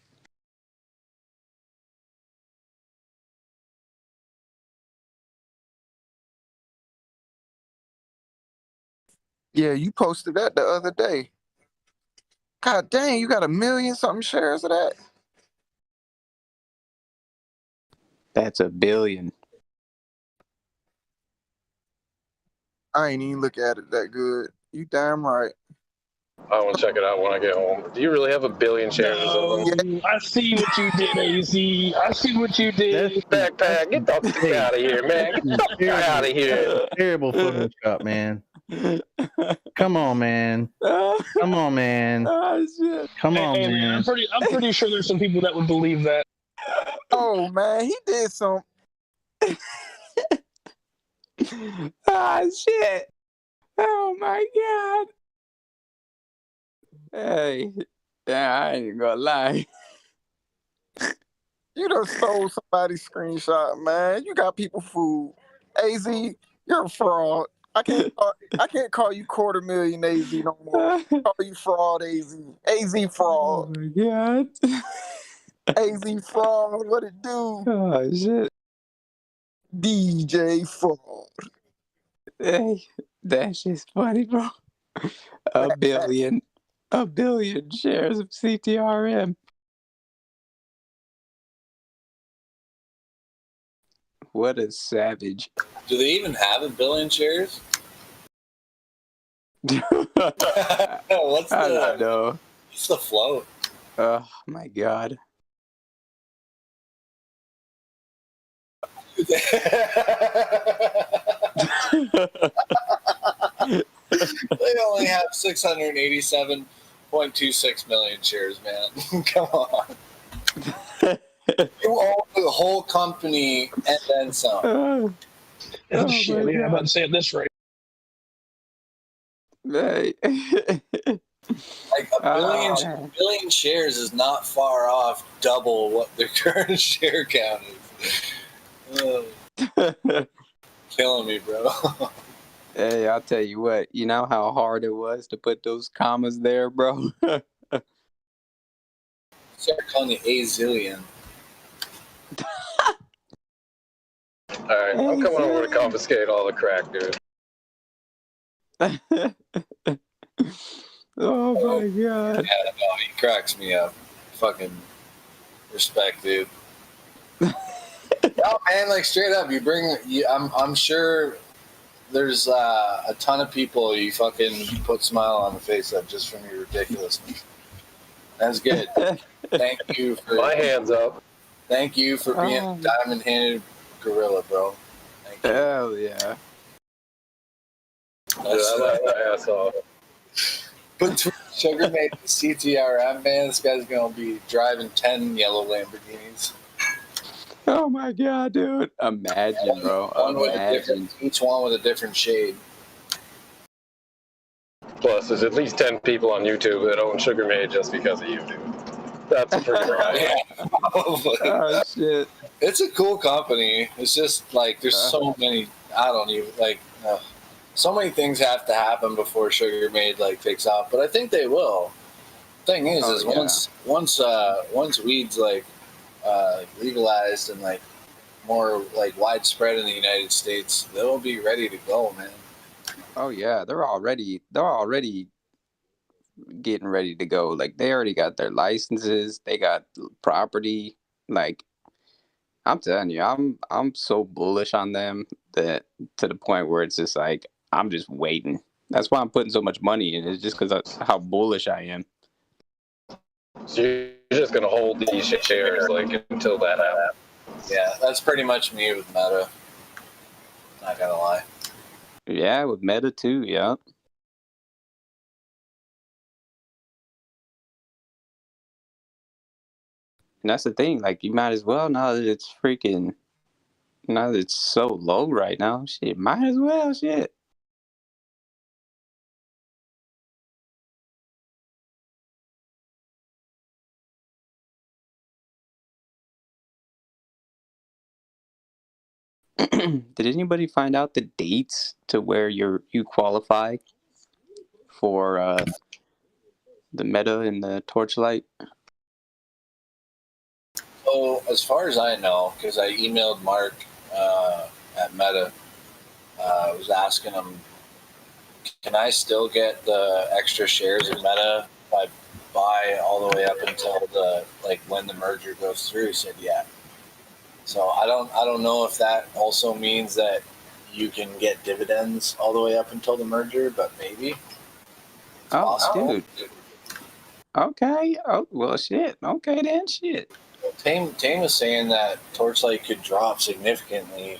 Yeah, you posted that the other day. God dang, you got 1 million something shares of that? That's 1 billion. I ain't even look at it that good. You damn right. I want to check it out when I get home. Do you really have 1 billion shares or something? I see what you did, AZ. I see what you did. Backpack, get the fuck out of here, man. Get the fuck out of here. Terrible Photoshop, man. Come on, man. Come on, man. Oh, shit. Come on, Hey, man. I'm pretty sure there's some people that would believe that. Oh man, he did some. Ah, shit. Oh my god. Hey, yeah, I ain't gonna lie. You done stole somebody's screenshot, man. You got people fooled. AZ, you're a fraud. I can't call you 250,000 AZ no more. I call you fraud AZ. AZ fraud. Oh my god. AZ fraud. What it do? Oh shit. DJ fraud. Hey, that shit's funny, bro. 1 billion. 1 billion shares of CTRM. What a savage. Do they even have 1 billion shares? What's I don't know. What's the float? Oh my god. They only have 687.26 million shares, man. Come on. You own the whole company and then some. Oh shit, yeah, I'm about to say it this right. Hey. Like a billion shares is not far off double what their current share count is. Killing me, bro. Hey, I'll tell you what. You know how hard it was to put those commas there, bro? Start calling you a zillion. All right, I'm coming over to confiscate all the crack, dude. Oh my god. Yeah, no, he cracks me up. Fucking respect, dude. No, man, like straight up, I'm sure there's a ton of people you fucking put smile on the face of just from your ridiculousness. That's good. Thank you for My hands up. Thank you for being a diamond-handed gorilla, bro. Thank you. Hell yeah. Dude, I laughed my ass off. Between Sugar Mate and CTRM, man, this guy's gonna be driving 10 yellow Lamborghinis. Oh my god, dude. Imagine, bro. One with Imagine. each one with a different shade. Plus, there's at least 10 people on YouTube that own Sugar Made just because of you, dude. That's a freaking riot. Oh shit. It's a cool company. It's just like there's so many. I don't even like. So many things have to happen before Sugar Made like takes off, but I think they will. Thing is, once weed's like legalized and like more like widespread in the United States, they'll be ready to go, man. Oh yeah, they're already getting ready to go. Like they already got their licenses, they got property. Like I'm telling you, I'm so bullish on them that to the point where it's just like I'm just waiting. That's why I'm putting so much money in. It's just because of how bullish I am. So you're just gonna hold these shares like until that happens. Yeah, that's pretty much me with Meta. Not gonna lie. Yeah, with Meta too. Yeah. And that's the thing. Like you might as well now that it's so low right now. Shit, might as well. Shit. Did anybody find out the dates to where you qualify for the Meta and the Torchlight? So as far as I know, because I emailed Mark at Meta, I was asking him, can I still get the extra shares of Meta if I buy all the way up until when the merger goes through? He said, yeah. So I don't know if that also means that you can get dividends all the way up until the merger, but maybe. It's possible. Dude. Okay. Oh well, shit. Okay then, shit. Tame was saying that Torchlight could drop significantly,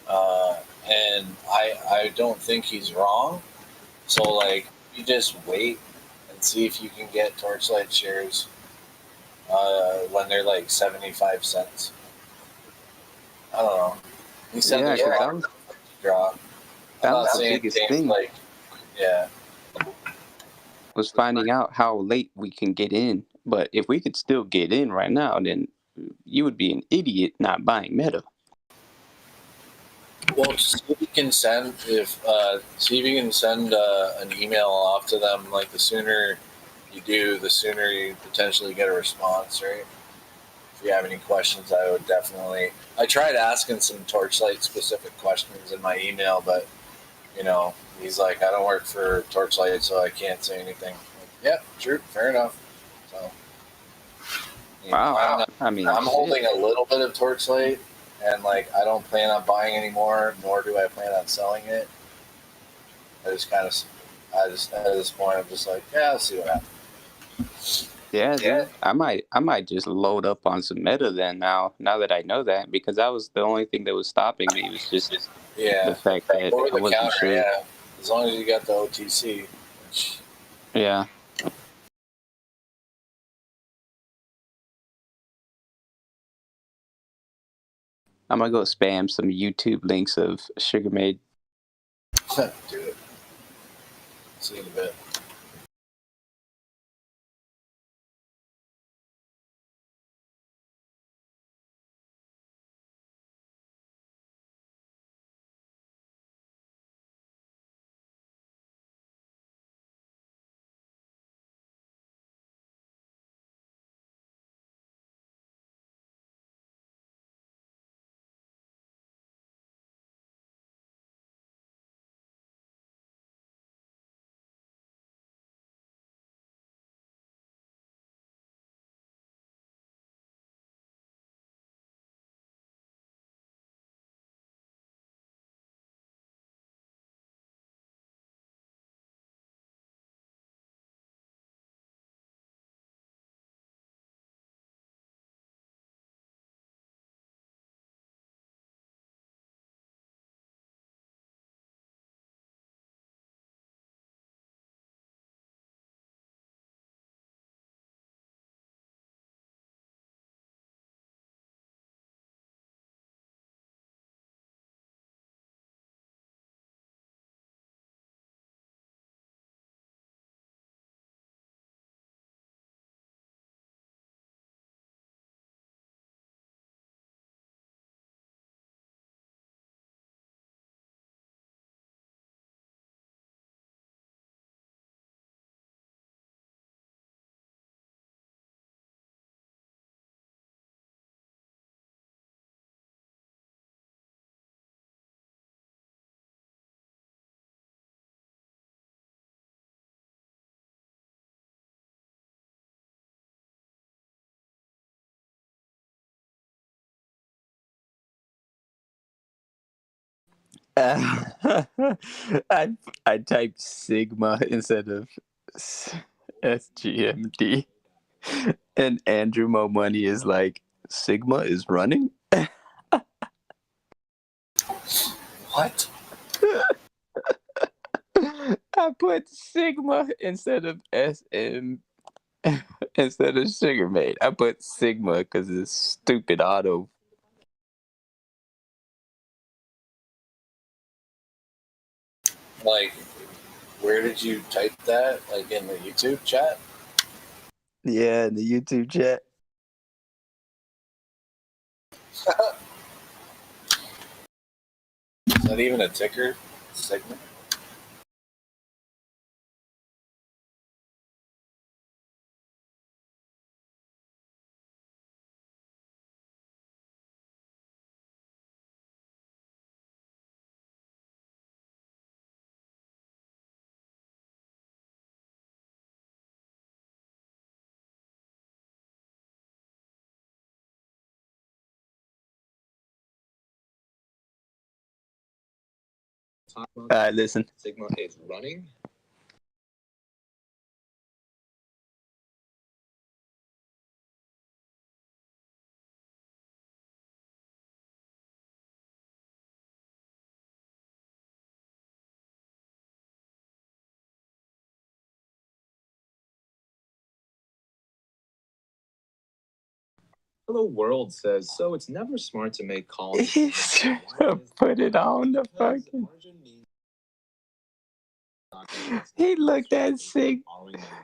and I don't think he's wrong. So like, you just wait and see if you can get Torchlight shares when they're like 75 cents. I don't know. He said Yeah, there's a lot of drop. I'm not was the saying biggest Tame's thing. like, yeah. Was finding out how late we can get in. But if we could still get in right now, then you would be an idiot not buying Meta. Well, see if you can send an email off to them. Like the sooner you do, the sooner you potentially get a response, right? If you have any questions, I would definitely. I tried asking some Torchlight specific questions in my email, but he's like, I don't work for Torchlight, so I can't say anything. Like, yep, true, fair enough. So, Wow. I'm holding a little bit of Torchlight, and like I don't plan on buying anymore, nor do I plan on selling it. At this point, I'm just like, yeah, I'll see what happens. Yeah, dude. I might just load up on some Meta then now that I know that, because that was the only thing that was stopping me was just the fact that over I the wasn't counter, sure. yeah. As long as you got the OTC. Yeah. I'm gonna go spam some YouTube links of Sugar Made. Do it. See you in a bit. I I typed Sigma instead of SGMD, and Andrew Mo Money is like, Sigma is running. What? I put Sigma instead of SM instead of Sugar Mate. I put Sigma because it's stupid auto. Like, where did you type that? Like in the YouTube chat? Yeah, in the YouTube chat. Is that even a ticker? Sigma? Listen. Sigma is running. Hello World says, so it's never smart to make calls. Put it on the fucking. He looked at Sig.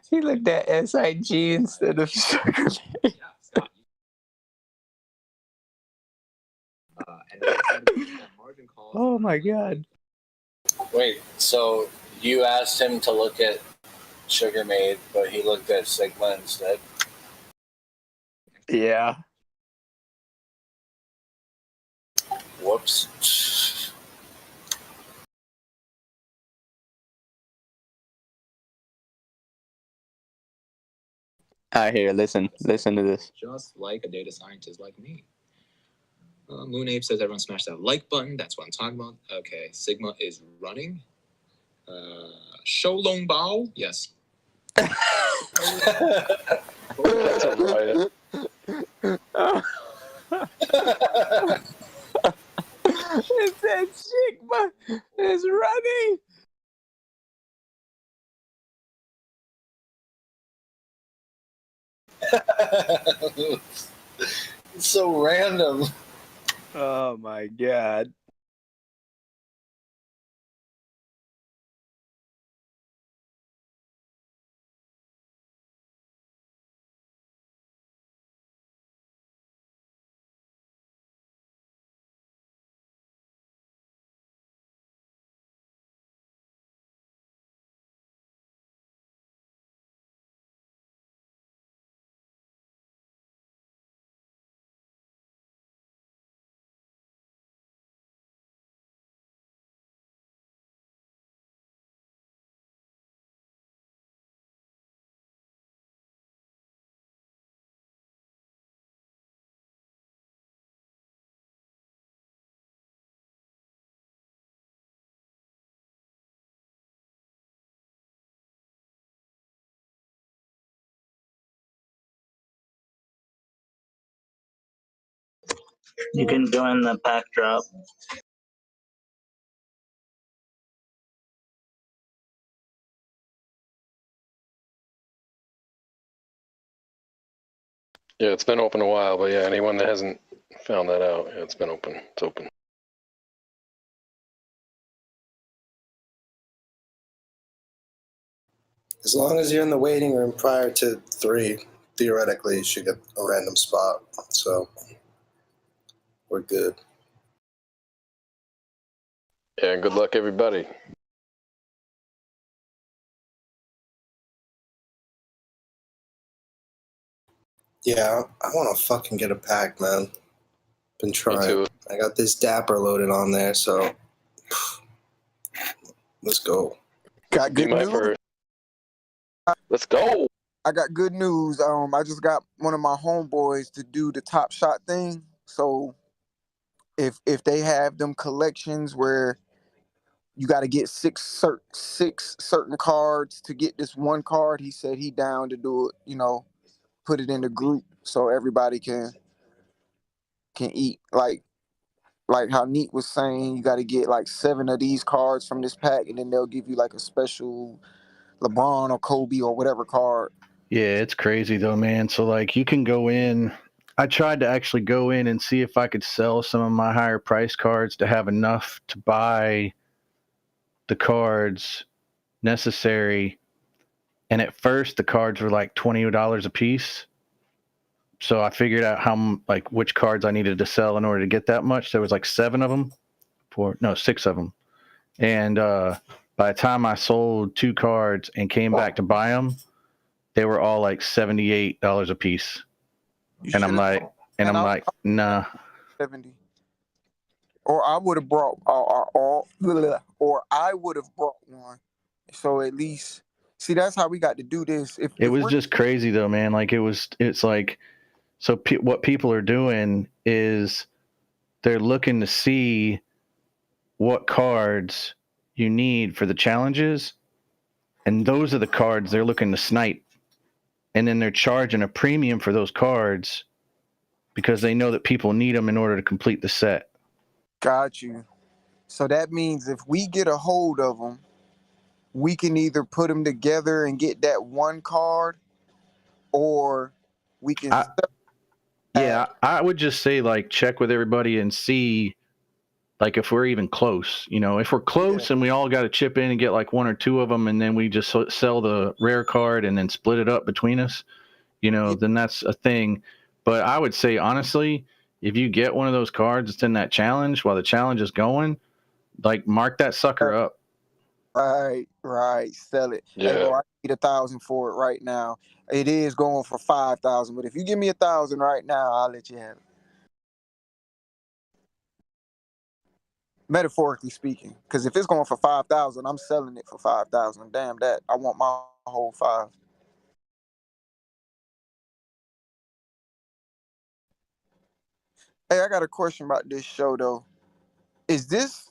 He looked at SIG instead of Sugar Mate. Oh my god. Wait, so you asked him to look at Sugar Made, but he looked at Sigma instead? Yeah. Whoops. Listen to this. Just like a data scientist like me. Moon Ape says everyone smash that like button. That's what I'm talking about. Okay, Sigma is running. Shou Long Bao, yes. That's a riot. It said Sigma is running. It's so random. Oh my god. You can join the pack drop. Yeah, it's been open a while, but yeah, anyone that hasn't found that out, yeah, it's been open. It's open. As long as you're in the waiting room prior to 3, theoretically, you should get a random spot. So we're good. Yeah, good luck, everybody. Yeah, I want to fucking get a pack, man. Been trying. too. I got this Dapper loaded on there, so let's go. Got good news. Let's go. I got good news. I just got one of my homeboys to do the Top Shot thing. So if they have them collections where you got to get six certain cards to get this one card. He said he down to do it, put it in the group so everybody can eat. Like how Neat was saying, you got to get like 7 of these cards from this pack, and then they'll give you like a special LeBron or Kobe or whatever card. Yeah, it's crazy though, man. So like you can go in. I tried to actually go in and see if I could sell some of my higher price cards to have enough to buy the cards necessary. And at first the cards were like $20 a piece. So I figured out which cards I needed to sell in order to get that much. There was like 6 of them. And by the time I sold 2 cards and came back to buy them, they were all like $78 a piece. And I'm like, nah. 70. Or I would have brought, or I would have brought one. So at least, see, that's how we got to do this. It was just crazy though, man. Like it's like, so what people are doing is they're looking to see what cards you need for the challenges, and those are the cards they're looking to snipe, and then they're charging a premium for those cards because they know that people need them in order to complete the set. Got you. So that means if we get a hold of them, we can either put them together and get that one card, or we can. I would just say like check with everybody and see like if we're even close. If we're close and we all got to chip in and get like 1 or 2 of them, and then we just sell the rare card and then split it up between us, then that's a thing. But I would say honestly, if you get one of those cards that's in that challenge while the challenge is going, like mark that sucker up. Right. Sell it. Yeah. Hey, bro, I need 1,000 for it right now. It is going for 5,000, but if you give me 1,000 right now, I'll let you have it. Metaphorically speaking, because if it's going for 5,000, I'm selling it for 5,000. Damn that! I want my whole 5. Hey, I got a question about this show though. Is this,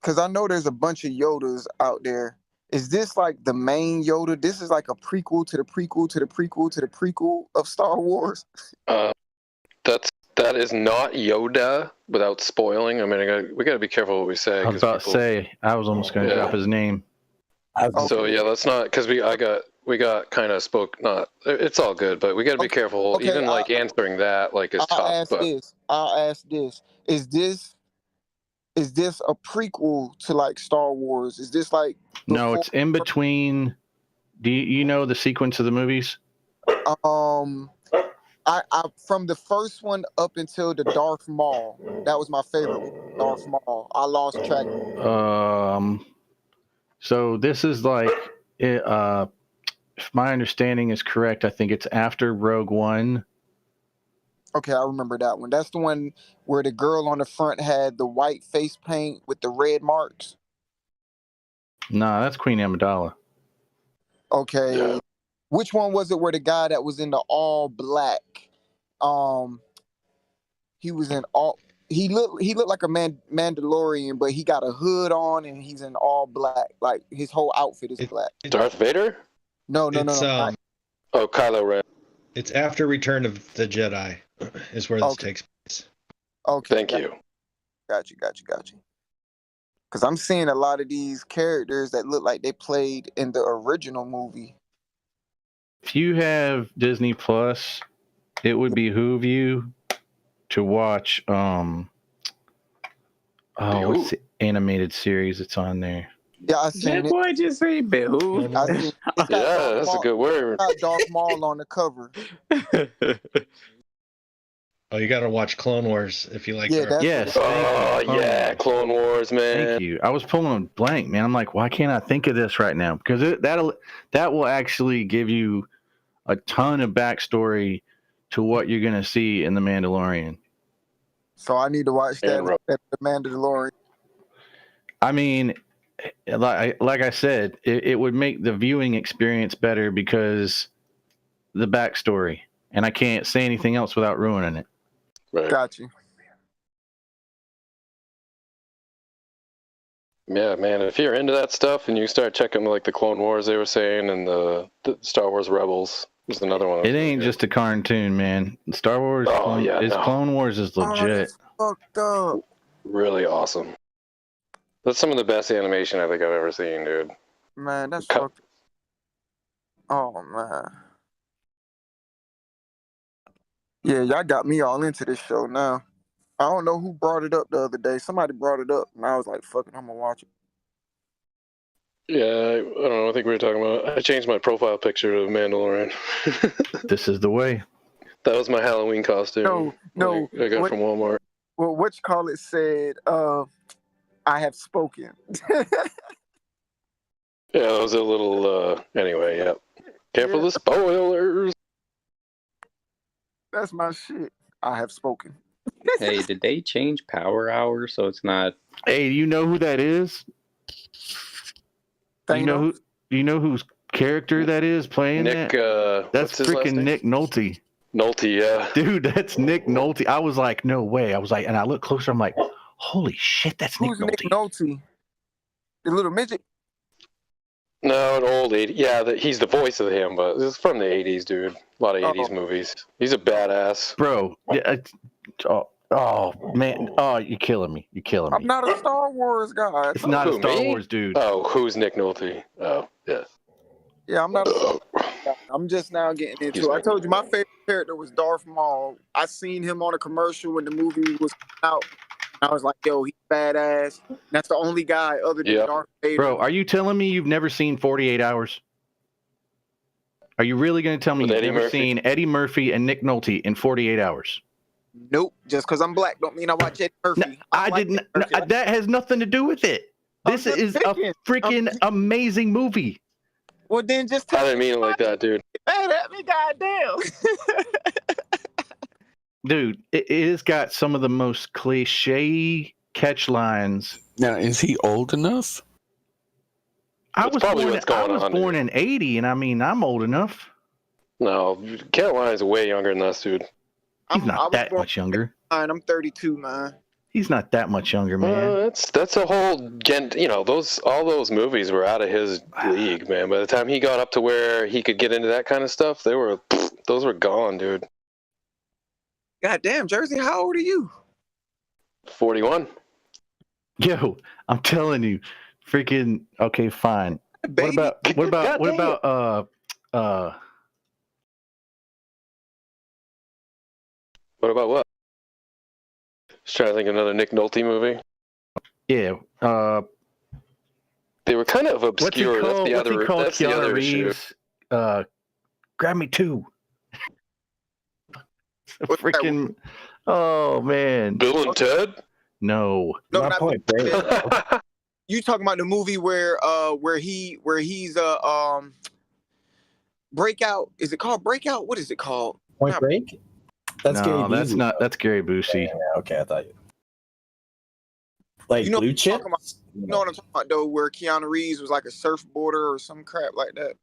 because I know there's a bunch of Yodas out there. Is this like the main Yoda? This is like a prequel to the prequel to the prequel to the prequel of Star Wars? That is not Yoda without spoiling. I mean, we got to be careful what we say. I was about to say, I was almost going to drop his name. So yeah, let's not, because we got kind of not. It's all good, but we got to be careful. Okay, even like answering that like is tough. I'll ask this: Is this a prequel to like Star Wars? Is this like No, it's in between. Do you know the sequence of the movies? I from the first one up until the Darth Maul, that was my favorite one, Darth Maul. I lost track. So this is like, if my understanding is correct, I think it's after Rogue One. Okay, I remember that one. That's the one where the girl on the front had the white face paint with the red marks. Nah, that's Queen Amidala. Okay. Yeah. Which one was it where the guy that was in the all black, he was in all, he looked like a Mandalorian, but he got a hood on and he's in all black. Like his whole outfit is black. Darth Vader? No. Oh, Kylo Ren. It's after Return of the Jedi is where this takes place. Okay. Thank you. Got you. Because I'm seeing a lot of these characters that look like they played in the original movie. If you have Disney Plus, it would behoove you to watch what's the animated series that's on there? Yeah, I seen it. Boy, just say behoove. Yeah, that's a good word. Got Darth Maul on the cover. Oh, you got to watch Clone Wars if you like. Yes. Clone Wars, man. Thank you. I was pulling a blank, man. I'm like, why can't I think of this right now? Because that will actually give you a ton of backstory to what you're going to see in The Mandalorian. So I need to watch that The Mandalorian. I mean, like I said, it would make the viewing experience better because the backstory, and I can't say anything else without ruining it. Right. Got you. Yeah, man. If you're into that stuff and you start checking like the Clone Wars they were saying and the Star Wars Rebels is another one. It ain't just a cartoon, man. Star Wars. Clone Wars is legit. Fucked up. Really awesome. That's some of the best animation I think I've ever seen, dude. Man, that's fucked. Oh man. Yeah, y'all got me all into this show now. I don't know who brought it up the other day. Somebody brought it up, and I was like, "Fuck it, I'm gonna watch it." Yeah, I don't know. I think we were talking about. I changed my profile picture to Mandalorian. This is the way. That was my Halloween costume. No, I got from Walmart. Well, what you call it said, "I have spoken." Yeah, that was a little. Anyway, yeah. Careful the spoilers. That's my shit. I have spoken. Hey, did they change Power Hour so it's not? Hey, you know who that is? You know whose character that is playing Nick, that? That's what's his last freaking name? Nick Nolte. Nolte, yeah. Dude, that's Nick Nolte. I was like, no way. I was like, and I looked closer. I'm like, holy shit, that's Who's Nick Nolte. Nick Nolte? The little midget. No, an old 80s. Yeah, he's the voice of him, but this is from the 80s, dude. A lot of 80s movies. He's a badass. Bro, yeah, oh, man. Oh, you're killing me. You're killing me. I'm not a Star Wars guy. It's not a Star Wars dude. Oh, who's Nick Nolte? Oh, yeah. Yeah, I'm not a Star Wars guy. I'm just now getting into it. I told you my favorite character was Darth Maul. I seen him on a commercial when the movie was out. I was like, yo, he's badass. And that's the only guy other than Darth Vader. Bro, are you telling me you've never seen 48 Hours? Are you really going to tell me you've never seen Eddie Murphy and Nick Nolte in 48 Hours? Nope. Just because I'm black don't mean I watch Eddie Murphy. No, I didn't. No, that has nothing to do with it. This is a freaking amazing movie. Well, then just I didn't mean it like that, dude. Mad at me, goddamn. Dude, it has got some of the most cliche catch lines. Now, is he old enough? I was born in 80, and I mean, I'm old enough. No, Carolina's way younger than us, dude. He's not that much younger. I'm 32, man. He's not that much younger, man. That's a whole you know, all those movies were out of his league, man. By the time he got up to where he could get into that kind of stuff, those were gone, dude. God damn, Jersey, how old are you? 41. Yo, I'm telling you, freaking okay, fine. Baby. What about what? Just trying to think of another Nick Nolte movie. Yeah. They were kind of obscure. That's the other issue. Grab Me Too. Freaking. Oh man. Bill and Ted? No. No, not Point Break. You talking about the movie where he's Breakout? Is it called Breakout? What is it called? Point Break? That's Gary Busey. That's Gary Busey. Yeah, okay, I thought you. Like Blue Chip? You know what I'm talking about though, where Keanu Reeves was like a surfboarder or some crap like that.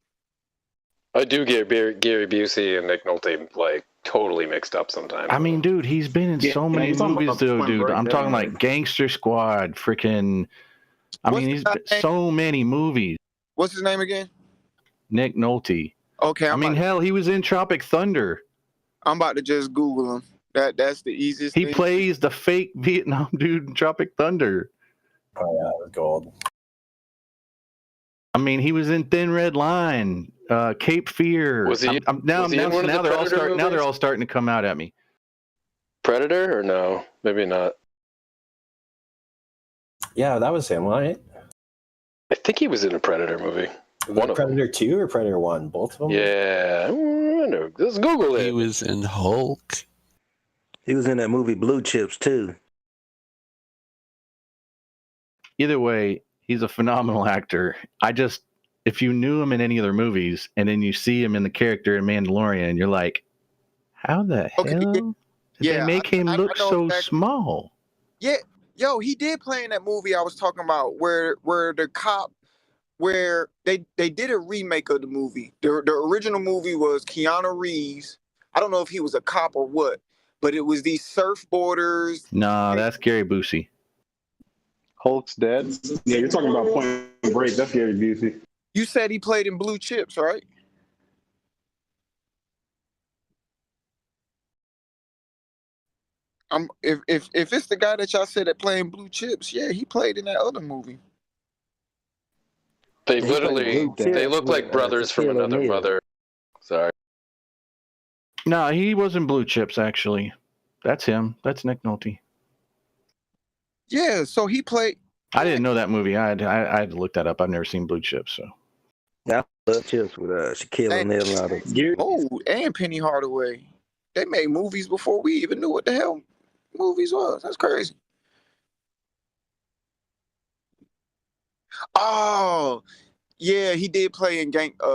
I do get Gary Busey and Nick Nolte like totally mixed up sometimes. I mean, dude, he's been in so many movies, though, dude. I'm talking like Gangster Squad, freaking. I mean, he's been so many movies. What's his name again? Nick Nolte. Okay, I mean, hell, he was in Tropic Thunder. I'm about to just Google him. That's the easiest. He plays the fake Vietnam dude in Tropic Thunder. Oh yeah, it was gold. I mean, he was in Thin Red Line, Cape Fear. Was he? Now they're all starting to come out at me. Predator or no? Maybe not. Yeah, that was him, right? I think he was in a Predator movie. One Predator 2 or Predator 1? Both of them? Yeah. Let's Google it. He was in Hulk. He was in that movie Blue Chips, too. Either way, he's a phenomenal actor. If you knew him in any other movies and then you see him in the character in Mandalorian, you're like, how the hell did they make him look so small? Yeah. Yo, he did play in that movie I was talking about where the cop, where they did a remake of the movie. The original movie was Keanu Reeves. I don't know if he was a cop or what, but it was these surfboarders. No, that's Gary Busey. Hulk's dead. Yeah, you're talking about Point Break. That's Gary Busey. You said he played in Blue Chips, right? If it's the guy that y'all said that playing Blue Chips, yeah, he played in that other movie. They He played literally Blue they Chips look with, like brothers from Shaquille another O'Neal. mother. Sorry. No, he was in Blue Chips, actually. That's him. That's Nick Nolte. Yeah, so he played. I didn't know that movie. I had to look that up. I've never seen Blue Chips, so. Yeah, I love Chips with Shaquille And, O'Neal and all that. oh, and Penny Hardaway. They made movies before we even knew what the hell movies was. That's crazy. Oh, yeah, he did play in Gangster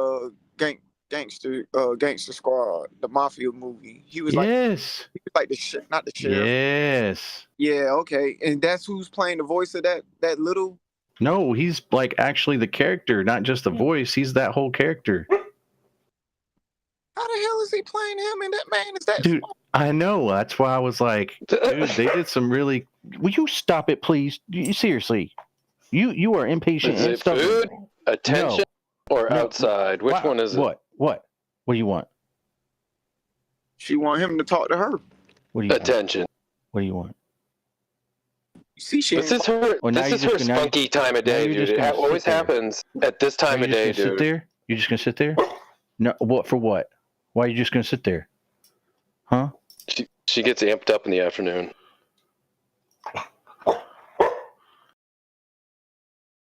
Squad, the mafia movie. He was yes. like not the sheriff. Yes. Yeah, okay. And that's who's playing the voice of that little. No, he's like actually the character, not just the voice. He's that whole character. How the hell is he playing him? And that man is that Dude, small? I know. That's why I was like, dude, they did some really. Will you stop it, please? Seriously, you are impatient Is and it stubborn. food, attention, or No. outside? Which one is it? What do you want? She want him to talk to her. What do you Attention. Want? What do you want? You see, she This is her. Well, this is her spunky time of day, dude. It always happens at this time of day, Sit dude. there? You're just gonna sit there? No. What for? What? Why are you just gonna sit there? Huh? She gets amped up in the afternoon.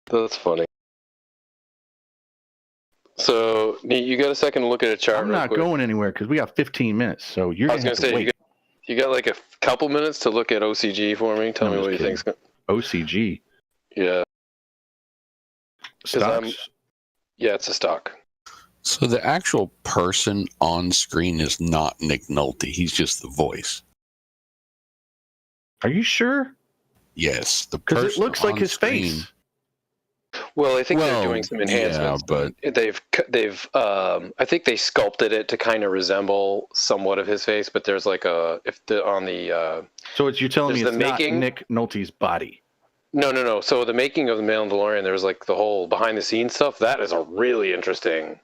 That's funny. So, Nate, you got a second to look at a chart? I'm real not quick? going anywhere because we got 15 minutes. So you're I was gonna gonna have to say wait. you got like a couple minutes to look at OCG for me. Tell I'm me just what you kidding. think's OCG. Yeah. 'Cause Stocks. Yeah, it's a stock. So the actual person on screen is not Nick Nolte. He's just the voice. Are you sure? Yes, the Because person it looks like on his screen- face. Well, I think they're Well, doing some enhancements. yeah, but They've I think they sculpted it to kind of resemble somewhat of his face, but there's like a So you're telling me there's it's the not making- Nick Nolte's body? No. So the making of the Mandalorian, there's like the whole behind the scenes stuff. That is a really interesting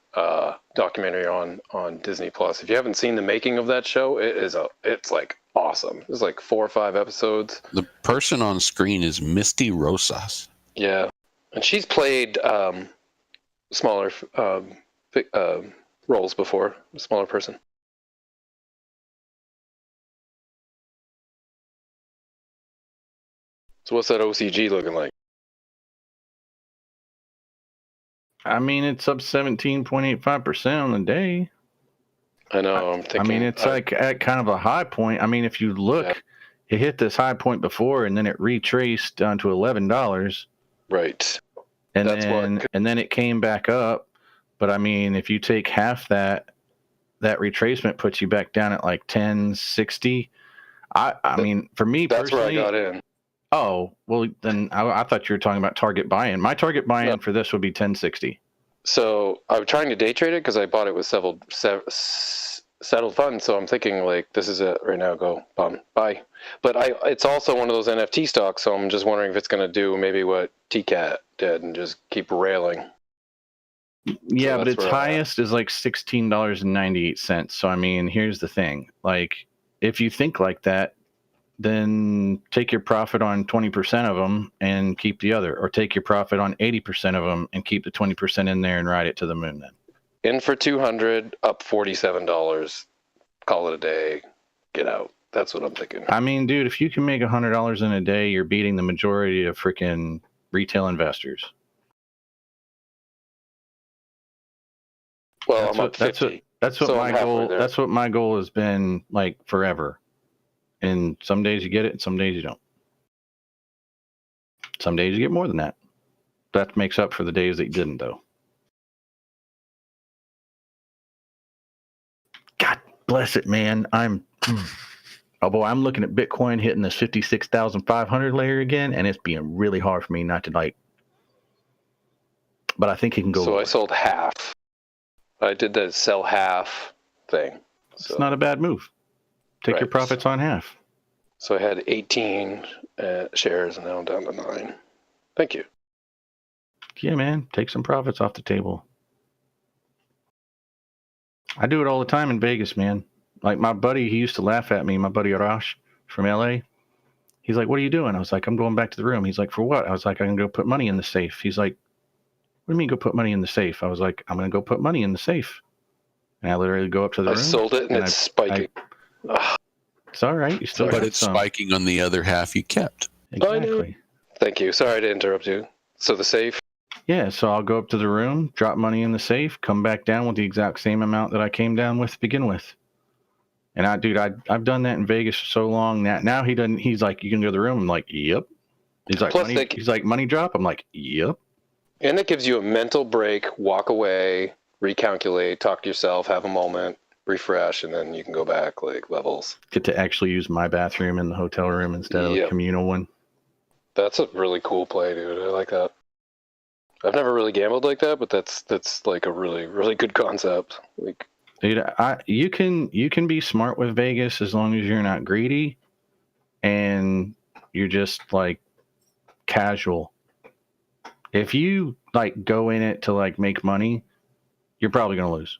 documentary on Disney Plus. If you haven't seen the making of that show, it's like awesome. There's like 4 or 5 episodes. the person on screen is Misty Rosas. Yeah, and she's played smaller roles before, a smaller person. So what's that OCG looking like? I mean, it's up 17.85% on the day. I know. I'm thinking. I mean, it's like at kind of a high point. I mean, if you look, it hit this high point before, and then it retraced down to $11. Right. And That's then it came back up. But I mean, if you take half that retracement puts you back down at like 1060. I mean, for me That's personally, where I got in. Oh, well, then I thought you were talking about target buy-in. My target buy-in for this would be 1060. So I'm trying to day trade it because I bought it with settled funds. So I'm thinking like this is it right now. Go buy. But it's also one of those NFT stocks. So I'm just wondering if it's going to do maybe what TCAT did and just keep railing. Yeah, So but that's its where I'm at. highest is like $16.98. So I mean, here's the thing. Like, if you think like that, then take your profit on 20% of them and keep the other, or take your profit on 80% of them and keep the 20% in there and ride it to the moon. Then In for 200, up $47. Call it a day. Get out. That's what I'm thinking. I mean, dude, if you can make $100 in a day, you're beating the majority of freaking retail investors. Well, I'm up 50. That's what So my I'm halfway goal. there. That's what my goal has been like forever. And some days you get it, and some days you don't. Some days you get more than that. That makes up for the days that you didn't, though. God bless it, man. I'm looking at Bitcoin hitting this 56,500 layer again, and it's being really hard for me not to like. But I think it can go. So lower. I sold half. I did the sell half thing. So, It's not a bad move. Take your Right. profits on half. so I had 18 shares, and now I'm down to 9. Thank you. Yeah, man, take some profits off the table. I do it all the time in Vegas, man. Like my buddy, he used to laugh at me, my buddy Arash from LA. He's like, what are you doing? I was like, I'm going back to the room. He's like, for what? I was like, I'm going to go put money in the safe. He's like, what do you mean go put money in the safe? I was like, I'm going to go put money in the safe. And I literally go up to the room. I sold it and it's spiking. It's all right. You still But got it's some. spiking on the other half you kept. Exactly. Thank you. Sorry to interrupt you. So the safe? Yeah, so I'll go up to the room, drop money in the safe, come back down with the exact same amount that I came down with to begin with. And I've done that in Vegas for so long that now he doesn't. He's like, you can go to the room. I'm like, yep. He's like, Plus he's like, money drop. I'm like, yep. And it gives you a mental break, walk away, recalculate, talk to yourself, have a moment, refresh, and then you can go back like levels. Get to actually use my bathroom in the hotel room instead of a communal one. That's a really cool play, dude. I like that. I've never really gambled like that, but that's like a really, really good concept. Like, dude, you can be smart with Vegas as long as you're not greedy and you're just like casual. If you like go in it to like make money, you're probably gonna lose.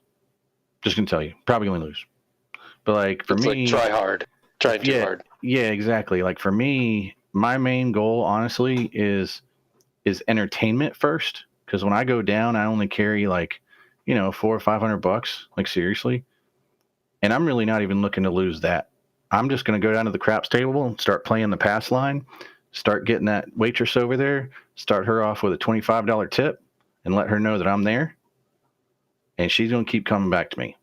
Just gonna tell you, probably gonna lose. But like for me, like try hard, try too hard. Yeah, exactly. Like for me, my main goal, honestly, is entertainment first. Because when I go down, I only carry like, $400 or $500. Like seriously, and I'm really not even looking to lose that. I'm just gonna go down to the craps table and start playing the pass line. Start getting that waitress over there, start her off with a $25 tip and let her know that I'm there. And she's going to keep coming back to me.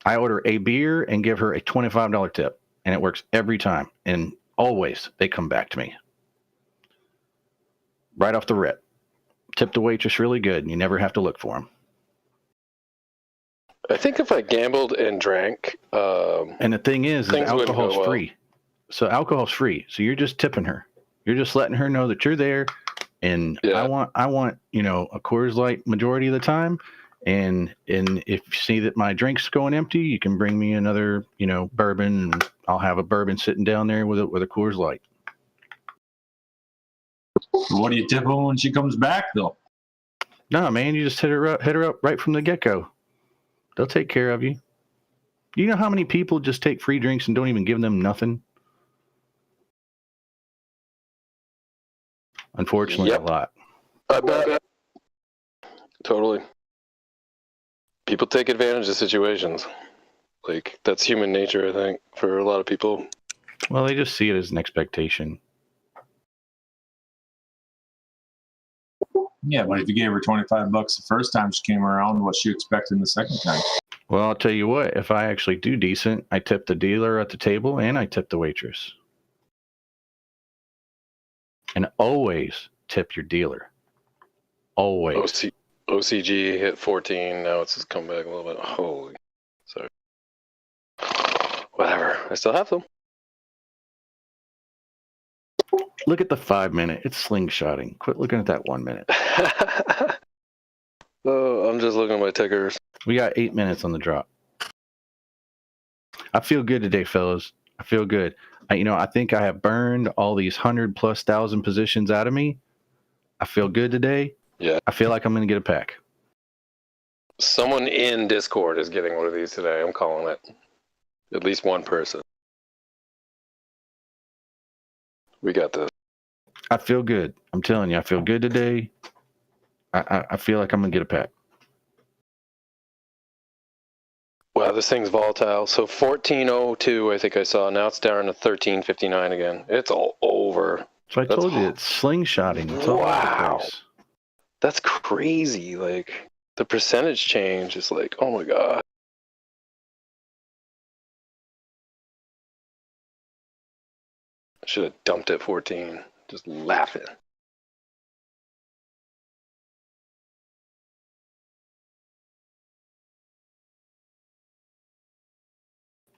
I order a beer and give her a $25 tip, and it works every time. And always they come back to me. Right off the rip. Tip the waitress really good, and you never have to look for them. I think if I gambled and drank... and the thing is alcohol's free. So alcohol's free. So you're just tipping her. You're just letting her know that you're there. And I want, a Coors Light majority of the time. And if you see that my drink's going empty, you can bring me another, bourbon, and I'll have a bourbon sitting down there with a Coors Light. What do you tip her when she comes back, though? No, man, you just hit her up right from the get-go. They'll take care of you. You know how many people just take free drinks and don't even give them nothing? Unfortunately, a lot. I bet. Totally. People take advantage of situations. Like, that's human nature, I think, for a lot of people. Well, they just see it as an expectation. Yeah, but if you gave her $25 the first time she came around, what's she expecting the second time? Well, I'll tell you what, if I actually do decent, I tip the dealer at the table and I tip the waitress. And always tip your dealer. Always. OCG hit 14. Now it's just come back a little bit. Holy. Sorry. Whatever. I still have them. Look at the 5 minute. It's slingshotting. Quit looking at that 1 minute. Oh, I'm just looking at my tickers. We got 8 minutes on the drop. I feel good today, fellas. I feel good. I think I have burned all these 100,000+ positions out of me. I feel good today. Yeah. I feel like I'm going to get a pack. Someone in Discord is getting one of these today. I'm calling it. At least one person. We got this. I feel good. I'm telling you, I feel good today. I feel like I'm going to get a pack. Wow, this thing's volatile. So 1402, I think I saw. Now it's down to 1359 again. It's all over. So I told you, it's slingshotting. It's all over the place. That's crazy. Like, the percentage change is like, oh my God. I should have dumped at 14. Just laughing.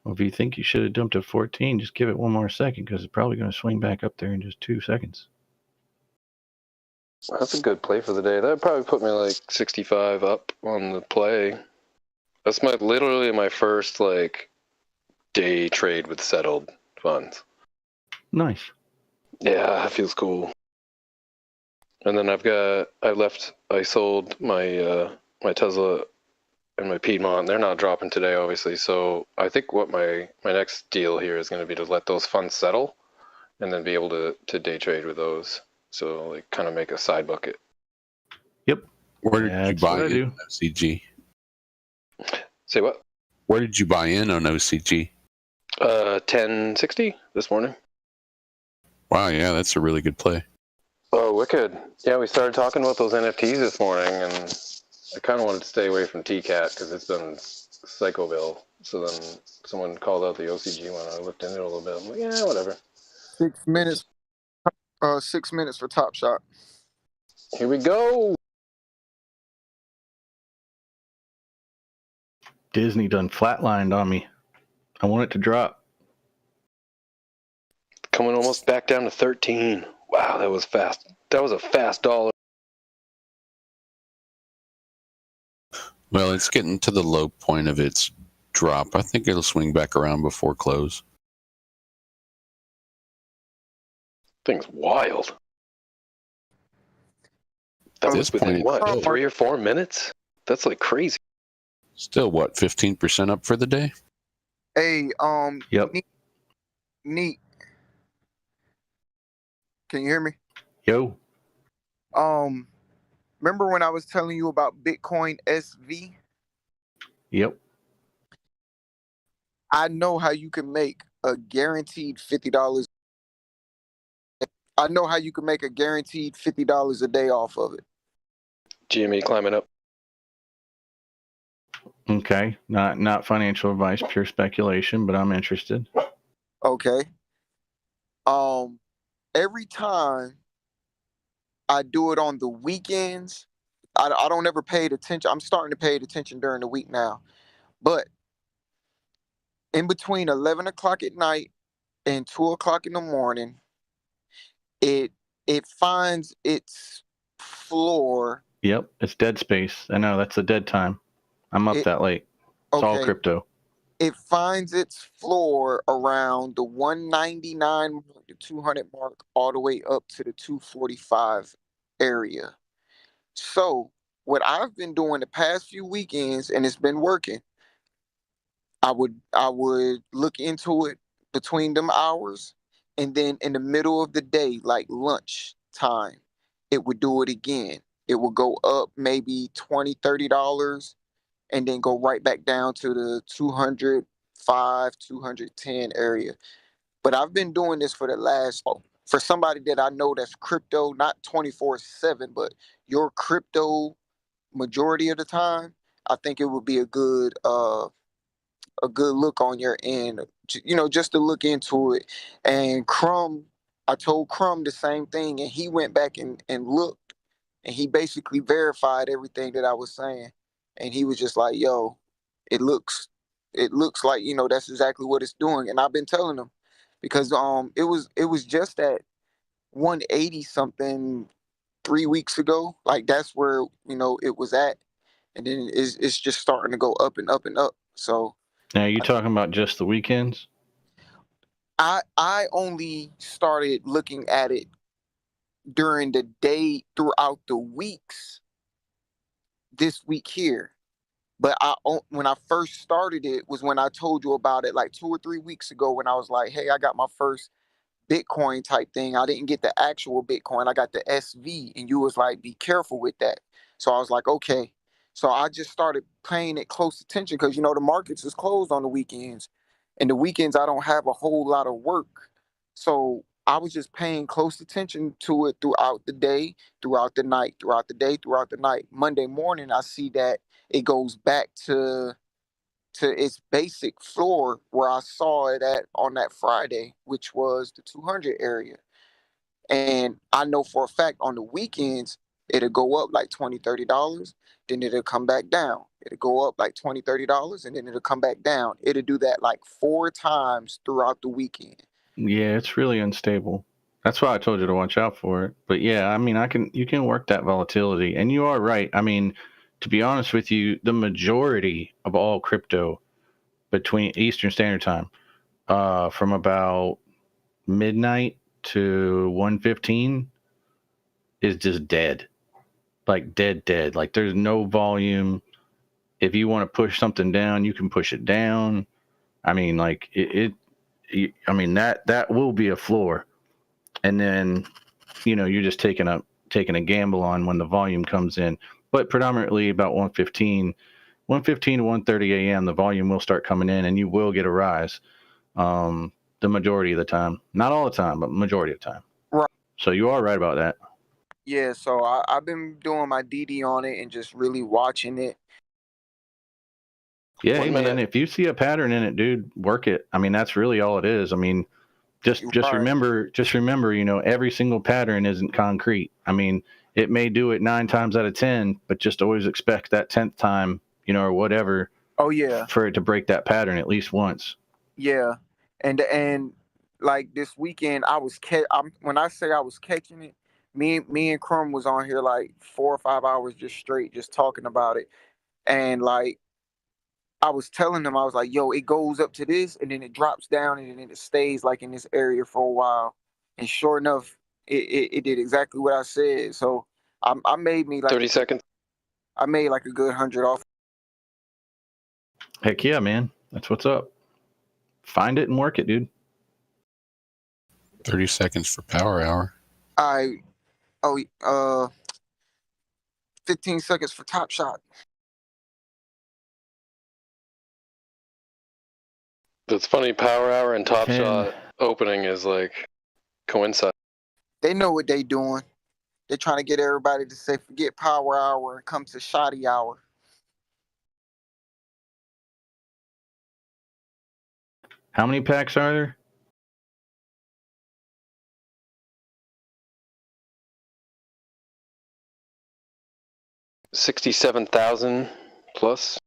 Well, if you think you should have dumped at 14, just give it one more second because it's probably going to swing back up there in just 2 seconds. That's a good play for the day. That would probably put me like 65 up on the play. That's literally my first like day trade with settled funds. Nice. Yeah, that feels cool. And then I sold my my Tesla and my Piedmont. They're not dropping today, obviously. So I think what my next deal here is going to be to let those funds settle and then be able to day trade with those. So like kind of make a side bucket. Yep. Where did you That's buy what I in do. on OCG? Say what? Where did you buy in on OCG? 1060 this morning. Wow, yeah, that's a really good play. Oh, wicked. Yeah, we started talking about those NFTs this morning, and I kind of wanted to stay away from TCAT because it's been Psychoville. So then someone called out the OCG one. I looked into it a little bit. I'm like, yeah, whatever. 6 minutes. 6 minutes for Top Shot. Here we go. Disney done flatlined on me. I want it to drop. Coming almost back down to 13. Wow, that was fast. That was a fast dollar. Well, it's getting to the low point of its drop. I think it'll swing back around before close. Thing's wild. That At was this within point, what, 3 or 4 minutes? That's like crazy. Still, what, 15% up for the day? Hey, Yep. Neat. Can you hear me? Yo. Remember when I was telling you about Bitcoin SV? Yep. I know how you can make a guaranteed $50. I know how you can make a guaranteed $50 a day off of it. GME climbing up. Okay. Not financial advice, pure speculation, but I'm interested. Okay. Every time I do it on the weekends, I don't ever pay attention. I'm starting to pay attention during the week now. But in between 11 o'clock at night and 2 o'clock in the morning, it finds its floor. Yep. It's dead space. I know that's a dead time. I'm up that late. It's all Okay. crypto. It finds its floor around the 199 mark, the 200 mark, all the way up to the 245 area. So what I've been doing the past few weekends, and it's been working, I would look into it between them hours, and then in the middle of the day, like lunch time, it would do it again. It would go up maybe $20, $30, and then go right back down to the 205, 210 area. But I've been doing this for somebody that I know that's crypto, not 24/7, but your crypto majority of the time, I think it would be a good look on your end, just to look into it. And I told Crumb the same thing, and he went back and looked, and he basically verified everything that I was saying. And he was just like, yo, it looks like, that's exactly what it's doing. And I've been telling him, because it was just at 180 something 3 weeks ago. Like that's where, it was at. And then it's just starting to go up and up and up. So Now, you talking about just the weekends? I only started looking at it during the day throughout the weeks this week here. But when I first started it was when I told you about it like 2 or 3 weeks ago, when I was like, hey, I got my first Bitcoin type thing. I didn't get the actual Bitcoin. I got the SV. And you was like, be careful with that. So I was like, okay. So I just started paying it close attention because, the markets is closed on the weekends. And the weekends, I don't have a whole lot of work. So I was just paying close attention to it throughout the day, throughout the night, throughout the day, throughout the night. Monday morning, I see that it goes back to its basic floor where I saw it at on that Friday, which was the 200 area. And I know for a fact on the weekends, it'll go up like $20, $30, then it'll come back down. It'll go up like $20, $30, and then it'll come back down. It'll do that like 4 times throughout the weekend. Yeah, it's really unstable. That's why I told you to watch out for it. But yeah, I mean, you can work that volatility, and you are right. I mean, to be honest with you, the majority of all crypto between Eastern Standard Time, from about midnight to 1:15, is just dead. Like dead. Like there's no volume. If you want to push something down, you can push it down. I mean, like I mean that will be a floor. And then, you're just taking a gamble on when the volume comes in. But predominantly about 1:15 to 1:30 a.m. the volume will start coming in, and you will get a rise. The majority of the time, not all the time, but majority of the time. Right. So you are right about that. Yeah. So I've been doing my DD on it and just really watching it. Yeah, hey, man, if you see a pattern in it, dude, work it. I mean, that's really all it is. I mean, just remember, every single pattern isn't concrete. I mean, it may do it 9 times out of 10, but just always expect that 10th time, or whatever. Oh yeah. For it to break that pattern at least once. Yeah, and like this weekend, when I say I was catching it, me and Crum was on here like 4 or 5 hours just straight, just talking about it, and like I was telling him, I was like, yo, it goes up to this, and then it drops down, and then it stays like in this area for a while, and sure enough, it did exactly what I said. So I made me like 30 seconds. I made like a good 100 off. Heck yeah, man, that's what's up. Find it and work it, dude. 30 seconds for power hour. 15 seconds for top shot. It's funny, power hour and top shot opening is like coincide. They know what they doing. They're trying to get everybody to say forget power hour and come to shoddy hour. How many packs are there? $67,000 plus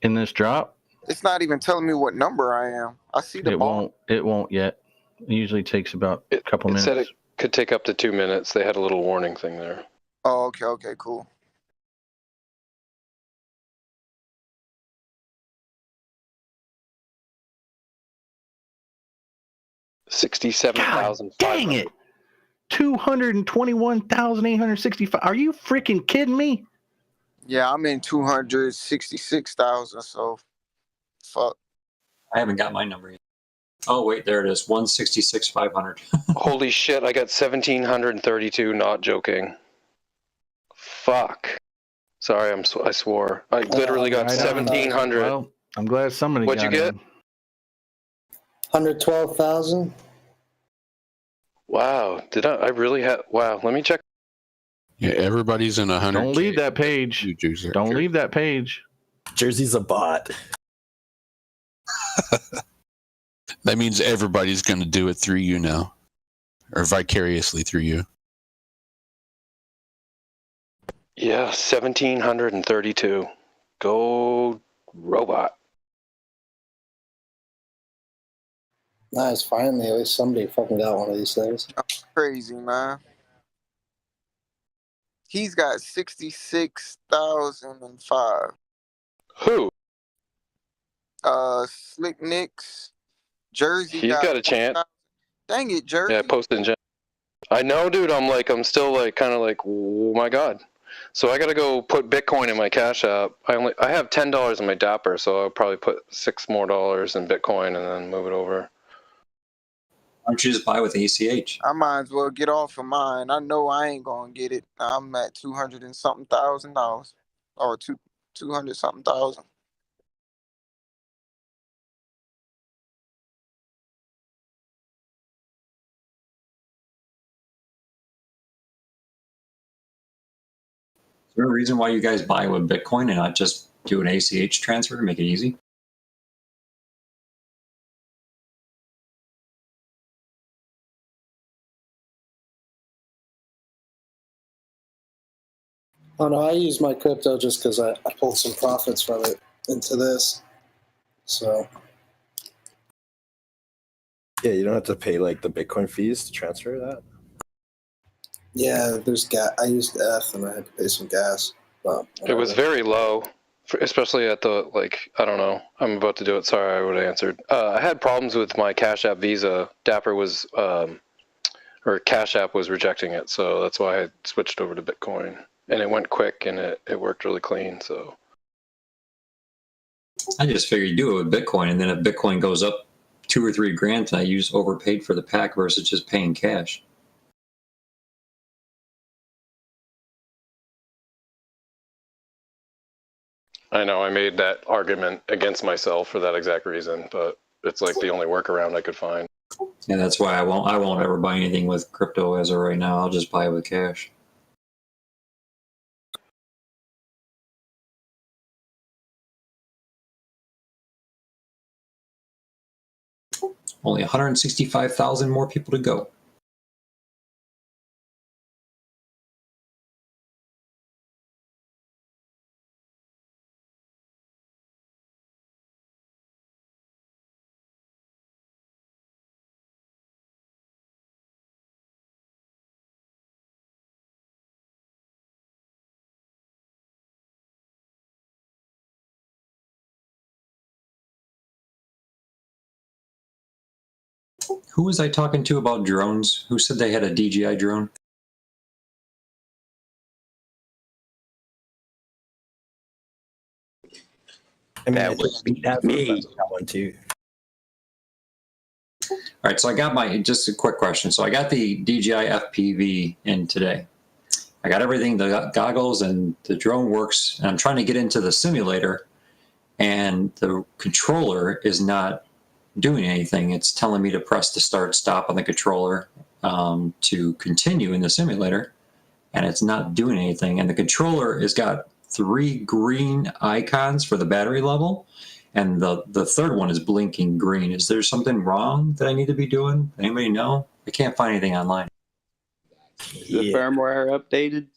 in this drop. It's not even telling me what number I am. I see the ball. It won't yet. It usually takes about a couple minutes. It said it could take up to 2 minutes. They had a little warning thing there. Oh, okay, cool. $67,000. Dang it! 221,865. Are you freaking kidding me? Yeah, I'm in 266,000. So, fuck. I haven't got my number yet. Oh wait, there it is. 166,500. Holy shit! I got 1,732. Not joking. Fuck. Sorry, I swore. I literally got 1,700. Well, I'm glad somebody. What'd you get? 112,000. Wow. Did I really have? Wow. Let me check. Yeah, everybody's in 100. Don't leave that page. Don't leave that page. Jersey's a bot. That means everybody's going to do it through you now, or vicariously through you. Yeah, 1,732. Go robot. Nice, finally, at least somebody fucking got one of these things. Crazy, man. He's got 66,005. Who? Slick Nicks. Jersey. He's got a chance. Dang it, Jersey. Yeah, posted in. I know, dude. I'm still like, kind of like, oh my god. So I gotta go put Bitcoin in my Cash App. I have $10 in my Dapper, so I'll probably put $6 more in Bitcoin and then move it over. Why don't you just buy with ACH? I might as well get off of mine. I know I ain't gonna get it. I'm at $200 and something thousand, or 200 something thousand. Is there a reason why you guys buy with Bitcoin and not just do an ACH transfer to make it easy? Oh no, I use my crypto just because I pulled some profits from it into this. So yeah, you don't have to pay like the Bitcoin fees to transfer that. Yeah, there's gas. I used F and I had to pay some gas. Well, it was very low, especially at the, like, I don't know. I'm about to do it. Sorry, I would have answered. I had problems with my Cash App Visa. Dapper was or Cash App was rejecting it, so that's why I switched over to Bitcoin. And it went quick and it worked really clean. So I just figured you do it with Bitcoin, and then if Bitcoin goes up 2 or 3 grand, I use overpaid for the pack versus just paying cash. I know I made that argument against myself for that exact reason, but it's like the only workaround I could find. Yeah, that's why I won't ever buy anything with crypto as of right now. I'll just buy it with cash. Only 165,000 more people to go. Who was I talking to about drones? Who said they had a DJI drone? I mean, That would be me. One too. All right, so I got just a quick question. So I got the DJI FPV in today. I got everything, the goggles and the drone works, and I'm trying to get into the simulator, and the controller is not doing anything. It's telling me to press the start stop on the controller to continue in the simulator, and it's not doing anything. And the controller has got 3 green icons for the battery level, and the third one is blinking green. Is there something wrong that I need to be doing? Anybody know? I can't find anything online. Is the firmware updated?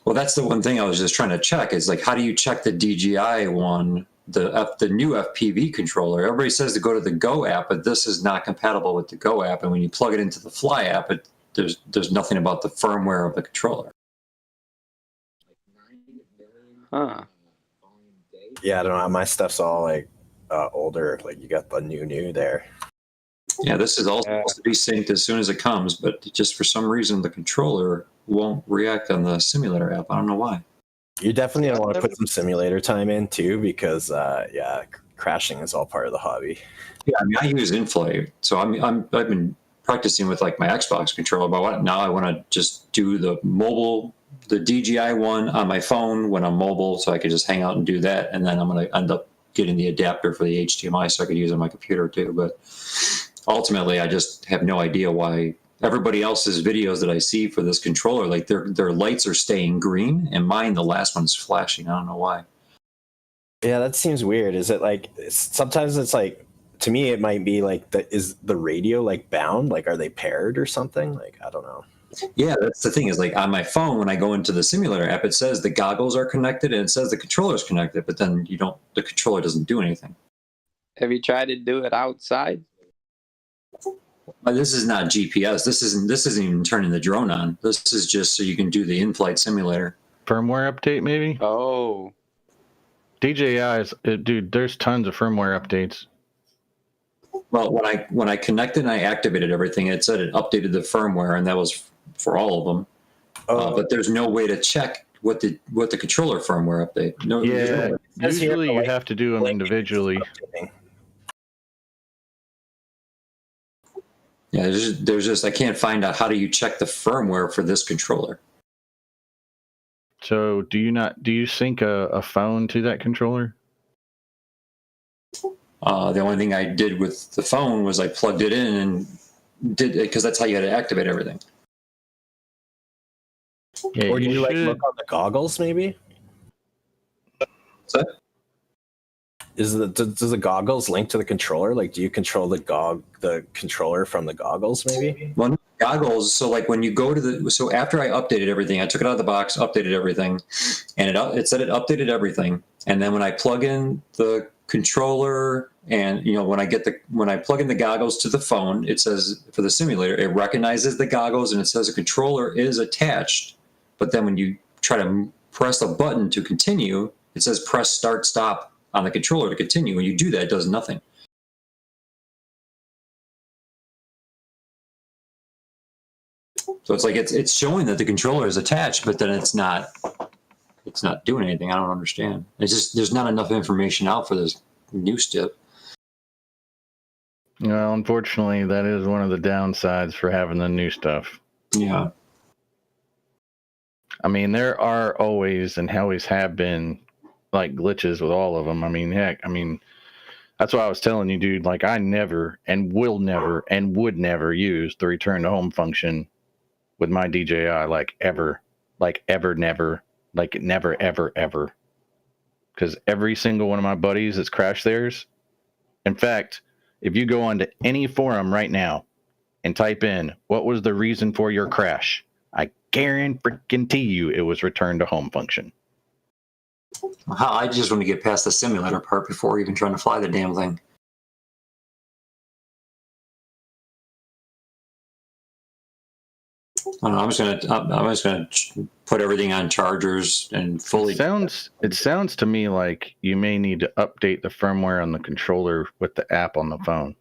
Well, that's the one thing I was just trying to check is like, how do you check the DJI one, the new FPV controller? Everybody says to go to the Go app, but this is not compatible with the Go app. And when you plug it into the Fly app, there's nothing about the firmware of the controller. Huh. Yeah, I don't know. My stuff's all like older. Like you got the new there. Yeah, this is all supposed to be synced as soon as it comes, but just for some reason the controller won't react on the simulator app. I don't know why. You definitely want to put some simulator time in too, because yeah, crashing is all part of the hobby. Yeah, I mean, I use InFlight, so I've been practicing with like my Xbox controller, but now I want to just do the DJI one on my phone when I'm mobile, so I could just hang out and do that, and then I'm going to end up getting the adapter for the HDMI so I could use it on my computer too. But ultimately, I just have no idea why everybody else's videos that I see for this controller, like their lights are staying green, and mine, the last one's flashing. I don't know why. Yeah, that seems weird. Is it like sometimes it's like, to me it might be like is the radio like bound? Like are they paired or something? Like I don't know. Yeah, that's the thing is like on my phone when I go into the simulator app, it says the goggles are connected and it says the controller is connected, but then the controller doesn't do anything. Have you tried to do it outside? But this is not GPS. This isn't even turning the drone on. This is just so you can do the in-flight simulator. Firmware update, maybe? Oh. DJI is, dude, there's tons of firmware updates. Well, when I connected and I activated everything, it said it updated the firmware, and that was for all of them. But there's no way to check what the controller firmware update. No, Yeah, usually you have to do them individually. Yeah, there's just I can't find out how do you check the firmware for this controller. So do you sync a phone to that controller? The only thing I did with the phone was I plugged it in and did it because that's how you had to activate everything. Yeah, or do you like look on the goggles maybe? What's that? Does the goggles link to the controller? Like, do you control the controller from the goggles maybe? Well, goggles. So like when you go to so after I updated everything, I took it out of the box, updated everything, and it said it updated everything. And then when I plug in the controller and when I plug in the goggles to the phone, it says for the simulator, it recognizes the goggles and it says the controller is attached. But then when you try to press a button to continue, it says press start stop on the controller to continue. When you do that, it does nothing. So it's like it's showing that the controller is attached, but then it's not doing anything. I don't understand. It's just there's not enough information out for this new step. Well, unfortunately, that is one of the downsides for having the new stuff. Yeah. I mean, there are always and always have been like glitches with all of them. I mean, heck, that's why I was telling you, dude, like I never and will never and would never use the return to home function with my DJI, like ever, never, like never, ever, ever. Because every single one of my buddies that's crashed theirs. In fact, if you go onto any forum right now and type in, what was the reason for your crash? I guarantee you it was return to home function. I just want to get past the simulator part before even trying to fly the damn thing. I don't know, I'm just gonna put everything on chargers and fully. It sounds to me like you may need to update the firmware on the controller with the app on the phone.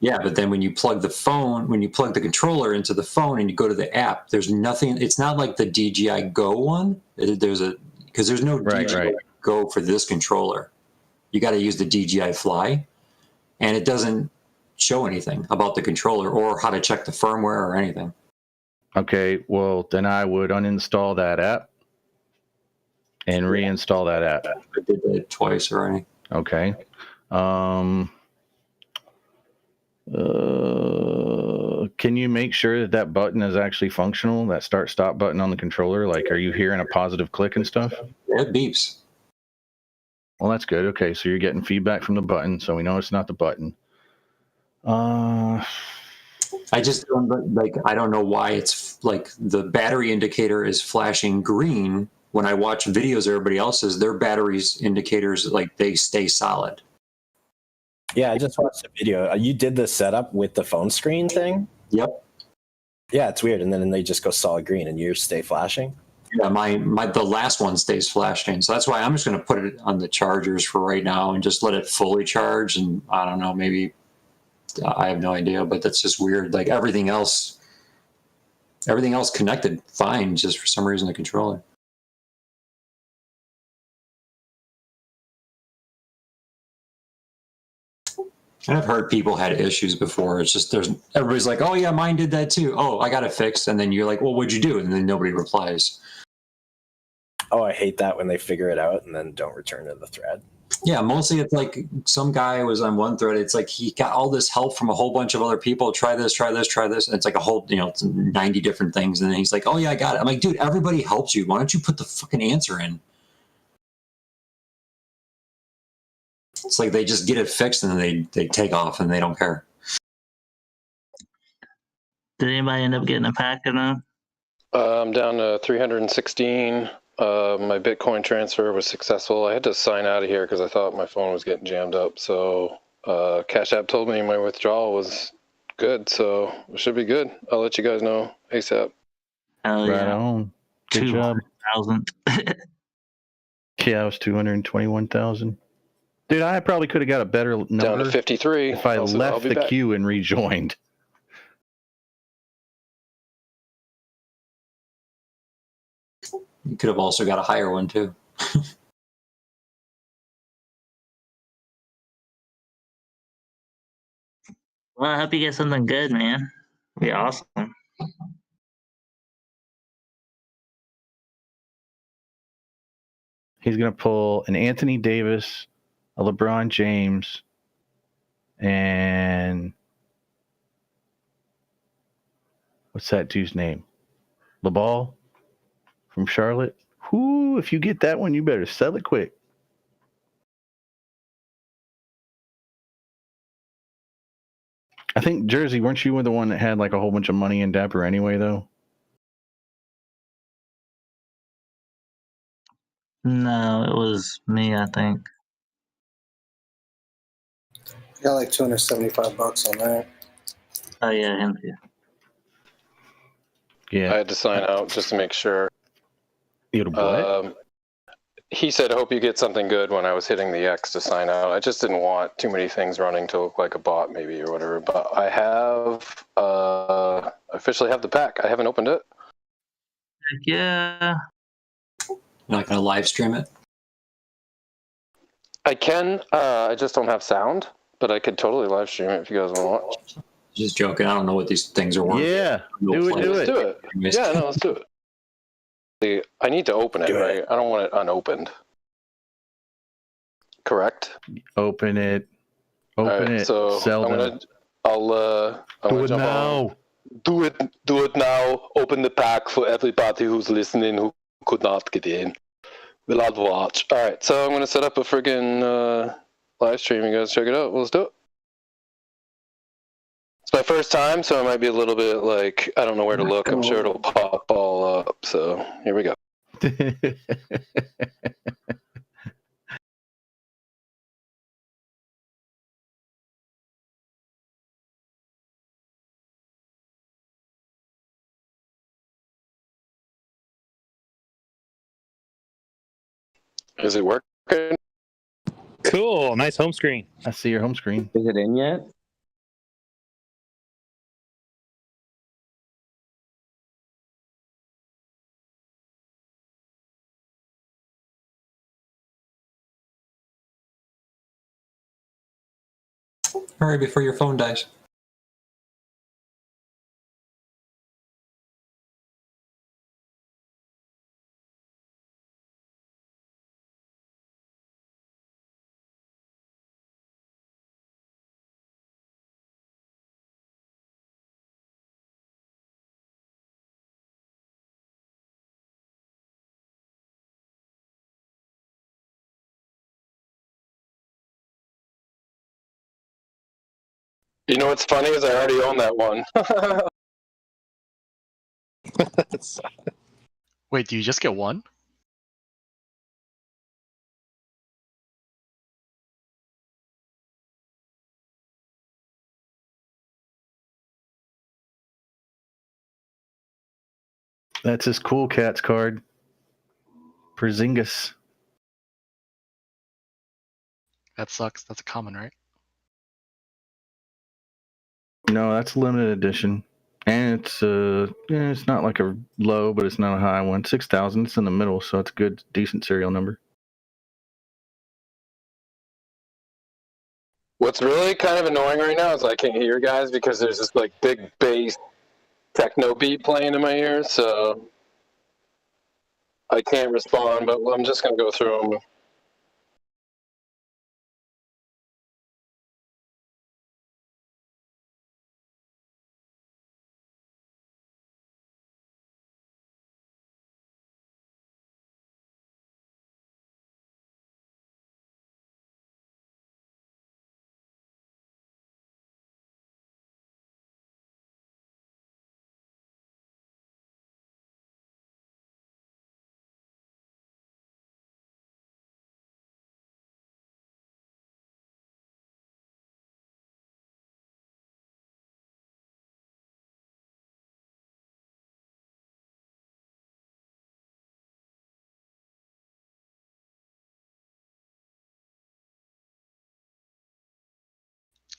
Yeah, but then when you plug the controller into the phone and you go to the app, there's nothing. It's not like the DJI Go one. There's no DJI Go for this controller. You got to use the DJI Fly, and it doesn't show anything about the controller or how to check the firmware or anything. Okay, well, then I would uninstall that app and reinstall that app. I did that twice already. Okay. Can you make sure that button is actually functional, that start-stop button on the controller? Like, are you hearing a positive click and stuff? It beeps. Well, that's good. Okay, so you're getting feedback from the button, so we know it's not the button. I just I don't know why it's like the battery indicator is flashing green when I watch videos of everybody else's. Their batteries indicators, like, they stay solid. Yeah, I just watched the video. You did the setup with the phone screen thing? Yep. Yeah, it's weird. And then they just go solid green and yours stay flashing? Yeah, the last one stays flashing. So that's why I'm just going to put it on the chargers for right now and just let it fully charge. And I don't know, maybe I have no idea, but that's just weird. Like everything else connected fine, just for some reason the controller. And I've heard people had issues before. It's just everybody's like, oh yeah, mine did that too. Oh, I got it fixed. And then you're like, well, what'd you do? And then nobody replies. Oh, I hate that when they figure it out and then don't return to the thread. Yeah, mostly it's like some guy was on one thread. It's like he got all this help from a whole bunch of other people. Try this, try this, try this. And it's like a whole, it's 90 different things. And then he's like, oh yeah, I got it. I'm like, dude, everybody helps you. Why don't you put the fucking answer in? It's like they just get it fixed and then they take off and they don't care. Did anybody end up getting a pack or no? I'm down to 316. My Bitcoin transfer was successful. I had to sign out of here because I thought my phone was getting jammed up. So Cash App told me my withdrawal was good, so it should be good. I'll let you guys know ASAP. Hell Right yeah. on. Good job. 200,000. Yeah, it was 221,000. Dude, I probably could have got a better number. Down to 53. If I left the queue and rejoined. You could have also got a higher one too. Well, I hope you get something good, man. It'd be awesome. He's going to pull an Anthony Davis, a LeBron James, and what's that dude's name? LeBall from Charlotte. Whoo, if you get that one, you better sell it quick. I think Jersey, weren't you the one that had like a whole bunch of money in Dapper anyway, though? No, it was me, I think. I got like $275 on that. Oh yeah, him too. Yeah. I had to sign out just to make sure. You what? He said, I hope you get something good when I was hitting the X to sign out. I just didn't want too many things running to look like a bot maybe or whatever. But I have a officially have the pack. I haven't opened it. Yeah. You're not going to live stream it? I can. I just don't have sound, but I could totally live stream it if you guys want to watch. Just joking. I don't know what these things are worth. Yeah, Let's do it. Yeah, no, let's do it. I need to open it, right? I don't want it unopened. Correct? Open it. Open it. So Zelda. I'm gonna jump on. Do it now. Open the pack for everybody who's listening who could not get in. We'll all watch. All right, so I'm gonna set up a friggin' live stream. You guys check it out. Let's do it. It's my first time, so it might be a little bit like I don't know where to look. I'm sure it'll pop all up. So here we go. Is it working? Cool. Nice home screen. I see your home screen. Is it in yet? Hurry before your phone dies. You know what's funny is I already own that one. Wait, do you just get one? That's his Cool Cats card. Porzingis. That sucks. That's a common, right? No, that's a limited edition. And it's not like a low, but it's not a high one. 6,000. It's in the middle, so it's a good, decent serial number. What's really kind of annoying right now is I can't hear you guys because there's this like big bass techno beat playing in my ears, so I can't respond. But I'm just gonna go through them.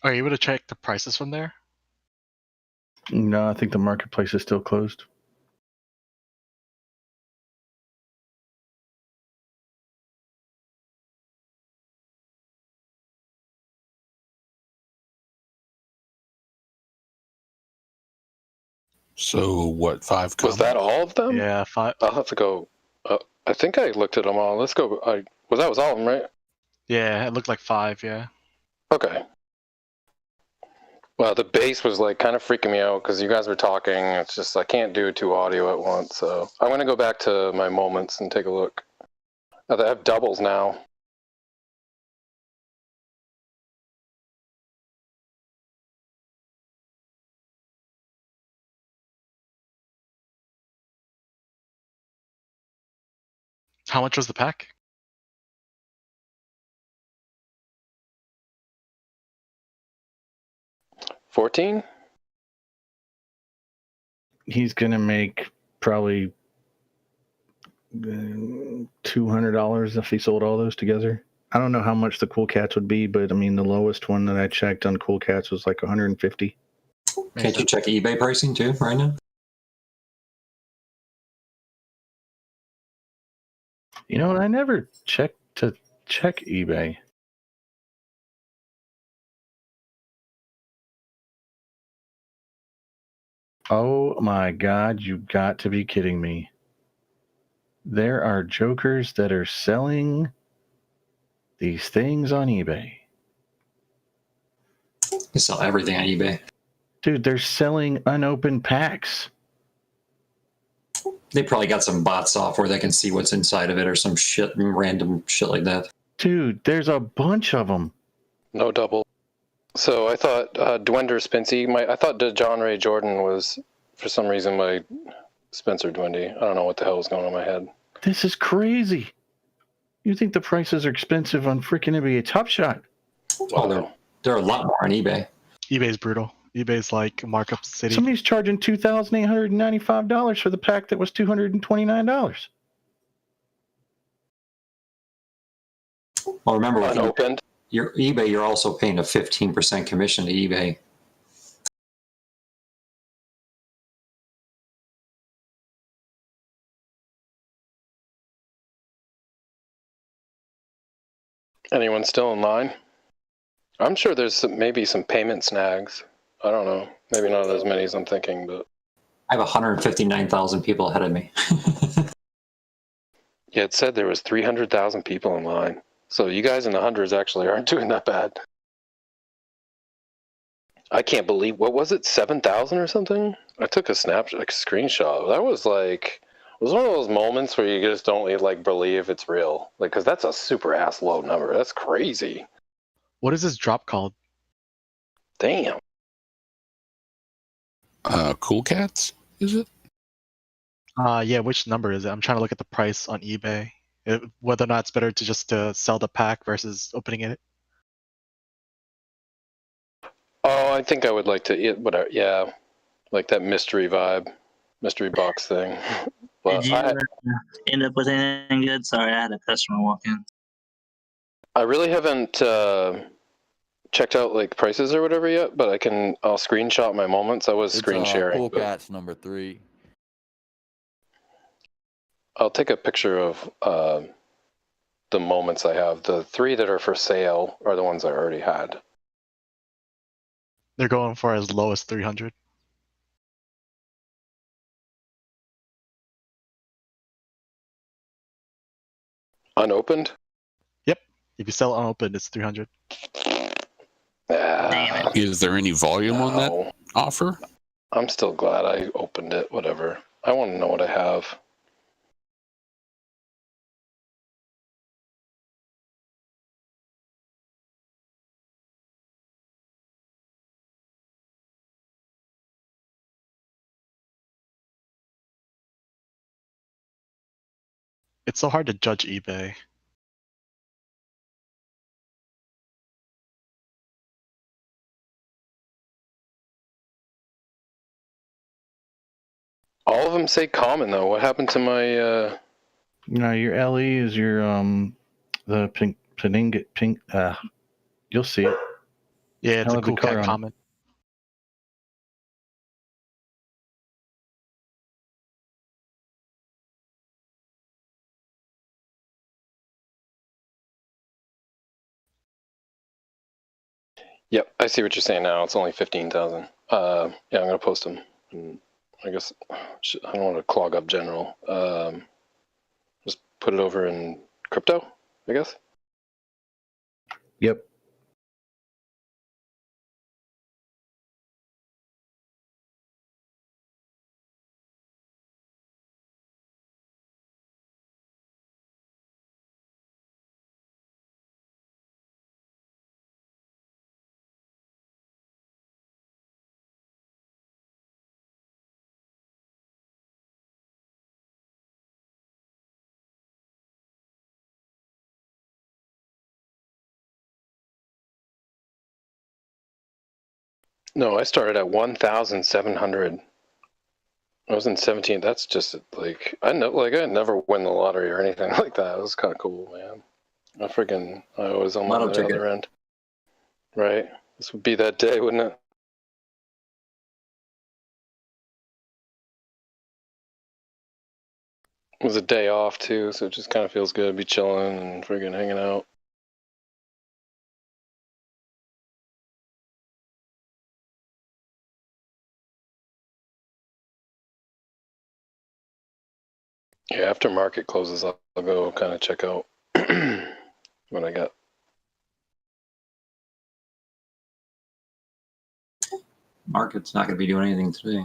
Are you able to check the prices from there? No, I think the marketplace is still closed. So what? 5 Was that all of them? Yeah, 5. I'll have to go. I think I looked at them all. Let's go. That was all of them, right? Yeah, it looked like 5. Yeah. Okay. Well, the bass was like kind of freaking me out because you guys were talking. It's just I can't do 2 audio at once. So I'm gonna go back to my moments and take a look. I have doubles now. How much was the pack? $14? He's gonna make probably $200 if he sold all those together. I don't know how much the Cool Cats would be, but I mean the lowest one that I checked on Cool Cats was like 150. Can't you check eBay pricing too right now? You know, I never check eBay. Oh my God, you've got to be kidding me. There are jokers that are selling these things on eBay. You sell everything on eBay. Dude, they're selling unopened packs. They probably got some bot software that can see what's inside of it or some shit, random shit like that. Dude, there's a bunch of them. No double. So I thought Dwender Spency, I thought John Ray Jordan was, for some reason, my Spencer Dwendy. I don't know what the hell was going on in my head. This is crazy. You think the prices are expensive on freaking NBA Top Shot? Oh, they're a lot more on eBay. eBay's brutal. eBay's like markup city. Somebody's charging $2,895 for the pack that was $229. Well, remember, with unopened. Your eBay, you're also paying a 15% commission to eBay. Anyone still in line? I'm sure there's maybe some payment snags. I don't know. Maybe not as many as I'm thinking, but I have 159,000 people ahead of me. yeah, it said there was 300,000 people in line. So you guys in the hundreds actually aren't doing that bad. I can't believe, what was it, 7,000 or something? I took a snapshot, like a screenshot. That was like, it was one of those moments where you just don't like believe it's real. Like, because that's a super ass low number. That's crazy. What is this drop called? Damn. Cool Cats, is it? Yeah, which number is it? I'm trying to look at the price on eBay. Whether or not it's better to just sell the pack versus opening it. Oh, I think I would like to, whatever, yeah. Like that mystery vibe, mystery box thing. But Did you end up with anything good? Sorry, I had a customer walk in. I really haven't checked out like prices or whatever yet, but I'll screenshot my moments. I was screen sharing. Cool but Cats number 3. I'll take a picture of the moments I have. The 3 that are for sale are the ones I already had. They're going for as low as 300. Unopened? Yep. If you sell unopened, it's 300. Is there any volume on that offer? I'm still glad I opened it. Whatever. I want to know what I have. It's so hard to judge eBay. All of them say common though. What happened to my? No, your LE is your the pink pink. You'll see it. Yeah, it's I'll a have the cool color cat on it. comment. Yep, I see what you're saying now. It's only 15,000. Yeah, I'm gonna post them. And I guess I don't want to clog up general. Just put it over in crypto, I guess. Yep. No, I started at 1,700. I was in 17. That's just like I never win the lottery or anything like that. It was kind of cool, man. I was on the other end. Right. This would be that day, wouldn't it? It was a day off too, so it just kind of feels good to be chilling and friggin' hanging out. Yeah, after market closes, I'll go kind of check out what I got. Market's not going to be doing anything today.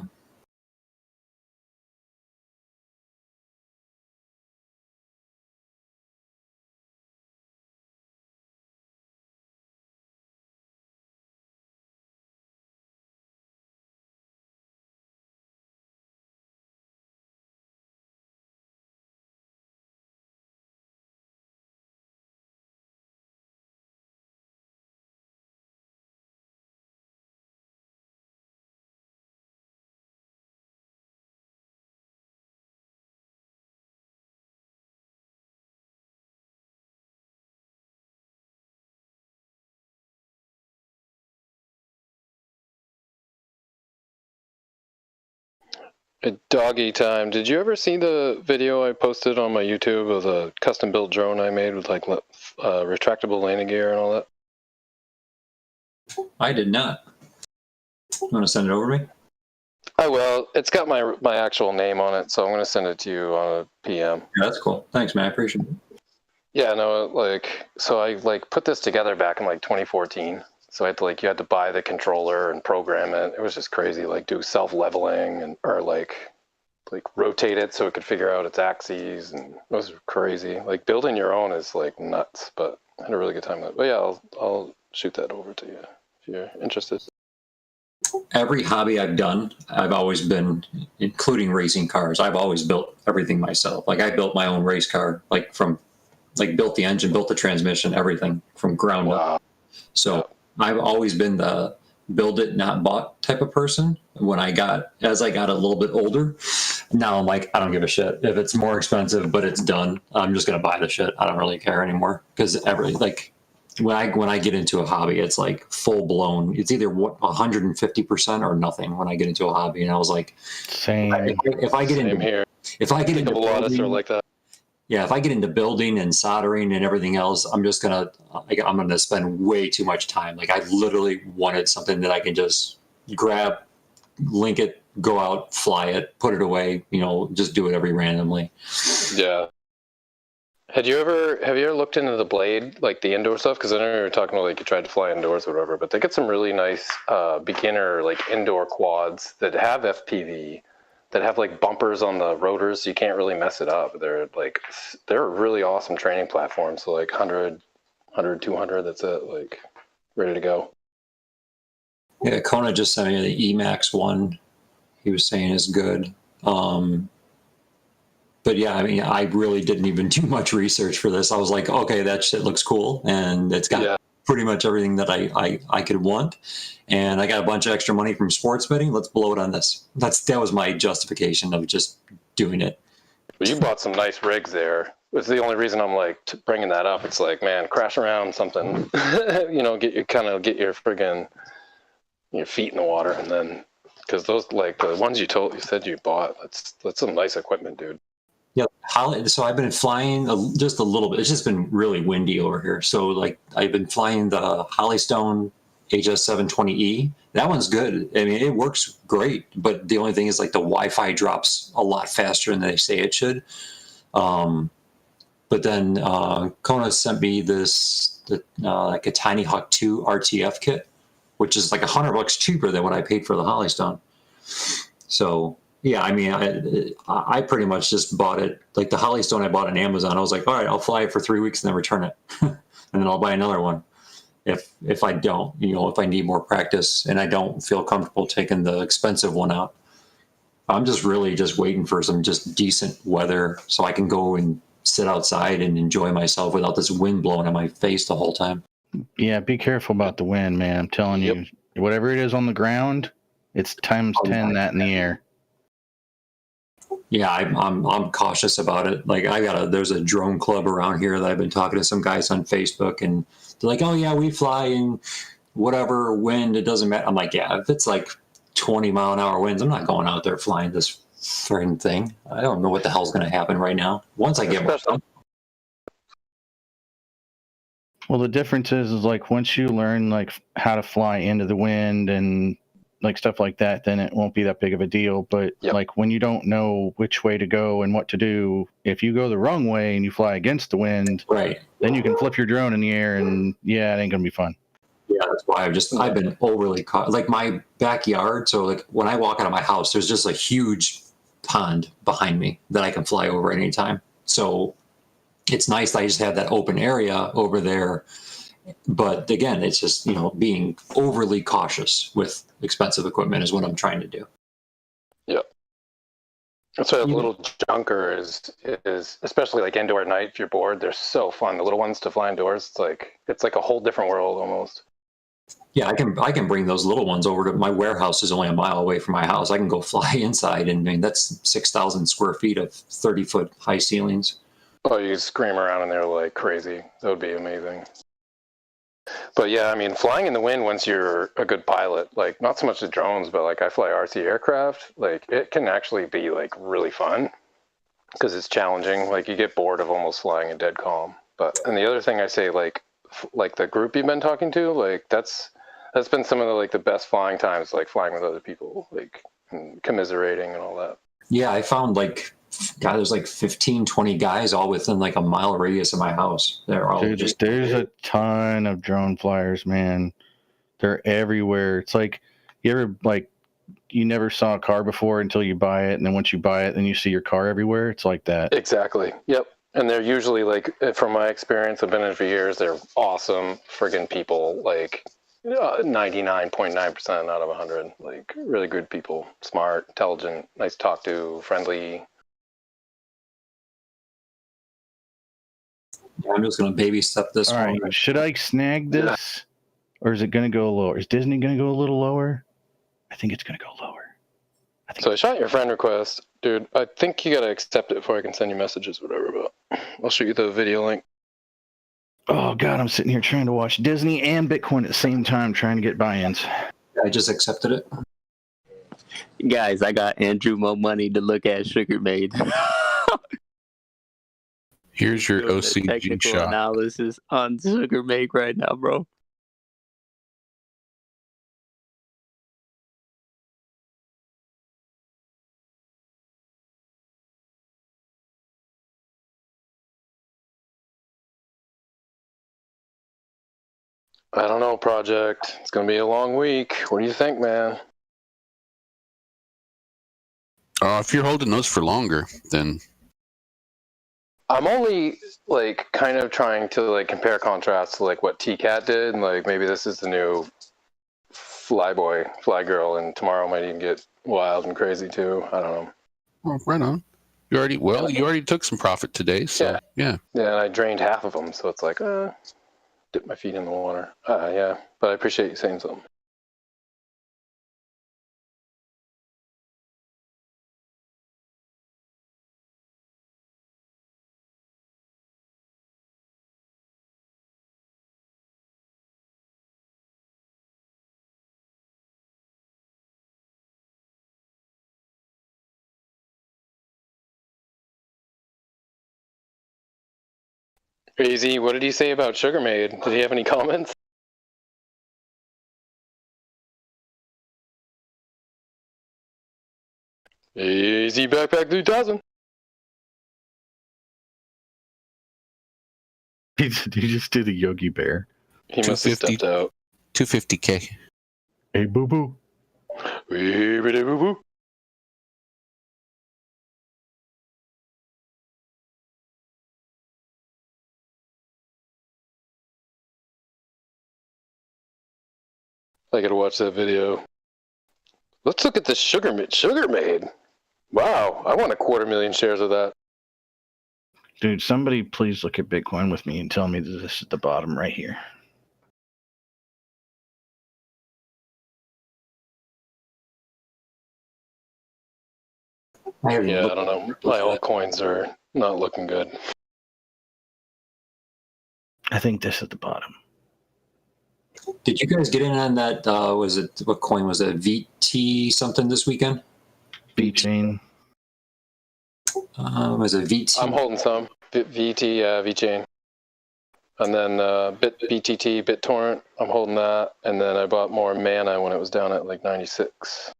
Doggy time. Did you ever see the video I posted on my YouTube of the custom built drone I made with like retractable landing gear and all that? I did not. You want to send it over to me? I will. It's got my actual name on it, so I'm going to send it to you on a PM. Yeah, that's cool. Thanks, man. I appreciate it. Yeah, no, so I put this together back in 2014. So I had you had to buy the controller and program it. It was just crazy, do self-leveling or rotate it so it could figure out its axes, and it was crazy. Building your own is nuts, but I had a really good time with it. But yeah, I'll shoot that over to you if you're interested. Every hobby I've done, I've always been, including racing cars, I've always built everything myself. I built my own race car, built the engine, built the transmission, everything from ground up. So I've always been the build it, not bought type of person. As I got a little bit older, now I'm like, I don't give a shit. If it's more expensive, but it's done, I'm just going to buy the shit. I don't really care anymore. Because when I get into a hobby, it's full blown. It's either 150% or nothing when I get into a hobby. And I was like, same. If I get into a lot of us are like that. Yeah, if I get into building and soldering and everything else, I'm gonna spend way too much time. I literally wanted something that I can just grab, link it, go out, fly it, put it away. Just do it every randomly. Yeah. Have you ever looked into the Blade, the indoor stuff? Because I know you were talking about you tried to fly indoors or whatever, but they get some really nice beginner indoor quads that have FPV, that have bumpers on the rotors, so you can't really mess it up. They're a really awesome training platform. So 100, 200, that's it, ready to go. Yeah, Kona just sent me the Emax one. He was saying is good. But yeah, I really didn't even do much research for this. I was like, okay, that shit looks cool, and it's got pretty much everything that I could want. And I got a bunch of extra money from sports betting. Let's blow it on this. That was my justification of just doing it. Well, you bought some nice rigs there. It's the only reason I'm bringing that up. It's man, crash around something, get your friggin' your feet in the water, and then because those the ones you said you bought, that's some nice equipment, dude. Yeah, so I've been flying just a little bit. It's just been really windy over here. So I've been flying the Hollystone HS720E. That one's good. It works great, but the only thing is the Wi-Fi drops a lot faster than they say it should. But then Kona sent me a Tiny Hawk 2 RTF kit, which is $100 cheaper than what I paid for the Hollystone. So yeah, I pretty much just bought it. The Hollystone I bought on Amazon. I was like, all right, I'll fly it for 3 weeks and then return it, and then I'll buy another one. If I don't, if I need more practice and I don't feel comfortable taking the expensive one out, I'm just really just waiting for some just decent weather so I can go and sit outside and enjoy myself without this wind blowing in my face the whole time. Yeah, be careful about the wind, man. I'm telling you, whatever it is on the ground, it's times 10 that in the air. Yeah, I'm cautious about it. There's a drone club around here that I've been talking to some guys on Facebook, and they're like, oh yeah, we fly in whatever wind, it doesn't matter. I'm like, yeah, if it's 20 mile an hour winds, I'm not going out there flying this certain thing. I don't know what the hell's going to happen right now. Once I get one. Well, the difference is like once you learn like how to fly into the wind and like stuff like that, then it won't be that big of a deal. But like when you don't know which way to go and what to do, if you go the wrong way and you fly against the wind, right, then you can flip your drone in the air and yeah, it ain't gonna be fun. Yeah, that's why I've been overly caught. Like my backyard, so like when I walk out of my house, there's just a huge pond behind me that I can fly over anytime. So it's nice that I just have that open area over there. But again, it's just, being overly cautious with expensive equipment is what I'm trying to do. Yep. That's why a little junker is especially like indoor at night. If you're bored, they're so fun. The little ones to fly indoors, it's like a whole different world almost. Yeah, I can bring those little ones over to my warehouse. Is only a mile away from my house. I can go fly inside, and I mean that's 6,000 square feet of 30-foot high ceilings. Oh, you scream around in there like crazy. That would be amazing. But yeah, I mean, flying in the wind once you're a good pilot, like not so much the drones, but like I fly RC aircraft, like it can actually be like really fun because it's challenging. Like you get bored of almost flying in dead calm. And the other thing I say, like the group you've been talking to, like that's been some of the like the best flying times, like flying with other people, like and commiserating and all that. Yeah, I found there's like 15, 20 guys all within like a mile radius of my house. They're all Dude, there's a ton of drone flyers, man. They're everywhere. It's like you never saw a car before until you buy it, and then once you buy it, then you see your car everywhere. It's like that. Exactly. Yep. And they're usually like, from my experience, I've been in it for years. They're awesome friggin' people. Like 99.9% out of 100. Like really good people, smart, intelligent, nice to talk to, friendly. I'm just going to baby step this All one. right, should I snag this, or is it going to go lower? Is Disney going to go a little lower? I think it's going to go lower. So I shot your friend request, dude. I think you got to accept it before I can send you messages, whatever. But I'll shoot you the video link. Oh God, I'm sitting here trying to watch Disney and Bitcoin at the same time, trying to get buy-ins. I just accepted it. Guys, I got Andrew more money to look at Sugar Made. Here's your Doing the OCG technical shot. analysis on Sugar Make right now, bro. I don't know, Project. It's going to be a long week. What do you think, man? If you're holding those for longer, then I'm only like kind of trying to like compare contrast to like what TCAT did, and like maybe this is the new fly girl, and tomorrow might even get wild and crazy too. I don't know. Oh, right on. You already took some profit today, so yeah. Yeah, and I drained half of them, so it's like, dip my feet in the water. Yeah, but I appreciate you saying something. Easy, what did he say about Sugar Made? Did he have any comments? Easy Backpack 3000. Did you just do the Yogi Bear? He must have stepped out. 250K. Hey, boo boo. Hey, boo boo. I gotta watch that video. Let's look at this Sugar Made. Wow, I want 250,000 shares of that. Dude, somebody please look at Bitcoin with me and tell me that this is the bottom right here. Yeah, I don't know. My altcoins are not looking good. I think this is the bottom. Did you guys get in on that? What coin was it? VT something this weekend? VChain. Is it VT? I'm holding some VT, VChain, and then BTT, BitTorrent. I'm holding that, and then I bought more Mana when it was down at like 96.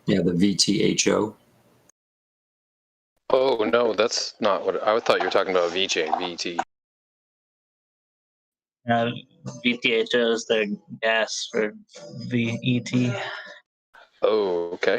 Yeah, the VTHO. Oh no, that's not what I thought you were talking about. VChain, VT. VTHO is the gas for VET. Oh, okay.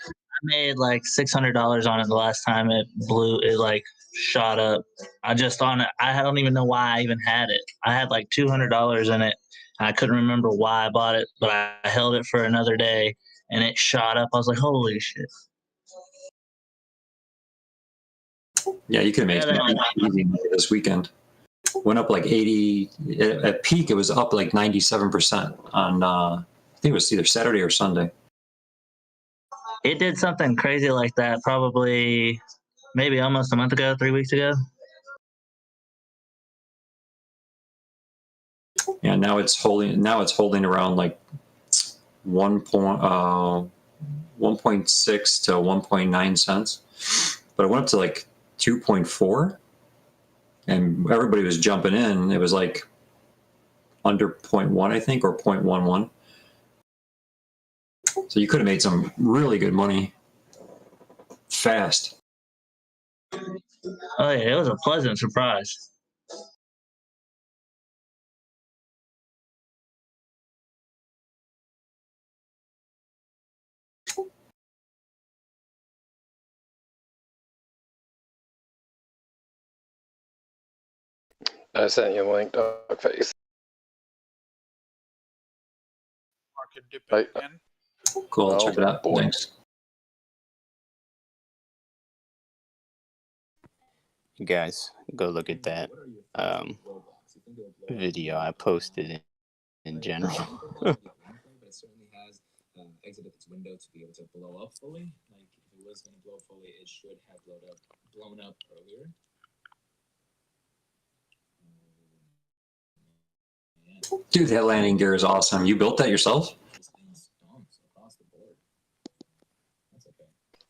I made like $600 on it the last time it blew. It like shot up. I just on it. I don't even know why I even had it. I had like $200 in it. I couldn't remember why I bought it, but I held it for another day, and it shot up. I was like, "Holy shit!" Yeah, you could make some easy money this weekend. Went up like 80. At peak, it was up like 97% on, I think it was either Saturday or Sunday. It did something crazy like that probably maybe almost a month ago, 3 weeks ago. Yeah, now it's holding around like 1.6 to 1.9 cents. But it went up to like 2.4, and everybody was jumping in. It was like under 0.1, I think, or 0.11. So you could have made some really good money fast. Oh yeah, it was a pleasant surprise. I sent you a link, Dogface. Cool, I'll check it out. Thanks. You guys, go look at that video I posted in general. But it certainly has exited its window to be able to blow up fully. Like if it was going to blow fully, it should have blown up earlier. Dude, that landing gear is awesome. You built that yourself?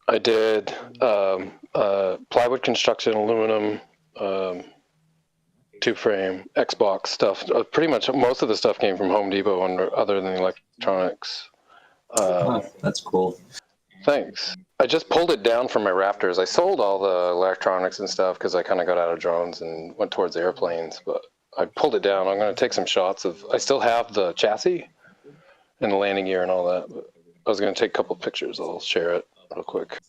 I did plywood construction, aluminum, tube frame, Xbox stuff. Pretty much most of the stuff came from Home Depot, other than electronics. That's cool. Thanks. I just pulled it down from my Raptors. I sold all the electronics and stuff because I kind of got out of drones and went towards airplanes, but I pulled it down. I'm going to take some shots of. I still have the chassis and the landing gear and all that, but I was going to take a couple pictures. I'll share it real quick.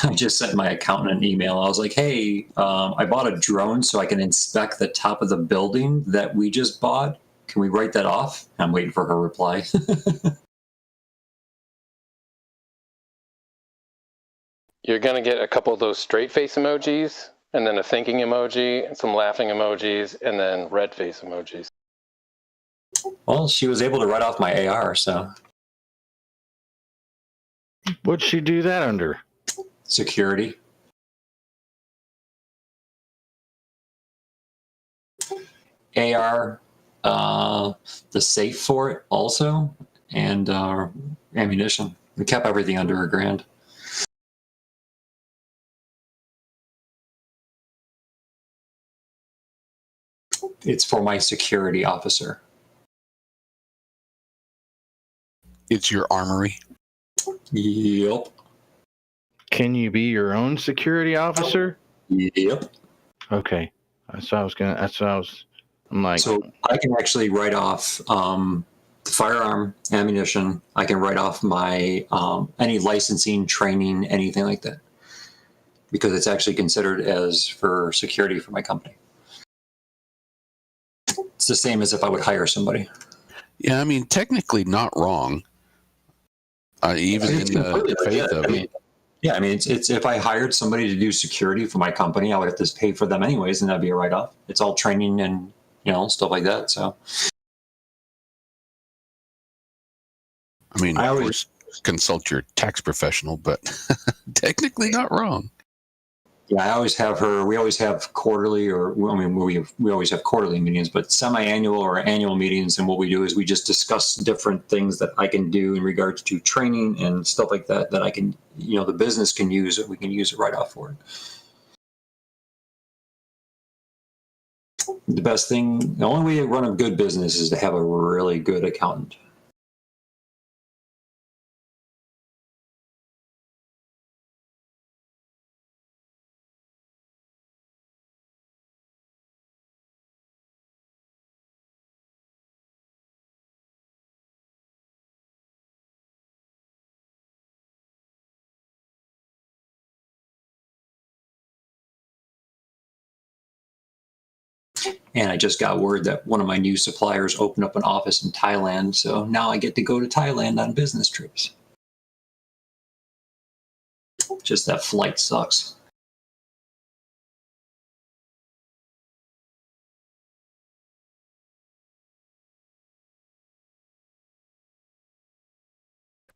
I just sent my accountant an email. I was like, hey, I bought a drone so I can inspect the top of the building that we just bought. Can we write that off? I'm waiting for her reply. You're going to get a couple of those straight face emojis, and then a thinking emoji, and some laughing emojis, and then red face emojis. Well, she was able to write off my AR, so. What'd she do that under? Security. AR, the safe for it also, and ammunition. We kept everything under $1,000. It's for my security officer. It's your armory. Yep. Can you be your own security officer? Yep. Okay. That's what I was gonna. That's what I was. I'm like. So I can actually write off the firearm, ammunition. I can write off my any licensing, training, anything like that, because it's actually considered as for security for my company. It's the same as if I would hire somebody. Yeah, I mean, technically not wrong. Even in the faith of it. Yeah, I mean, it's if I hired somebody to do security for my company, I would have to pay for them anyways, and that'd be a write-off. It's all training and stuff like that. So, I mean, of course, consult your tax professional, but technically not wrong. Yeah, I always have her. We always have quarterly, or I mean, we always have quarterly meetings, but semi-annual or annual meetings. And what we do is we just discuss different things that I can do in regards to training and stuff like that I can, the business can use it. We can use it right off for it. The best thing, the only way to run a good business is to have a really good accountant. And I just got word that one of my new suppliers opened up an office in Thailand. So now I get to go to Thailand on business trips. Just that flight sucks.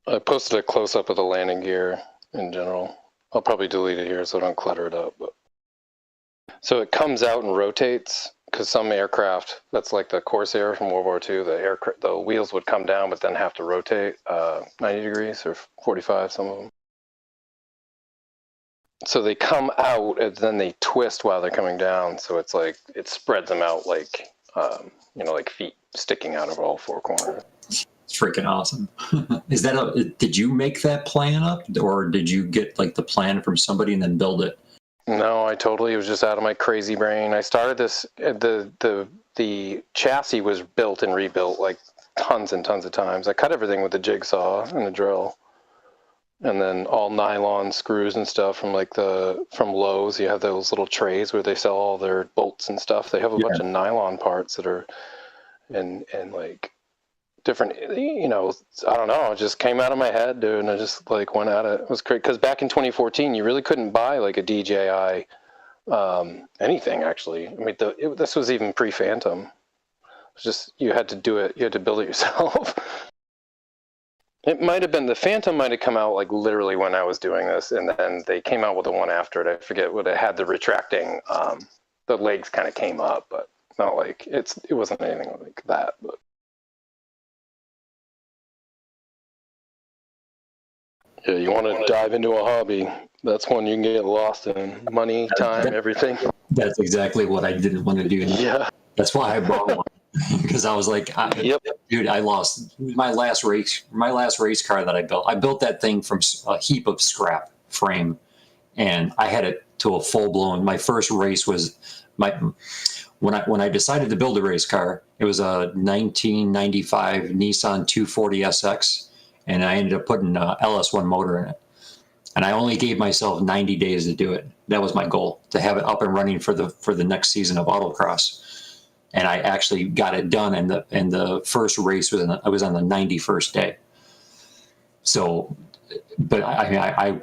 I posted a close-up of the landing gear in general. I'll probably delete it here so I don't clutter it up. But... So it comes out and rotates, because some aircraft, that's like the Corsair from World War II, the wheels would come down but then have to rotate 90 degrees or 45, some of them. So they come out and then they twist while they're coming down. So it's like, it spreads them out like, like feet sticking out of all four corners. It's freaking awesome. Is that did you make that plan up, or did you get like the plan from somebody and then build it? No, it was just out of my crazy brain. I started this, the chassis was built and rebuilt like tons and tons of times. I cut everything with the jigsaw and the drill. And then all nylon screws and stuff from Lowe's. You have those little trays where they sell all their bolts and stuff. They have a bunch of nylon parts that are and like different, I don't know, it just came out of my head, dude, and I just like went at it. It was great because back in 2014, you really couldn't buy like a DJI anything actually. I mean, this was even pre-Phantom. It's just you had to do it. You had to build it yourself. It might have been the Phantom might have come out like literally when I was doing this, and then they came out with the one after it. I forget what it had. The retracting, the legs kind of came up, but not like it wasn't anything like that. But yeah, you want to dive into a hobby? That's one you can get lost in. Money, time, everything. That's exactly what I didn't want to do. Yeah, that's why I bought one. Because I was like, dude, I lost my last race car that I built. I built that thing from a heap of scrap frame, and I had it to a full blown. My first race was when I decided to build a race car. It was a 1995 Nissan 240 SX, and I ended up putting a LS1 motor in it. And I only gave myself 90 days to do it. That was my goal, to have it up and running for the next season of autocross. And I actually got it done, and the first race I was on the 91st day. So, but I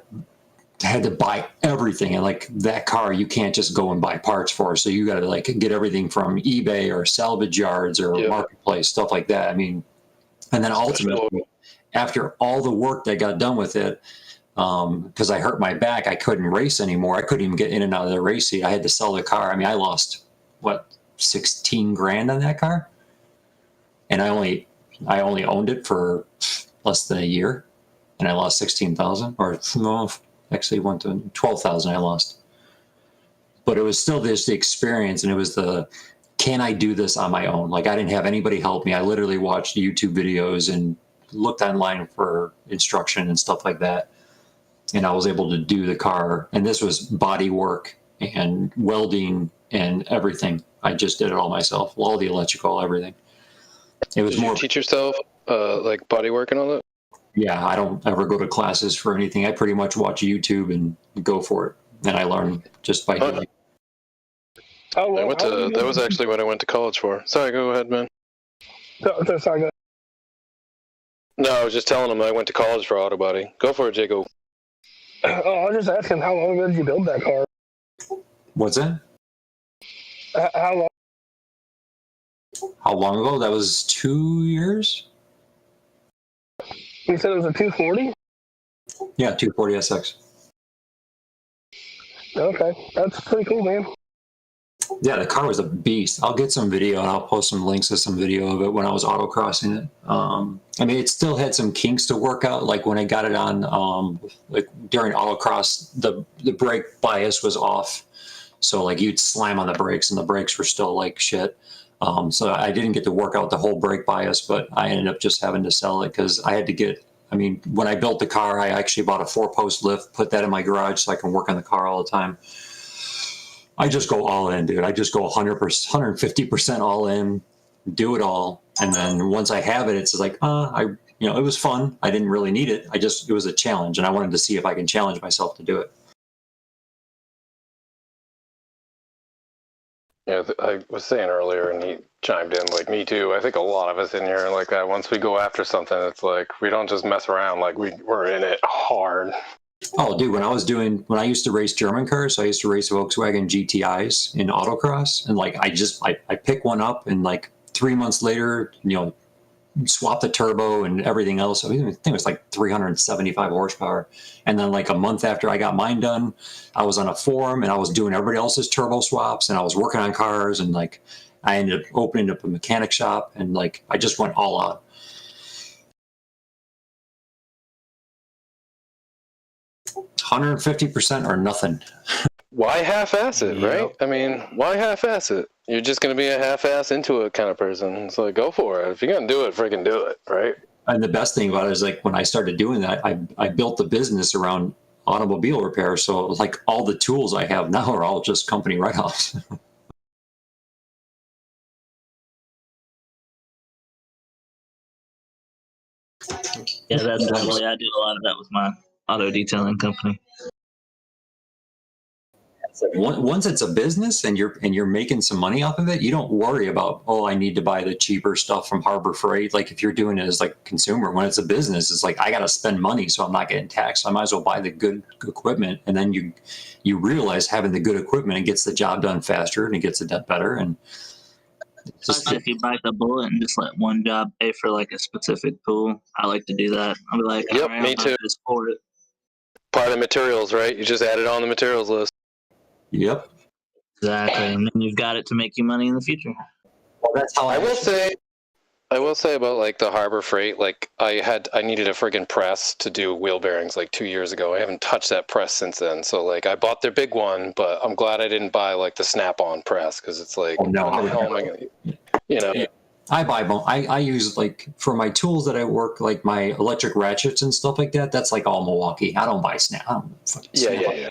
had to buy everything, and like that car, you can't just go and buy parts for. So you got to like get everything from eBay or salvage yards or marketplace, stuff like that. I mean, and then ultimately, after all the work that got done with it, because I hurt my back, I couldn't race anymore. I couldn't even get in and out of the race seat. I had to sell the car. I mean, I lost 16 grand on that car, and I only owned it for less than a year, and I lost 16,000, or no, actually went to 12,000 I lost. But it was still the experience, and it was can I do this on my own? Like, I didn't have anybody help me. I literally watched YouTube videos and looked online for instruction and stuff like that, and I was able to do the car. And this was body work and welding and everything. I just did it all myself, all the electrical, everything. It was Did you teach yourself like body work and all that? Yeah, I don't ever go to classes for anything. I pretty much watch YouTube and go for it, and I learn just by doing it. That was actually what I went to college for. Sorry, go ahead, man. Sorry, go. No, I was just telling him I went to college for auto body. Go for it, Jacob. Oh, I was just asking, how long ago did you build that car? What's that? How long? How long ago? That was 2 years. You said it was a 240? Yeah, 240 SX. Okay, that's pretty cool, man. Yeah, the car was a beast. I'll get some video and I'll post some links to some video of it when I was autocrossing it. I mean, it still had some kinks to work out. Like when I got it on, like during autocross, the brake bias was off. So like you'd slam on the brakes and the brakes were still like shit. So I didn't get to work out the whole brake bias, but I ended up just having to sell it because I had to get, I mean, when I built the car, I actually bought a 4-post lift, put that in my garage so I can work on the car all the time. I just go all in, dude. I just go 100%, 150% all in, do it all. And then once I have it, it's like, it was fun. I didn't really need it. It was a challenge and I wanted to see if I can challenge myself to do it. Yeah, I was saying earlier, and he chimed in, like, me too. I think a lot of us in here are like that. Once we go after something, it's like, we don't just mess around. Like, we're in it hard. Oh, dude, when I used to race German cars, I used to race Volkswagen GTIs in autocross. And like, I pick one up and like 3 months later, swap the turbo and everything else. I think it was like 375 horsepower. And then like a month after I got mine done, I was on a forum and I was doing everybody else's turbo swaps and I was working on cars and like I ended up opening up a mechanic shop and like I just went all out. $150% or nothing. Why half-ass it, right? I mean, why half-ass it? You're just going to be a half-ass into it kind of person. So go for it. If you're going to do it, freaking do it, right? And the best thing about it is like when I started doing that, I built the business around automobile repair. So like all the tools I have now are all just company write-offs. Yeah, that's definitely, I do a lot of that with my auto detailing company. Once it's a business and you're making some money off of it, you don't worry about, I need to buy the cheaper stuff from Harbor Freight. Like if you're doing it as like a consumer, when it's a business, it's like I got to spend money, so I'm not getting taxed. I might as well buy the good equipment, and then you realize having the good equipment, it gets the job done faster and it gets it done better. And Especially if you bite the bullet and just let one job pay for like a specific tool. I like to do that. I'll be like, yep, right, me too. Just for it. Part of the materials, right? You just add it on the materials list. Yep. Exactly. And then you've got it to make you money in the future. Well, that's how I will say about like the Harbor Freight, like I needed a friggin' press to do wheel bearings like 2 years ago. I haven't touched that press since then. So like I bought their big one, but I'm glad I didn't buy like the snap-on press because it's like, I buy them. I use like for my tools that I work, like my electric ratchets and stuff like that. That's like all Milwaukee. I don't buy Snap. Yeah.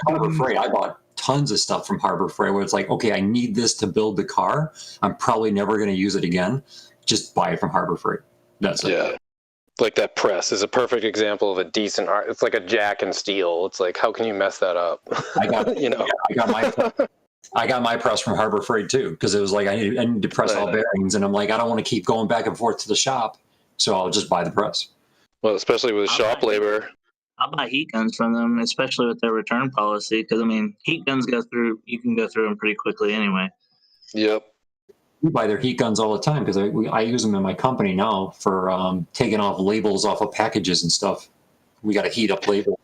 Harbor Freight. I bought tons of stuff from Harbor Freight where it's like, okay, I need this to build the car. I'm probably never going to use it again. Just buy it from Harbor Freight. That's it. Yeah. Like that press is a perfect example of a decent art. It's like a jack and steel. It's like, how can you mess that up? I got my press from Harbor Freight too, because it was like I need to press all bearings, and I'm like, I don't want to keep going back and forth to the shop, so I'll just buy the press. Well, especially with shop labor. I'll buy heat guns from them, especially with their return policy, because I mean, heat guns you can go through them pretty quickly anyway. Yep. We buy their heat guns all the time because I use them in my company now for taking off labels off of packages and stuff. We got to heat up labels.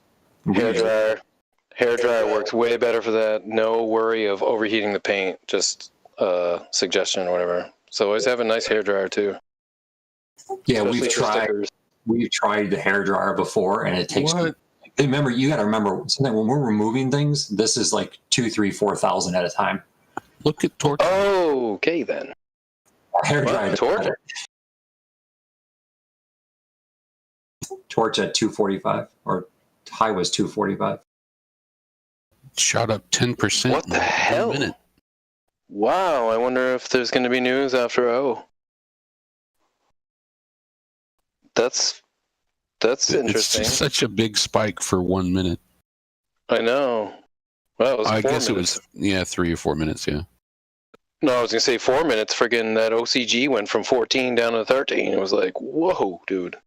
Hair dryer works way better for that. No worry of overheating the paint. Just suggestion or whatever. So always have a nice hair dryer too. Yeah, Especially we've tried the hair dryer before, and it takes. Remember, you got to remember something. When we're removing things, this is like 2,000, 3,000, 4,000 at a time. Look at Torch. Oh, okay then. Hair dryer. Torch. Torch at 245, or high was 245. Shot up 10%. What the hell? Minute. Wow, I wonder if there's going to be news after That's interesting. It's just such a big spike for 1 minute. I know. Well, it was I 4 guess minutes. It was 3 or 4 minutes. Yeah. No, I was gonna say 4 minutes. Friggin' that OCG went from 14 down to 13. It was like, whoa, dude.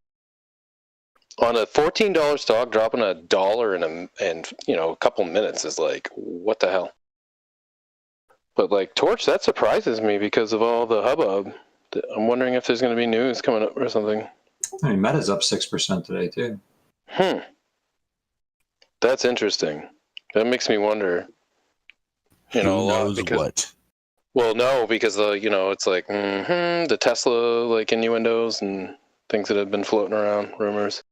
On a $14 stock, dropping $1 in a couple minutes is like, what the hell? But like Torch, that surprises me because of all the hubbub. I'm wondering if there's gonna be news coming up or something. I mean, Meta's up 6% today too. That's interesting. That makes me wonder. You know, Who a lot knows because. what? Well, no, because it's like the Tesla like innuendos and things that have been floating around, rumors.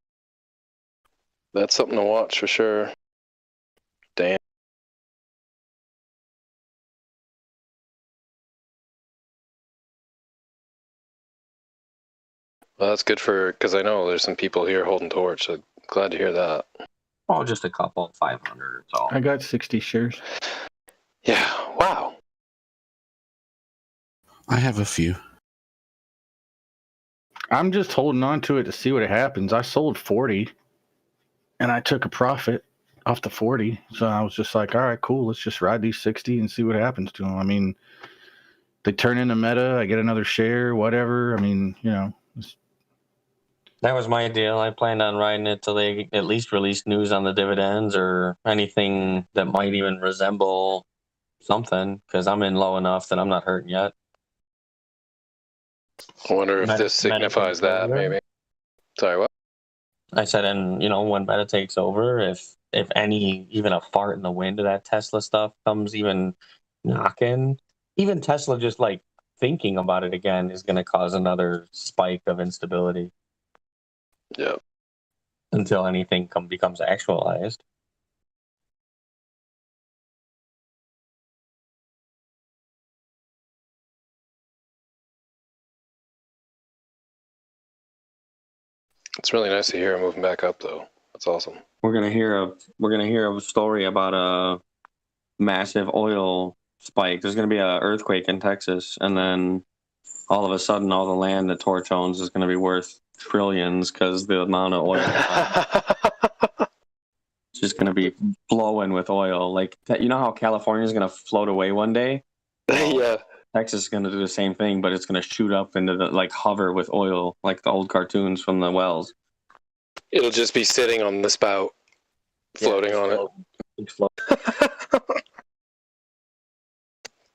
That's something to watch for sure. Damn. Well, that's good because I know there's some people here holding torch. So glad to hear that. Oh, just a couple, 500. So I got 60 shares. Yeah. Wow. I have a few. I'm just holding on to it to see what happens. I sold 40, and I took a profit off the 40. So I was just like, all right, cool. Let's just ride these 60 and see what happens to them. I mean, they turn into Meta. I get another share, whatever. I mean, that was my deal. I planned on riding it till they at least release news on the dividends or anything that might even resemble something, because I'm in low enough that I'm not hurting yet. I wonder if this signifies that, maybe. Sorry, what? I said, and when Meta takes over, if even a fart in the wind of that Tesla stuff comes even knocking, even Tesla just like thinking about it again is going to cause another spike of instability. Yeah. Until anything becomes actualized. It's really nice to hear it moving back up, though. That's awesome. We're gonna hear a story about a massive oil spike. There's gonna be an earthquake in Texas, and then all of a sudden, all the land that Torch owns is gonna be worth trillions because the amount of oil. It's just gonna be flowing with oil. Like that. You know how California is gonna float away one day? Yeah. Texas is gonna do the same thing, but it's gonna shoot up into the hover with oil, like the old cartoons from the wells. It'll just be sitting on the spout, floating on it.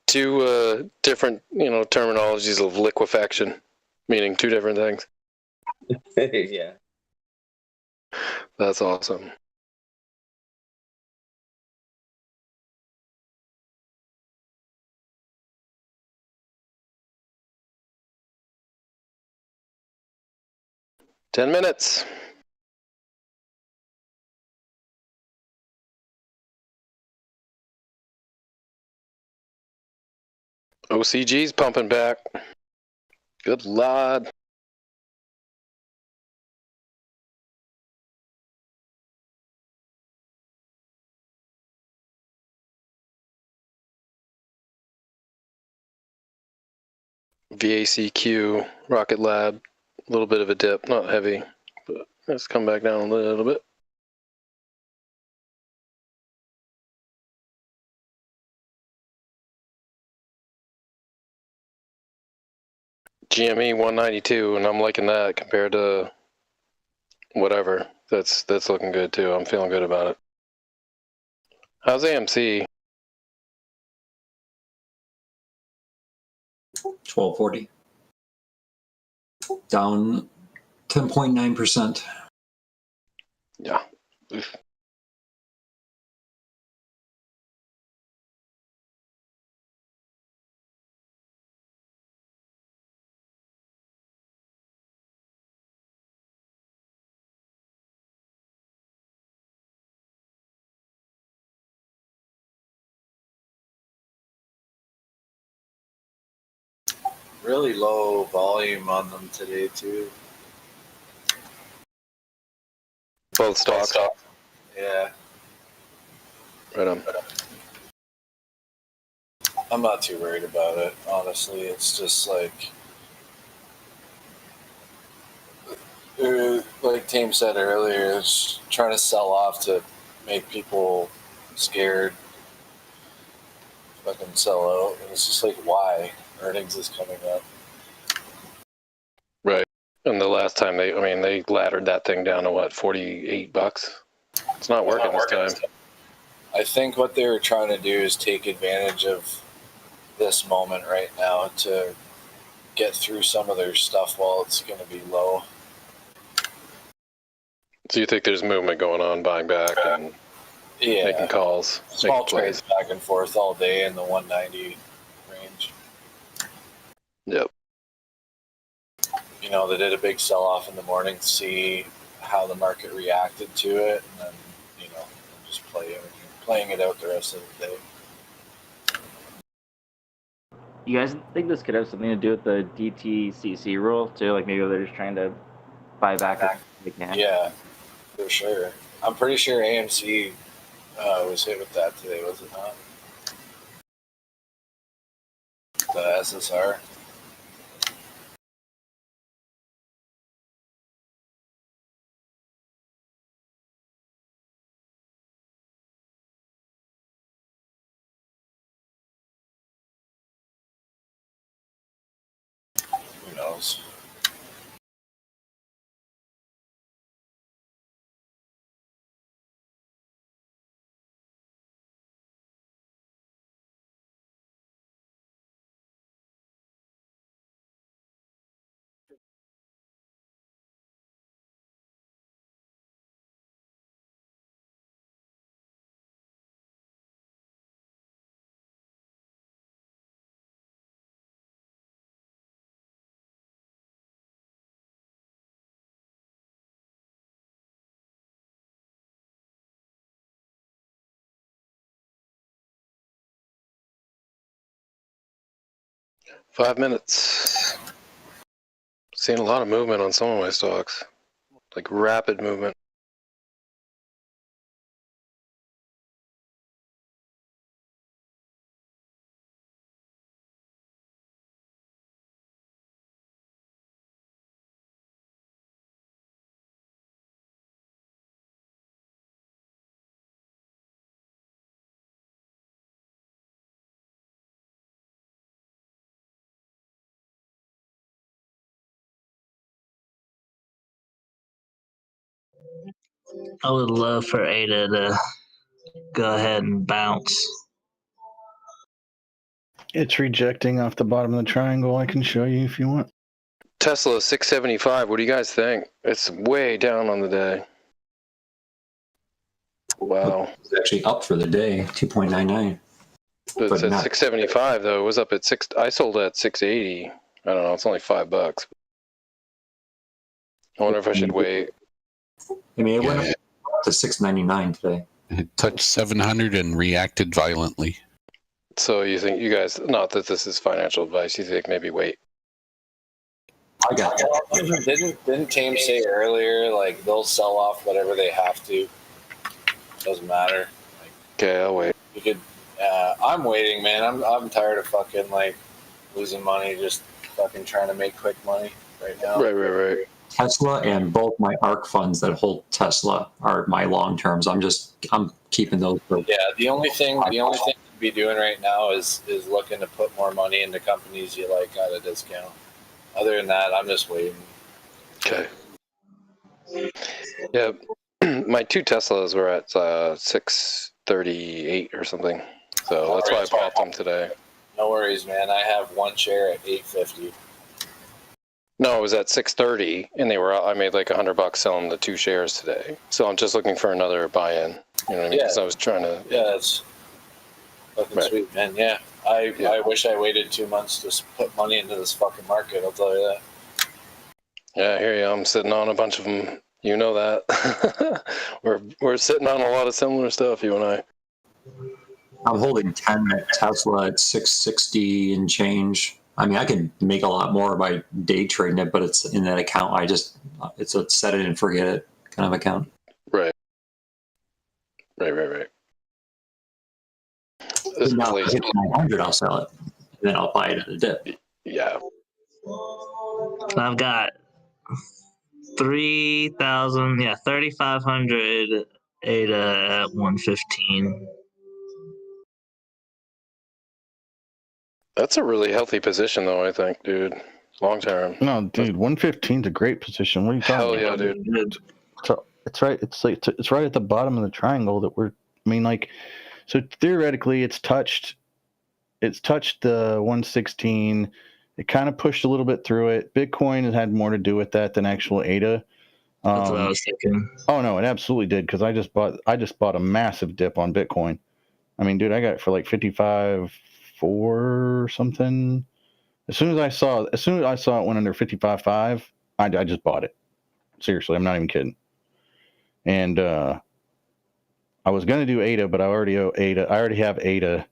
Two different, terminologies of liquefaction, meaning two different things. Yeah. That's awesome. $10 minutes. OCG's pumping back. Good lord. VACQ, Rocket Lab, a little bit of a dip, not heavy, but let's come back down a little bit. GME 192, and I'm liking that compared to whatever. That's looking good too. I'm feeling good about it. How's AMC? 1240. Down 10.9%. Yeah. Oof. Really low volume on them today too. Both stocks. Yeah. Right on. I'm not too worried about it, honestly. It's just like Tame said earlier, it's trying to sell off to make people scared, fucking sell out. And it's just like, why? Earnings is coming up. Right. And the last time they laddered that thing down to what, $48? It's not working this time. I think what they were trying to do is take advantage of this moment right now to get through some of their stuff while it's going to be low. So you think there's movement going on, buying back? And Yeah. making calls, Small making plays. trades back and forth all day in the 190 range. Yep. You know, they did a big sell-off in the morning to see how the market reacted to it, and then, you know, just playing it out the rest of the day. You guys think this could have something to do with the DTCC rule too? Like maybe they're just trying to buy back as they can. Yeah, for sure. I'm pretty sure AMC was hit with that today, was it not? The SSR. Who knows? Five minutes. Seeing a lot of movement on some of my stocks, like rapid movement. I would love for Ada to go ahead and bounce. It's rejecting off the bottom of the triangle. I can show you if you want. Tesla 675. What do you guys think? It's way down on the day. Wow. It's actually up for the day, 2.99. But it's at 675 though. It was up at six. I sold it at 680. I don't know. It's only $5. I wonder if I should wait. I mean, it went up to 699 today. It touched 700 and reacted violently. So you think you guys? Not that this is financial advice. You think maybe wait? I got that. Didn't Tame say earlier, like, they'll sell off whatever they have to? Doesn't matter. Okay, I'll wait. You could. I'm waiting, man. I'm tired of fucking like losing money, just fucking trying to make quick money right now. Right. Tesla and both my ARK funds that hold Tesla are my long terms. I'm keeping those. Yeah, the only thing to be doing right now is looking to put more money into companies you like at a discount. Other than that, I'm just waiting. Okay. Yeah, my two Teslas were at 638 or something. So that's why I bought them today. No worries, man. I have one share at 850. No, it was at 630, and I made like $100 selling the two shares today. So I'm just looking for another buy-in. You know what I mean? Because I was trying to. Yeah, that's fucking sweet, man. Yeah, I wish I waited 2 months to put money into this fucking market. I'll tell you that. Yeah, here you are. I'm sitting on a bunch of them. You know that. we're sitting on a lot of similar stuff, you and I. I'm holding 10 at Tesla at 660 and change. I mean, I can make a lot more by day trading it, but it's in that account. It's a set it and forget it kind of account. Right. Now, if I hit 900, I'll sell it. And then I'll buy it at a dip. Yeah. I've got 3,500 ADA at 115. That's a really healthy position, though, I think, dude. Long term. No, dude, 115 is a great position. What are you talking about? Hell yeah, dude. So it's right. It's right at the bottom of the triangle that we're. I mean, like, so theoretically, it's touched the 116. It kind of pushed a little bit through it. Bitcoin has had more to do with that than actual ADA. That's what I was thinking. Oh no, it absolutely did because I just bought a massive dip on Bitcoin. I mean, dude, I got it for like 55.4 or something. As soon as I saw it went under 55.5, I just bought it. Seriously, I'm not even kidding. And I was gonna do ADA, but I already owe ADA. I already have ADA.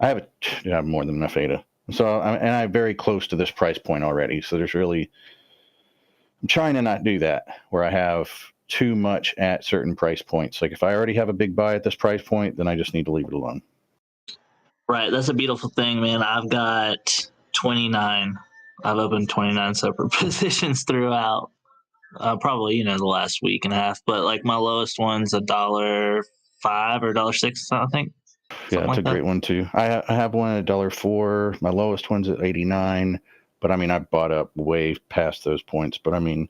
I have more than enough ADA. So I'm very close to this price point already. So I'm trying to not do that where I have too much at certain price points. Like if I already have a big buy at this price point, then I just need to leave it alone. Right, that's a beautiful thing, man. I've got 29. I've opened 29 separate positions throughout probably the last week and a half. But like my lowest one's $1.05 or $1.06, I think. Yeah, that's a great one too. I have one at $1.04. My lowest one's at 89. But I mean, I bought up way past those points. But I mean,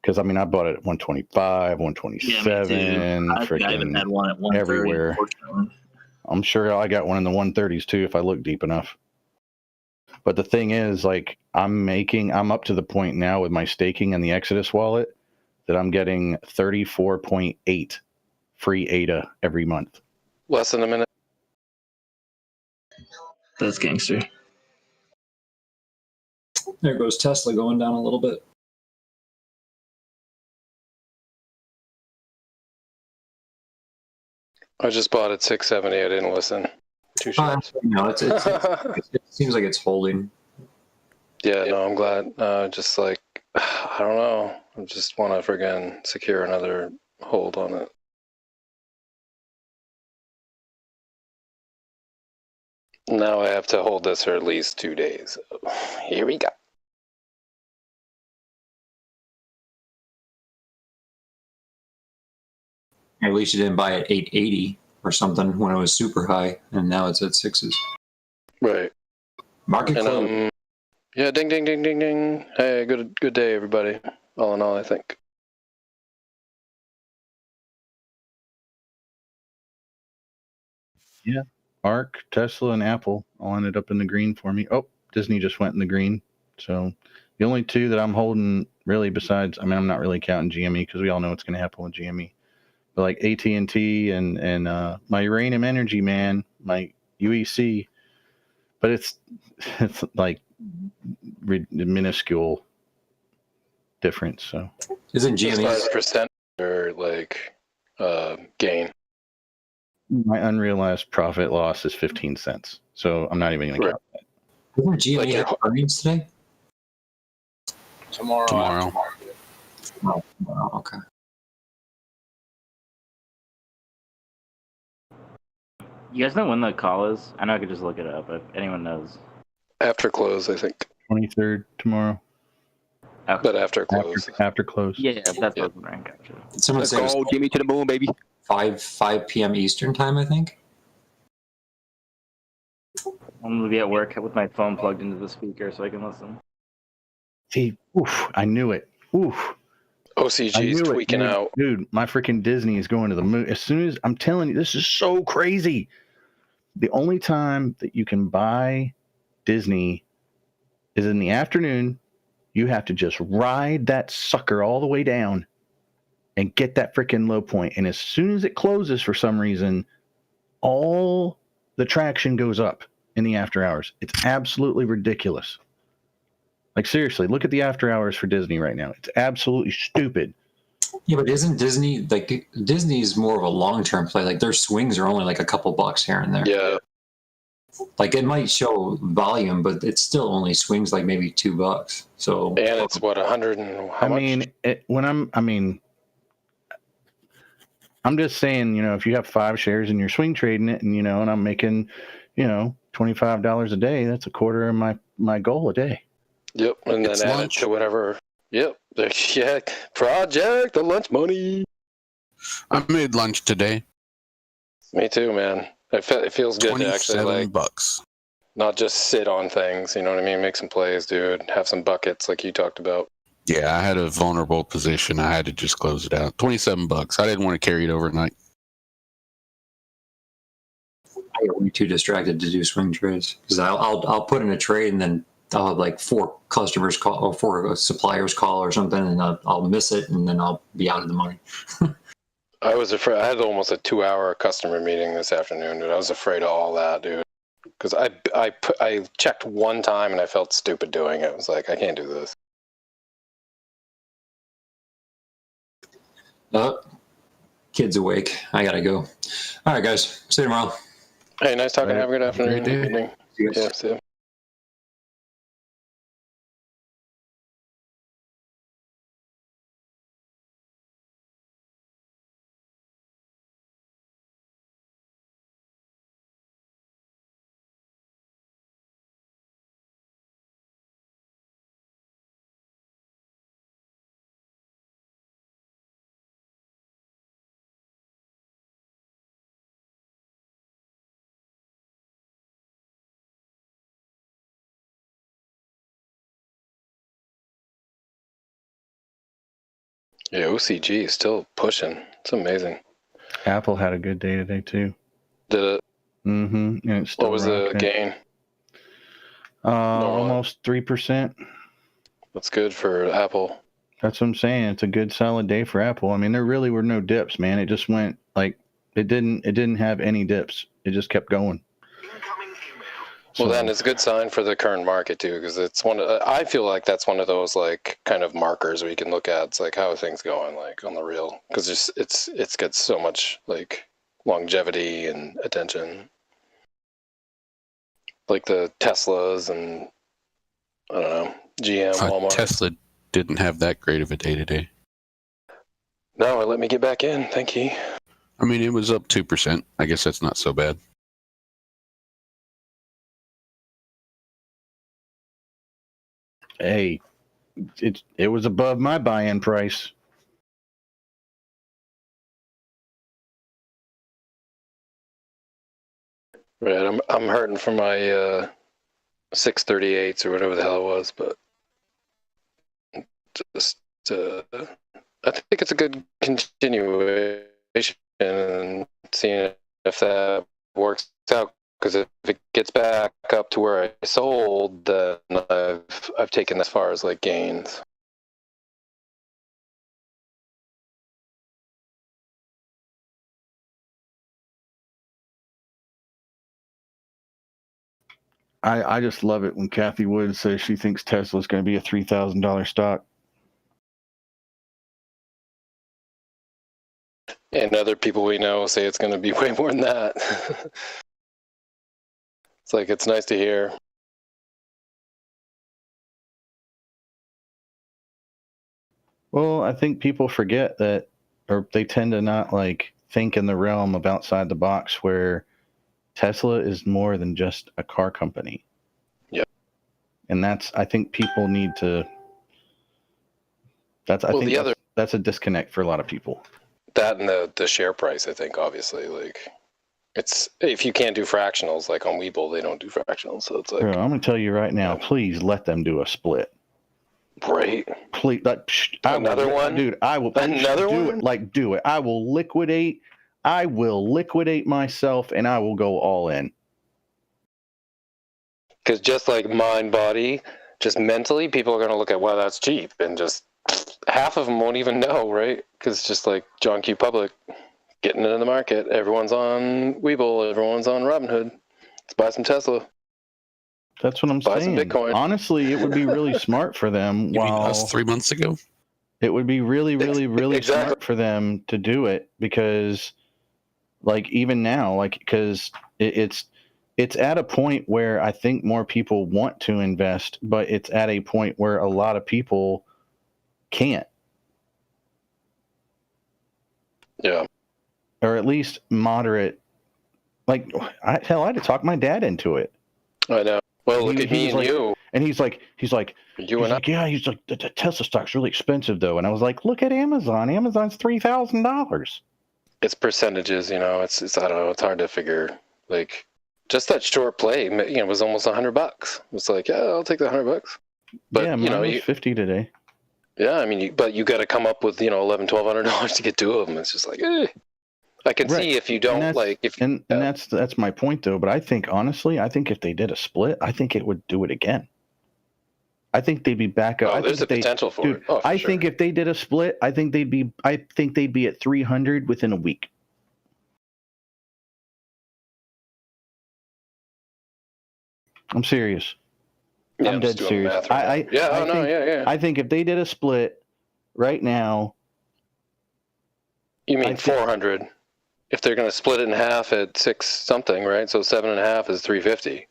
because I bought it at 125, 127, I even had one at 130 everywhere. Unfortunately. I'm sure I got one in the 130s too if I look deep enough. But the thing is, like, I'm up to the point now with my staking and the Exodus wallet that I'm getting 34.8 free ADA every month. Less than a minute. That's gangster. There goes Tesla going down a little bit. I just bought it 670. I didn't listen. 2 shares. No, it seems like it's holding. Yeah, no, I'm glad. Just like, I don't know. I just want to friggin' secure another hold on it. Now I have to hold this for at least 2 days. Here we go. At least you didn't buy it 880 or something when it was super high, and now it's at 6s. Right. Market close. Yeah, ding, ding, ding, ding, ding. Hey, good day, everybody. All in all, I think. Yeah. ARK, Tesla, and Apple all ended up in the green for me. Oh, Disney just went in the green. So the only two that I'm holding really besides, I'm not really counting GME because we all know what's going to happen with GME. But like AT&T and my Uranium Energy, man, my UEC. But it's like minuscule difference. So isn't GME 5% or like gain? My unrealized profit loss is 15 cents. So I'm not even going to count that. Doesn't GME have earnings today? Tomorrow. Oh, okay. You guys know when the call is? I know I could just look it up if anyone knows. After close, I think. 23rd tomorrow. Okay. But after close. After close. Yeah, that's what I'm gotcha. Someone said Go, Jimmy to the moon, baby. 5 p.m. Eastern time, I think. I'm gonna be at work with my phone plugged into the speaker so I can listen. See, oof, I knew it. Oof. OCG's tweaking out. Dude, my freaking Disney is going to the moon. As soon as I'm telling you, this is so crazy. The only time that you can buy Disney is in the afternoon. You have to just ride that sucker all the way down and get that freaking low point. And as soon as it closes for some reason, all the traction goes up in the after hours. It's absolutely ridiculous. Like, seriously, look at the after hours for Disney right now. It's absolutely stupid. Yeah, but isn't Disney, like, Disney's more of a long-term play. Like, their swings are only like a couple bucks here and there. Yeah. Like, it might show volume, but it still only swings like maybe $2. So. And it's what, 100 and how much? I'm just saying, if you have 5 shares and you're swing trading it and I'm making, $25 a day, that's a quarter of my goal a day. Yep, and then add it to whatever. Yep, yeah, project the lunch money. I made lunch today. Me too, man. It feels good to actually $27. Not just sit on things. You know what I mean? Make some plays, dude. Have some buckets like you talked about. Yeah, I had a vulnerable position. I had to just close it out. $27. I didn't want to carry it overnight. I get way too distracted to do swing trades because I'll put in a trade and then I'll have like 4 customers call or 4 suppliers call or something, and I'll miss it, and then I'll be out of the money. I was afraid. I had almost a 2-hour customer meeting this afternoon, dude. I was afraid of all that, dude. Because I checked one time and I felt stupid doing it. I was like, I can't do this. Kid's awake. I gotta go. All right, guys. See you tomorrow. Hey, nice talking. Right. Have a good afternoon. Great day. Good evening. See you guys. Yeah, see you. Yeah, OCG is still pushing. It's amazing. Apple had a good day today too. Did it? Mm-hmm. And it's still What was the rocking. gain? Almost 3%. That's good for Apple. That's what I'm saying. It's a good solid day for Apple. I mean, there really were no dips, man. It just went like it didn't have any dips. It just kept going. Well, then it's a good sign for the current market too, because it's I feel like that's one of those like kind of markers where you can look at. It's like how are things going, like on the real, because it's got so much like longevity and attention, like the Teslas and I don't know GM, Walmart. Tesla didn't have that great of a day today. No, let me get back in. Thank you. I mean, it was up 2%. I guess that's not so bad. Hey, it was above my buy-in price. Right, I'm hurting for my 638s or whatever the hell it was, but just I think it's a good continuation and seeing if that works out. Because if it gets back up to where I sold, then I've taken as far as like gains. I just love it when Kathy Wood says she thinks Tesla's going to be a $3,000 stock. And other people we know say it's going to be way more than that. It's like, it's nice to hear. Well, I think people forget that, or they tend to not like think in the realm of outside the box where Tesla is more than just a car company. Yeah. And I think people need to, that's a disconnect for a lot of people. That and the share price, I think, obviously, like, it's, if you can't do fractionals, like on Webull, they don't do fractionals, so it's like... Bro, I'm going to tell you right now, please let them do a split. Right. Please, another one? Dude, I will another do one? it. Like, do it. I will liquidate myself and I will go all in. Because just like mind, body, just mentally, people are going to look at, wow, that's cheap. And just half of them won't even know, right? Because it's just like John Q. Public getting it in the market. Everyone's on Webull. Everyone's on Robinhood. Let's buy some Tesla. That's what I'm Buy saying. some Bitcoin. Honestly, it would be really smart for them. You mean us 3 months ago? It would be really, really, really Exactly. smart for them to do it because, like, even now, like, because it's at a point where I think more people want to invest, but it's at a point where a lot of people can't. Yeah. Or at least moderate. Like, I had to talk my dad into it. I know. Well, look at me and like, you. And he's like, yeah, he's like, the Tesla stock's really expensive though. And I was like, look at Amazon. Amazon's $3,000. It's percentages, you know. It's I don't know. It's hard to figure. Like, just that short play, you know, was almost $100. It's like, yeah, I'll take the $100. But yeah, you know, was 50 today. Yeah, I mean, but you got to come up with, you know, $1,100-$1,200 to get 2 of them. It's just like, I can see if you don't like if and that's my point though. But I think honestly, if they did a split, I think it would do it again. I think they'd be back up. Oh, there's a potential for it. Oh, for I sure. think if they did a split, I think they'd be at 300 within a week. I'm serious. Yeah, I'm just dead doing the serious. math right now. I think if they did a split right now. You mean 400? If they're going to split it in half at 6 something, right? So 7.5 is 350.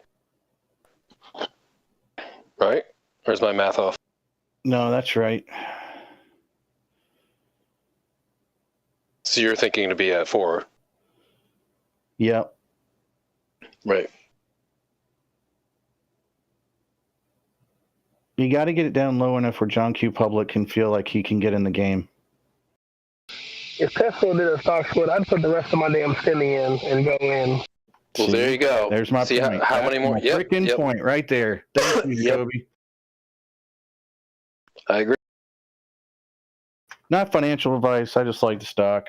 Right? Or is my math off? No, that's right. So you're thinking to be at 4? Yep. Right. You got to get it down low enough where John Q. Public can feel like he can get in the game. If Tesla did a stock split, I'd put the rest of my damn stimmy in and go in. Well, there you go. There's my See point. how many more? My freaking point right there. Thank you, Toby. I agree. Not financial advice. I just like the stock.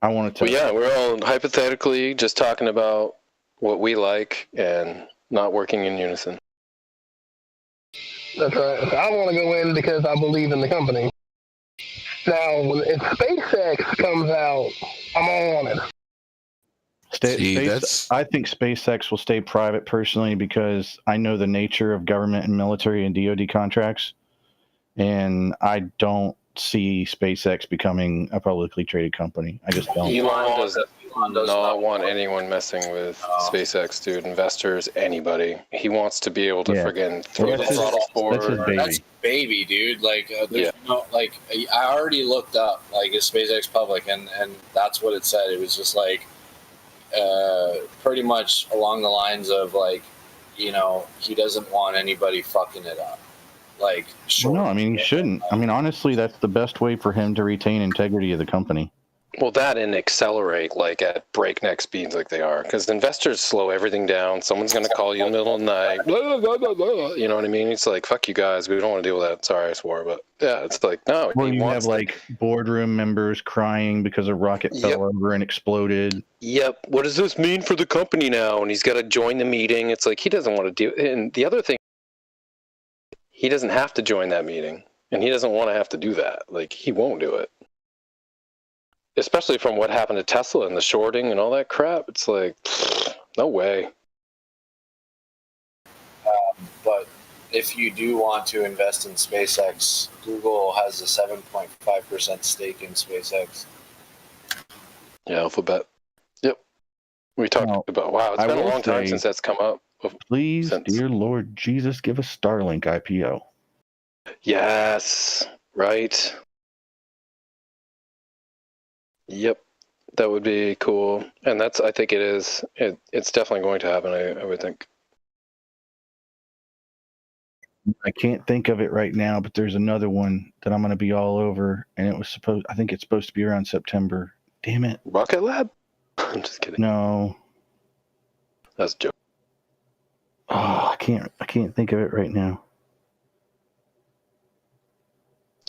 I want to Well, yeah, we're all hypothetically just talking about what we like and not working in unison. That's right. I want to go in because I believe in the company. Now, if SpaceX comes out, I'm on it. I think SpaceX will stay private personally because I know the nature of government and military and DoD contracts, and I don't see SpaceX becoming a publicly traded company. I just don't. Elon does not want anyone messing with SpaceX, dude. Investors, anybody. He wants to be able to friggin' throw the throttle forward. That's baby, dude. Like, there's like, I already looked up, like, is SpaceX public, and that's what it said. It was just like, pretty much along the lines of, like, you know, he doesn't want anybody fucking it up. Like, Well, no, I mean, he shouldn't. I mean, honestly, that's the best way for him to retain integrity of the company. Well, that and accelerate, like, at breakneck speeds like they are. Because investors slow everything down. Someone's going to call you in the middle of the night. Blah, blah, blah, blah. You know what I mean? It's like, fuck you guys. We don't want to deal with that. Sorry, I swore. But, yeah, it's like, no. Well, you have, like, boardroom members crying because a rocket fell over and exploded. Yep. What does this mean for the company now? And he's got to join the meeting. It's like, he doesn't want to do it. And the other thing, he doesn't have to join that meeting. And he doesn't want to have to do that. Like, he won't do it. Especially from what happened to Tesla and the shorting and all that crap. It's like, no way. But if you do want to invest in SpaceX, Google has a 7.5% stake in SpaceX. Yeah, Alphabet. Yep. We talked about, wow, it's been a long time since that's come up. Please, dear Lord Jesus, give us Starlink IPO. Yes, right. Yep, that would be cool. And that's, I think it is. It's definitely going to happen, I would think. I can't think of it right now, but there's another one that I'm going to be all over, and I think it's supposed to be around September. Damn it. Rocket Lab? I'm just kidding. No. That's a joke. Oh, I can't think of it right now.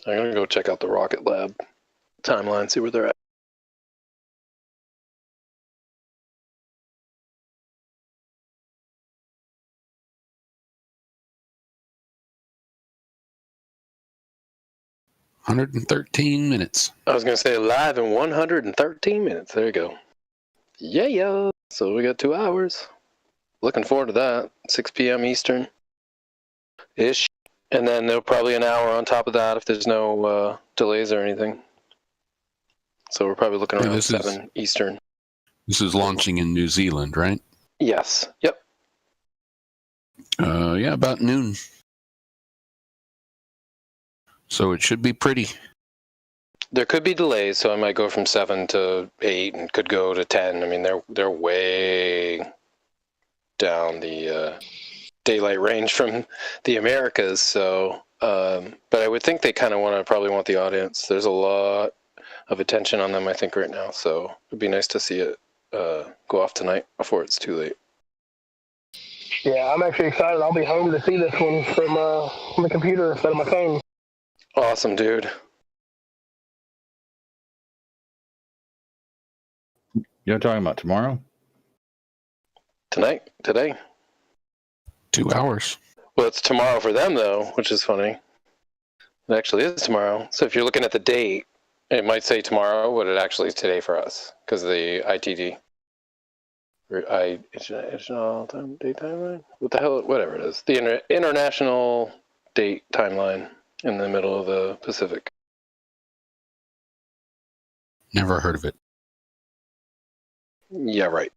I'm going to go check out the Rocket Lab timeline, see where they're at. $113 I was going to say live in 113 minutes. There you go. Yeah. So we got 2 hours. Looking forward to that. 6 p.m. Eastern ish. And then there'll probably an hour on top of that if there's no delays or anything. So we're probably looking around 7 Eastern. This is launching in New Zealand, right? Yes. Yep. Yeah, about noon. So it should be pretty. There could be delays, so I might go from 7 to 8 and could go to 10. I mean, they're way down the daylight range from the Americas. So, but I would think they kind of probably want the audience. There's a lot of attention on them, I think, right now. So it'd be nice to see it go off tonight before it's too late. Yeah, I'm actually excited. I'll be home to see this one from the computer instead of my phone. Awesome, dude. You're talking about tomorrow? Today. 2 hours. Well, it's tomorrow for them, though, which is funny. It actually is tomorrow. So if you're looking at the date, it might say tomorrow, but it actually is today for us because of the ITD. International date timeline? What the hell? Whatever it is. The international date timeline in the middle of the Pacific. Never heard of it. Yeah, right.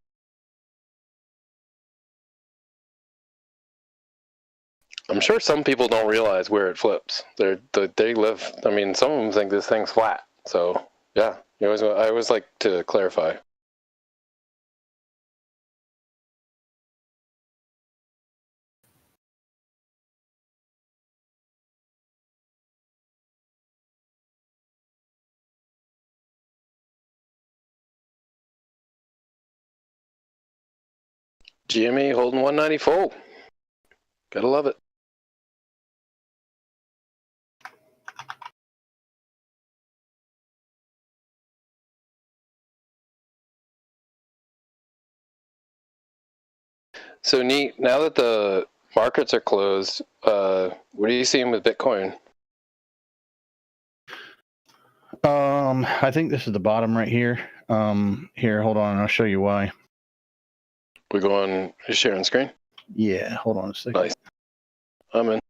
I'm sure some people don't realize where it flips. They live. I mean, some of them think this thing's flat. So yeah, I always like to clarify. GME holding 194. Gotta love it. So neat. Now that the markets are closed, what are you seeing with Bitcoin? I think this is the bottom right here. Here, hold on, I'll show you why. We're going sharing screen. Yeah, hold on a second. Nice. I'm in.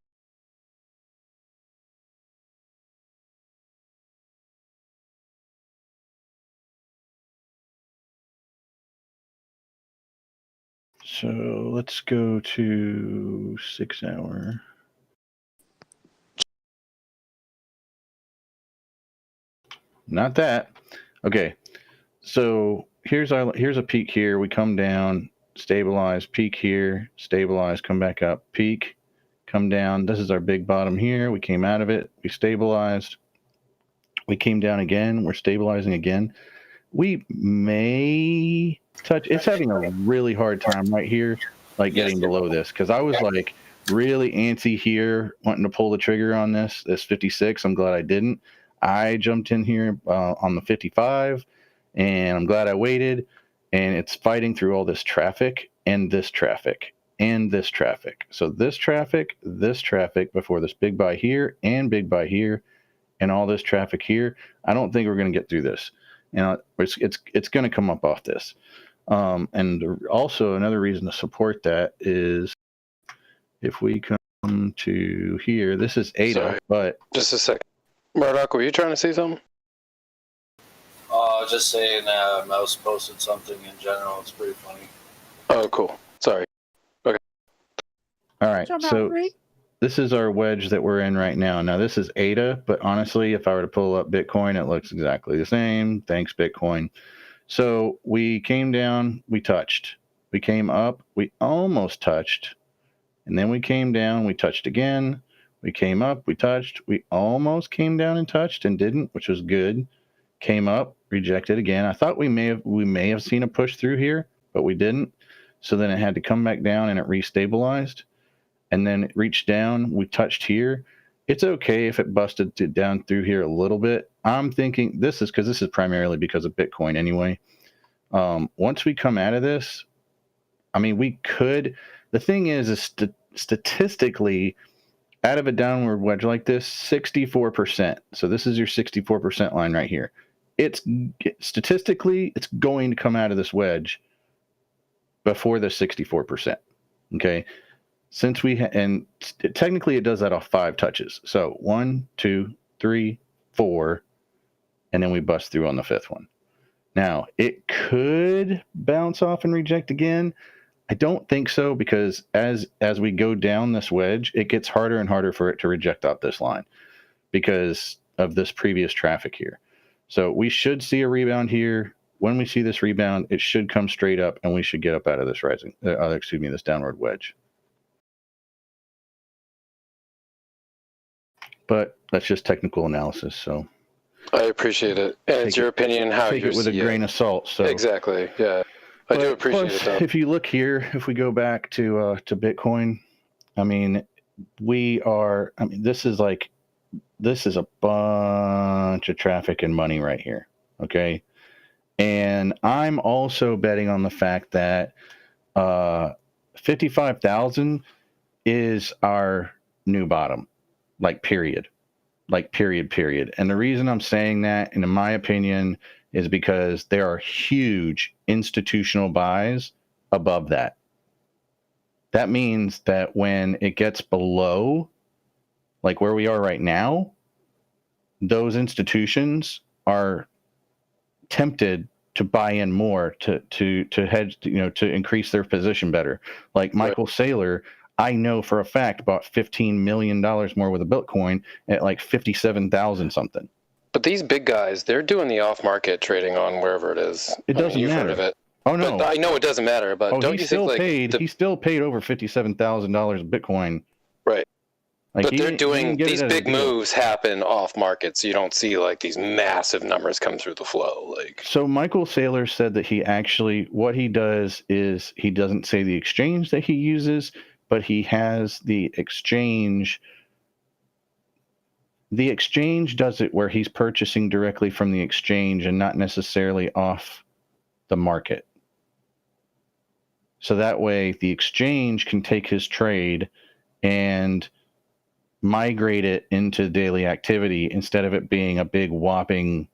So let's go to 6 hour. Not that. Okay. So here's a peak here. We come down, stabilize, peak here, stabilize, come back up, peak, come down. This is our big bottom here. We came out of it. We stabilized. We came down again. We're stabilizing again. We may touch. It's having a really hard time right here, like getting below this, because I was like really antsy here, wanting to pull the trigger on this 56. I'm glad I didn't. I jumped in here on the 55, and I'm glad I waited. And it's fighting through all this traffic and this traffic and this traffic. So this traffic before this big buy here and big buy here and all this traffic here. I don't think we're going to get through this. It's going to come up off this. And also another reason to support that is if we come to here, this is ADA, Sorry. but Just a second. Murdoch, were you trying to say something? Just saying Mouse posted something in general. It's pretty funny. Oh, cool. Sorry. Okay. All right. So this is our wedge that we're in right now. Now this is ADA, but honestly, if I were to pull up Bitcoin, it looks exactly the same. Thanks, Bitcoin. So we came down, we touched. We came up, we almost touched. And then we came down, we touched again. We came up, we touched. We almost came down and touched and didn't, which was good. Came up, rejected again. I thought we may have seen a push through here, but we didn't. So then it had to come back down and it restabilized. And then it reached down, we touched here. It's okay if it busted down through here a little bit. I'm thinking this is primarily because of Bitcoin anyway. Once we come out of this, I mean, we could. The thing is statistically, out of a downward wedge like this, 64%. So this is your 64% line right here. Statistically, it's going to come out of this wedge before the 64%. Okay. Since technically it does that off 5 touches. So 1, 2, 3, 4, and then we bust through on the 5th one. Now it could bounce off and reject again. I don't think so, because as we go down this wedge, it gets harder and harder for it to reject off this line because of this previous traffic here. So we should see a rebound here. When we see this rebound, it should come straight up and we should get up out of this this downward wedge. But that's just technical analysis. So I appreciate it. And it's your opinion how take you it with a see grain of salt. So exactly. Yeah. I do appreciate it, though. If you look here, if we go back to Bitcoin, I mean, this is a bunch of traffic and money right here. Okay. And I'm also betting on the fact that 55,000, is our new bottom, like period. Like period. And the reason I'm saying that, and in my opinion, is because there are huge institutional buys above that. That means that when it gets below, like where we are right now, those institutions are tempted to buy in more to hedge, to increase their position better. Like Michael Saylor, I know for a fact, bought $15 million more with a Bitcoin at like 57,000 something. But these big guys, they're doing the off-market trading on wherever it is. It doesn't you've matter. Heard of it. Oh no, but I know it doesn't matter. But don't he you still think paid? He still paid over $57,000 Bitcoin. Right. Like but they're doing these big moves happen off market, so you don't see like these massive numbers come through the flow. Like so, Michael Saylor said that he actually what he does is he doesn't say the exchange that he uses, but he has the exchange. The exchange does it where he's purchasing directly from the exchange and not necessarily off the market. So that way, the exchange can take his trade and migrate it into daily activity instead of it being a big whopping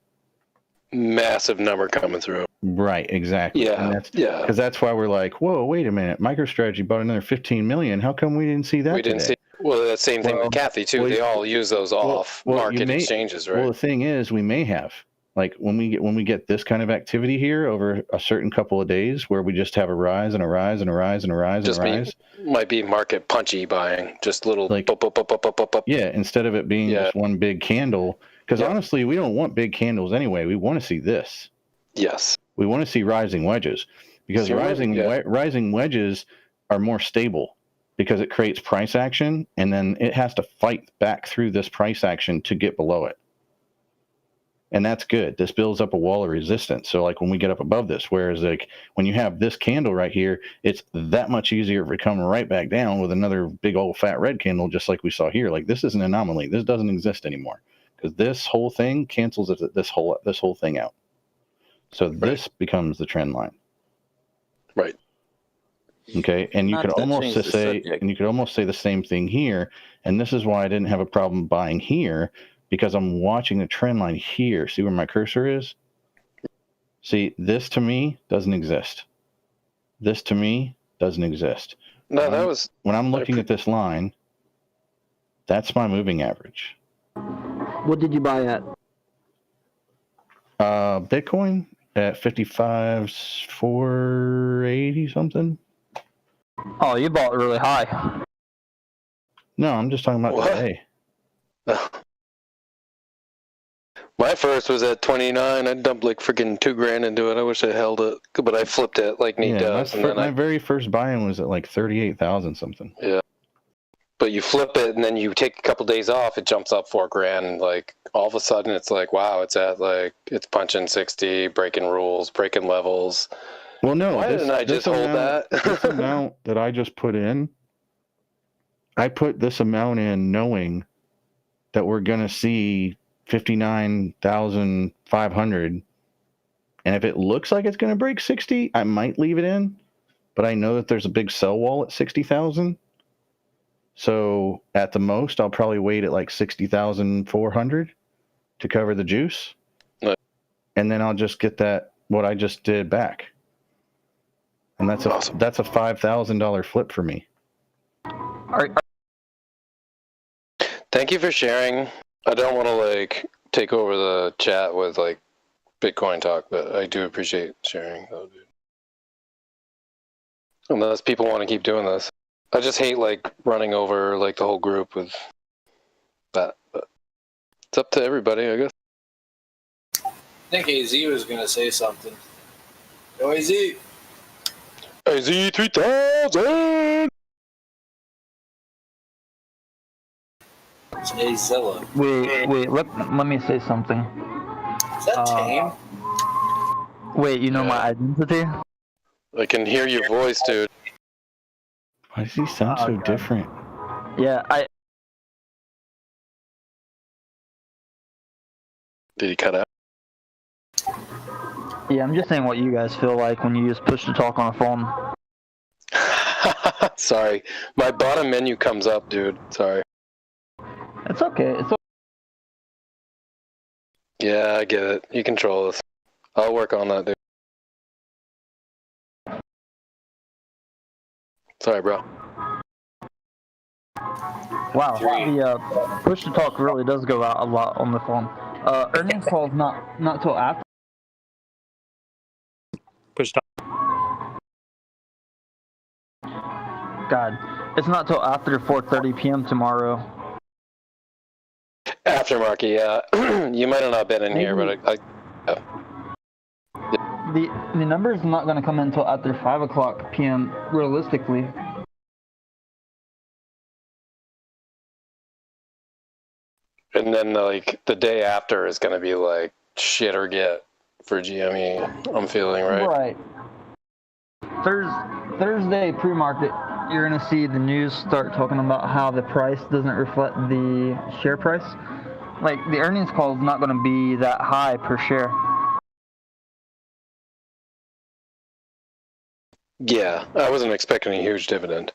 massive number coming through. Right, exactly. Yeah, because that's why we're like, whoa, wait a minute, MicroStrategy bought another 15 million. How come we didn't see that? We didn't see. Well, that same thing with Kathy too. They all use those off market exchanges, right? Well, the thing is, we may have like when we get this kind of activity here over a certain couple of days where we just have a rise and a rise and a rise and a rise and a rise. Might be market punchy buying, just little like yeah, instead of it being just one big candle. Because honestly, we don't want big candles anyway. We want to see this. Yes. We want to see rising wedges because rising wedges are more stable because it creates price action and then it has to fight back through this price action to get below it. And that's good. This builds up a wall of resistance. So like when we get up above this, whereas like when you have this candle right here, it's that much easier for it to come right back down with another big old fat red candle, just like we saw here. Like this is an anomaly. This doesn't exist anymore because this whole thing cancels this whole thing out. So this becomes the trend line. Right. Okay. And you could almost say the same thing here. And this is why I didn't have a problem buying here. Because I'm watching the trend line here. See where my cursor is? See, this to me doesn't exist. This to me doesn't exist. No, when I'm looking at this line, that's my moving average. What did you buy at? Bitcoin at 55,480 something. Oh, you bought really high. No, I'm just talking about today. My first was at 29. I dumped like freaking $2,000 into it. I wish I held it, but I flipped it like Nate does. My very first buy-in was at like 38,000 something. Yeah, but you flip it and then you take a couple days off. It jumps up $4,000. And like all of a sudden, it's like wow, it's punching 60, breaking rules, breaking levels. Well, no, why didn't I just hold that? This amount that I just put in, I put this amount in knowing that we're gonna see 59,500, and if it looks like it's going to break 60, I might leave it in, but I know that there's a big sell wall at 60,000. So at the most, I'll probably wait at like 60,400 to cover the juice, and then I'll just get what I just did back, and that's awesome. That's a $5,000 flip for me. Thank you for sharing. I don't want to take over the chat with Bitcoin talk, but I do appreciate sharing though, dude. Unless people want to keep doing this. I just hate running over the whole group with that, but it's up to everybody, I guess. I think AZ was going to say something. Go AZ! AZ 3000! It's Azilla. Wait, let me say something. Is that tame? Wait, you know my identity? I can hear your voice, dude. Why does he sound so different? Yeah, Did he cut out? Yeah, I'm just saying what you guys feel like when you use push to talk on a phone. Sorry, my bottom menu comes up, dude. Sorry. It's okay. It's okay. Yeah, I get it. You control this. I'll work on that, dude. Sorry, bro. Wow, the push to talk really does go out a lot on the phone. Earnings calls not till after. Push talk. God, it's not till after 4:30 p.m. tomorrow. Aftermarket, yeah. You might have not been in here, but The number's not going to come in until after 5 o'clock p.m. realistically. And then the day after is going to be like shit or get for GME. I'm feeling right. Thursday pre-market, you're going to see the news start talking about how the price doesn't reflect the share price. Like, the earnings call is not going to be that high per share. Yeah, I wasn't expecting a huge dividend.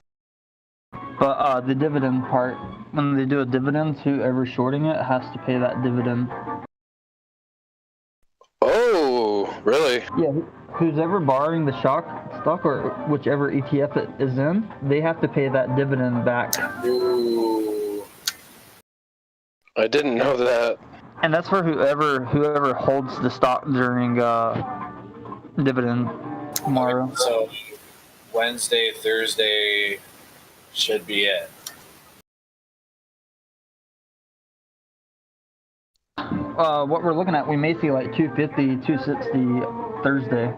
But the dividend part, when they do a dividend, whoever's shorting it has to pay that dividend. Oh, really? Yeah, who's ever borrowing the stock or whichever ETF it is in, they have to pay that dividend back. Ooh. I didn't know that. And that's for whoever holds the stock during dividend tomorrow. So Wednesday, Thursday should be it. What we're looking at, we may see like 250, 260 Thursday.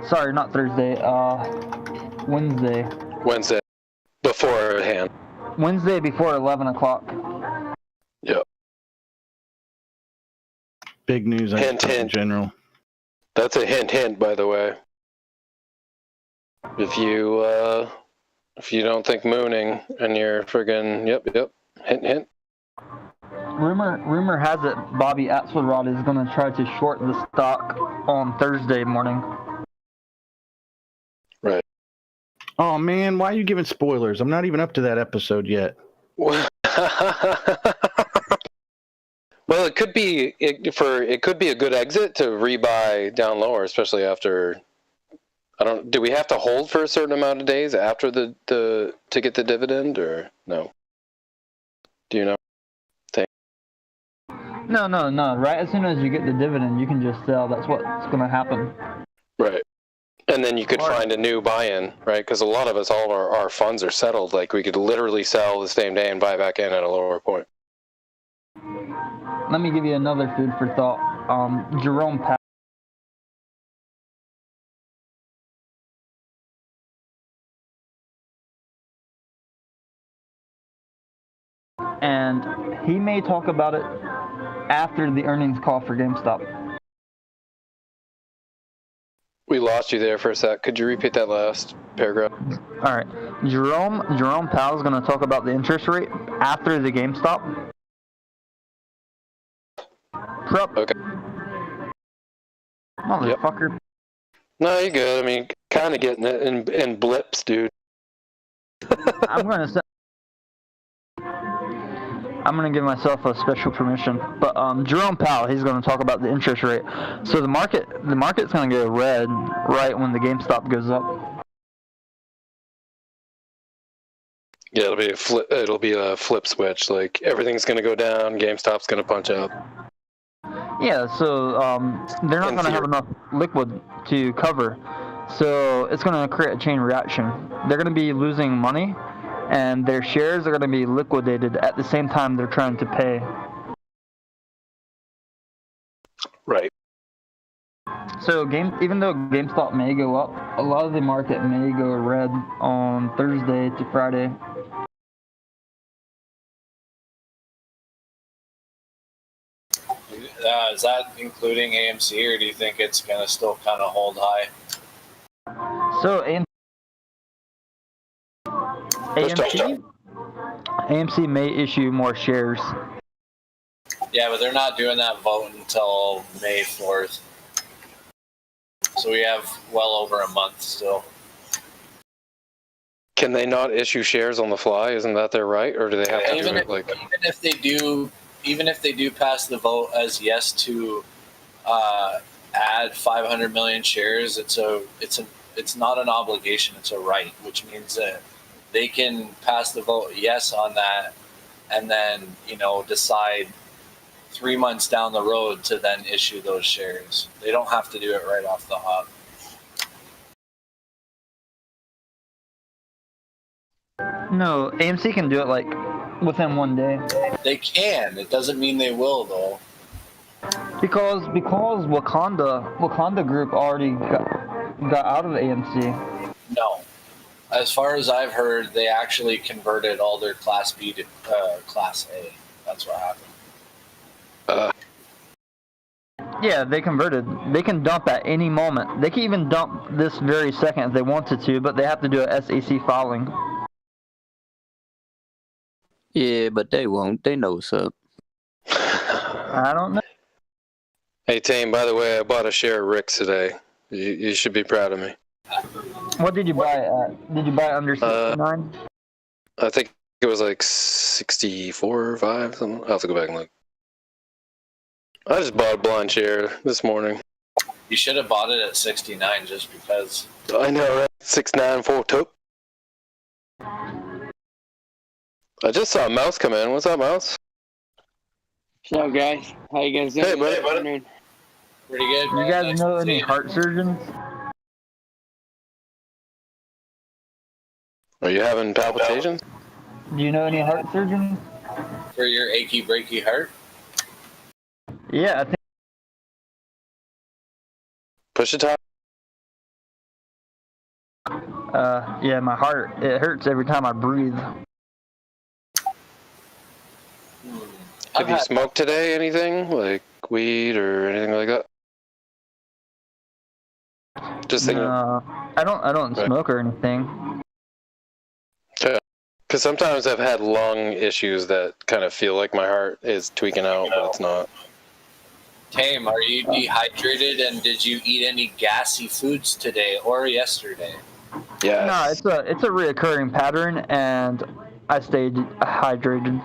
Sorry, not Thursday. Wednesday. Wednesday. Beforehand. Wednesday before 11 o'clock. Yep. Big news Hint, in hint. general. That's a hint, by the way. If you don't think mooning and you're friggin' yep. Hint. Rumor has it Bobby Axelrod is going to try to short the stock on Thursday morning. Right. Oh man, why are you giving spoilers? I'm not even up to that episode yet. Well, it could be a good exit to rebuy down lower, especially after. Do we have to hold for a certain amount of days after the to get the dividend, or no? Do you know? No. Right as soon as you get the dividend, you can just sell. That's what's going to happen. Right. And then you could find a new buy-in, right? Because a lot of us, all of our funds are settled. Like, we could literally sell the same day and buy back in at a lower point. Let me give you another food for thought. Jerome Powell. And he may talk about it after the earnings call for GameStop. We lost you there for a sec. Could you repeat that last paragraph? All right. Jerome Powell is going to talk about the interest rate after the GameStop. Okay. Motherfucker. Yep. No, you're good. I mean, kind of getting it in blips, dude. I'm going to give myself a special permission. But Jerome Powell, he's going to talk about the interest rate. So the market's going to go red right when the GameStop goes up. Yeah, it'll be a flip switch. Like, everything's going to go down, GameStop's going to punch up. Yeah, so they're not going to have enough liquid to cover. So it's going to create a chain reaction. They're going to be losing money, and their shares are going to be liquidated at the same time they're trying to pay. Right. So even though GameStop may go up, a lot of the market may go red on Thursday to Friday. Is that including AMC, or do you think it's going to still kind of hold high? So AMC may issue more shares. Yeah, but they're not doing that vote until May 4th. So we have well over a month still. Can they not issue shares on the fly? Isn't that their right, or do they have to Even do if, it like? even if they do pass the vote as yes to add 500 million shares, it's not an obligation, it's a right, which means that they can pass the vote yes on that, and then decide 3 months down the road to then issue those shares. They don't have to do it right off the hop. No, AMC can do it like within 1 day. They can. It doesn't mean they will, though. Because Wakanda Group already got out of AMC. No. As far as I've heard, they actually converted all their Class B to Class A. That's what happened. Yeah, they converted. They can dump at any moment. They can even dump this very second if they wanted to, but they have to do a SEC filing. Yeah, but they won't. They know what's up. I don't know. Hey, Tame, by the way, I bought a share of Rick's today. You should be proud of me. What did you buy it at? Did you buy it under 69? I think it was like 64 or 5, something. I'll have to go back and look. I just bought a blind share this morning. You should have bought it at 69 just because. I know, right? 694 I just saw a Mouse come in. What's up, Mouse? What's up, guys? How you guys doing? Hey, buddy. Pretty good. You guys know any heart surgeons? Are you having palpitations? Do you know any heart surgeons? For your achy breaky heart? Yeah, I think. Push the top. Yeah, my heart, it hurts every time I breathe. Have you smoked today anything? Like weed or anything like that? Just thinking. No, I don't smoke or anything. Yeah. Because sometimes I've had lung issues that kind of feel like my heart is tweaking out, but it's not. Tame, are you dehydrated, and did you eat any gassy foods today or yesterday? Yeah. No, it's a reoccurring pattern, and I stayed hydrated.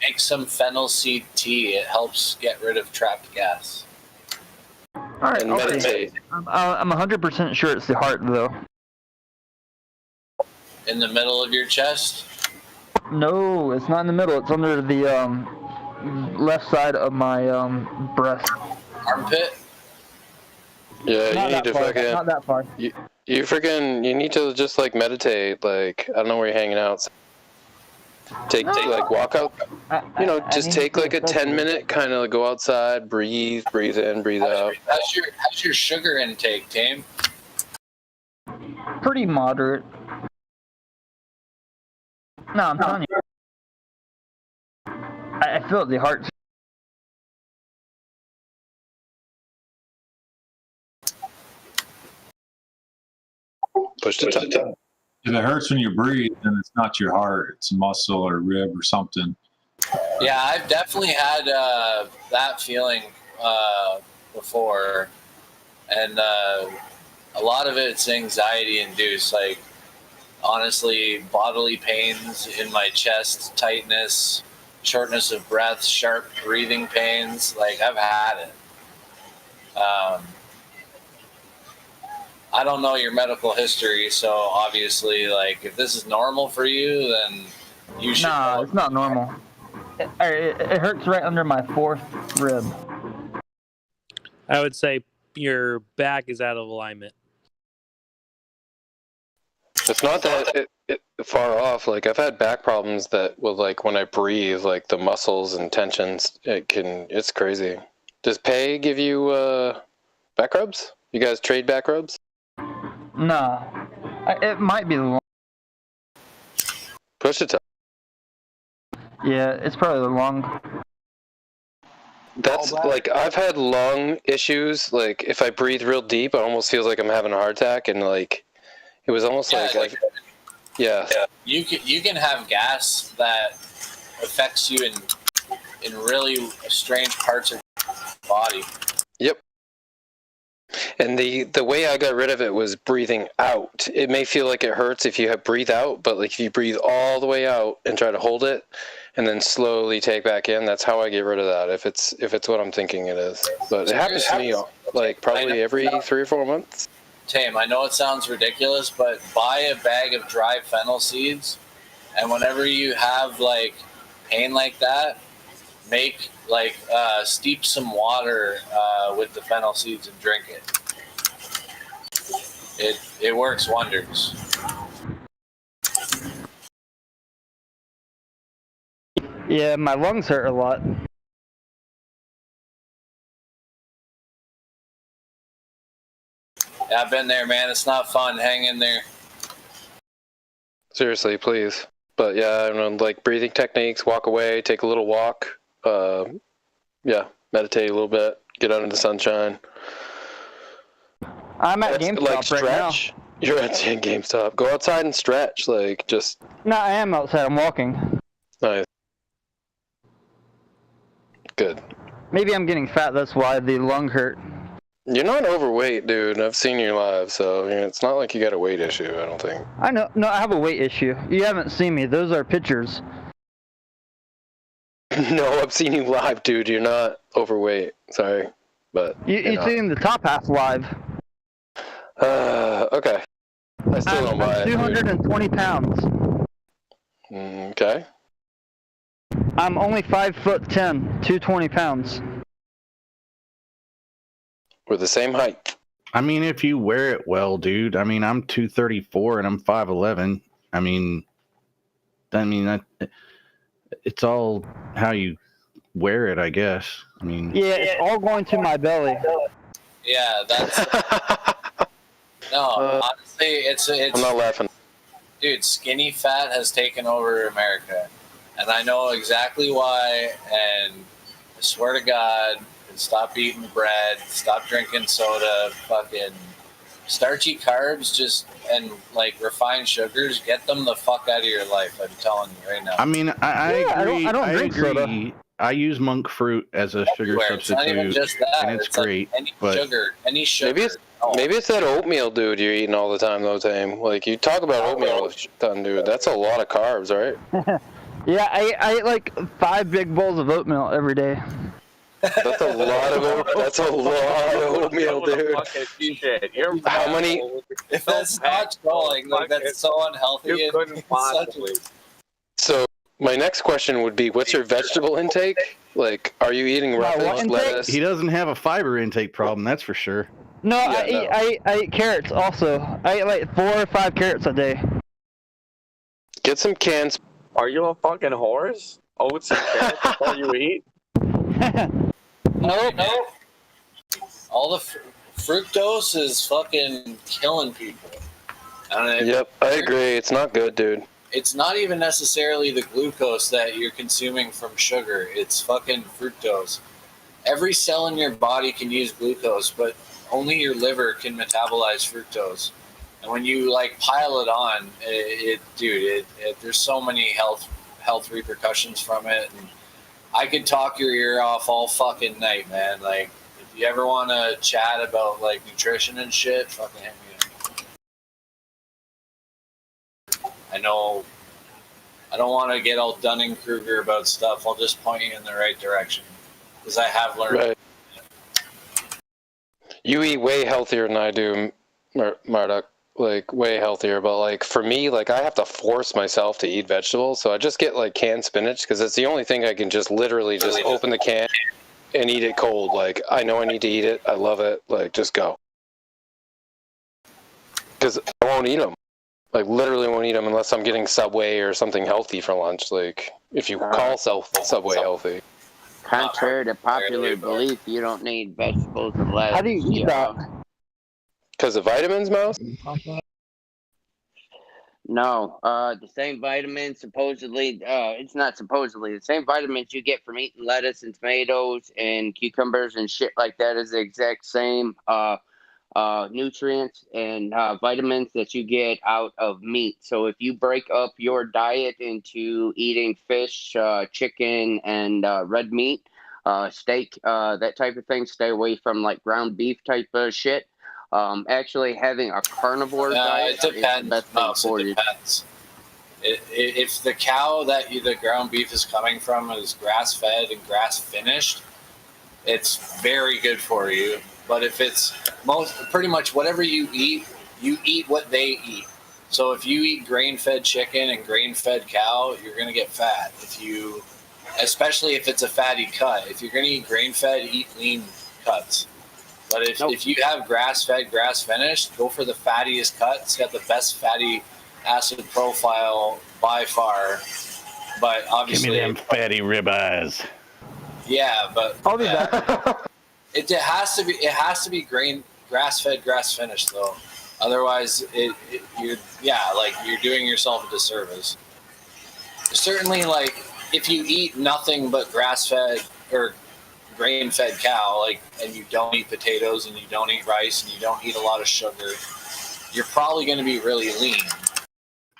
Make some fennel seed tea. It helps get rid of trapped gas. All right, And okay. meditate. I'm 100% sure it's the heart, though. In the middle of your chest? No, it's not in the middle. It's under the left side of my breast. Armpit? Yeah, Not you need that to far, fucking. not that far. You need to just like meditate. Like, I don't know where you're hanging out. Like walk out. Just take like a 10-minute kind of go outside, breathe in, breathe out. How's your sugar intake, Tame? Pretty moderate. No, I'm telling you. I feel the heart. Push the top. If it hurts when you breathe, then it's not your heart; it's a muscle or rib or something. Yeah, I've definitely had that feeling before, and a lot of it's anxiety induced. Like, honestly, bodily pains in my chest, tightness, shortness of breath, sharp breathing pains. Like, I've had it. I don't know your medical history, so obviously, like, if this is normal for you, then you should. No, it's not normal. It hurts right under my fourth rib. I would say your back is out of alignment. It's not that it far off. Like, I've had back problems that will, like, when I breathe, like the muscles and tensions, it's crazy. Does Pay give you back rubs? You guys trade back rubs? No, it might be the long. Push it to. Yeah, it's probably the long. That's like, I've had lung issues. Like, if I breathe real deep, it almost feels like I'm having a heart attack, and like, it was almost yeah. You can have gas that affects you in really strange parts of your body. Yep. And the way I got rid of it was breathing out. It may feel like it hurts if you breathe out, but like if you breathe all the way out and try to hold it, and then slowly take back in, that's how I get rid of that. If it's what I'm thinking it is, but it happens to me like probably every 3 or 4 months. Tame, I know it sounds ridiculous, but buy a bag of dry fennel seeds, and whenever you have like pain like that, make like steep some water with the fennel seeds and drink it. It works wonders. Yeah, my lungs hurt a lot. Yeah, I've been there, man. It's not fun. Hang in there. Seriously, please. But yeah, I don't know, like breathing techniques, walk away, take a little walk. Yeah, meditate a little bit, get out in the sunshine. I'm at GameStop like right stretch. now. You're at GameStop. Go outside and stretch. Like just. No, I am outside. I'm walking. Nice. Good. Maybe I'm getting fat. That's why the lung hurt. You're not overweight, dude. I've seen you live, so it's not like you got a weight issue. I don't think. I know. No, I have a weight issue. You haven't seen me. Those are pictures. No, I've seen you live, dude. You're not overweight. Sorry, but You seen the top half live. Okay. I still don't buy it. 220 pounds. Okay. I'm only 5'10", 220 pounds. We're the same height. I mean, if you wear it well, dude. I mean, I'm 234 and I'm 5'11". I mean that it's all how you wear it, I guess. I mean, yeah, it's all going to my belly. Yeah, that's. No, honestly, it's. I'm not laughing. Dude, skinny fat has taken over America, and I know exactly why. And I swear to God, stop eating bread, stop drinking soda, fucking starchy carbs, and like refined sugars. Get them the fuck out of your life. I'm telling you right now. I mean, I agree. I don't drink agree. soda. I use monk fruit as a sugar It's not even substitute, just that. and it's like great. any but sugar. Maybe it's that oatmeal, dude. You're eating all the time, though, Tame. Like you talk about oatmeal a shit ton, dude. That's a lot of carbs, right? Yeah, I eat like 5 big bowls of oatmeal every day. That's a lot of oatmeal, dude. How many? If that's not going, like that's so unhealthy. You couldn't possibly. So my next question would be, what's your vegetable intake? Like, are you eating roughage, lettuce? he doesn't have a fiber intake problem, that's for sure. No, Yeah, I eat carrots also. I eat like 4 or 5 carrots a day. Get some cans. Are you a fucking horse? Oats and carrots is all you eat? No. All the fructose is fucking killing people. Yep, I agree. It's not good, dude. It's not even necessarily the glucose that you're consuming from sugar. It's fucking fructose. Every cell in your body can use glucose, but only your liver can metabolize fructose. And when you like pile it on, there's so many health repercussions from it. And I could talk your ear off all fucking night, man. Like, if you ever want to chat about like nutrition and shit, fucking hit me up. I know I don't want to get all Dunning-Kruger about stuff. I'll just point you in the right direction because I have learned. Right. You eat way healthier than I do, Marduk. Like, way healthier. But, like, for me, like, I have to force myself to eat vegetables. So I just get, like, canned spinach because it's the only thing I can just literally just open the can and eat it cold. Like, I know I need to eat it. I love it. Like, just go. Because I won't eat them. Like, literally won't eat them unless I'm getting Subway or something healthy for lunch. Like, if you call Subway healthy. Contrary to popular belief, you don't need vegetables and lettuce. How do you eat that? Because of vitamins, Mouse? No, the same vitamins supposedly, it's not supposedly, the same vitamins you get from eating lettuce and tomatoes and cucumbers and shit like that is the exact same nutrients and vitamins that you get out of meat. So if you break up your diet into eating fish, chicken, and red meat, steak, that type of thing. Stay away from like ground beef type of shit. Actually having a carnivore diet it depends. is the best thing for you. Depends. If the cow that the ground beef is coming from is grass fed and grass finished, it's very good for you. But if it's pretty much whatever you eat what they eat. So if you eat grain-fed chicken and grain-fed cow, you're going to get fat. Especially if it's a fatty cut. If you're going to eat grain-fed, eat lean cuts. But if you have grass-fed, grass-finished, go for the fattiest cut. It's got the best fatty acid profile by far. But obviously, give me them fatty ribeyes. Yeah, but I'll be back. It has to be grass-fed, grass-finished though. Otherwise, you're doing yourself a disservice. Certainly, like if you eat nothing but grass-fed or grain-fed cow, and you don't eat potatoes and you don't eat rice and you don't eat a lot of sugar, you're probably going to be really lean.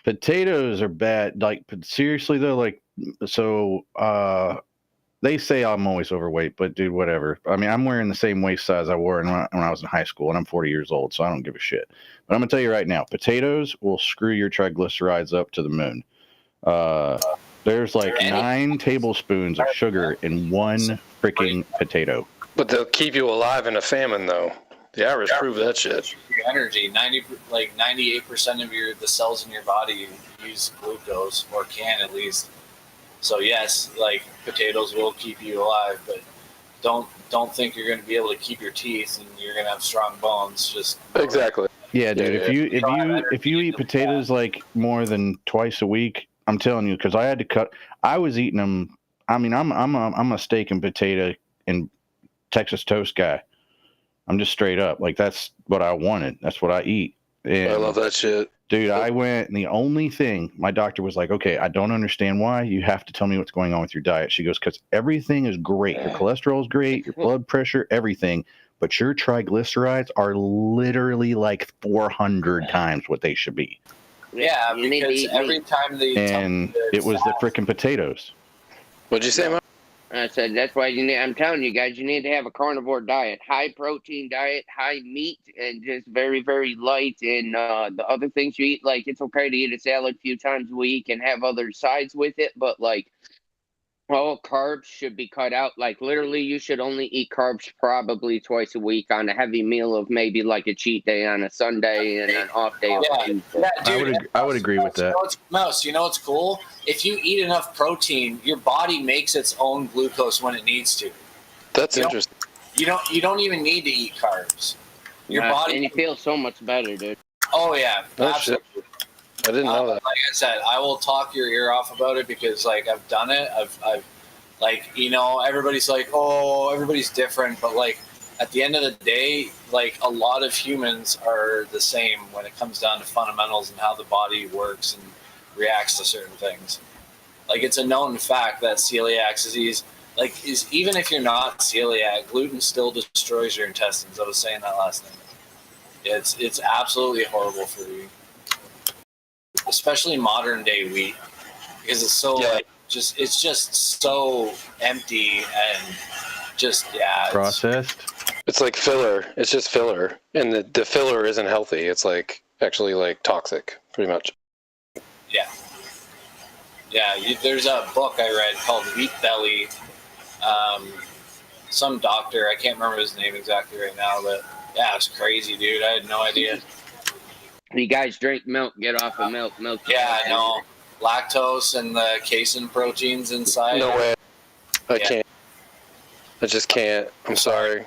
Potatoes are bad. Like, seriously though, they say I'm always overweight, but dude, whatever. I mean, I'm wearing the same waist size I wore when I was in high school, and I'm 40 years old, so I don't give a shit. But I'm gonna tell you right now, potatoes will screw your triglycerides up to the moon. There's like 9 tablespoons of sugar in one freaking potato. But they'll keep you alive in a famine, though. The Irish prove that shit. Your energy, 98% of the cells in your body use glucose, or can at least. So yes, potatoes will keep you alive, but don't think you're going to be able to keep your teeth and you're going to have strong bones. Just exactly. Yeah, dude. If you eat potatoes more than twice a week, I'm telling you, because I had to cut. I was eating them. I mean, I'm a steak and potato and Texas toast guy. I'm just straight up. That's what I wanted. That's what I eat. And, I love that shit. Dude, I went, and the only thing, my doctor was like, okay, I don't understand why. You have to tell me what's going on with your diet. She goes, because everything is great. Your cholesterol is great, your blood pressure, everything. But your triglycerides are literally 400 times what they should be. Yeah, because every time And it was the freaking potatoes. What'd you say, Mike? I said that's why I'm telling you guys, you need to have a carnivore diet, high protein diet, high meat, and just very, very light. And the other things you eat, it's okay to eat a salad a few times a week and have other sides with it, but all carbs should be cut out. Literally, you should only eat carbs probably twice a week on a heavy meal of maybe a cheat day on a Sunday and an off day. I would agree with that. Mouse, you know what's cool? If you eat enough protein, your body makes its own glucose when it needs to. That's interesting. You don't even need to eat carbs. Your body, and you feel so much better, dude. Oh yeah, absolutely. I didn't know that. Like I said, I will talk your ear off about it because I've done it. I've everybody's oh, everybody's different, but at the end of the day, a lot of humans are the same when it comes down to fundamentals and how the body works and reacts to certain things. It's a known fact that celiac disease, even if you're not celiac, gluten still destroys your intestines. I was saying that last night. It's absolutely horrible for you. Especially modern day wheat, because it's so it's just so empty and just processed. It's like filler. It's just filler, and the filler isn't healthy. It's actually toxic, pretty much. There's a book I read called Wheat Belly. Some doctor, I can't remember his name exactly right now, but it's crazy, dude. I had no idea. You guys drink milk, get off of milk. Yeah, I know. Lactose and the casein proteins inside. No way. I can't. I just can't. I'm sorry.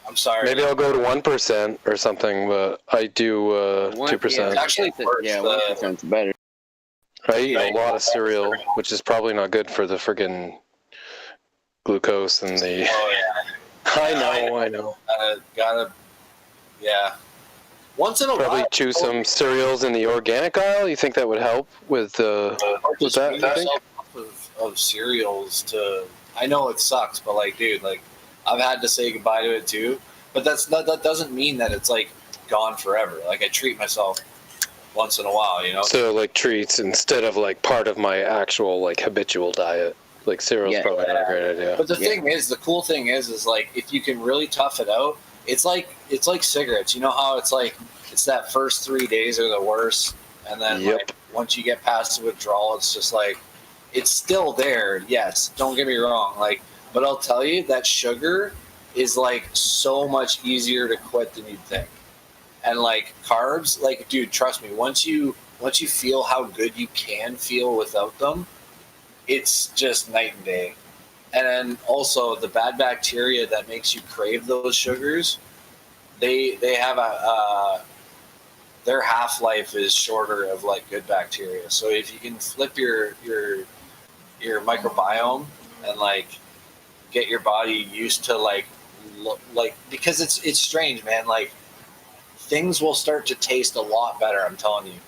I'm sorry. Maybe I'll go to 1% or something, but I do 2%. Yeah, it's actually worse. 1%'s better. I eat a lot of cereal, which is probably not good for the friggin' glucose and the... Oh, yeah. I know. Yeah. Once in a probably while, chew some cereals in the organic aisle. You think that would help with that? I think of cereals to. I know it sucks, but dude, I've had to say goodbye to it too. But that doesn't mean that it's gone forever. I treat myself once in a while, you know. So treats instead of part of my actual habitual diet. Like cereal's probably not a great idea. But the thing is, the cool thing is like if you can really tough it out, it's like cigarettes. You know how it's like it's that first 3 days are the worst, and then like once you get past the withdrawal, it's just like it's still there. Yes, don't get me wrong. Like, but I'll tell you that sugar is like so much easier to quit than you'd think. And like carbs, like dude, trust me, once you feel how good you can feel without them, it's just night and day. And then also the bad bacteria that makes you crave those sugars, they have their half-life is shorter of like good bacteria. So if you can flip your microbiome and like get your body used to like because it's strange, man, like things will start to taste a lot better, I'm telling you.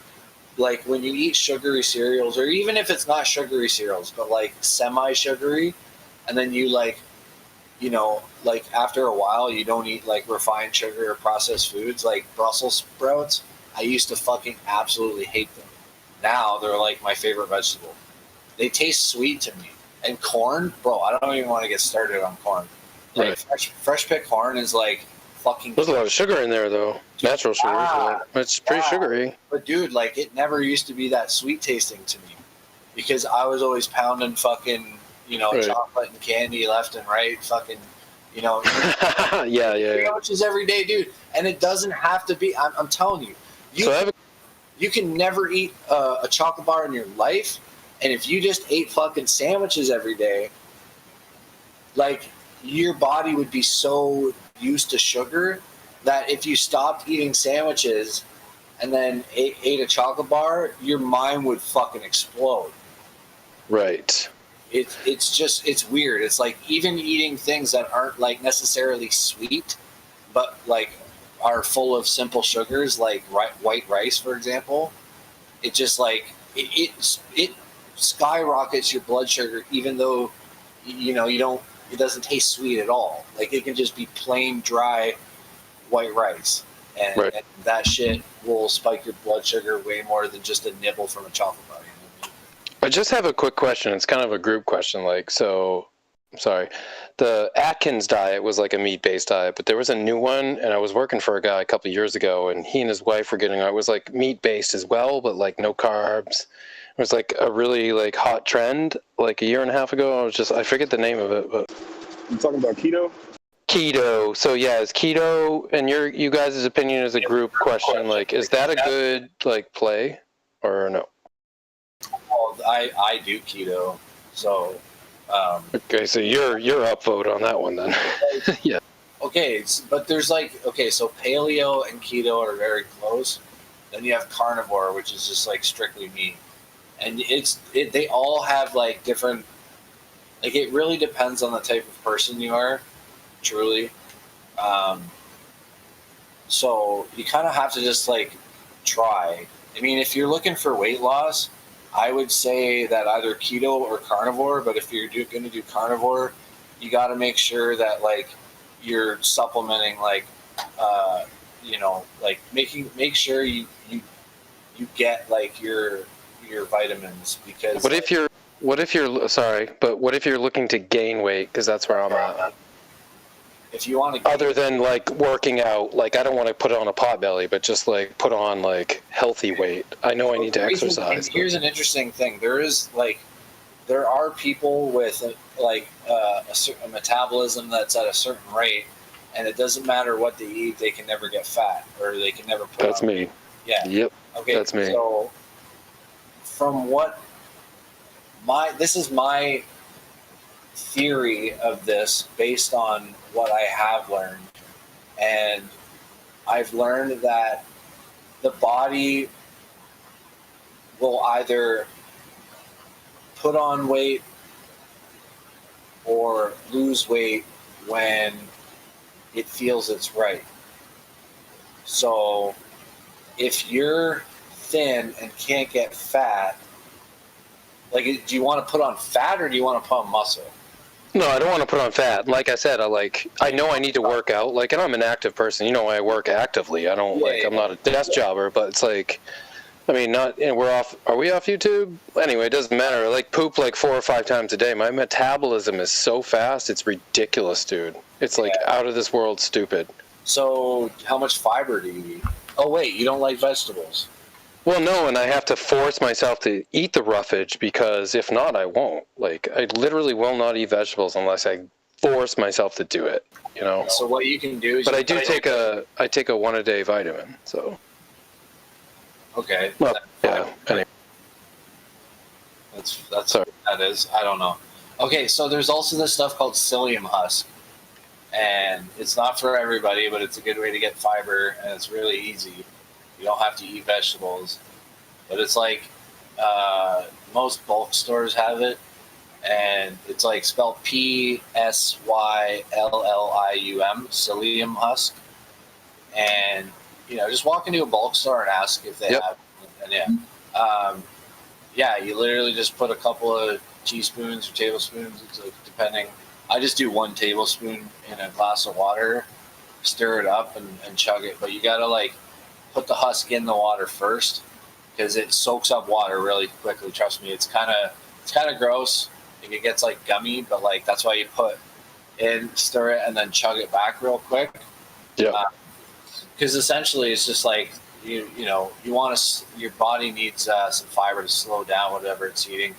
Like when you eat sugary cereals, or even if it's not sugary cereals, but like semi-sugary, and then you like, you know, like after a while you don't eat like refined sugar or processed foods like Brussels sprouts. I used to fucking absolutely hate them. Now they're like my favorite vegetable. They taste sweet to me. And corn, bro, I don't even want to get started on corn. Like fresh picked corn is like fucking. There's a lot of sugar in there though. Natural sugar. So it's pretty sugary. But dude, like it never used to be that sweet tasting to me, because I was always pounding fucking, you know, chocolate and candy left and right, fucking, you know. Sandwiches every day, dude. And it doesn't have to be. I'm telling you, you can never eat a chocolate bar in your life, and if you just ate fucking sandwiches every day, like your body would be so used to sugar that if you stopped eating sandwiches and then ate a chocolate bar, your mind would fucking explode. Right. It's weird. It's like even eating things that aren't like necessarily sweet, but like are full of simple sugars, like white rice, for example. It just like it skyrockets your blood sugar, even though you know it doesn't taste sweet at all. Like it can just be plain dry white rice, and that shit will spike your blood sugar way more than just a nibble from a chocolate bar. I just have a quick question. It's kind of a group question. Like, so, sorry, the Atkins diet was like a meat-based diet, but there was a new one, and I was working for a guy a couple of years ago, and he and his wife were getting it was like meat-based as well, but like no carbs. It was like a really like hot trend like a year and a half ago. I forget the name of it, but you talking about keto? Keto. So yeah, is keto, and you guys' opinion is a group question, like is that a good like play or no? Well, I do keto, so okay, so you're upvote on that one then. Yeah. Okay, but there's like so paleo and keto are very close. Then you have carnivore, which is just like strictly meat. And they all have like different, like it really depends on the type of person you are, truly. So you kind of have to just like try. I mean, if you're looking for weight loss, I would say that either keto or carnivore. But if you're going to do carnivore, you got to make sure that like you're supplementing, like you know, like make sure you get like your vitamins, because what if you're looking to gain weight, because that's where I'm at. If you want to other than like working out, like I don't want to put on a pot belly, but just like put on like healthy weight. I know I need to exercise. Here's an interesting thing. There are people with a metabolism that's at a certain rate, and it doesn't matter what they eat, they can never get fat, or they can never put That's on me. weight. Yeah. Yep. Okay. That's me. So from what this is my theory of this based on what I have learned, and I've learned that the body will either put on weight or lose weight when it feels it's right. So if you're thin and can't get fat, like, do you want to put on fat or do you want to put on muscle? No, I don't want to put on fat. Like I said, I know I need to work out. Like, and I'm an active person. You know, I work actively. I don't I'm not a desk jobber, but it's like, I mean, not. And we're off. Are we off YouTube? Anyway, it doesn't matter. I like poop like 4 or 5 times a day. My metabolism is so fast, it's ridiculous, dude. It's like out of this world stupid. So, how much fiber do you eat? Oh wait, you don't like vegetables. Well, no, and I have to force myself to eat the roughage because if not, I won't. Like, I literally will not eat vegetables unless I force myself to do it. You know. So what you can do is. But I do take a 1-a-day vitamin. So. Okay. Well, yeah. Anyway. That's sorry. That is. I don't know. Okay, so there's also this stuff called psyllium husk, and it's not for everybody, but it's a good way to get fiber, and it's really easy. You don't have to eat vegetables, but it's like most bulk stores have it, and it's like spelled Psyllium, psyllium husk, and just walk into a bulk store and ask if they have it. And you literally just put a couple of teaspoons or tablespoons. It's like depending. I just do 1 tablespoon in a glass of water, stir it up, and chug it. But you gotta like put the husk in the water first because it soaks up water really quickly. Trust me, it's kind of gross. It gets like gummy, but like that's why you put in, stir it, and then chug it back real quick. Yeah. Because essentially, it's just like you want to. Your body needs some fiber to slow down whatever it's eating,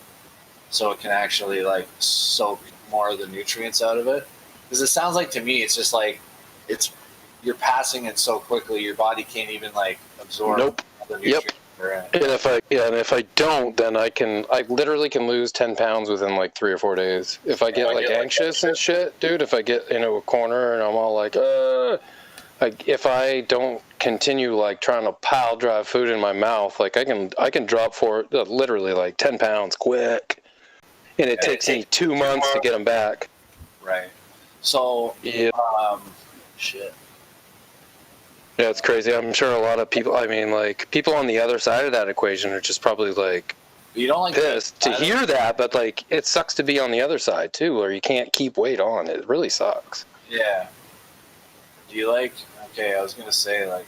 so it can actually like soak more of the nutrients out of it. Because it sounds like to me, it's just like you're passing it so quickly, your body can't even like absorb. Nope. The nutrients. And if I don't, then I literally can lose 10 pounds within like 3 or 4 days. If I get like anxious and shit, dude. If I get into a corner and I'm all like, if I don't continue like trying to pile drive food in my mouth, like I can drop for literally like 10 pounds quick, and it takes me 2 months to get them back. Right. So shit. Yeah, it's crazy. I'm sure a lot of people. I mean, like people on the other side of that equation are just probably like you don't like pissed to hear that, but like it sucks to be on the other side too, where you can't keep weight on. It really sucks. Yeah. Do you like? Okay, I was gonna say like.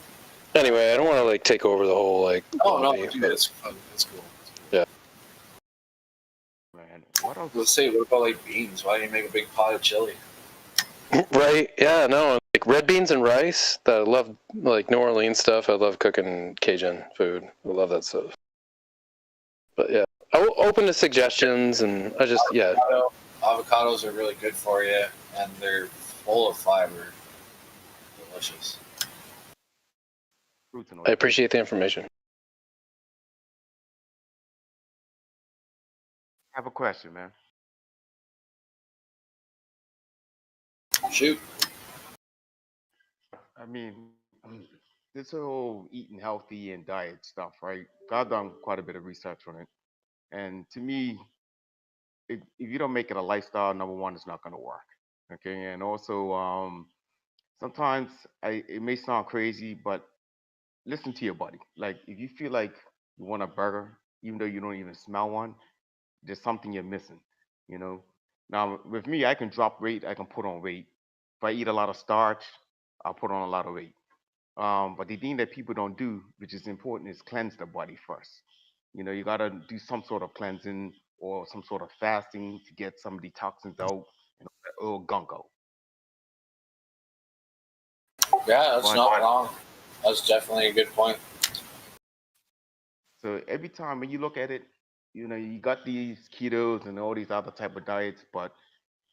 Anyway, I don't want to like take over the whole like. Oh no, dude, it's fun. It's cool. Yeah. Man, what else? Let's say, what about like beans? Why don't you make a big pot of chili? Right? Yeah. No. Like red beans and rice. I love like New Orleans stuff. I love cooking Cajun food. I love that stuff. But yeah, I'm open to suggestions, and Avocados are really good for you, and they're full of fiber. Delicious. I appreciate the information. I have a question, man. Shoot. I mean, this whole eating healthy and diet stuff, right? I've done quite a bit of research on it. And to me, if you don't make it a lifestyle, number one, it's not going to work. Okay. And also, sometimes it may sound crazy, but listen to your body. Like, if you feel like you want a burger, even though you don't even smell one, there's something you're missing, you know? Now, with me, I can drop weight, I can put on weight. If I eat a lot of starch, I'll put on a lot of weight. But the thing that people don't do, which is important, is cleanse the body first. You got to do some sort of cleansing or some sort of fasting to get some of the toxins out and that old gunko. Yeah, that's not wrong. That's definitely a good point. So every time when you look at it, you got these ketos and all these other type of diets, but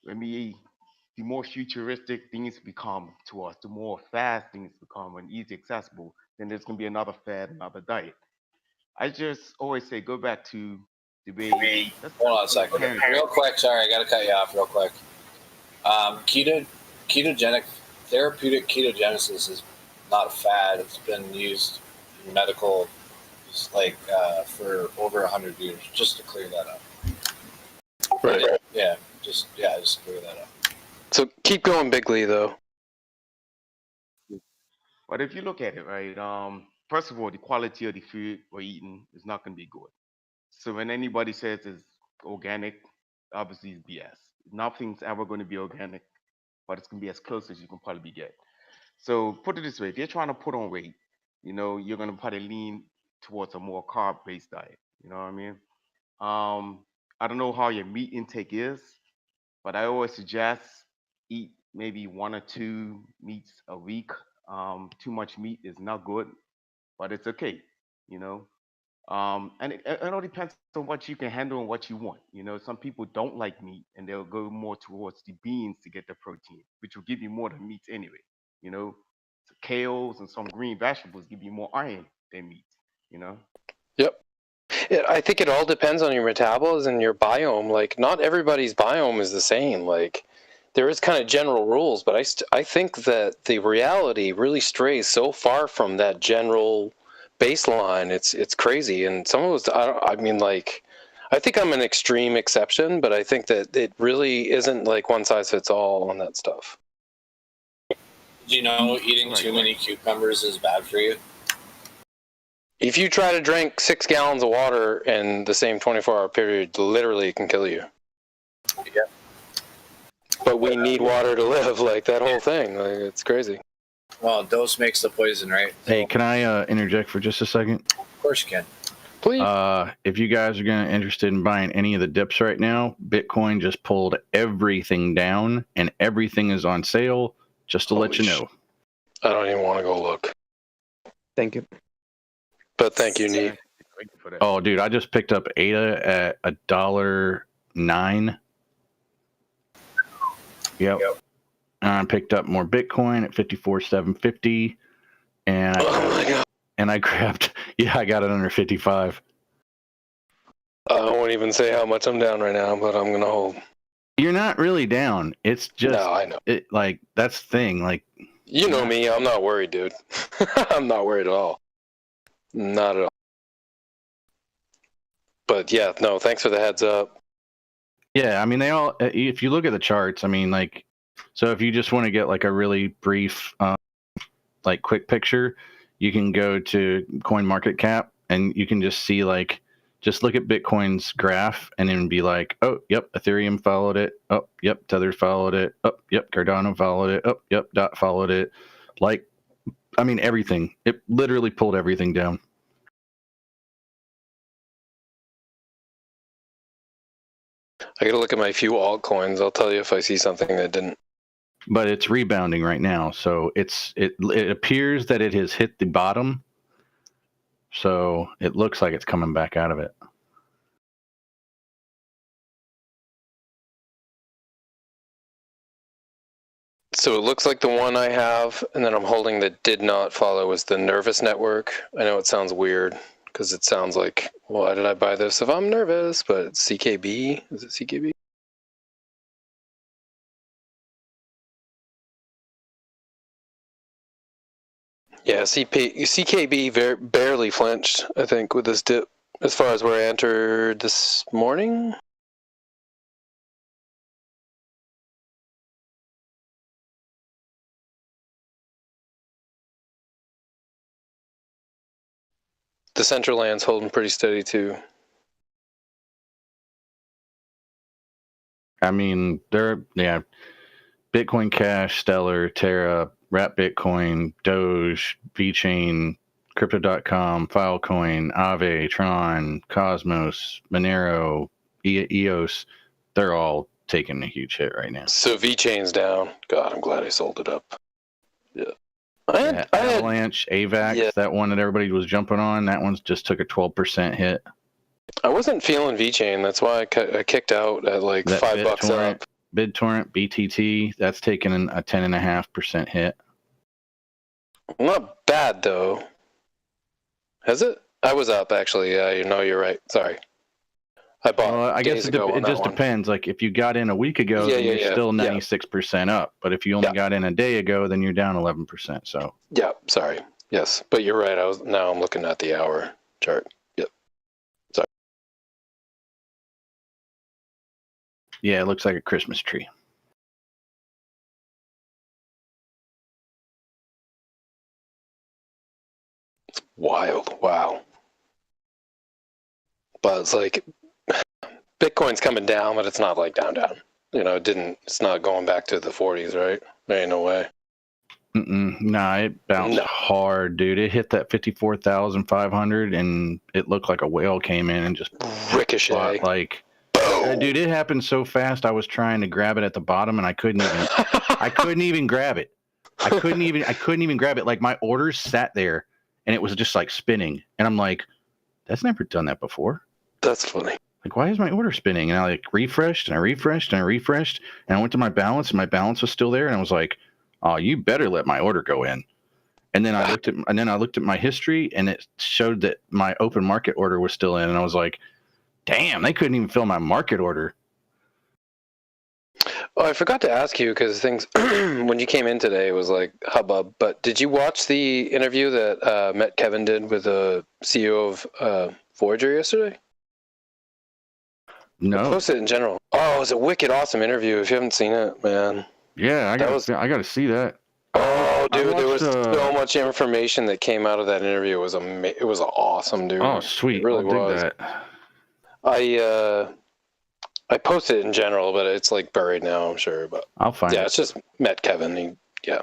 the more futuristic things become to us, the more fast things become and easy accessible, then there's gonna be another fad, another diet. I just always say go back to the way. Hold on a second. Real quick, sorry, I gotta cut you off real quick. Therapeutic ketogenesis is not a fad. It's been used in medical for over 100 years, just to clear that up. Right. Just clear that up. So keep going, Big Lee, though. But if you look at it, right, first of all, the quality of the food we're eating is not going to be good. So when anybody says it's organic, obviously it's BS. Nothing's ever going to be organic, but it's going to be as close as you can probably get. So put it this way: if you're trying to put on weight, you're going to probably lean towards a more carb-based diet. You know what I mean? I don't know how your meat intake is, but I always suggest eat maybe 1 or 2 meats a week. Too much meat is not good, but it's okay. You know, and it all depends on what you can handle and what you want. You know, some people don't like meat and they'll go more towards the beans to get the protein, which will give you more than meats anyway. You know, so kales and some green vegetables give you more iron than meat. You know. Yep. I think it all depends on your metabolism and your biome. Like, not everybody's biome is the same. Like, there is kind of general rules, but I think that the reality really strays so far from that general baseline. It's crazy. And some of us, I mean, like, I think I'm an extreme exception, but I think that it really isn't like one size fits all on that stuff. Do you know eating too many cucumbers is bad for you? If you try to drink 6 gallons of water in the same 24-hour period, literally it can kill you. Yeah. But we need water to live, like that whole thing. Like, it's crazy. Well, dose makes the poison, right? Hey, can I interject for just a second? Of course you can. Please. If you guys are interested in buying any of the dips right now, Bitcoin just pulled everything down and everything is on sale, just to let you know. I don't even want to go look. Thank you. But thank you, Neat. Oh, dude, I just picked up ADA at $1.09. Yep. I picked up more Bitcoin at 54,750, and I grabbed. Yeah, I got it under 55. I won't even say how much I'm down right now, but I'm gonna hold. You're not really down. It's just no, I know. It like that's the thing. Like, you know me, I'm not worried, dude. I'm not worried at all. Not at all. But yeah, no, thanks for the heads up. Yeah, I mean, they all, if you look at the charts, I mean, like, so if you just want to get like a really brief, like quick picture, you can go to CoinMarketCap and you can just see like, just look at Bitcoin's graph and then be like, oh, yep, Ethereum followed it. Oh, yep, Tether followed it. Oh, yep, Cardano followed it. Oh, yep, DOT followed it. Like, I mean, everything. It literally pulled everything down. I gotta look at my few altcoins. I'll tell you if I see something that didn't. But it's rebounding right now, so it appears that it has hit the bottom. So it looks like it's coming back out of it. So it looks like the one I have, and then I'm holding that did not follow was the Nervous Network. I know it sounds weird because it sounds like, why did I buy this if I'm nervous? But it's CKB. Is it CKB? Yeah, CKB barely flinched, I think, with this dip as far as where I entered this morning. The Central Land's holding pretty steady too. I mean, Bitcoin Cash, Stellar, Terra, Wrap Bitcoin, Doge, VeChain, Crypto.com, Filecoin, Aave, Tron, Cosmos, Monero, EOS, they're all taking a huge hit right now. So VeChain's down. God, I'm glad I sold it up. Yeah. Avalanche, AVAX, that one that everybody was jumping on, that one's just took a 12% hit. I wasn't feeling VeChain. That's why I kicked out at like that $5 up. BitTorrent, BTT, that's taken a 10.5% hit. Not bad though. Has it? I was up actually. Yeah, you're right. Sorry. I bought. Well, I guess it just depends. Like if you got in a week ago, then you're still 96% up. But if you only got in a day ago, then you're down 11%. So. Yeah. Sorry. Yes, but you're right. Now I'm looking at the hour chart. Yep. Sorry. Yeah, it looks like a Christmas tree. It's wild. Wow. But it's like Bitcoin's coming down, but it's not like down. You know, it's not going back to the 40s, right? There ain't no way. Nah, it bounced hard, dude. It hit that 54,500, and it looked like a whale came in and just ricochet. Like, dude, it happened so fast. I was trying to grab it at the bottom, and I couldn't even. I couldn't even grab it. I couldn't even grab it. Like my orders sat there, and it was just like spinning, and I'm like, that's never done that before. That's funny. Like, why is my order spinning? And I like refreshed and I refreshed and I refreshed, and I went to my balance, and my balance was still there, and I was like, oh, you better let my order go in. And then I looked at my history, and it showed that my open market order was still in, and I was like, damn, they couldn't even fill my market order. Oh, I forgot to ask you because things when you came in today it was like hubbub. But did you watch the interview that Matt Kevin did with the CEO of Voyager yesterday? No. I posted it in general. Oh, it was a wicked awesome interview. If you haven't seen it, man. Yeah, I got to see that. Oh, dude, there was so much information that came out of that interview. It was awesome, dude. Oh, sweet. It really I'll was. dig that. I posted it in general, but it's like buried now, I'm sure. But I'll find it. Yeah, it's just Matt Kevin. Yeah.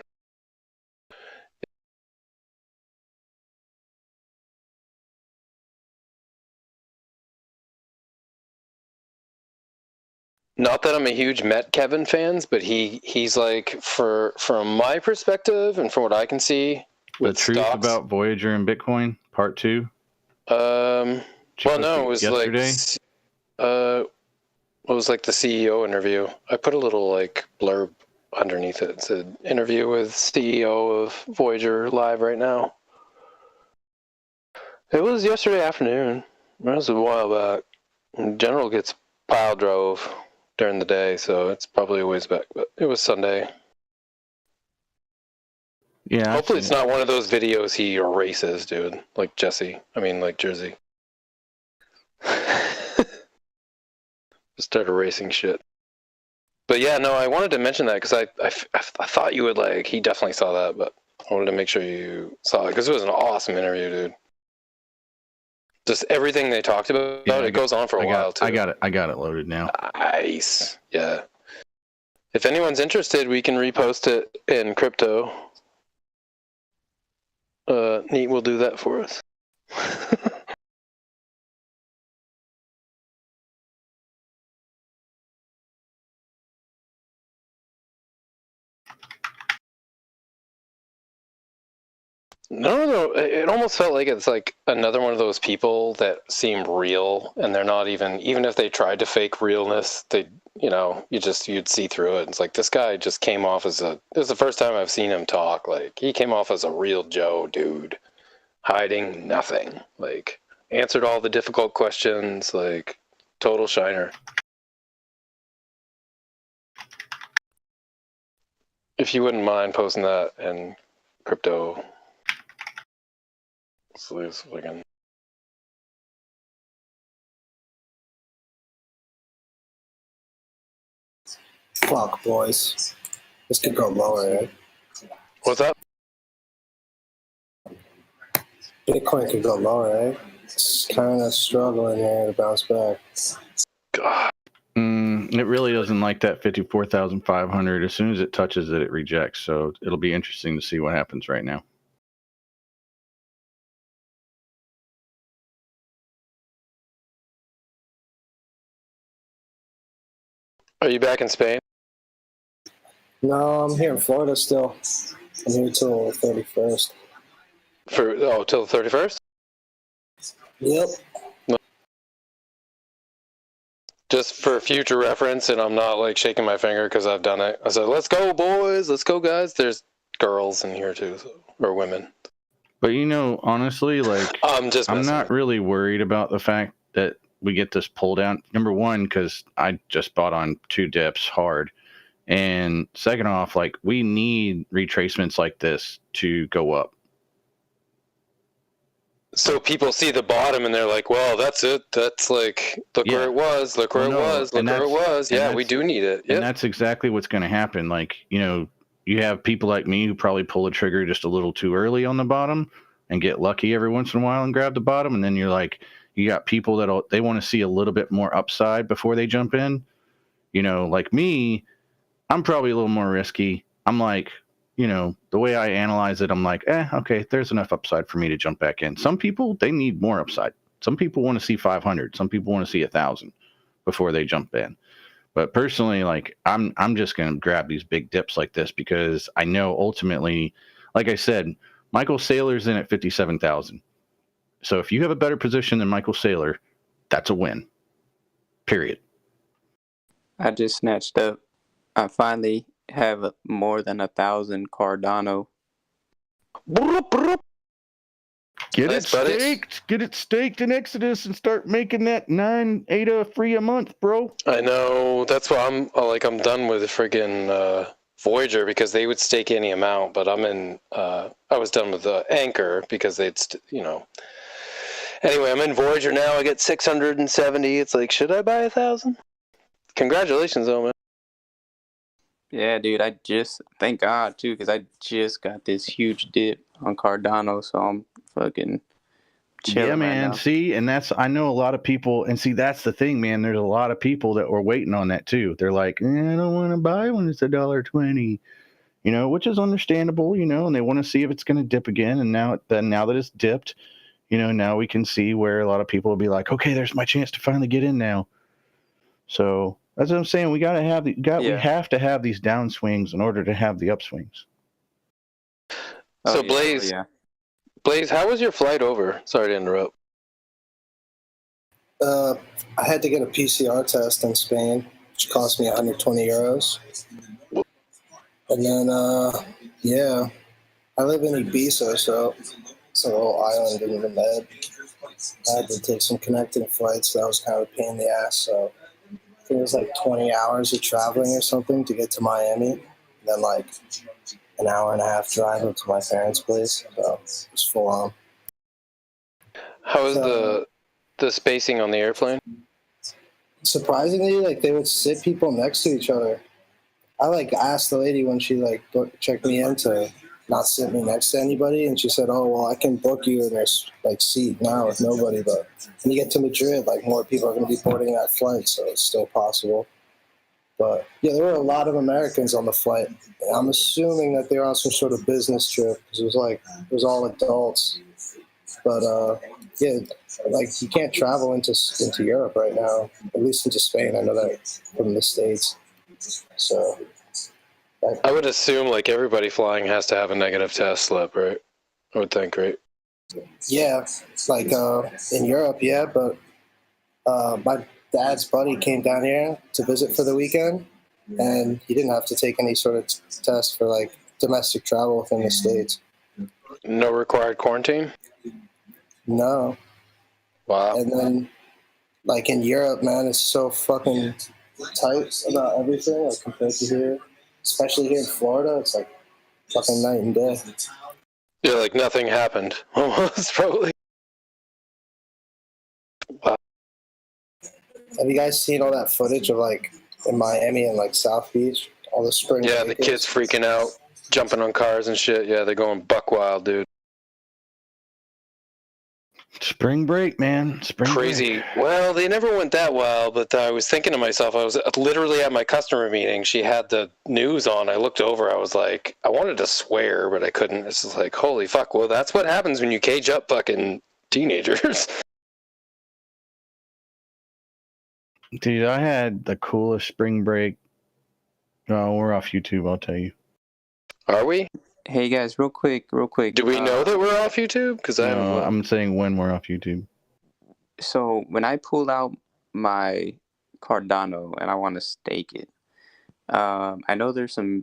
Not that I'm a huge Met Kevin fans, but he's like from my perspective and from what I can see, The truth about Voyager and Bitcoin, part 2. Well, no, it was yesterday? it was like the CEO interview. I put a little like blurb underneath it. It said interview with CEO of Voyager live right now. It was yesterday afternoon. That was a while back. General gets pile drove during the day, so it's probably a ways back, but it was Sunday. Yeah. Hopefully it's not one of those videos he erases, dude. Like Jersey. Just start erasing shit. But yeah, no, I wanted to mention that because I thought you would like, he definitely saw that, but I wanted to make sure you saw it because it was an awesome interview, dude. Just everything they talked about, it goes on for a while too. I got it loaded now. Nice. Yeah. If anyone's interested, we can repost it in crypto. Neat will do that for us. No, it almost felt like it's like another one of those people that seem real, and they're not even if they tried to fake realness, you'd see through it. It's like this guy just came off this is the first time I've seen him talk. Like he came off as a real Joe dude, hiding nothing. Like answered all the difficult questions. Like total shiner. If you wouldn't mind posting that in crypto. Let's see if I can. Fuck, boys. This could go lower, right? What's up? Bitcoin could go lower, right? It's kind of struggling here to bounce back. God. It really doesn't like that 54,500. As soon as it touches it, it rejects. So it'll be interesting to see what happens right now. Are you back in Spain? No, I'm here in Florida still. I'm here till the 31st. Till the 31st? Yep. No. Just for future reference, and I'm not like shaking my finger because I've done it. I said, let's go, boys. Let's go, guys. There's girls in here too, or women. But honestly, like I'm not really worried about the fact that we get this pull down. Number one, because I just bought on 2 dips hard. And second off, like we need retracements like this to go up. So people see the bottom and they're like, well, that's it. That's like, look where it was. Look where it was. Look where it was. Yeah, we do need it. Yep. And that's exactly what's going to happen. Like, you have people like me who probably pull the trigger just a little too early on the bottom and get lucky every once in a while and grab the bottom. And then you got people they want to see a little bit more upside before they jump in. Like me, I'm probably a little more risky. I'm like, the way I analyze it, I'm like, okay, there's enough upside for me to jump back in. Some people, they need more upside. Some people want to see 500. Some people want to see 1,000 before they jump in. But personally, like, I'm just going to grab these big dips like this because I know ultimately, like I said, Michael Saylor's in at 57,000. So if you have a better position than Michael Saylor, that's a win. Period. I just snatched up. I finally have more than 1,000 Cardano. Get Nice, it buddy. staked. Get it staked in Exodus and start making that 9 ADA free a month, bro. I know. That's why I'm done with friggin' Voyager because they would stake any amount, but I was done with the Anchor because Anyway, I'm in Voyager now. I get 670. It's like, should I buy 1,000? Congratulations, though, man. Yeah, dude, thank God, too, because I just got this huge dip on Cardano, so I'm fucking chilling Yeah, right man. now. See, and I know a lot of people, and see, that's the thing, man. There's a lot of people that were waiting on that, too. They're like, I don't want to buy when it's $1.20, which is understandable, and they want to see if it's going to dip again. And now that it's dipped, now we can see where a lot of people will be like, okay, there's my chance to finally get in now. So that's what I'm saying. We we have to have these downswings in order to have the upswings. So Blaze, how was your flight over? Sorry to interrupt. I had to get a PCR test in Spain, which cost me 120 euros. And then, I live in Ibiza, so it's a little island in the Med. I had to take some connecting flights. That was kind of a pain in the ass. So I think it was like 20 hours of traveling or something to get to Miami. And then like an hour and a half drive up to my parents' place. So it was full on. How was the spacing on the airplane? Surprisingly, like they would sit people next to each other. I like asked the lady when she like checked me in to not sit me next to anybody, and she said, "Oh well, I can book you in this like seat now with nobody, but when you get to Madrid, like more people are going to be boarding that flight, so it's still possible." But yeah, there were a lot of Americans on the flight. I'm assuming that they're on some sort of business trip because it was all adults. But yeah, like you can't travel into Europe right now, at least into Spain. I know that from the States. So I would assume like everybody flying has to have a negative test slip, right? I would think, right? yeah, like in Europe, yeah. But my dad's buddy came down here to visit for the weekend, and he didn't have to take any sort of test for like domestic travel within the States. No required quarantine? No. Wow. And then, like in Europe, man, it's so fucking tight about everything, like compared to here. Especially here in Florida, it's like fucking night and day. Yeah, like nothing happened. Almost, probably. Wow. Have you guys seen all that footage of like in Miami and like South Beach, all the spring? Yeah, the kids freaking out, jumping on cars and shit. Yeah, they're going buck wild, dude. Spring break, man. Spring Crazy. break. Well, they never went that wild, but I was thinking to myself, I was literally at my customer meeting. She had the news on. I looked over. I was like, I wanted to swear, but I couldn't. It's just like, holy fuck. Well, that's what happens when you cage up fucking teenagers. Dude, I had the coolest spring break. Oh, we're off YouTube, I'll tell you. Are we? Hey guys, real quick. Do we know that we're off YouTube? Because I haven't looked. I'm saying when we're off YouTube. So when I pull out my Cardano and I want to stake it, I know there's some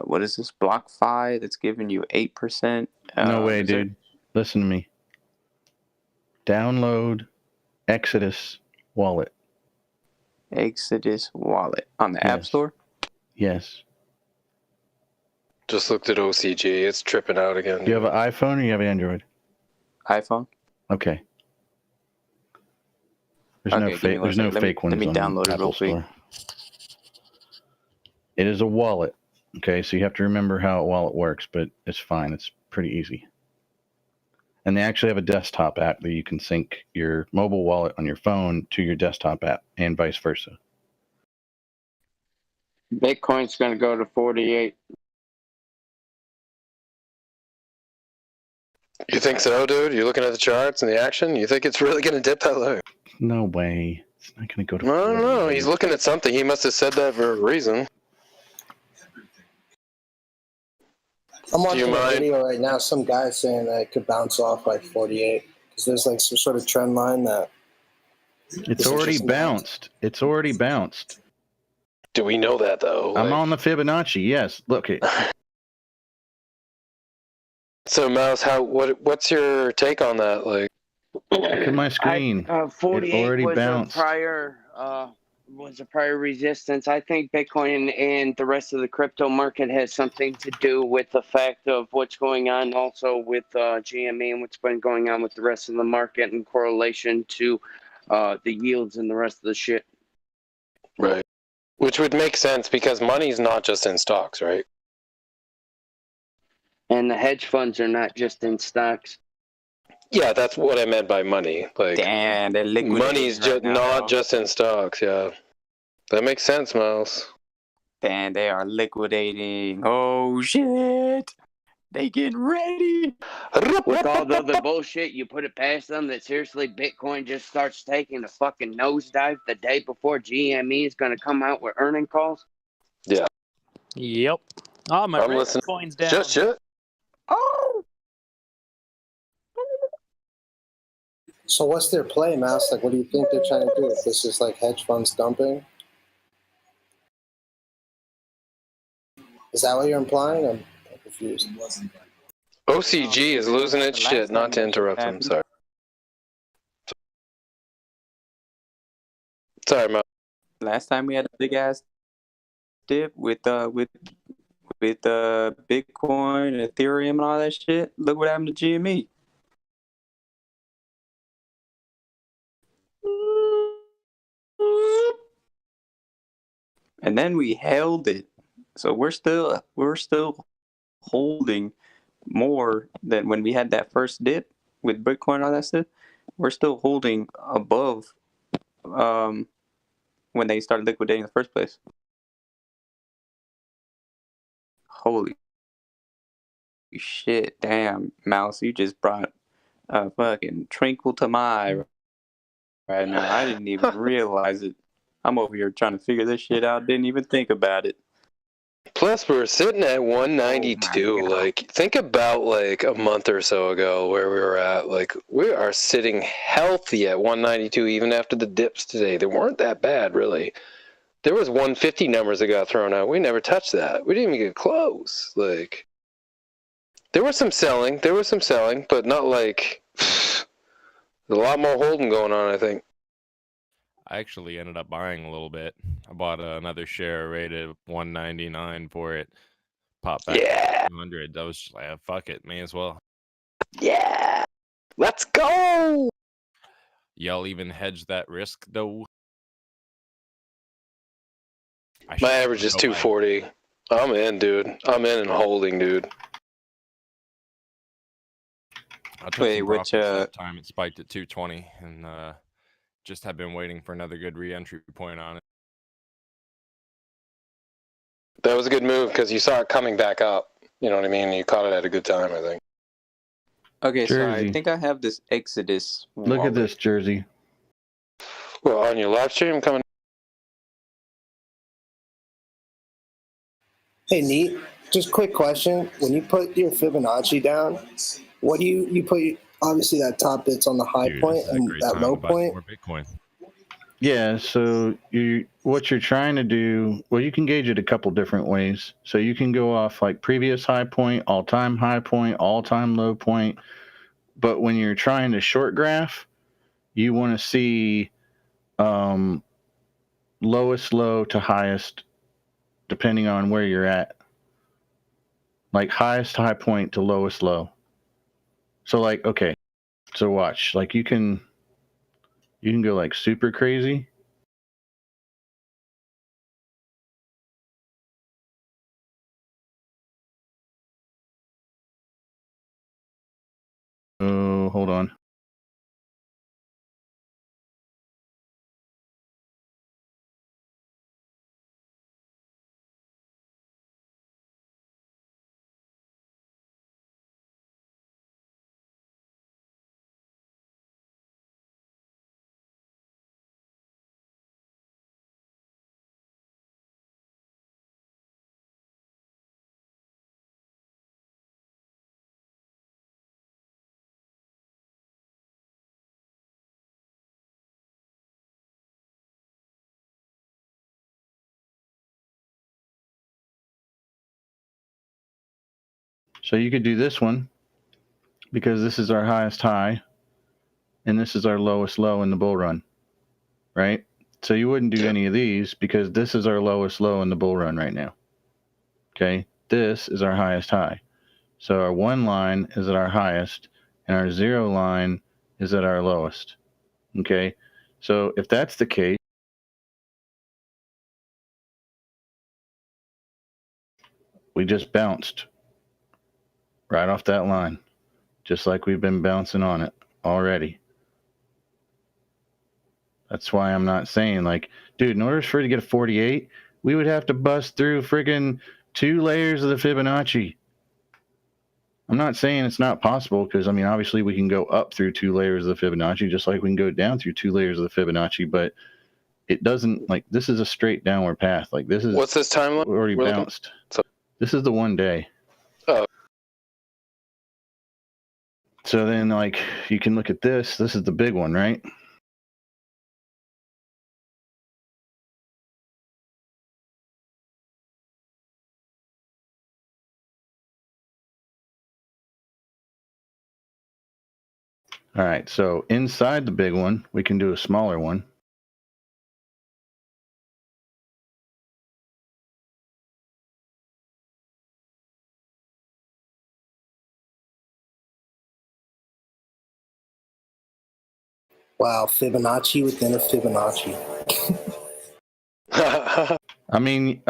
what is this, BlockFi that's giving you 8%? No way, dude. Listen to me. Download Exodus wallet. Exodus wallet on the App Store? Yes. Just looked at OCG. It's tripping out again. Do you have an iPhone or you have Android? iPhone. Okay. There's no fake ones on the Apple Store. It is a wallet. Okay, so you have to remember how a wallet works, but it's fine. It's pretty easy. And they actually have a desktop app that you can sync your mobile wallet on your phone to your desktop app and vice versa. Bitcoin's going to go to 48. You think so, dude? You're looking at the charts and the action? You think it's really going to dip that low? No way. It's not going to go to. I don't know. He's looking at something. He must have said that for a reason. I'm watching a video right now. Some guy saying that it could bounce off like 48 because there's like some sort of trend line that. It's already bounced. It's already bounced. Do we know that though? I'm on the Fibonacci. Yes. Look it. So, Mouse, what's your take on that? Like, look at my screen. 48 it already was bounced. A prior resistance. I think Bitcoin and the rest of the crypto market has something to do with the fact of what's going on also with GME and what's been going on with the rest of the market in correlation to the yields and the rest of the shit. Right. Which would make sense because money's not just in stocks, right? And the hedge funds are not just in stocks. Yeah, that's what I meant by money. Like, damn, they're liquidating money's right now, not bro. just in stocks. Yeah, that makes sense, Miles. Damn, they are liquidating. Oh shit, they getting ready. With all the other bullshit, you put it past them that seriously Bitcoin just starts taking a fucking nosedive the day before GME is going to come out with earning calls. Yeah. Yep. Oh, my I'm red listening. coin's down. Shit. Oh. So what's their play, Mouse? Like, what do you think they're trying to do? If this is like hedge funds dumping? Is that what you're implying? I'm confused. OCG is losing its shit. Not to interrupt him. Sorry. Sorry, Miles. Last time we had a big ass dip with Bitcoin, Ethereum, and all that shit. Look what happened to GME. And then we held it. So we're still holding more than when we had that first dip with Bitcoin and all that stuff. We're still holding above when they started liquidating in the first place. Holy shit, damn, Mouse, you just brought a fucking tranquil to my right now. I didn't even realize it. I'm over here trying to figure this shit out. Didn't even think about it. Plus, we're sitting at 192. Like, think about like a month or so ago where we were at. Like, we are sitting healthy at 192 even after the dips today. They weren't that bad, really. There was 150 numbers that got thrown out. We never touched that. We didn't even get close. Like, there was some selling. But not like there's a lot more holding going on, I think. I actually ended up buying a little bit. I bought another share rated 199 for it. Popped back to 200. I was just like, fuck it, may as well. Yeah, let's go. Y'all even hedge that risk though? My average is 240. I'm in, dude. I'm in and holding, dude. I took some profits that time. It spiked at 220, and just have been waiting for another good re-entry point on it. That was a good move because you saw it coming back up. You know what I mean? You caught it at a good time, I think. Okay, so Jersey. I think I have this Exodus. Look at this, Jersey. Well, on your live stream coming. Hey, Neat. Just quick question. When you put your Fibonacci down, what do you put? Obviously, that top bit's on the high point and that low point. More Bitcoin. Yeah, so what you're trying to do, well, you can gauge it a couple different ways. So you can go off like previous high point, all-time high point, all-time low point. But when you're trying to short graph, you want to see lowest low to highest, depending on where you're at. Like highest high point to lowest low. So like, okay, so watch, like you can go like super crazy. Oh, hold on. So you could do this one because this is our highest high and this is our lowest low in the bull run, right? So you wouldn't do any of these because this is our lowest low in the bull run right now. Okay, this is our highest high. So our 1 line is at our highest and our 0 line is at our lowest. Okay, so if that's the case, we just bounced right off that line, just like we've been bouncing on it already. That's why I'm not saying, like, dude, in order for it to get a 48, we would have to bust through friggin' 2 layers of the Fibonacci. I'm not saying it's not possible because, I mean, obviously we can go up through 2 layers of the Fibonacci just like we can go down through 2 layers of the Fibonacci, but it doesn't, like, this is a straight downward path. Like, this is... What's this timeline? We already bounced. This is the 1 day. Oh. So then, like, you can look at this. This is the big one, right? All right, so inside the big one, we can do a smaller one. Wow, Fibonacci within a Fibonacci. I mean,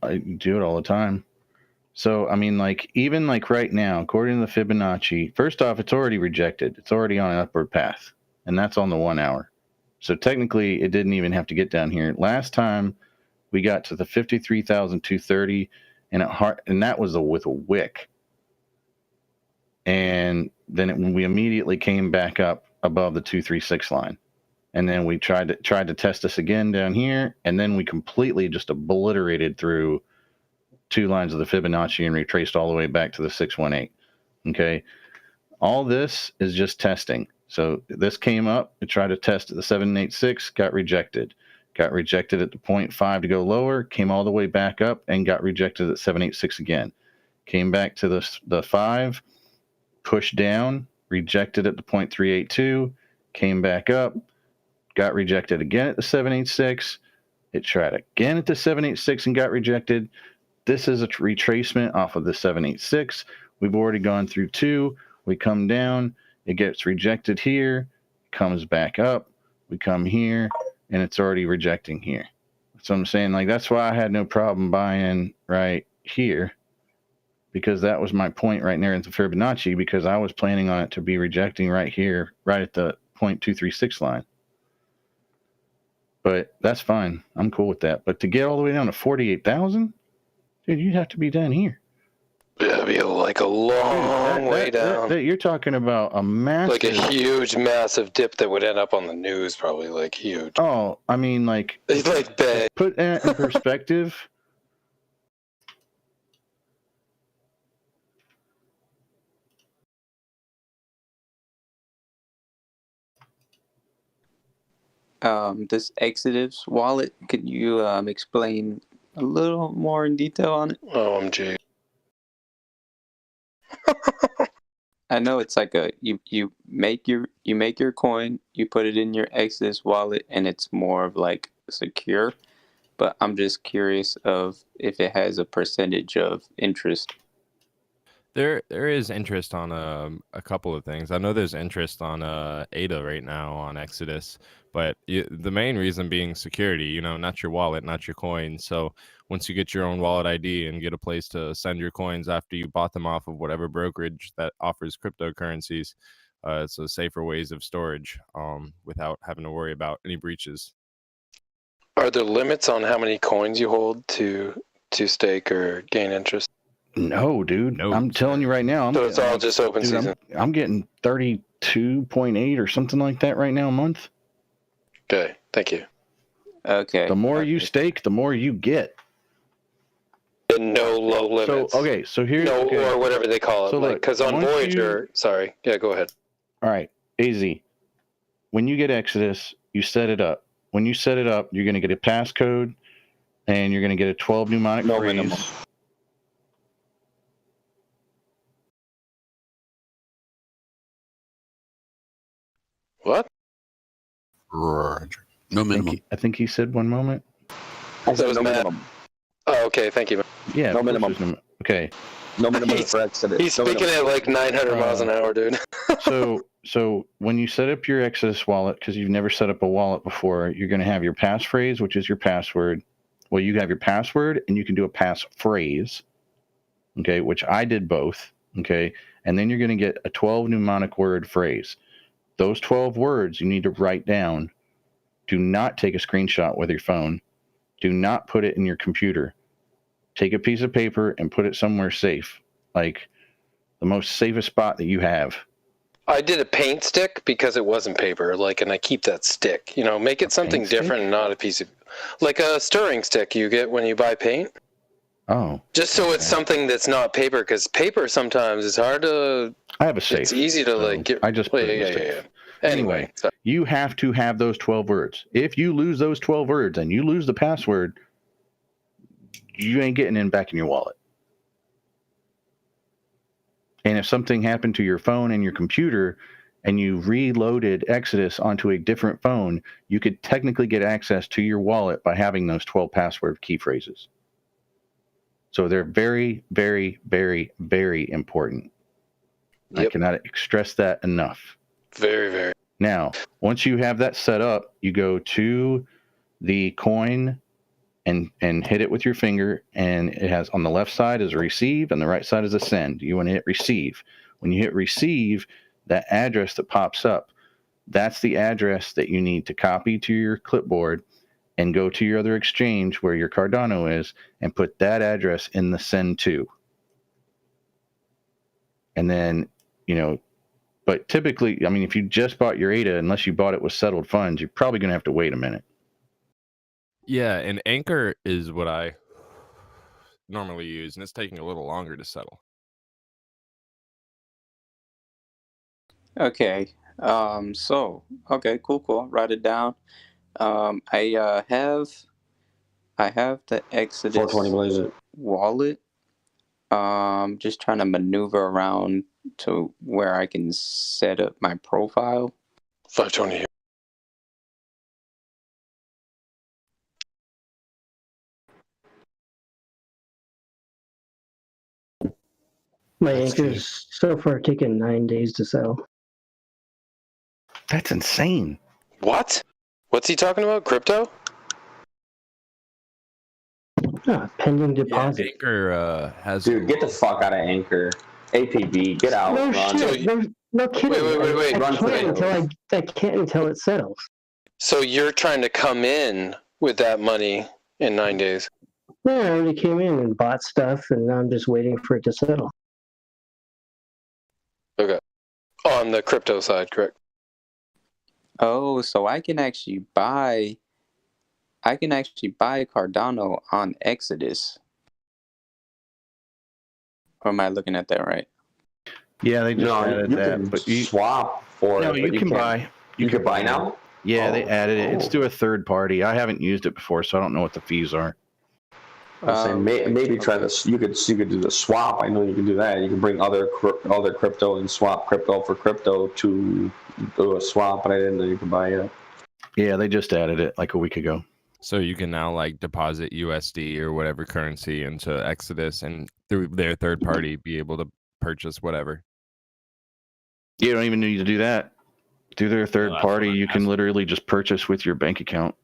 I do it all the time. So, I mean, like, even like right now, according to the Fibonacci, first off, it's already rejected. It's already on an upward path, and that's on the 1 hour. So technically, it didn't even have to get down here. Last time, we got to the 53,230, and that was with a wick. And then we immediately came back up above the 236 line. And then we tried to test this again down here, and then we completely just obliterated through 2 lines of the Fibonacci and retraced all the way back to the 618. Okay, all this is just testing. So this came up, it tried to test at the 786, got rejected at the 0.5 to go lower, came all the way back up and got rejected at 786 again. Came back to the 5, pushed down, rejected at the 0.382, came back up, got rejected again at the 786. It tried again at the 786 and got rejected. This is a retracement off of the 786. We've already gone through 2. We come down. It gets rejected here. Comes back up. We come here. And it's already rejecting here. So I'm saying, like, that's why I had no problem buying right here. Because that was my point right there at the Fibonacci. Because I was planning on it to be rejecting right here. Right at the 0.236 line. But that's fine. I'm cool with that. But to get all the way down to 48,000? Dude, you'd have to be down here. That'd be like a long way down. You're talking about a massive... Like a huge, massive dip that would end up on the news, probably, like, huge. Oh, I mean, like... It's like bad. Put that in perspective. This Exodus wallet, could you explain a little more in detail on it? OMG. I know it's like you make your coin, you put it in your Exodus wallet, and it's more of like secure. But I'm just curious of if it has a percentage of interest. There is interest on a couple of things. I know there's interest on ADA right now on Exodus, but the main reason being security. You know, not your wallet, not your coin. So once you get your own wallet ID and get a place to send your coins after you bought them off of whatever brokerage that offers cryptocurrencies, it's a safer ways of storage without having to worry about any breaches. Are there limits on how many coins you hold to stake or gain interest? No, dude. No, I'm telling you right now. So it's all just open season. I'm getting 32.8 or something like that right now a month. Okay, thank you. Okay. The more you stake, the more you get. And no low limits. So here's... or whatever they call it. So like, because on Voyager... Sorry. Yeah, go ahead. All right, AZ. When you get Exodus, you set it up. When you set it up, you're going to get a passcode, and you're going to get a 12 mnemonic phrase. Minimum. What? Roger. No minimum. I think he said 1 moment. I said was no Matt. minimum. Oh, okay. Thank you. Yeah, No of course minimum. there's okay. No minimum for Exodus. He's No speaking minimum. at like 900 miles an hour, dude. So when you set up your Exodus wallet, because you've never set up a wallet before, you're going to have your passphrase, which is your password. Well, you have your password, and you can do a passphrase, okay, which I did both, okay, and then you're going to get a 12 mnemonic word phrase. Those 12 words you need to write down. Do not take a screenshot with your phone. Do not put it in your computer. Take a piece of paper and put it somewhere safe, like the most safest spot that you have. I did a paint stick because it wasn't paper, like, and I keep that stick. You know, make it something different and not a piece of, like a stirring stick you get when you buy paint. Oh. Just so it's something that's not paper, because paper sometimes is hard to. I have a safe. It's easy to like get. I just put it in the safe. Anyway, you have to have those 12 words. If you lose those 12 words and you lose the password, you ain't getting in back in your wallet. And if something happened to your phone and your computer and you reloaded Exodus onto a different phone, you could technically get access to your wallet by having those 12 password key phrases. So they're very, very, very, very important. Yep. I cannot stress that enough. Very, very. Now, once you have that set up, you go to the coin and hit it with your finger, and it has on the left side is a receive and the right side is a send. You want to hit receive. When you hit receive, that address that pops up, that's the address that you need to copy to your clipboard and go to your other exchange where your Cardano is and put that address in the send to. And then, but typically, I mean, if you just bought your ADA, unless you bought it with settled funds, you're probably going to have to wait a minute. Yeah, and Anchor is what I normally use, and it's taking a little longer to settle. Okay. Okay, cool. Write it down. I have the Exodus 420 Blazer wallet. Just trying to maneuver around to where I can set up my profile. 520 here. My Anchor's so far taken 9 days to sell. That's insane. What? What's he talking about? Crypto? Pending deposit. Yeah, Anchor has. Dude, get the fuck out of Anchor. APB, get out. No run. shit. No kidding. Wait. I can't until it settles. So you're trying to come in with that money in 9 days? Yeah, I already came in and bought stuff, and now I'm just waiting for it to settle. Okay. On the crypto side, correct? Oh, so I can actually buy Cardano on Exodus. Or am I looking at that right? Yeah, they just added you that. Can but you swap for no, it. you can buy. You can buy now? Yeah, they added it. It's through a third party. I haven't used it before, so I don't know what the fees are. I'm saying maybe try this. You could do the swap. I know you can do that. You can bring other crypto and swap crypto for crypto to do a swap, but I didn't know you could buy it. Yeah, they just added it like a week ago. So you can now deposit USD or whatever currency into Exodus and through their third party be able to purchase whatever. You don't even need to do that. Through their third party, you can literally just purchase with your bank account.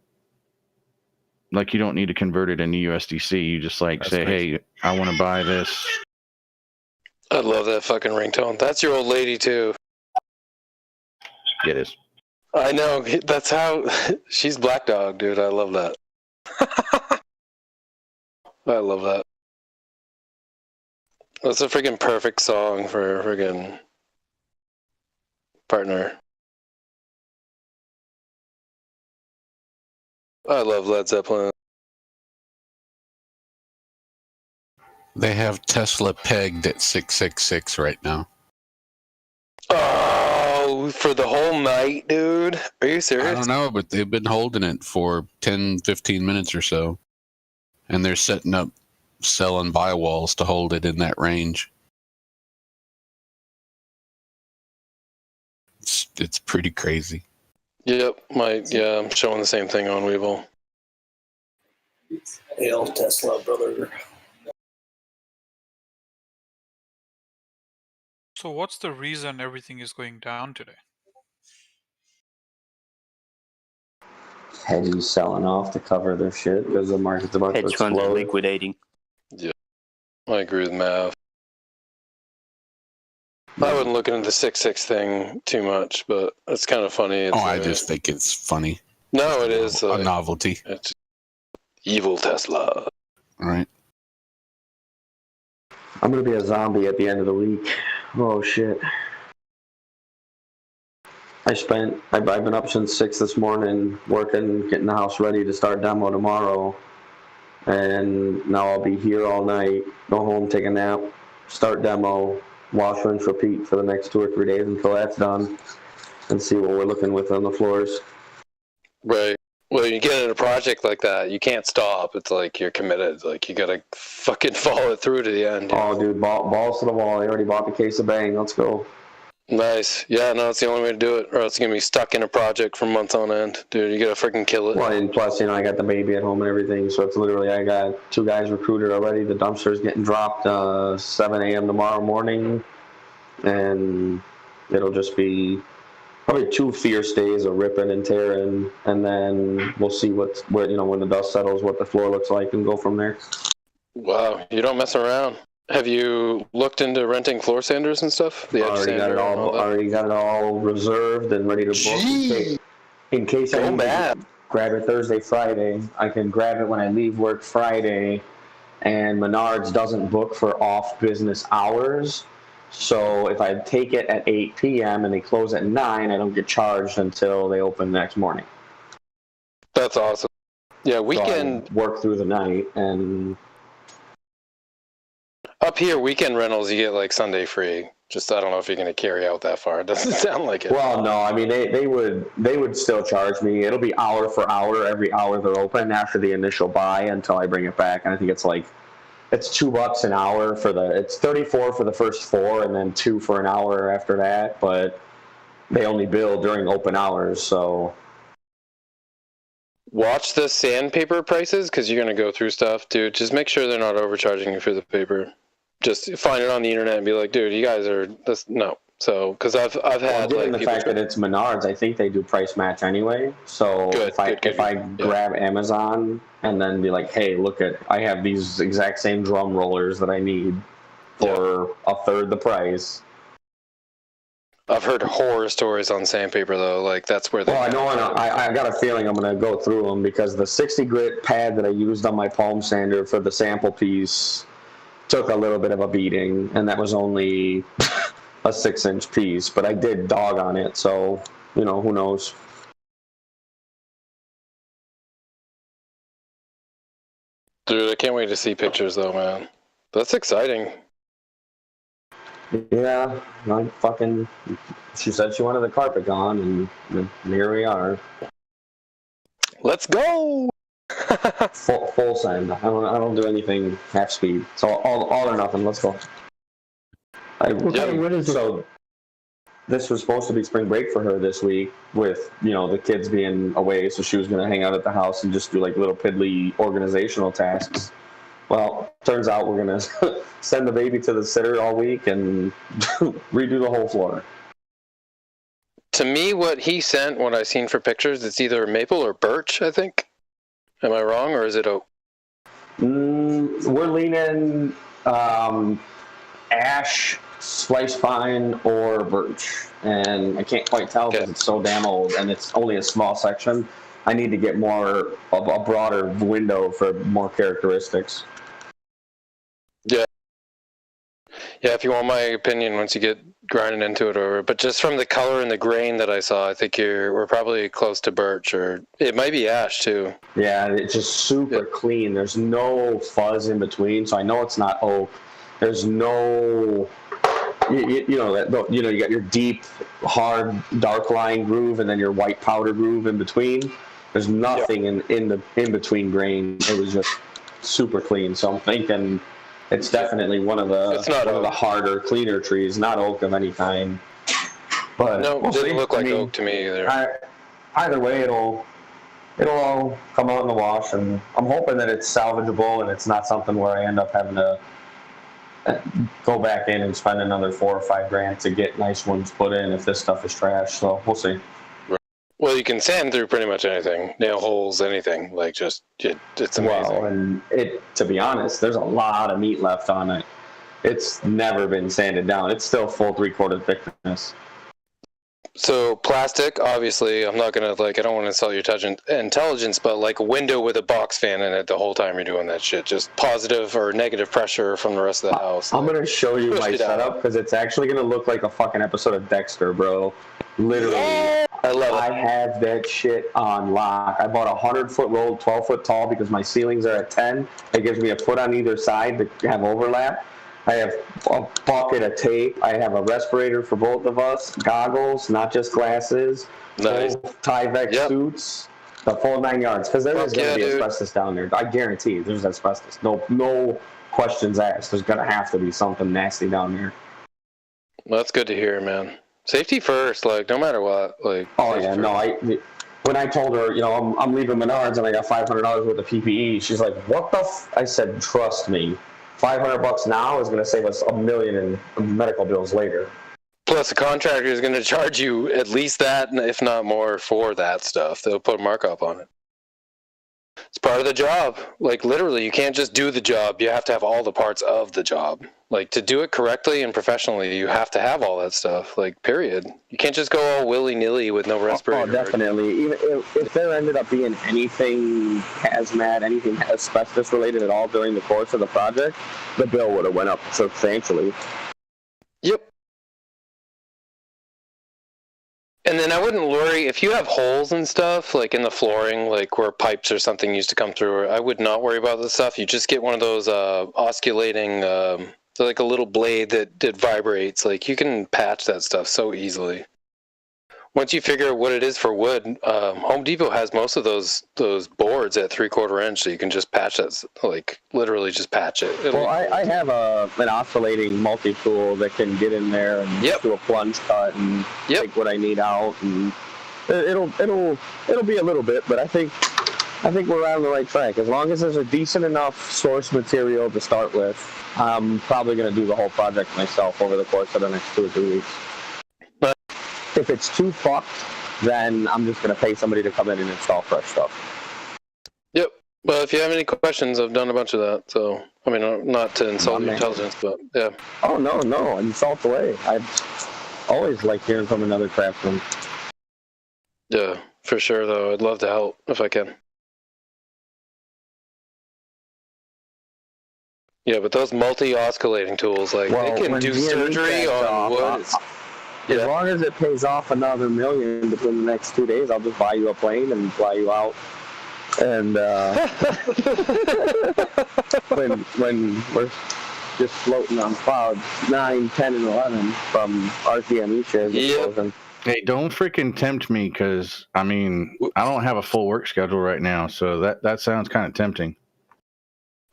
Like you don't need to convert it into USDC. You just say, crazy. Hey, I want to buy this. I love that fucking ringtone. That's your old lady too. It is. I know. That's how she's Black Dog, dude. I love that. I love that. That's a freaking perfect song for a freaking partner. I love Led Zeppelin. They have Tesla pegged at 666 right now. Oh, for the whole night, dude? Are you serious? I don't know, but they've been holding it for 10, 15 minutes or so. And they're setting up sell and buy walls to hold it in that range. It's pretty crazy. Yep, I'm showing the same thing on Weeble. Hail Tesla, brother. So what's the reason everything is going down today? Hedgies selling off to cover their shit because the market's about to Hedge funds explode. liquidating. Yeah, I agree with Mav. I wouldn't look into the 6.6 thing too much, but it's kind of funny. It's, I just think it's funny. No, it is a novelty. It's evil Tesla. Right. I'm gonna be a zombie at the end of the week. Oh shit. I've been up since 6 this morning working, getting the house ready to start demo tomorrow. And now I'll be here all night, go home, take a nap, start demo, wash, rinse, repeat for the next 2 or 3 days until that's done, and see what we're looking with on the floors. Right. Well, you get in a project like that, you can't stop. It's like you're committed. Like you gotta fucking follow it through to the end. Oh, dude, balls to the wall. I already bought the case of Bang. Let's go. Nice. Yeah, no, it's the only way to do it, or else you're gonna be stuck in a project for months on end. Dude, you gotta freaking kill it. Well, and plus, I got the baby at home and everything, so it's literally, I got 2 guys recruited already. The dumpster's getting dropped 7 a.m. tomorrow morning, and it'll just be probably 2 fierce days of ripping and tearing, and then we'll see when the dust settles, what the floor looks like, and go from there. Wow, you don't mess around. Have you looked into renting floor sanders and stuff? The edge Already got it all. Already got it all reserved and ready to book. In case I need to grab it Thursday, Friday, I can grab it when I leave work Friday. And Menards doesn't book for off business hours, so if I take it at 8 p.m. and they close at 9, I don't get charged until they open the next morning. That's awesome. Yeah, weekend So I work through the night and. Up here, weekend rentals, you get like Sunday free. Just I don't know if you're going to carry out that far. It doesn't sound like it. Well, no, I mean they would still charge me. It'll be hour for hour every hour they're open after the initial buy until I bring it back. And I think it's $2 an hour it's $34 for the first 4 and then $2 for an hour after that. But they only bill during open hours, so. Watch the sandpaper prices because you're going to go through stuff, dude. Just make sure they're not overcharging you for the paper. Just find it on the internet and be like, dude, you guys are no. So, because I've had given the fact that it's Menards, I think they do price match anyway. So if I grab Amazon and then be like, hey, look I have these exact same drum rollers that I need for a third the price. I've heard horror stories on sandpaper though. Like that's where they. Well, I know, I got a feeling I'm gonna go through them because the 60 grit pad that I used on my palm sander for the sample piece took a little bit of a beating, and that was only a 6-inch piece, but I did dog on it, so who knows. Dude, I can't wait to see pictures though, man. That's exciting. Yeah, she said she wanted the carpet gone, and here we are. Let's go! Full send. I don't do anything half speed. So all or nothing. Let's go. What is it? So this was supposed to be spring break for her this week, with the kids being away. So she was going to hang out at the house and just do like little piddly organizational tasks. Well, turns out we're going to send the baby to the sitter all week and redo the whole floor. To me, what he sent, what I've seen for pictures, it's either maple or birch, I think. Am I wrong, or is it oak? We're leaning ash, slice pine, or birch. And I can't quite tell because it's so damn old, and it's only a small section. I need to get a broader window for more characteristics. Yeah, if you want my opinion, once you get grinding into it, but just from the color and the grain that I saw, I think we're probably close to birch, or it might be ash too. Yeah, it's just super clean. There's no fuzz in between, so I know it's not oak. There's no, you got your deep, hard, dark line groove, and then your white powder groove in between. There's nothing in between grain. It was just super clean. So I'm thinking. It's definitely one of the harder, cleaner trees, not oak of any kind. But no, it didn't look like oak to me either. either way, it'll all come out in the wash, and I'm hoping that it's salvageable and it's not something where I end up having to go back in and spend another $4 or $5 grand to get nice ones put in if this stuff is trash. So we'll see. Well, you can sand through pretty much anything, nail holes, anything. Like, just it's amazing. Well, and to be honest, there's a lot of meat left on it. It's never been sanded down. It's still full 3/4 thickness. So plastic, obviously, I'm not gonna I don't want to sell your intelligence, but like a window with a box fan in it the whole time you're doing that shit, just positive or negative pressure from the rest of the house. I'm gonna show you my setup because it's actually gonna look like a fucking episode of Dexter, bro. Literally, I love it. I have that shit on lock. I bought a 100-foot roll, 12-foot tall because my ceilings are at 10. It gives me a foot on either side to have overlap. I have a bucket of tape. I have a respirator for both of us, goggles, not just glasses, nice. Tyvek suits, the full 9 yards. Because there is going to be asbestos down there. I guarantee you, there's asbestos. No questions asked. There's going to have to be something nasty down there. Well, that's good to hear, man. Safety first, no matter what. Oh yeah, no. When I told her, I'm leaving Menards and I got $500 worth of PPE, she's like, "What the?" I said, "Trust me. $500 now is going to save us $1 million in medical bills later." Plus, the contractor is going to charge you at least that, if not more, for that stuff. They'll put a markup on it. It's part of the job. Literally, you can't just do the job. You have to have all the parts of the job. To do it correctly and professionally, you have to have all that stuff. Period. You can't just go all willy-nilly with no respirator. Oh, definitely. Even if there ended up being anything hazmat, anything asbestos related at all during the course of the project, the bill would have went up substantially. Yep. And then I wouldn't worry if you have holes and stuff, in the flooring, where pipes or something used to come through. I would not worry about this stuff. You just get one of those osculating, a little blade that vibrates. You can patch that stuff so easily. Once you figure out what it is for wood, Home Depot has most of those boards at 3/4 inch, so you can just patch that, literally just patch it. I have an oscillating multi-tool that can get in there and do a plunge cut and take what I need out, and it'll be a little bit, but I think we're on the right track. As long as there's a decent enough source material to start with, I'm probably going to do the whole project myself over the course of the next 2 or 3 weeks. But if it's too fucked, then I'm just going to pay somebody to come in and install fresh stuff. Yep. Well, if you have any questions, I've done a bunch of that. So, I mean, not to insult your intelligence, but yeah. Oh, no. Insult away. I've always liked hearing from another craftsman. Yeah, for sure, though. I'd love to help if I can. Yeah, but those multi-oscillating tools, they can do surgery on wood. As long as it pays off another $1 million between the next 2 days, I'll just buy you a plane and fly you out. And when we're just floating on clouds 9, 10, and 11 from RTME shares. Yep. Hey, don't freaking tempt me, because I don't have a full work schedule right now, so that sounds kind of tempting.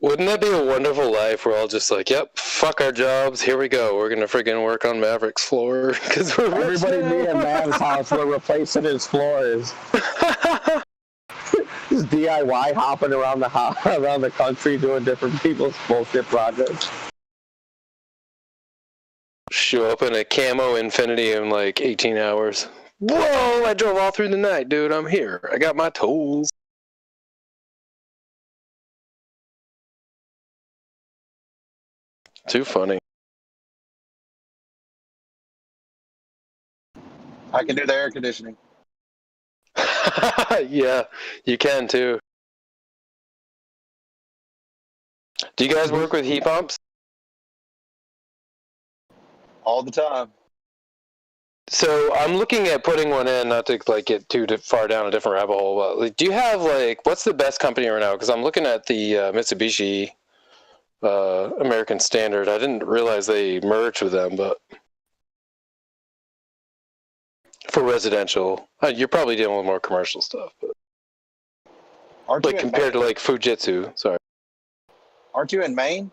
Wouldn't that be a wonderful life? We're all just yep, fuck our jobs, here we go. We're gonna friggin' work on Maverick's floor because we're everybody be at Mav's house. We're replacing his floors. Just DIY hopping around the country doing different people's bullshit projects. Show up in a camo Infinity in 18 hours. Whoa! I drove all through the night, dude. I'm here. I got my tools. Too funny. I can do the air conditioning. Yeah, you can too. Do you guys work with heat pumps? All the time. So I'm looking at putting one in, not to get too far down a different rabbit hole, but do you have what's the best company right now? Because I'm looking at the Mitsubishi American Standard. I didn't realize they merged with them, but for residential, you're probably dealing with more commercial stuff, but compared to Fujitsu, sorry. Aren't you in Maine?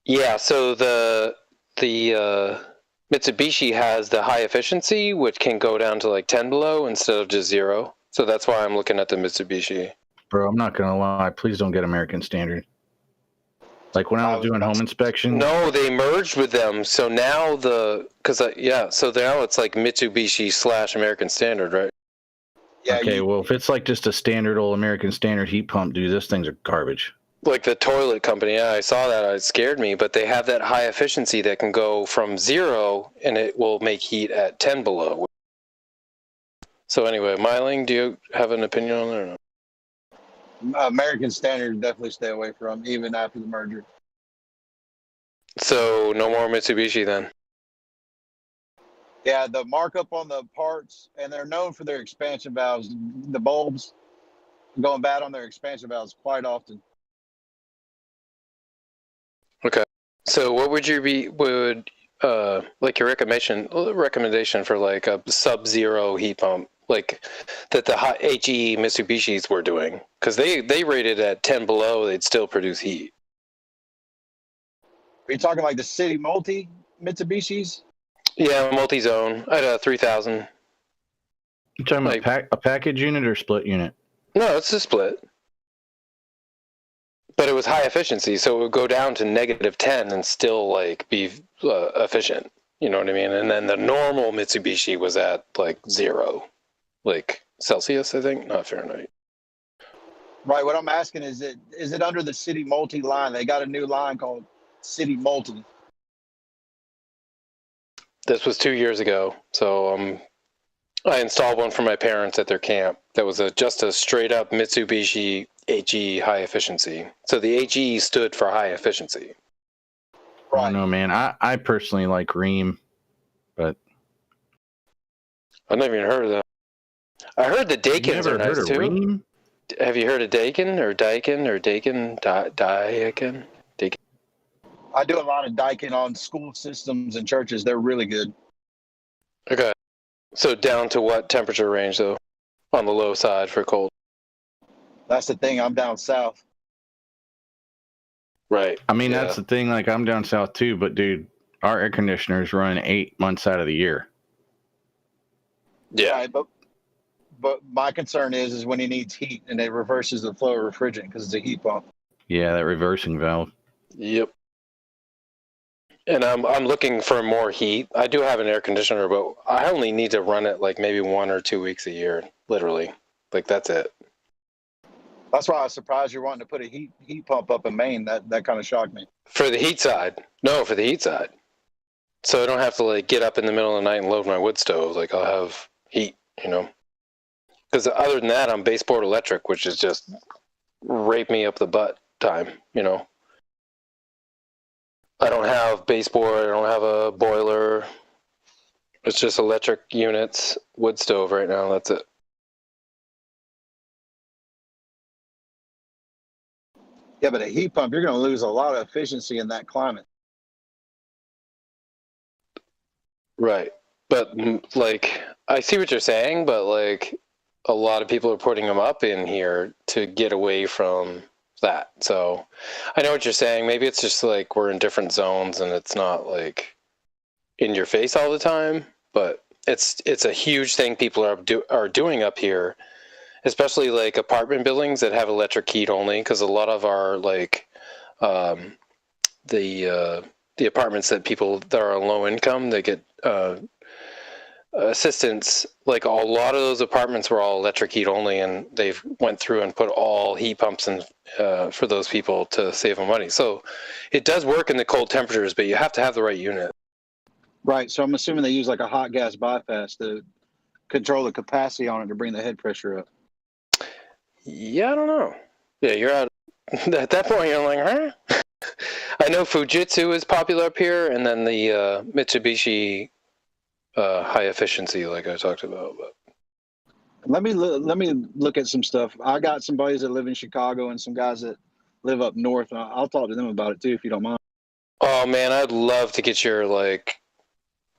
Yeah, so the Mitsubishi has the high efficiency, which can go down to like 10 below instead of just 0. So that's why I'm looking at the Mitsubishi. Bro, I'm not gonna lie. Please don't get American Standard. Like when I was doing home inspection. No, they merged with them. So now so now it's like Mitsubishi / American Standard, right? Yeah. Okay, well, if it's like just a standard old American Standard heat pump, dude, those things are garbage. Like the toilet company, yeah, I saw that. It scared me, but they have that high efficiency that can go from 0 and it will make heat at 10 below. So anyway, Myling, do you have an opinion on that or no? American Standard definitely stay away from, even after the merger. So no more Mitsubishi then? Yeah, the markup on the parts, and they're known for their expansion valves. The bulbs going bad on their expansion valves quite often. Okay. So what would your like your recommendation for like a sub-zero heat pump, like that the HE Mitsubishis were doing? Because they rated at 10 below, they'd still produce heat. Are you talking like the City Multi Mitsubishis? Yeah, multi-zone. I had a 3000. You talking about a package unit or split unit? No, it's a split. But it was high efficiency, so it would go down to -10 and still like be efficient. You know what I mean? And then the normal Mitsubishi was at like 0, like Celsius, I think, not Fahrenheit. Right. What I'm asking is it under the City Multi line? They got a new line called City Multi. This was 2 years ago, so I installed one for my parents at their camp. That was just a straight up Mitsubishi HE high efficiency. So the HE stood for high efficiency. Right. I don't know, man. I personally like Ream, but I've never even heard of that. I heard the Daikins are nice too. Ream? Have you heard of Daikin or Daikin or Daikin? Daikin? I do a lot of Daikin on school systems and churches. They're really good. Okay. So down to what temperature range though? On the low side for cold. That's the thing. I'm down south. Right. I mean, that's the thing. Like, I'm down south too, but dude, our air conditioners run 8 months out of the year. Yeah. Right, but my concern is when he needs heat and it reverses the flow of refrigerant because it's a heat pump. Yeah, that reversing valve. Yep. And I'm looking for more heat. I do have an air conditioner, but I only need to run it like maybe 1 or 2 weeks a year, literally. Like that's it. That's why I was surprised you're wanting to put a heat pump up in Maine. That kind of shocked me. For the heat side. No, for the heat side. So I don't have to like get up in the middle of the night and load my wood stove. Like I'll have heat, you know. Because other than that, I'm baseboard electric, which is just rape me up the butt time, you know. I don't have baseboard. I don't have a boiler. It's just electric units, wood stove right now. That's it. Yeah, but a heat pump, you're going to lose a lot of efficiency in that climate. Right. But like, I see what you're saying, but like a lot of people are putting them up in here to get away from that. So I know what you're saying. Maybe it's just like we're in different zones and it's not like in your face all the time, but it's a huge thing people are doing up here, especially like apartment buildings that have electric heat only, because a lot of our like the apartments that people that are on low income, they get assistance. Like a lot of those apartments were all electric heat only, and they've went through and put all heat pumps in for those people to save them money. So it does work in the cold temperatures, but you have to have the right unit. Right. So I'm assuming they use like a hot gas bypass to control the capacity on it to bring the head pressure up. Yeah, I don't know. Yeah, you're out. At that point, you're like, huh? I know Fujitsu is popular up here, and then the Mitsubishi high efficiency, like I talked about. But let me look at some stuff. I got some buddies that live in Chicago and some guys that live up north, and I'll talk to them about it too if you don't mind. Oh man, I'd love to get your like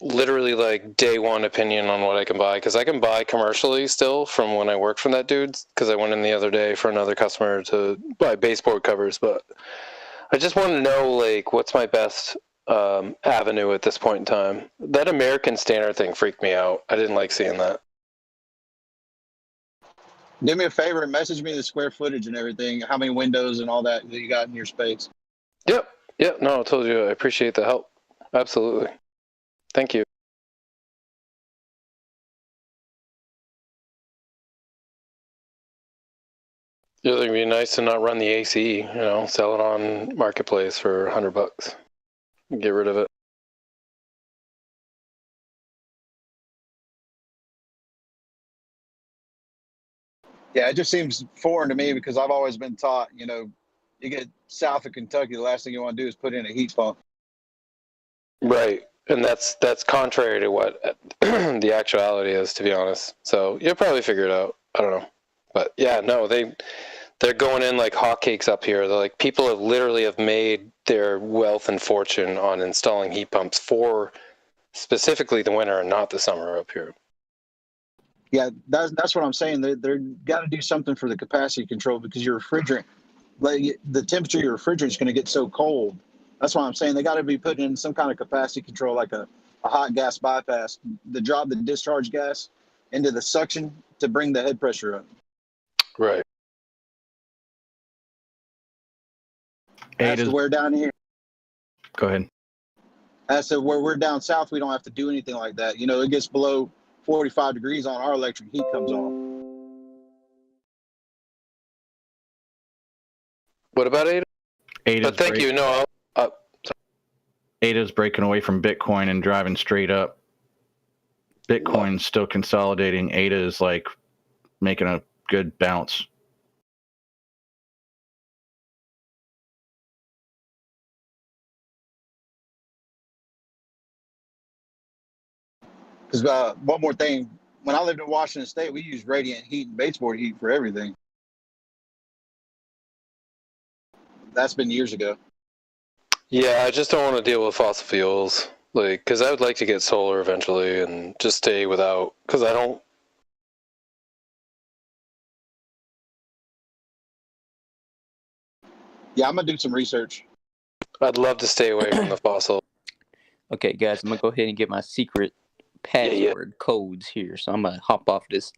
literally like day one opinion on what I can buy, because I can buy commercially still from when I worked from that dude, because I went in the other day for another customer to buy baseboard covers, but I just want to know like what's my best avenue at this point in time. That American Standard thing freaked me out. I didn't like seeing that. Do me a favor and message me the square footage and everything, how many windows and all that you got in your space. Yep. No, I told you I appreciate the help. Absolutely. Thank you. The other thing would be nice to not run the AC, sell it on Marketplace for $100. Get rid of it. Yeah, it just seems foreign to me because I've always been taught, you get south of Kentucky, the last thing you want to do is put in a heat pump. Right. And that's contrary to what the actuality is, to be honest. So you'll probably figure it out. I don't know. But yeah, no, they're going in like hotcakes up here. They're like, people have literally made their wealth and fortune on installing heat pumps for specifically the winter and not the summer up here. Yeah, that's what I'm saying. They're got to do something for the capacity control because your refrigerant, like the temperature of your refrigerant is going to get so cold. That's why I'm saying they got to be putting in some kind of capacity control, like a hot gas bypass, to drop the discharge gas into the suction to bring the head pressure up. Right. As to where down here, Go ahead. as to where we're down south, we don't have to do anything like that. It gets below 45 degrees on our electric heat comes on. What about Ada? Ada's Thank you. No, Ada's breaking away from Bitcoin and driving straight up. Bitcoin's still consolidating. Ada is like making a good bounce. Because one more thing, when I lived in Washington State, we used radiant heat and baseboard heat for everything. That's been years ago. yeah, I just don't want to deal with fossil fuels. Because I would like to get solar eventually and just stay without, because I don't. Yeah, I'm going to do some research. I'd love to stay away from the fossil. Okay, guys, I'm gonna go ahead and get my secret password codes here. So I'm gonna hop off this